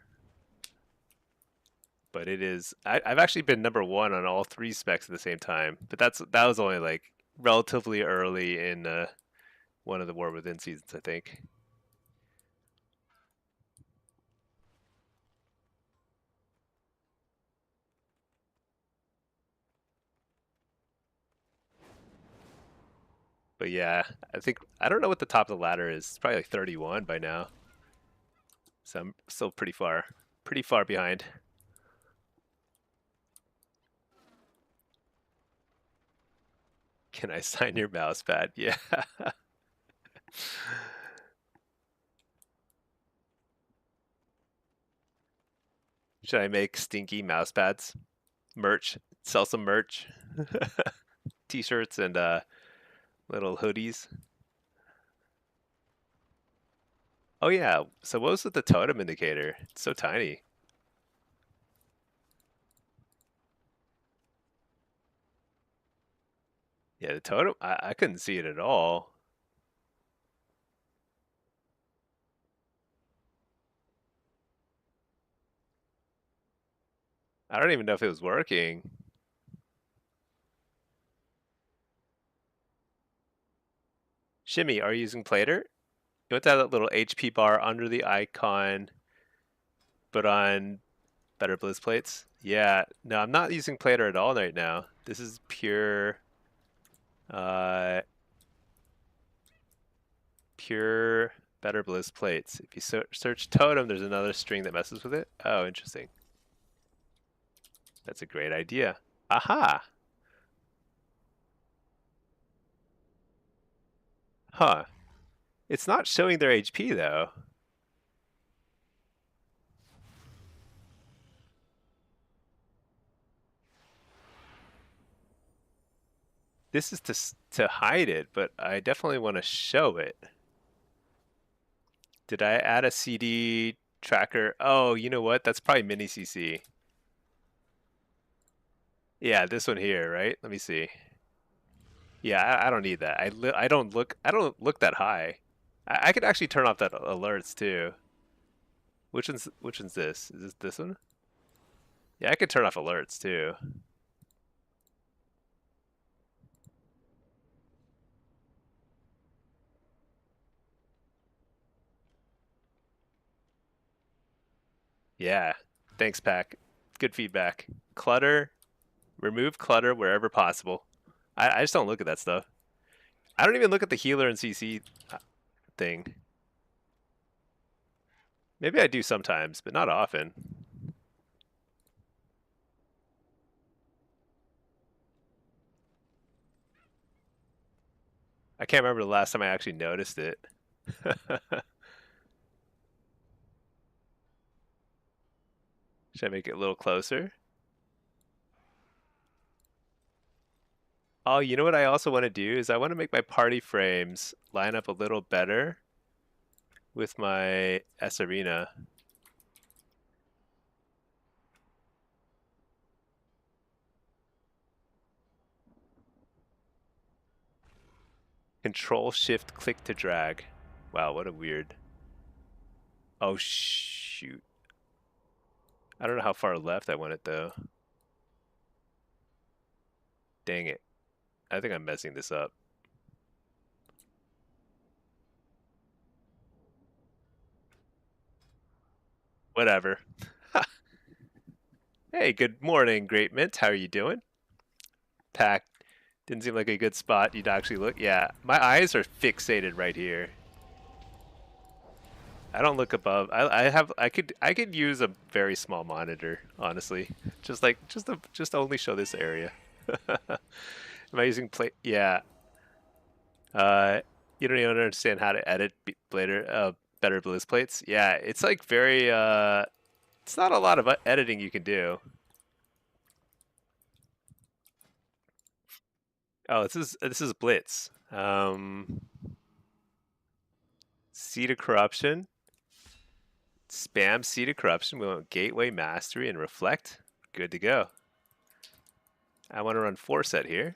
but it is. I've actually been number one on all three specs at the same time, but that was only like relatively early in one of the War Within seasons, I think. But yeah, I think I don't know what the top of the ladder is. It's probably like 31 by now, so I'm still pretty far behind. Can I sign your mouse pad? Yeah. Should I make stinky mouse pads? Merch. Sell some merch. T-shirts and little hoodies. Oh yeah. So what was with the totem indicator? It's so tiny. Yeah, the totem. I couldn't see it at all. I don't even know if it was working. Shimmy, are you using Plater? You want to have that little HP bar under the icon, but on better Blizz plates? Yeah. No, I'm not using Plater at all right now. This is pure, uh, pure better Blizz plates. If you search totem, there's another string that messes with it. Oh, interesting. That's a great idea. Aha! Huh. It's not showing their HP though. This is to hide it, but I definitely want to show it. Did I add a CD tracker? Oh, you know what? That's probably mini CC. Yeah, this one here, right? Let me see. Yeah, I don't need that. I don't look that high. I could actually turn off that alerts too. Which one's this? Is this one? Yeah, I could turn off alerts too. Yeah. Thanks, Pack. Good feedback. Clutter. Remove clutter wherever possible. I just don't look at that stuff. I don't even look at the healer and CC thing. Maybe I do sometimes, but not often. I can't remember the last time I actually noticed it. Should I make it a little closer? Oh, you know what I also want to do is I want to make my party frames line up a little better with my S Arena. Control Shift click to drag. Wow, what a weird. Oh shoot. I don't know how far left I want it though. Dang it. I think I'm messing this up. Whatever. Hey, good morning, Great Mint. How are you doing? Pack. Didn't seem like a good spot you'd actually look. Yeah, my eyes are fixated right here. I don't look above. I could use a very small monitor, honestly. Just only show this area. Am I using play? Yeah. Uh, you don't even understand how to edit better Blizz plates. Yeah, it's like very it's not a lot of editing you can do. Oh, this is Blitz. Seed of Corruption. Spam Seed of Corruption. We want Gateway Mastery and Reflect. Good to go. I want to run 4 set here.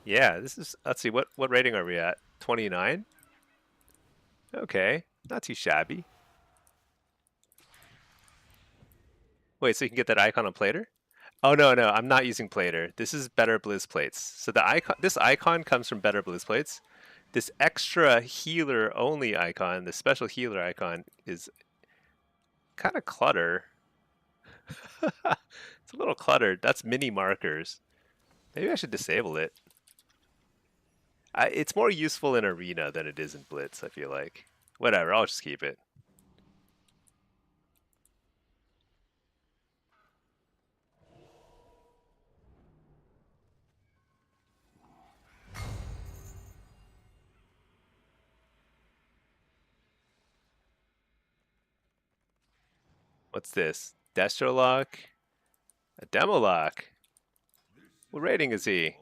Yeah, this is. Let's see. What rating are we at? 29. Okay, not too shabby. Wait, so you can get that icon on Plater? Oh no, no, I'm not using Plater. This is Better Blizz Plates. So the icon, this icon comes from Better Blizz Plates. This extra healer only icon, the special healer icon, is kind of clutter. It's a little cluttered. That's mini markers. Maybe I should disable it. It's more useful in Arena than it is in Blitz, I feel like. Whatever, I'll just keep it. What's this? Destrolock? A Demolock? What rating is he?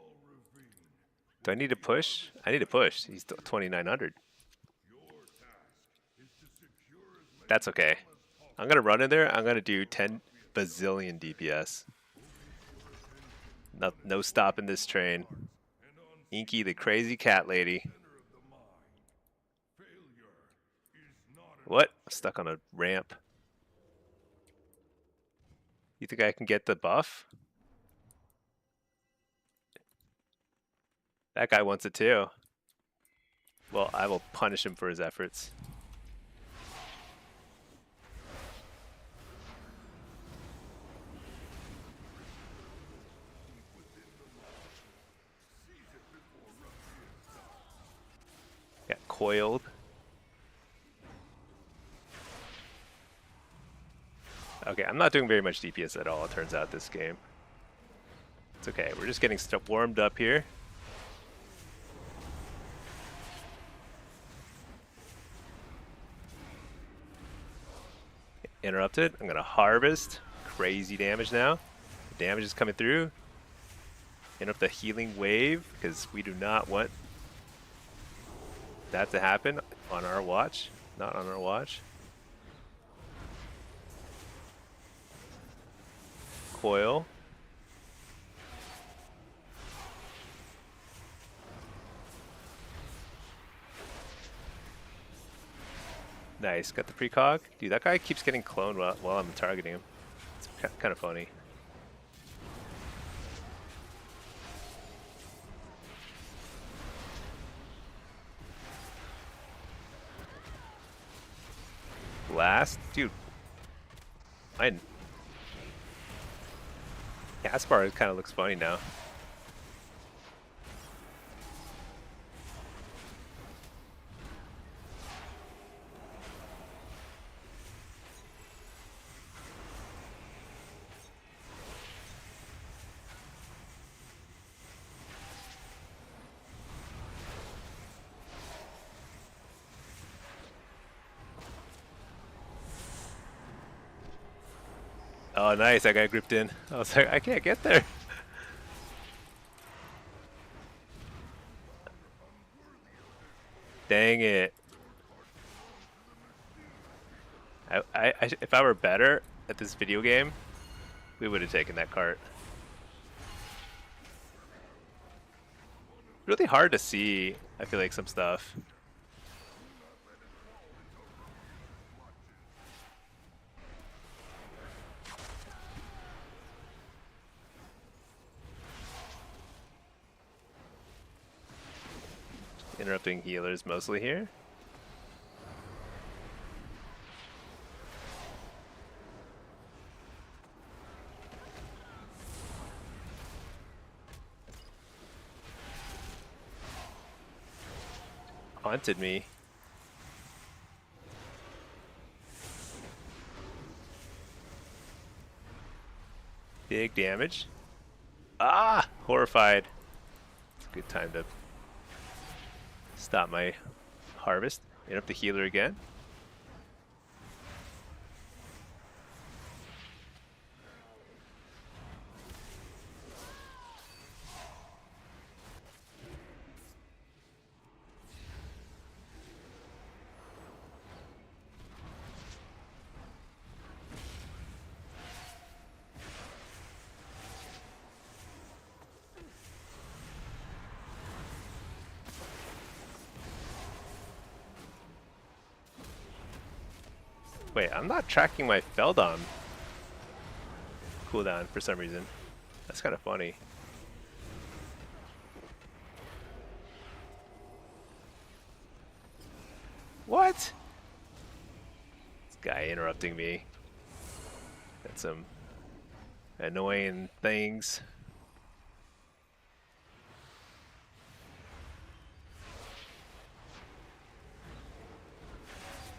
Do I need to push? I need to push. He's 2,900. That's okay. I'm going to run in there. I'm going to do 10 bazillion DPS. No stopping this train. Inky, the crazy cat lady. What? I'm stuck on a ramp. You think I can get the buff? That guy wants it too. Well, I will punish him for his efforts. Got coiled. Okay, I'm not doing very much DPS at all, it turns out, this game. It's okay, we're just getting warmed up here. Interrupted. I'm gonna harvest. Crazy damage now. The damage is coming through. Interrupt the healing wave, because we do not want that to happen on our watch. Not on our watch. Coil. Nice, got the precog. Dude, that guy keeps getting cloned while I'm targeting him. It's kind of funny. Blast? Dude. My Caspar kind of looks funny now. Oh, nice. That guy gripped in. I was like, I can't get there. Dang it. If I were better at this video game, we would have taken that cart. Really hard to see, I feel like, some stuff. Interrupting healers mostly here. Haunted me. Big damage. Ah! Horrified. It's a good time to stop my harvest. Interrupt the healer again. Wait, I'm not tracking my Feldon cooldown for some reason. That's kind of funny. What? This guy interrupting me. Got some annoying things.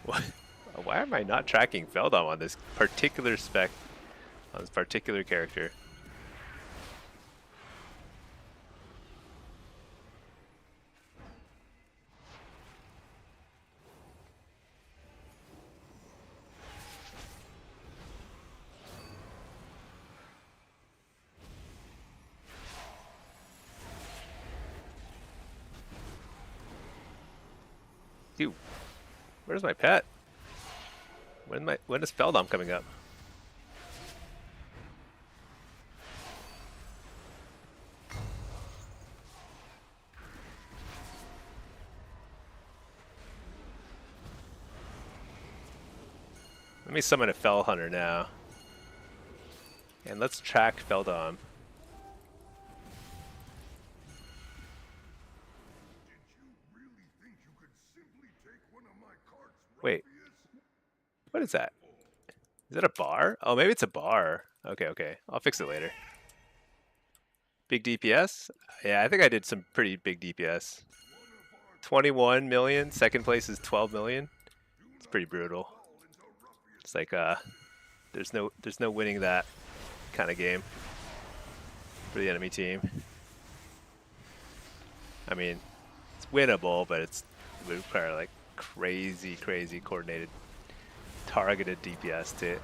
What? Why am I not tracking Feldon on this particular spec, on this particular character? Dude, where's my pet? When is Feldom coming up? Let me summon a Fell Hunter now. And let's track Feldom. Wait, what is that? Is that a bar? Oh, maybe it's a bar. Okay, okay. I'll fix it later. Big DPS? Yeah, I think I did some pretty big DPS. 21 million. Second place is 12 million. It's pretty brutal. It's like there's no winning that kind of game for the enemy team. I mean, it's winnable, but it would require like crazy coordinated, targeted DPS to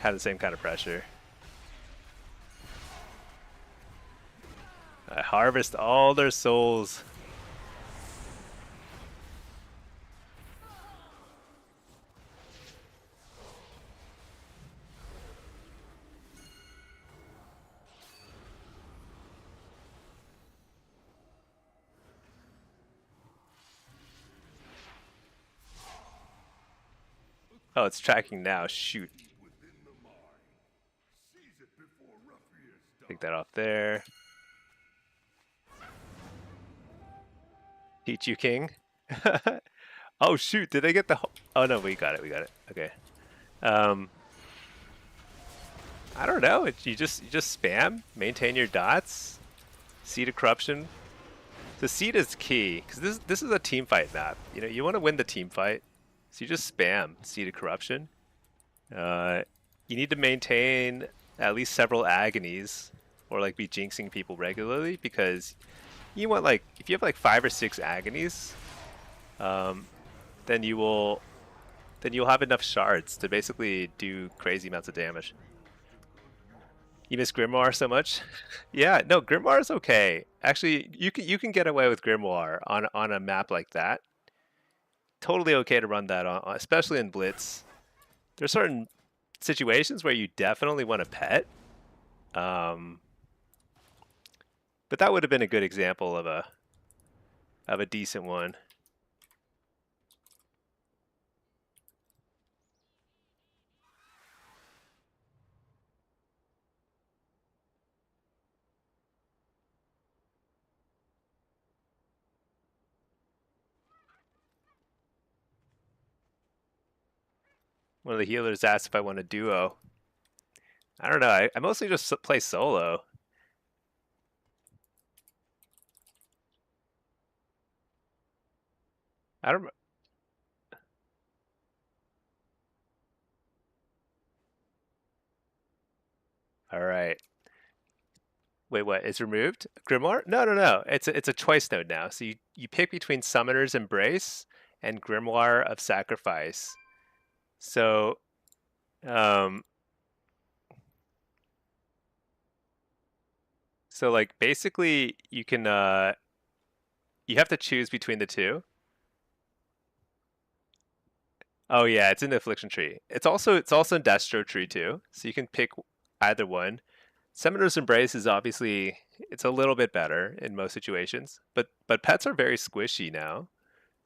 have the same kind of pressure. I harvest all their souls. Oh, it's tracking now. Shoot. Take that off there. Teach you, King. Oh shoot! Did I get the? Oh no, we got it. We got it. Okay. I don't know. You just spam, maintain your dots, Seed of Corruption. The seed is key because this is a team fight map. You know, you want to win the team fight, so you just spam Seed of Corruption. You need to maintain at least several agonies, or like be jinxing people regularly, because you want, like, if you have like 5 or 6 agonies, then you'll have enough shards to basically do crazy amounts of damage. You miss Grimoire so much? Yeah, no, Grimoire is okay. Actually, you can get away with Grimoire on a map like that. Totally okay to run that on, especially in Blitz. There's certain situations where you definitely want a pet. But that would have been a good example of a decent one. One of the healers asked if I want a duo. I don't know. I mostly just play solo. I don't. All right. Wait, what? It's removed? Grimoire? No, no, no. It's a choice node now. So you pick between Summoner's Embrace and Grimoire of Sacrifice. So, um, so like basically you can you have to choose between the two. Oh yeah, it's in the affliction tree. It's also in Destro tree too. So you can pick either one. Summoner's Embrace is obviously, it's a little bit better in most situations, but pets are very squishy now.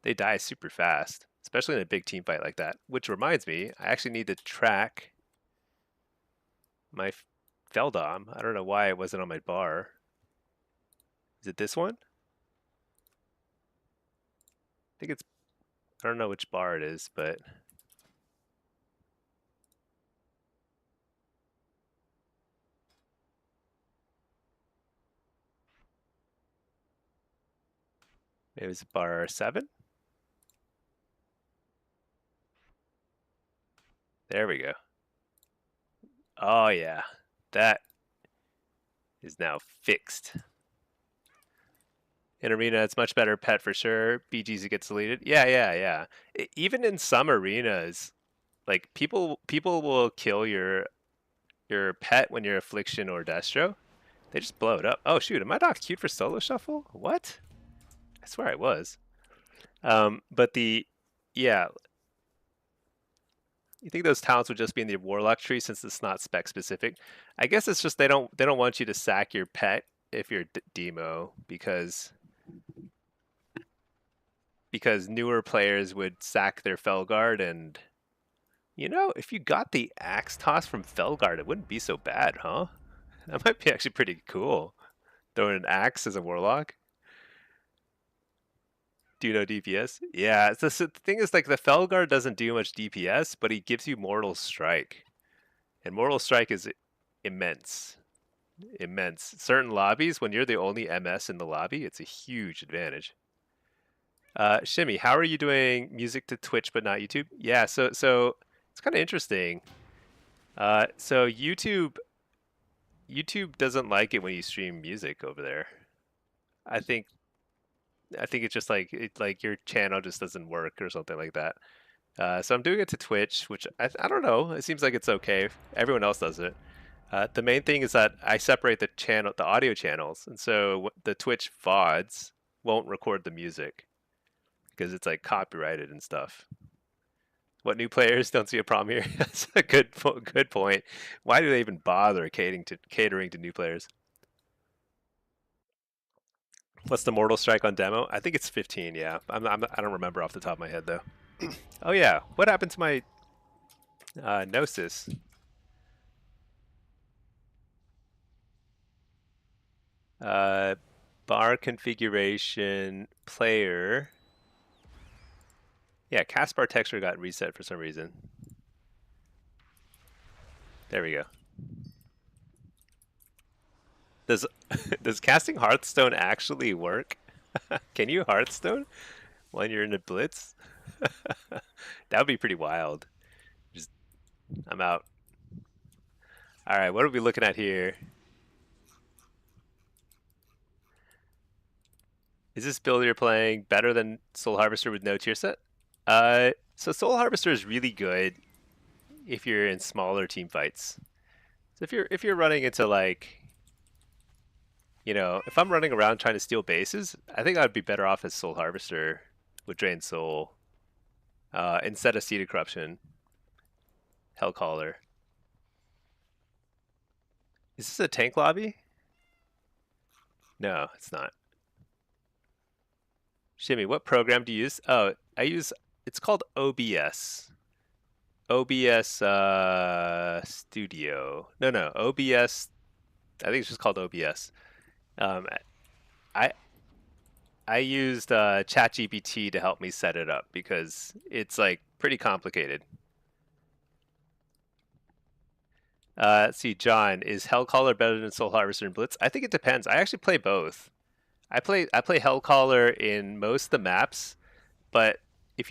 They die super fast. especially in a big team fight like that. Which reminds me, I actually need to track my Feldom. I don't know why it wasn't on my bar. Is it this one? I think it's, I don't know which bar it is, but it was bar 7. There we go. Oh yeah, that is now fixed. In arena, it's much better pet for sure. BGs, it gets deleted. Yeah, yeah, yeah. Even in some arenas, like people will kill your pet when you're affliction or destro. They just blow it up. Oh shoot, am I not queued for solo shuffle? What? I swear I was. But the yeah, you think those talents would just be in the Warlock tree since it's not spec specific? I guess it's just they don't want you to sack your pet if you're demo because newer players would sack their Felguard, and you know, if you got the axe toss from Felguard, it wouldn't be so bad, huh? That might be actually pretty cool. Throwing an axe as a Warlock. Do you know DPS? Yeah, so the thing is, like, the Felguard doesn't do much DPS, but he gives you Mortal Strike. And Mortal Strike is immense. Immense. Certain lobbies, when you're the only MS in the lobby, it's a huge advantage. Shimmy, how are you doing music to Twitch but not YouTube? Yeah, so it's kind of interesting. So YouTube doesn't like it when you stream music over there. I think it's just like like your channel just doesn't work or something like that. So I'm doing it to Twitch, which I don't know. It seems like it's okay. Everyone else does it. The main thing is that I separate the audio channels, and so the Twitch VODs won't record the music because it's like copyrighted and stuff. What, new players don't see a problem here? That's a good point. Why do they even bother catering to new players? What's the Mortal Strike on demo? I think it's 15. Yeah, I don't remember off the top of my head though. Oh yeah, what happened to my Gnosis? Uh, bar configuration player. Yeah, cast bar texture got reset for some reason. There we go. Does does casting Hearthstone actually work? Can you Hearthstone when you're in a blitz? That would be pretty wild. Just, I'm out. All right, what are we looking at here? Is this build you're playing better than Soul Harvester with no tier set? So Soul Harvester is really good if you're in smaller team fights. So if you're running into, like, you know, if I'm running around trying to steal bases, I think I'd be better off as Soul Harvester with Drain Soul instead of Seeded Corruption, Hellcaller. Is this a tank lobby? No, it's not. Shimmy, what program do you use? Oh, it's called OBS. OBS Studio. No, OBS. I think it's just called OBS. Um, I I used ChatGPT to help me set it up because it's like pretty complicated. Let's see, John, is Hellcaller better than Soul Harvester and Blitz? I think it depends. I actually play both. I play Hellcaller in most of the maps, but if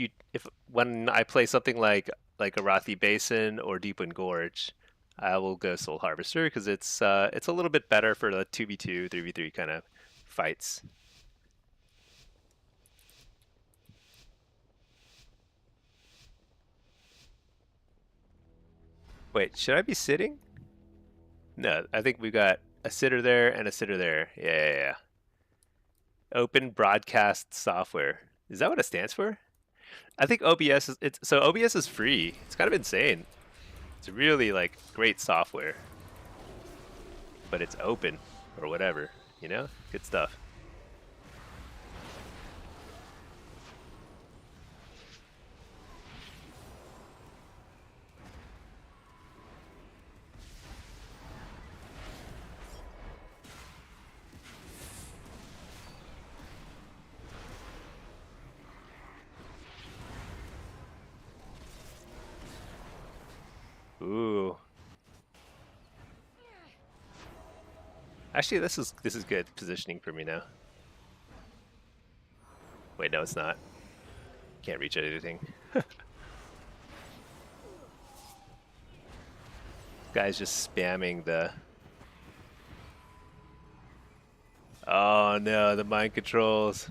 when I play something like Arathi Basin or Deepwind Gorge, I will go Soul Harvester because it's a little bit better for the 2v2, 3v3 kind of fights. Wait, should I be sitting? No, I think we've got a sitter there and a sitter there. Yeah. Open broadcast software. Is that what it stands for? I think OBS is so OBS is free. It's kind of insane. It's really like great software, but it's open or whatever, you know? Good stuff. Actually, this is good positioning for me now. Wait, no, it's not. Can't reach anything. Guy's just spamming the. Oh no, the mind controls.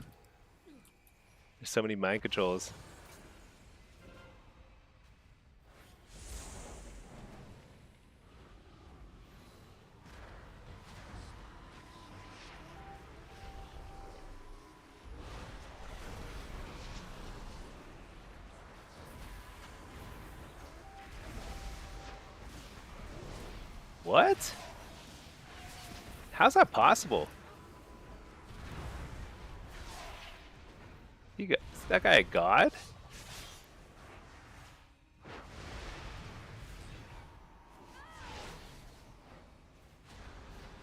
There's so many mind controls. What? How's that possible? You got is that guy a god?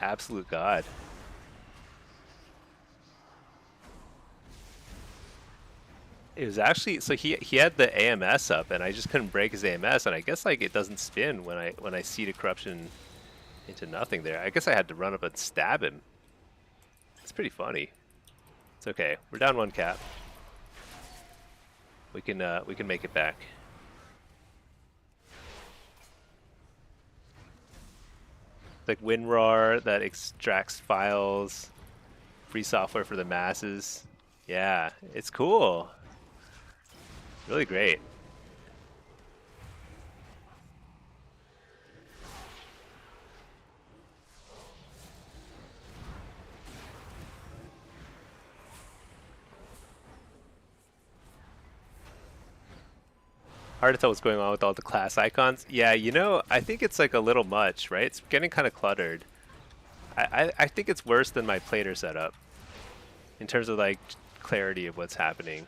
Absolute god. It was actually so he had the AMS up, and I just couldn't break his AMS, and I guess like it doesn't spin when I seed a corruption into nothing there. I guess I had to run up and stab him. It's pretty funny. It's okay. We're down one cap. We can make it back. Like WinRAR that extracts files, free software for the masses. Yeah, it's cool. Really great. Hard to tell what's going on with all the class icons. Yeah, you know, I think it's like a little much, right? It's getting kind of cluttered. I think it's worse than my plater setup in terms of like clarity of what's happening.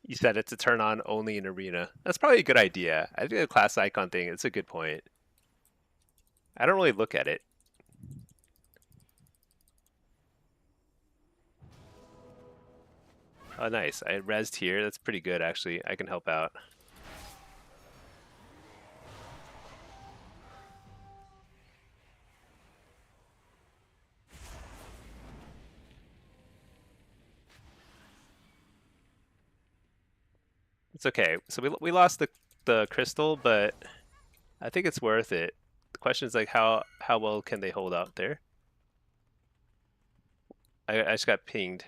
You said it's a turn on only in arena. That's probably a good idea. I think the class icon thing, it's a good point. I don't really look at it. Oh, nice. I rezzed here. That's pretty good, actually. I can help out. It's okay. So we lost the crystal, but I think it's worth it. The question is like how well can they hold out there? I just got pinged.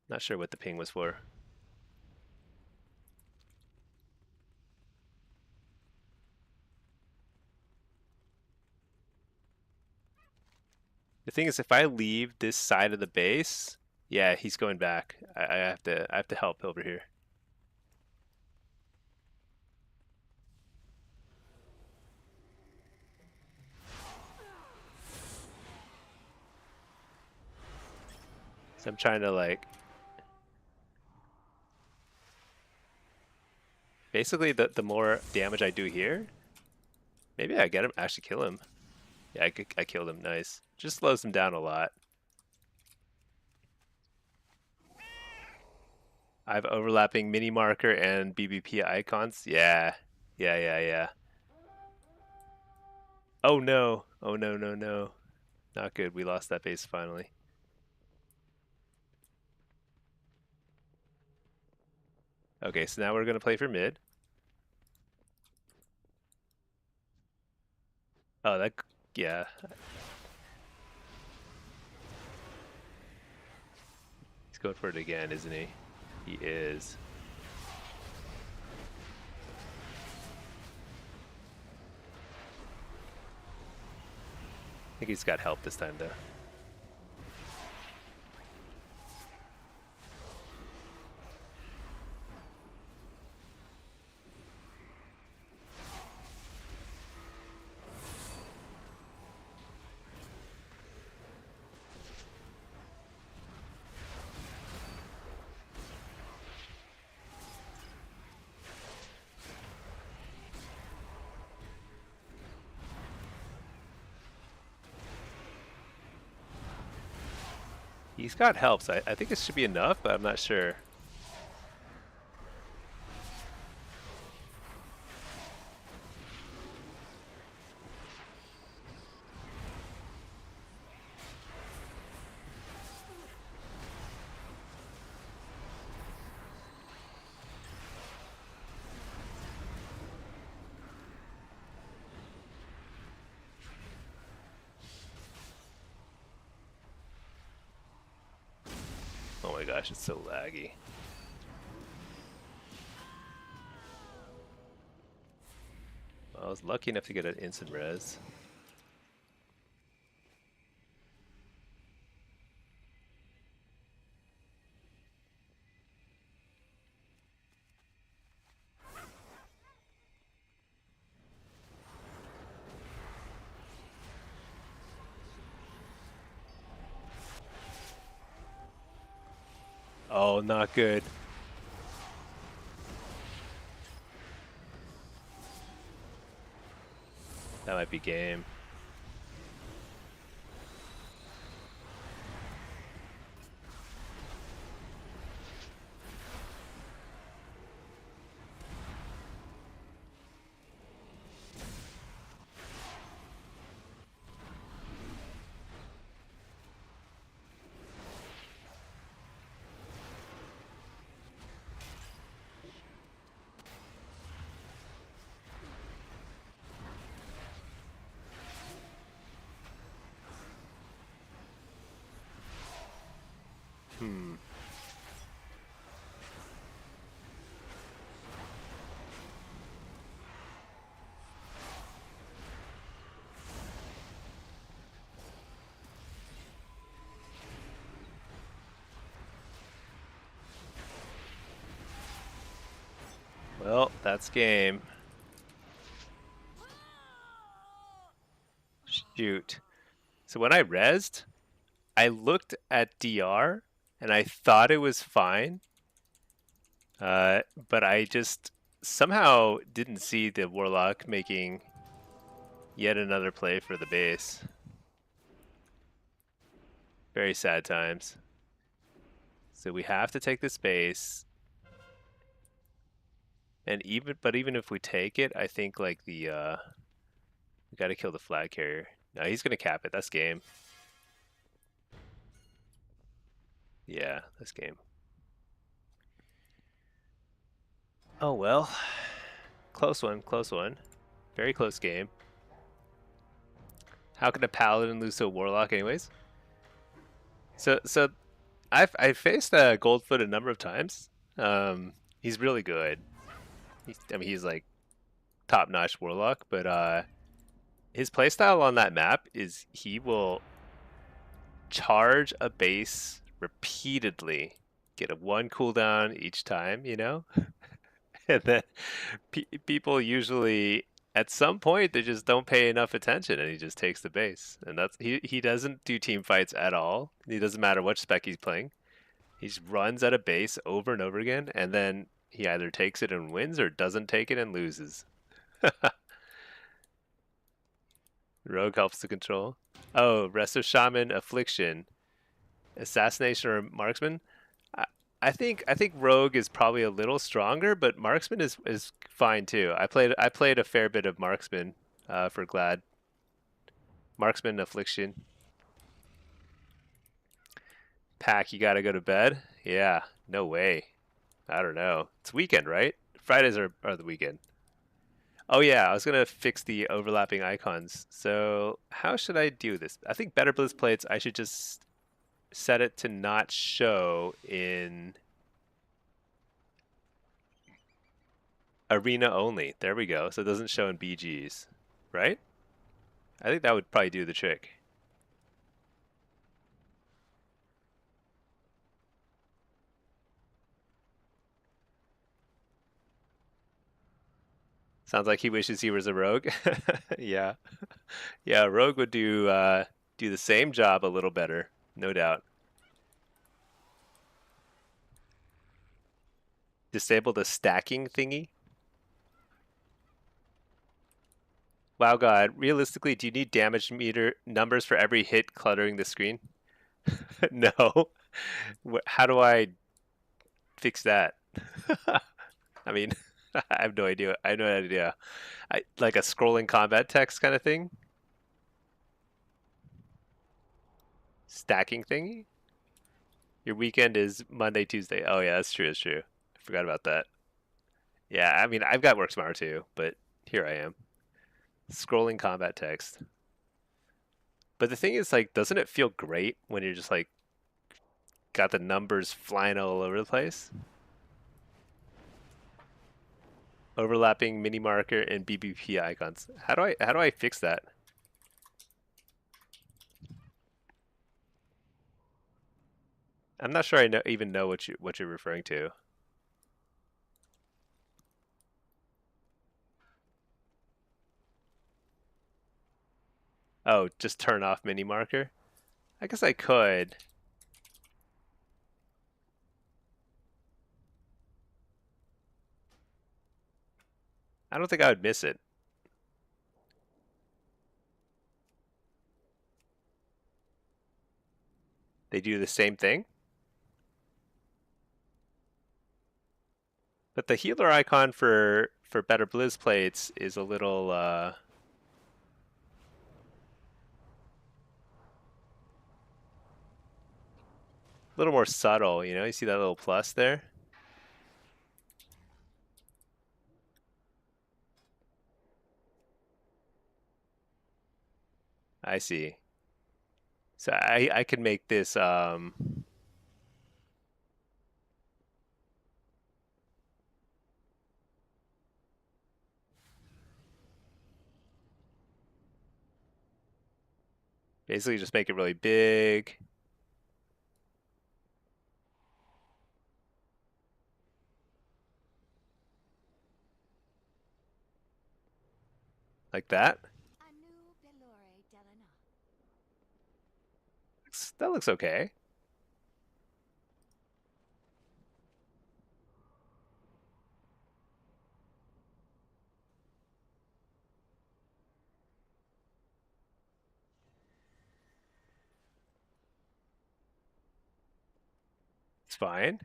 Not sure what the ping was for. The thing is, if I leave this side of the base, yeah, he's going back. I have to help over here. So I'm trying to like basically the more damage I do here, maybe I get him actually kill him. Yeah, I killed him. Nice. Just slows him down a lot. I have overlapping mini marker and BBP icons. Yeah. Yeah. Oh no. Oh no. Not good. We lost that base finally. Okay, so now we're gonna play for mid. Oh, that yeah. He's going for it again, isn't he? He is. I think he's got help this time though. He's got help, so I think it should be enough, but I'm not sure. Oh my gosh, it's so laggy. Well, I was lucky enough to get an instant res. Oh, not good. That might be game. Hmm. Well, that's game. Shoot. So when I rezzed, I looked at DR and I thought it was fine, but I just somehow didn't see the Warlock making yet another play for the base. Very sad times. So we have to take this base. And even if we take it, I think like we gotta kill the flag carrier. No, he's gonna cap it. That's game. Yeah, that's game. Oh well. Close one, close one. Very close game. How can a paladin lose to a warlock anyways? So I've faced Goldfoot a number of times. He's really good. He's like top-notch warlock, but his playstyle on that map is he will charge a base repeatedly, get a 1 cooldown each time, you know? And then people usually at some point they just don't pay enough attention and he just takes the base. And that's he doesn't do team fights at all. It doesn't matter what spec he's playing. He just runs at a base over and over again, and then he either takes it and wins or doesn't take it and loses. Rogue helps to control. Oh, Resto Shaman, Affliction, Assassination, or Marksman. I, I think Rogue is probably a little stronger, but Marksman is fine too. I played a fair bit of Marksman for Glad. Marksman, Affliction. Pack, you gotta go to bed? Yeah, no way. I don't know. It's weekend, right? Fridays are the weekend. Oh yeah, I was gonna fix the overlapping icons. So how should I do this? I think Better Blitz plates, I should just set it to not show in arena only. There we go. So it doesn't show in BGs, right? I think that would probably do the trick. Sounds like he wishes he was a rogue. Yeah. Yeah, rogue would do the same job a little better, no doubt. Disable the stacking thingy. Wow God, realistically, do you need damage meter numbers for every hit cluttering the screen? No. How do I fix that? I mean, I have no idea. I have no idea. Like a scrolling combat text kind of thing? Stacking thingy? Your weekend is Monday, Tuesday. Oh yeah, that's true. That's true. I forgot about that. Yeah, I mean, I've got work tomorrow too, but here I am. Scrolling combat text. But the thing is, like, doesn't it feel great when you're just like got the numbers flying all over the place? Overlapping mini marker and BBP icons. How do I fix that? I'm not sure I even know what you're referring to. Oh, just turn off mini marker? I guess I could. I don't think I would miss it. They do the same thing, but the healer icon for better Blizz plates is a little more subtle. You know, you see that little plus there? I see. So I can make this basically just make it really big like that. That looks okay. It's fine.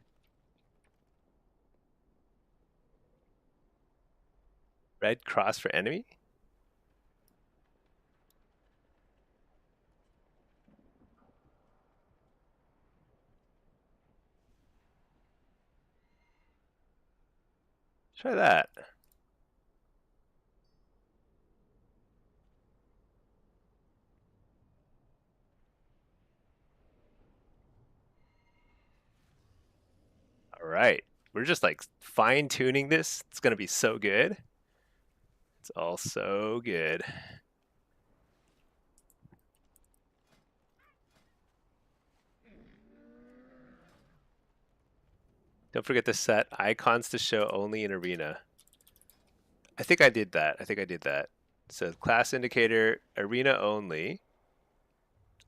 Red cross for enemy. Try that. All right. We're just like fine tuning this. It's going to be so good. It's all so good. Don't forget to set icons to show only in arena. I think I did that. I think I did that. So class indicator, arena only.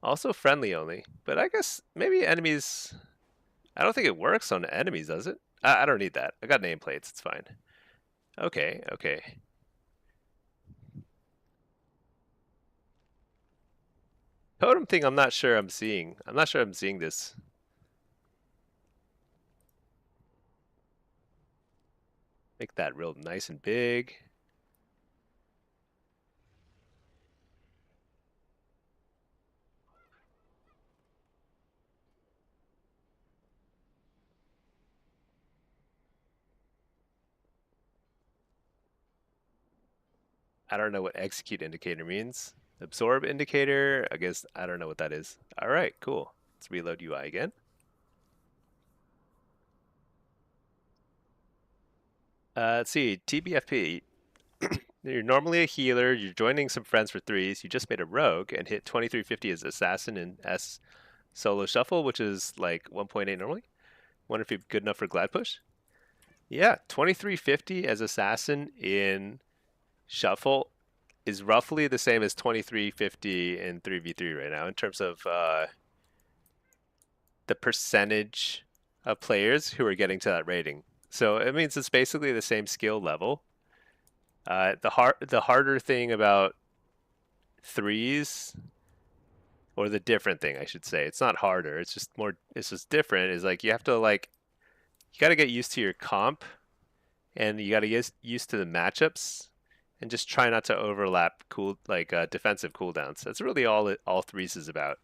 Also friendly only. But I guess maybe enemies. I don't think it works on enemies, does it? I don't need that. I got nameplates. It's fine. Okay, okay. Totem thing I'm not sure I'm seeing. I'm not sure I'm seeing this. Make that real nice and big. I don't know what execute indicator means. Absorb indicator, I guess I don't know what that is. All right, cool. Let's reload UI again. Let's see, TBFP. You're normally a healer, you're joining some friends for threes, you just made a rogue and hit 2350 as assassin in S solo shuffle, which is like 1.8 normally. Wonder if you're good enough for glad push? Yeah, 2350 as assassin in shuffle is roughly the same as 2350 in 3v3 right now in terms of the percentage of players who are getting to that rating. So it means it's basically the same skill level. The harder thing about threes, or the different thing, I should say. It's not harder. It's just more. It's just different. Is like you have to like you got to get used to your comp, and you got to get used to the matchups, and just try not to overlap defensive cooldowns. That's really all threes is about.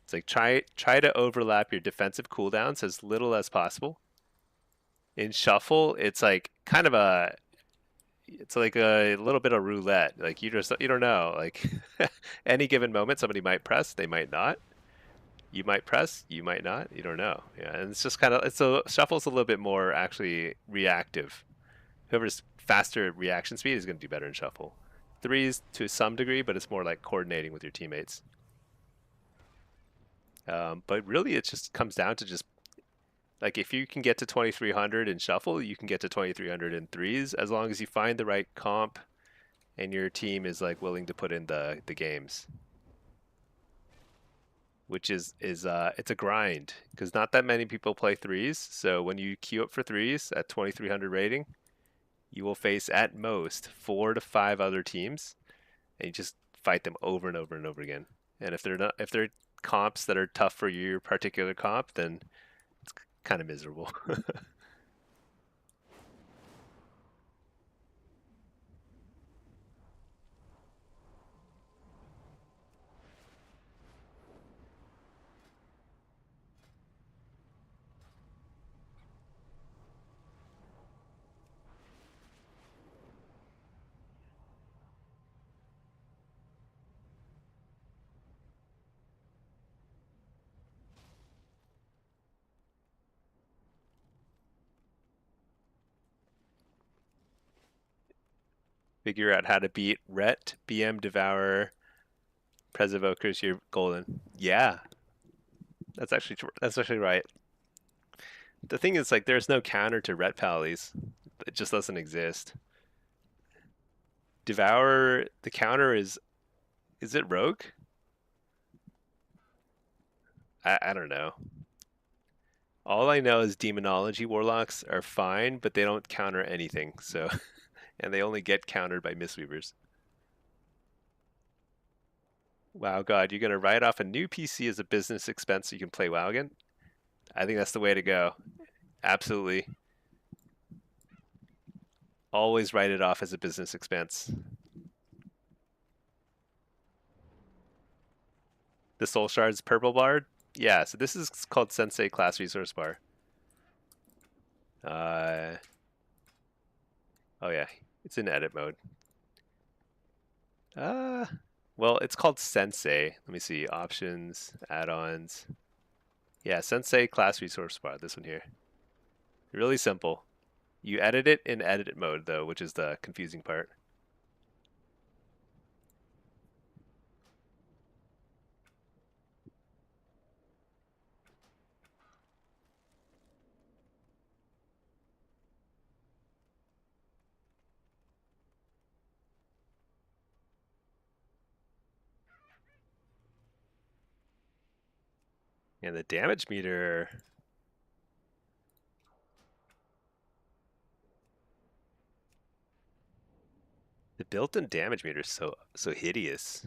It's like try to overlap your defensive cooldowns as little as possible. In shuffle, it's like kind of a it's like a little bit of roulette. Like you don't know. Like any given moment, somebody might press, they might not. You might press, you might not. You don't know. Yeah, and it's just kind of it's a shuffle's a little bit more actually reactive. Whoever's faster reaction speed is going to do better in shuffle. Threes to some degree, but it's more like coordinating with your teammates. But really, it just comes down to just like if you can get to 2300 in shuffle, you can get to 2300 in threes as long as you find the right comp and your team is like willing to put in the games, which is it's a grind because not that many people play threes. So when you queue up for threes at 2300 rating, you will face at most 4 to 5 other teams, and you just fight them over and over and over again. And if they're comps that are tough for your particular comp, then it's kind of miserable. Figure out how to beat Ret, BM Devourer, Presevokers, you're golden. Yeah, that's actually right. The thing is, like, there's no counter to Ret Pallies. It just doesn't exist. Devour, the counter is it Rogue? I don't know. All I know is demonology warlocks are fine, but they don't counter anything. So, and they only get countered by Mistweavers. Wow, God, you're gonna write off a new PC as a business expense so you can play WoW again? I think that's the way to go. Absolutely. Always write it off as a business expense. The Soul Shard's purple bard? Yeah, so this is called Sensei Class Resource Bar. Uh, oh yeah, it's in edit mode. Uh, well, it's called Sensei. Let me see, options, add-ons. Yeah, Sensei Class Resource Bar, this one here. Really simple. You edit it in edit mode though, which is the confusing part. And the damage meter, the built-in damage meter is so hideous.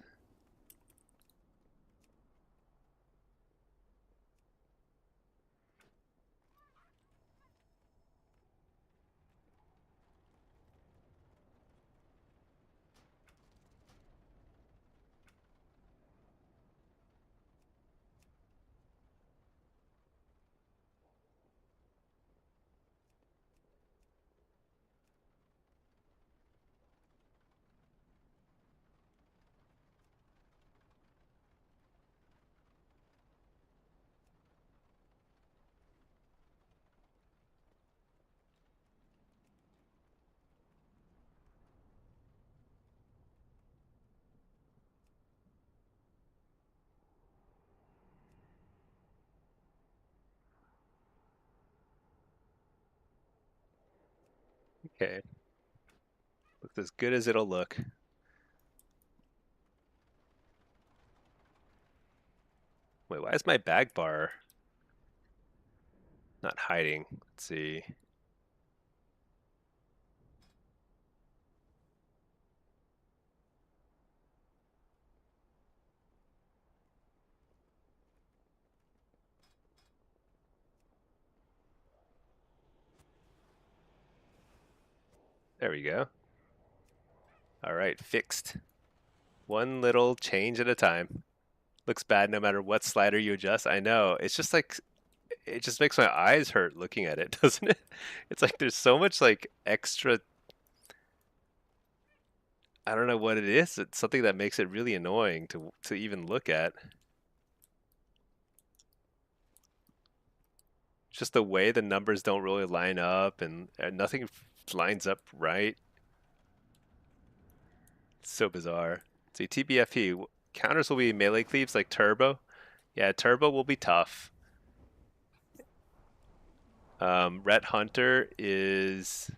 Okay, looks as good as it'll look. Wait, why is my bag bar not hiding? Let's see. There we go. All right, fixed. One little change at a time. Looks bad no matter what slider you adjust. I know. It's just like it just makes my eyes hurt looking at it, doesn't it? It's like there's so much like extra. I don't know what it is. It's something that makes it really annoying to even look at. Just the way the numbers don't really line up and nothing lines up right. It's so bizarre. See, TBFP counters will be melee cleaves like turbo. Yeah, turbo will be tough. Ret Hunter is,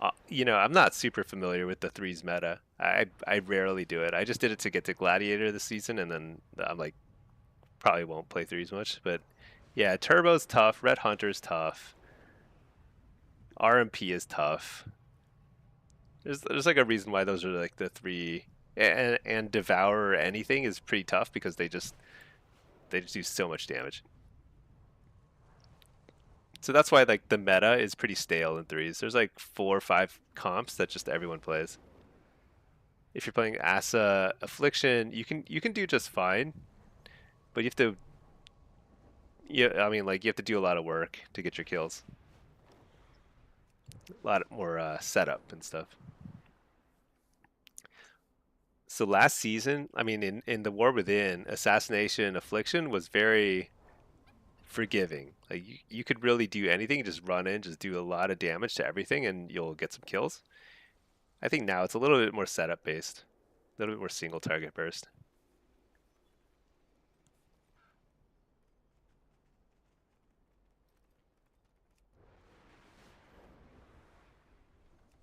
I'm not super familiar with the threes meta. I rarely do it. I just did it to get to Gladiator this season, and then I'm like, probably won't play threes much. But yeah, turbo's tough. Ret Hunter's tough. RMP is tough. There's like a reason why those are like the three, and Devour or anything is pretty tough because they just do so much damage. So that's why like the meta is pretty stale in threes. There's like 4 or 5 comps that just everyone plays. If you're playing Asa Affliction, you can do just fine, but you have to, yeah, I mean like you have to do a lot of work to get your kills. A lot more setup and stuff. So last season, I mean in the War Within, Assassination Affliction was very forgiving. Like you could really do anything, just run in, just do a lot of damage to everything, and you'll get some kills. I think now it's a little bit more setup based, a little bit more single target burst.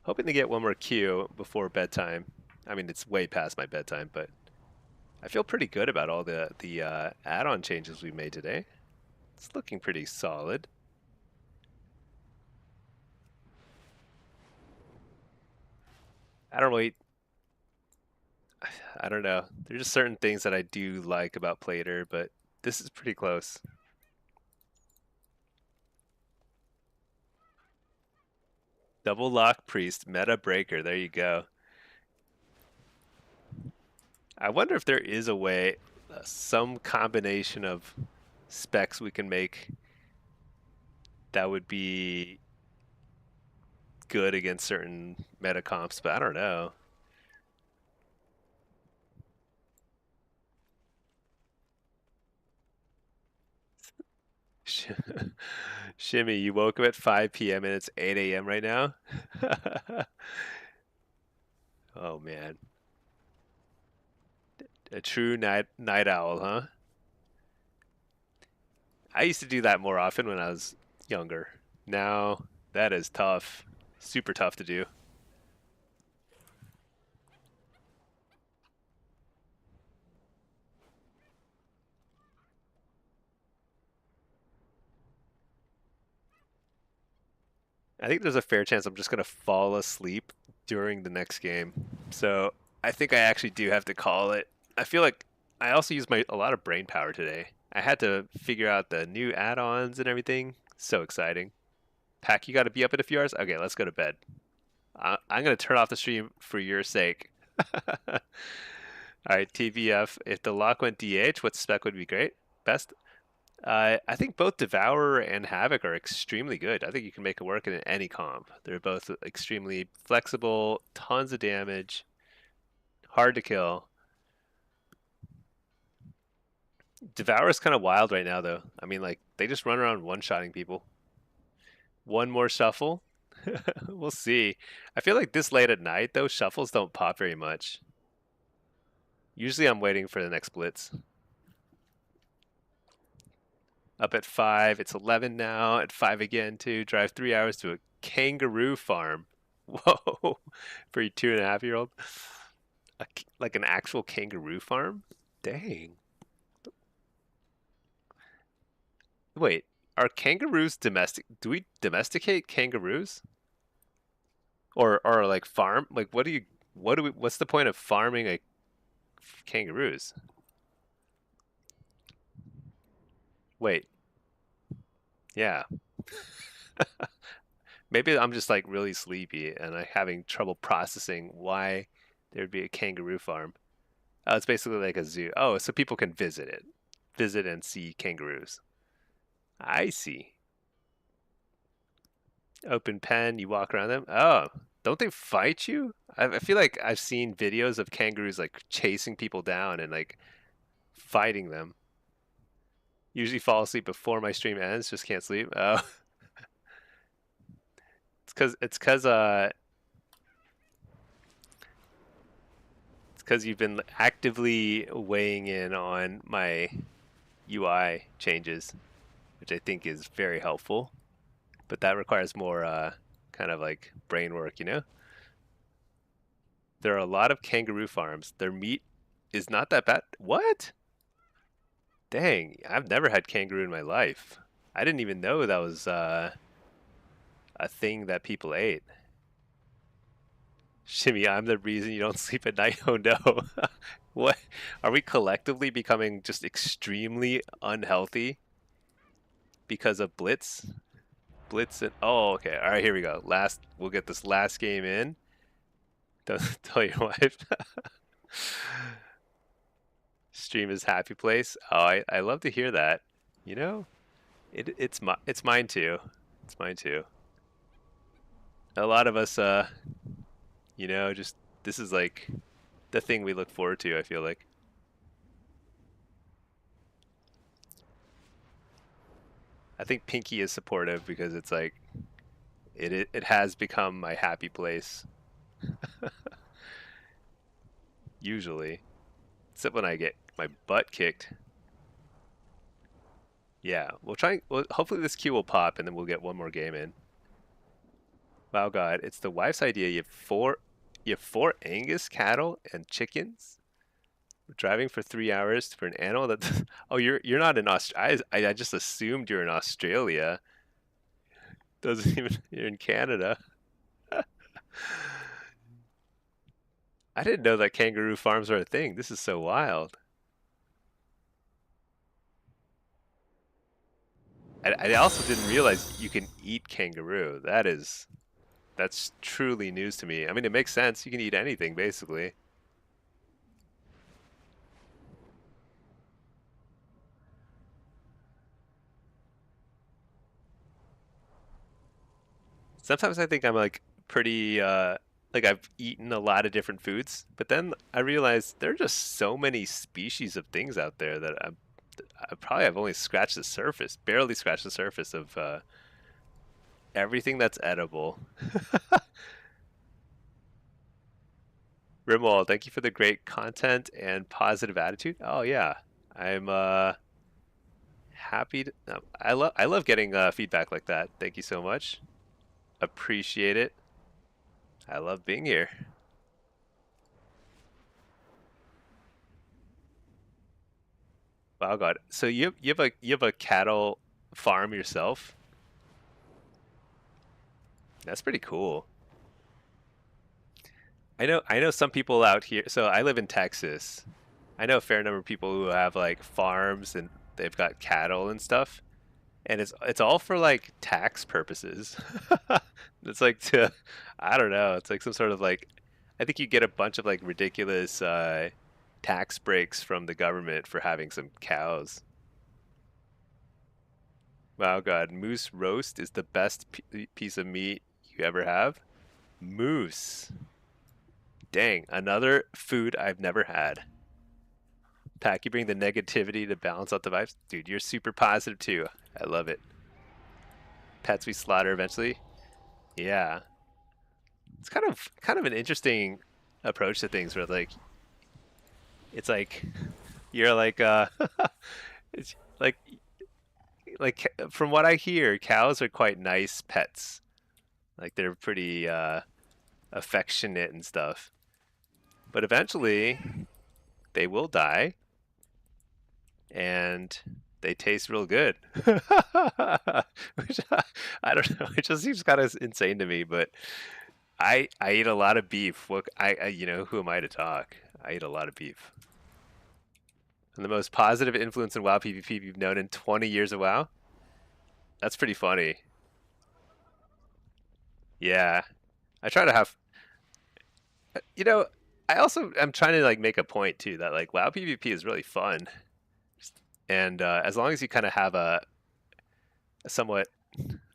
Hoping to get one more Q before bedtime. I mean, it's way past my bedtime, but I feel pretty good about all the add-on changes we made today. It's looking pretty solid. I don't really, I don't know. There's just certain things that I do like about Plater, but this is pretty close. Double lock priest, meta breaker. There you go. I wonder if there is a way, some combination of specs we can make that would be good against certain meta comps, but I don't know. Shimmy, you woke up at 5 p.m. and it's 8 a.m. right now? Oh man. A true night owl, huh? I used to do that more often when I was younger. Now, that is tough. Super tough to do. I think there's a fair chance I'm just going to fall asleep during the next game. So I think I actually do have to call it. I feel like I also used a lot of brain power today. I had to figure out the new add-ons and everything. So exciting. Pack, you got to be up in a few hours? Okay, let's go to bed. I'm going to turn off the stream for your sake. All right, TVF. If the lock went DH, what spec would be great? Best? I think both Devourer and Havoc are extremely good. I think you can make it work in any comp. They're both extremely flexible, tons of damage, hard to kill. Devourer is kind of wild right now, though. I mean, like, they just run around one-shotting people. One more shuffle? We'll see. I feel like this late at night, though, shuffles don't pop very much. Usually I'm waiting for the next blitz. Up at 5. It's 11 now. At 5 again, too. Drive 3 hours to a kangaroo farm. Whoa. For your 2.5-year-old? Like an actual kangaroo farm? Dang. Wait, are kangaroos domestic? Do we domesticate kangaroos? Or like farm? Like what's the point of farming a kangaroos? Wait. Yeah. maybe I'm just like really sleepy and I'm having trouble processing why there'd be a kangaroo farm. Oh, it's basically like a zoo. Oh, so people can visit it, visit and see kangaroos. I see. Open pen, you walk around them. Oh, don't they fight you? I feel like I've seen videos of kangaroos like chasing people down and like fighting them. Usually fall asleep before my stream ends. Just can't sleep. Oh, it's because you've been actively weighing in on my UI changes, which I think is very helpful. But that requires more kind of like brain work, you know? There are a lot of kangaroo farms. Their meat is not that bad. What? Dang, I've never had kangaroo in my life. I didn't even know that was a thing that people ate. Shimmy, I'm the reason you don't sleep at night. Oh no. What? Are we collectively becoming just extremely unhealthy because of Blitz? Blitz and oh, okay. All right, here we go. We'll get this last game in. Don't tell your wife. Stream is happy place. Oh, I love to hear that. You know, it's mine too. It's mine too. A lot of us, just this is like the thing we look forward to. I feel like. I think Pinky is supportive because it's like it has become my happy place. Usually, except when I get my butt kicked. Yeah, we'll try. Well, hopefully this queue will pop, and then we'll get one more game in. Wow, God, it's the wife's idea. You have four Angus cattle and chickens. We're driving for 3 hours for an animal that. Oh, you're not in Australia. I just assumed you're in Australia. Doesn't even. You're in Canada. I didn't know that kangaroo farms are a thing. This is so wild. I also didn't realize you can eat kangaroo. That's truly news to me. I mean, it makes sense. You can eat anything basically. Sometimes I think I'm like pretty like I've eaten a lot of different foods, but then I realize there are just so many species of things out there that I probably have only scratched the surface, barely scratched the surface of everything that's edible. Rimwald, thank you for the great content and positive attitude. Oh yeah, I'm happy to. No, I love getting feedback like that. Thank you so much. Appreciate it. I love being here. Wow, God. So you have a cattle farm yourself? That's pretty cool. I know some people out here. So I live in Texas. I know a fair number of people who have like farms and they've got cattle and stuff. And it's all for like tax purposes. It's like to I don't know. It's like some sort of like I think you get a bunch of like ridiculous tax breaks from the government for having some cows. Wow, God, moose roast is the best piece of meat you ever have. Moose. Dang, another food I've never had. Pack, you bring the negativity to balance out the vibes. Dude, you're super positive too. I love it. Pets we slaughter eventually. Yeah. It's kind of an interesting approach to things where it's like you're like it's like from what I hear, cows are quite nice pets. Like they're pretty affectionate and stuff. But eventually they will die and they taste real good. Which I don't know, it just seems kind of insane to me, but I eat a lot of beef. What who am I to talk? I eat a lot of beef. And the most positive influence in WoW PvP you've known in 20 years of WoW? That's pretty funny. Yeah, I try to have. You know, I also am trying to like make a point too that like WoW PvP is really fun, and as long as you kind of have a somewhat,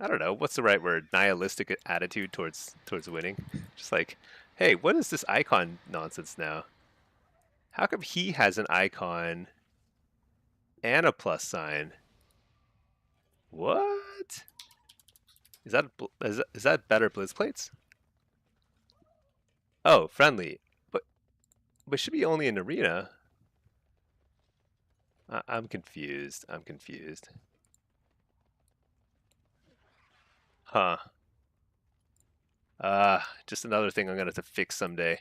I don't know what's the right word, nihilistic attitude towards winning. Just like, hey, what is this icon nonsense now? How come he has an icon and a plus sign? What? Is that better blizz plates? Oh, friendly, but it should be only in arena. I'm confused. I'm confused. Huh. Just another thing I'm gonna have to fix someday.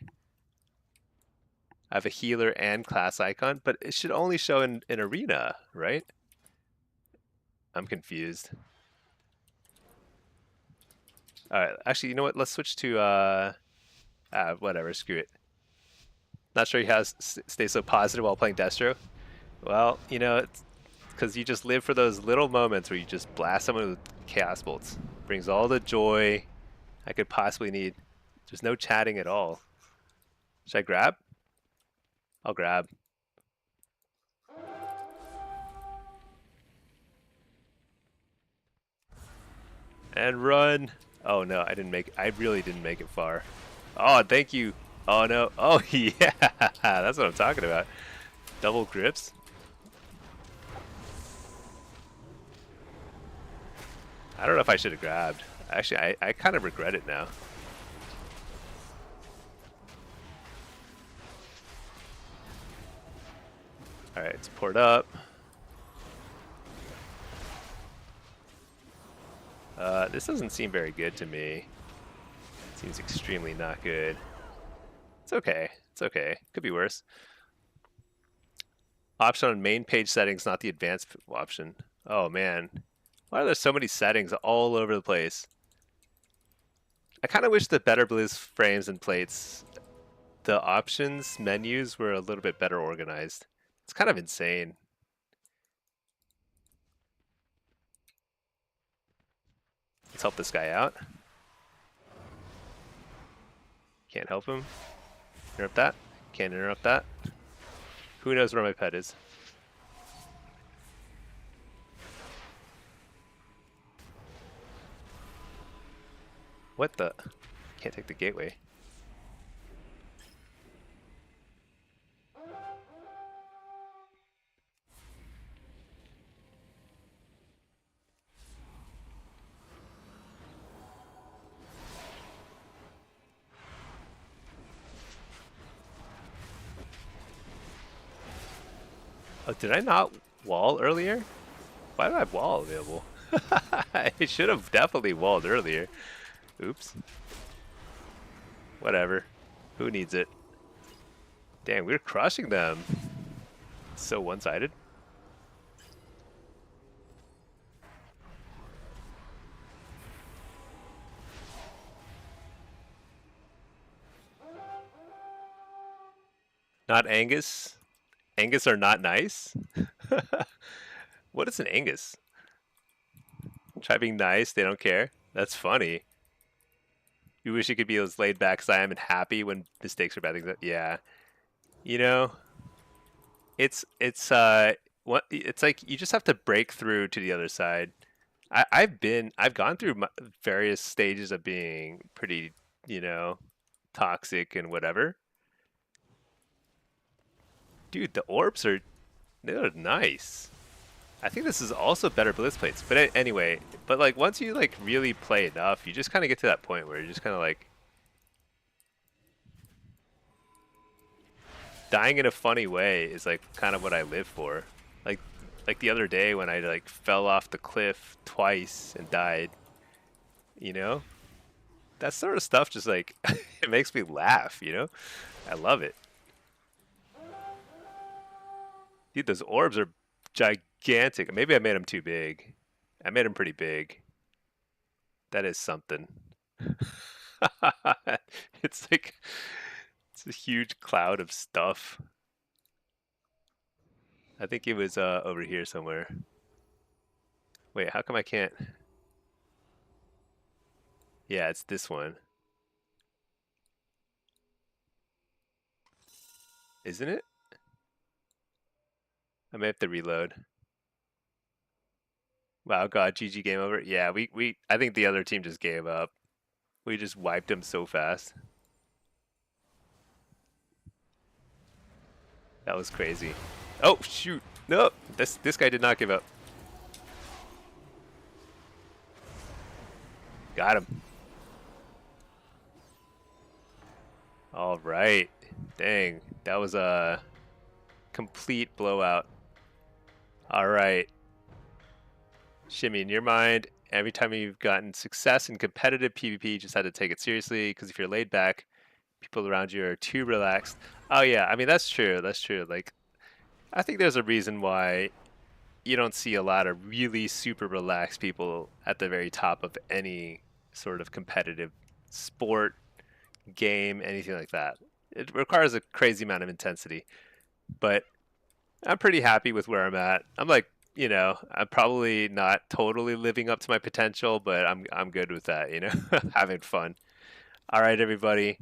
I have a healer and class icon, but it should only show in arena, right? I'm confused. All right, actually, you know what? Let's switch to whatever. Screw it. Not sure he has stay so positive while playing Destro. Well, you know, it's because you just live for those little moments where you just blast someone with chaos bolts. Brings all the joy I could possibly need. There's no chatting at all. Should I grab? I'll grab. And run. Oh no, I didn't make. I really didn't make it far. Oh, thank you. Oh no. Oh yeah, that's what I'm talking about. Double grips. I don't know if I should have grabbed. Actually, I kind of regret it now. All right, it's poured up. This doesn't seem very good to me. Seems extremely not good. It's okay. It's okay. Could be worse. Option on main page settings, not the advanced option. Oh man. Why are there so many settings all over the place? I kind of wish the better Blizz frames and plates, the options menus were a little bit better organized. It's kind of insane. Let's help this guy out. Can't help him. Interrupt that. Can't interrupt that. Who knows where my pet is? What the? Can't take the gateway. Oh, did I not wall earlier? Why did I have wall available? I should have definitely walled earlier. Oops. Whatever. Who needs it? Damn, we're crushing them. So one-sided. Not Angus. Angus are not nice. What is an Angus? Try being nice. They don't care. That's funny. You wish you could be as laid back as I am and happy when mistakes are bad things. Yeah. You know, it's what it's like. You just have to break through to the other side. I've gone through various stages of being pretty, you know, toxic and whatever. Dude, the orbs are they're nice. I think this is also better blitz plates. But anyway, but like once you like really play enough, you just kind of get to that point where you're just kind of like dying in a funny way is like kind of what I live for. Like like the other day when I like fell off the cliff twice and died, you know? That sort of stuff just like it makes me laugh, you know? I love it. Dude, those orbs are gigantic. Maybe I made them too big. I made them pretty big. That is something. It's like it's a huge cloud of stuff. I think it was over here somewhere. Wait, how come I can't? Yeah, it's this one. Isn't it? I may have to reload. Wow, God, GG game over. Yeah, I think the other team just gave up. We just wiped them so fast. That was crazy. Oh shoot! No, this guy did not give up. Got him. All right. Dang, that was a complete blowout. All right. Shimmy, in your mind, every time you've gotten success in competitive PvP, you just had to take it seriously because if you're laid back, people around you are too relaxed. Oh yeah, I mean that's true. That's true. Like I think there's a reason why you don't see a lot of really super relaxed people at the very top of any sort of competitive sport, game, anything like that. It requires a crazy amount of intensity, but I'm pretty happy with where I'm at. I'm like, I'm probably not totally living up to my potential, but I'm good with that, having fun. All right, everybody.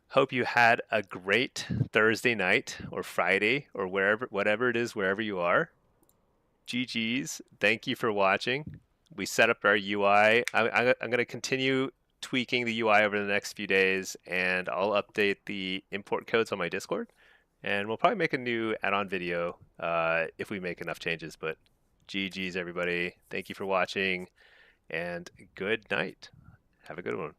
Hope you had a great Thursday night or Friday or wherever whatever it is wherever you are. GG's. Thank you for watching. We set up our UI. I'm going to continue tweaking the UI over the next few days, and I'll update the import codes on my Discord. And we'll probably make a new add-on video if we make enough changes. But GG's, everybody. Thank you for watching, and good night. Have a good one.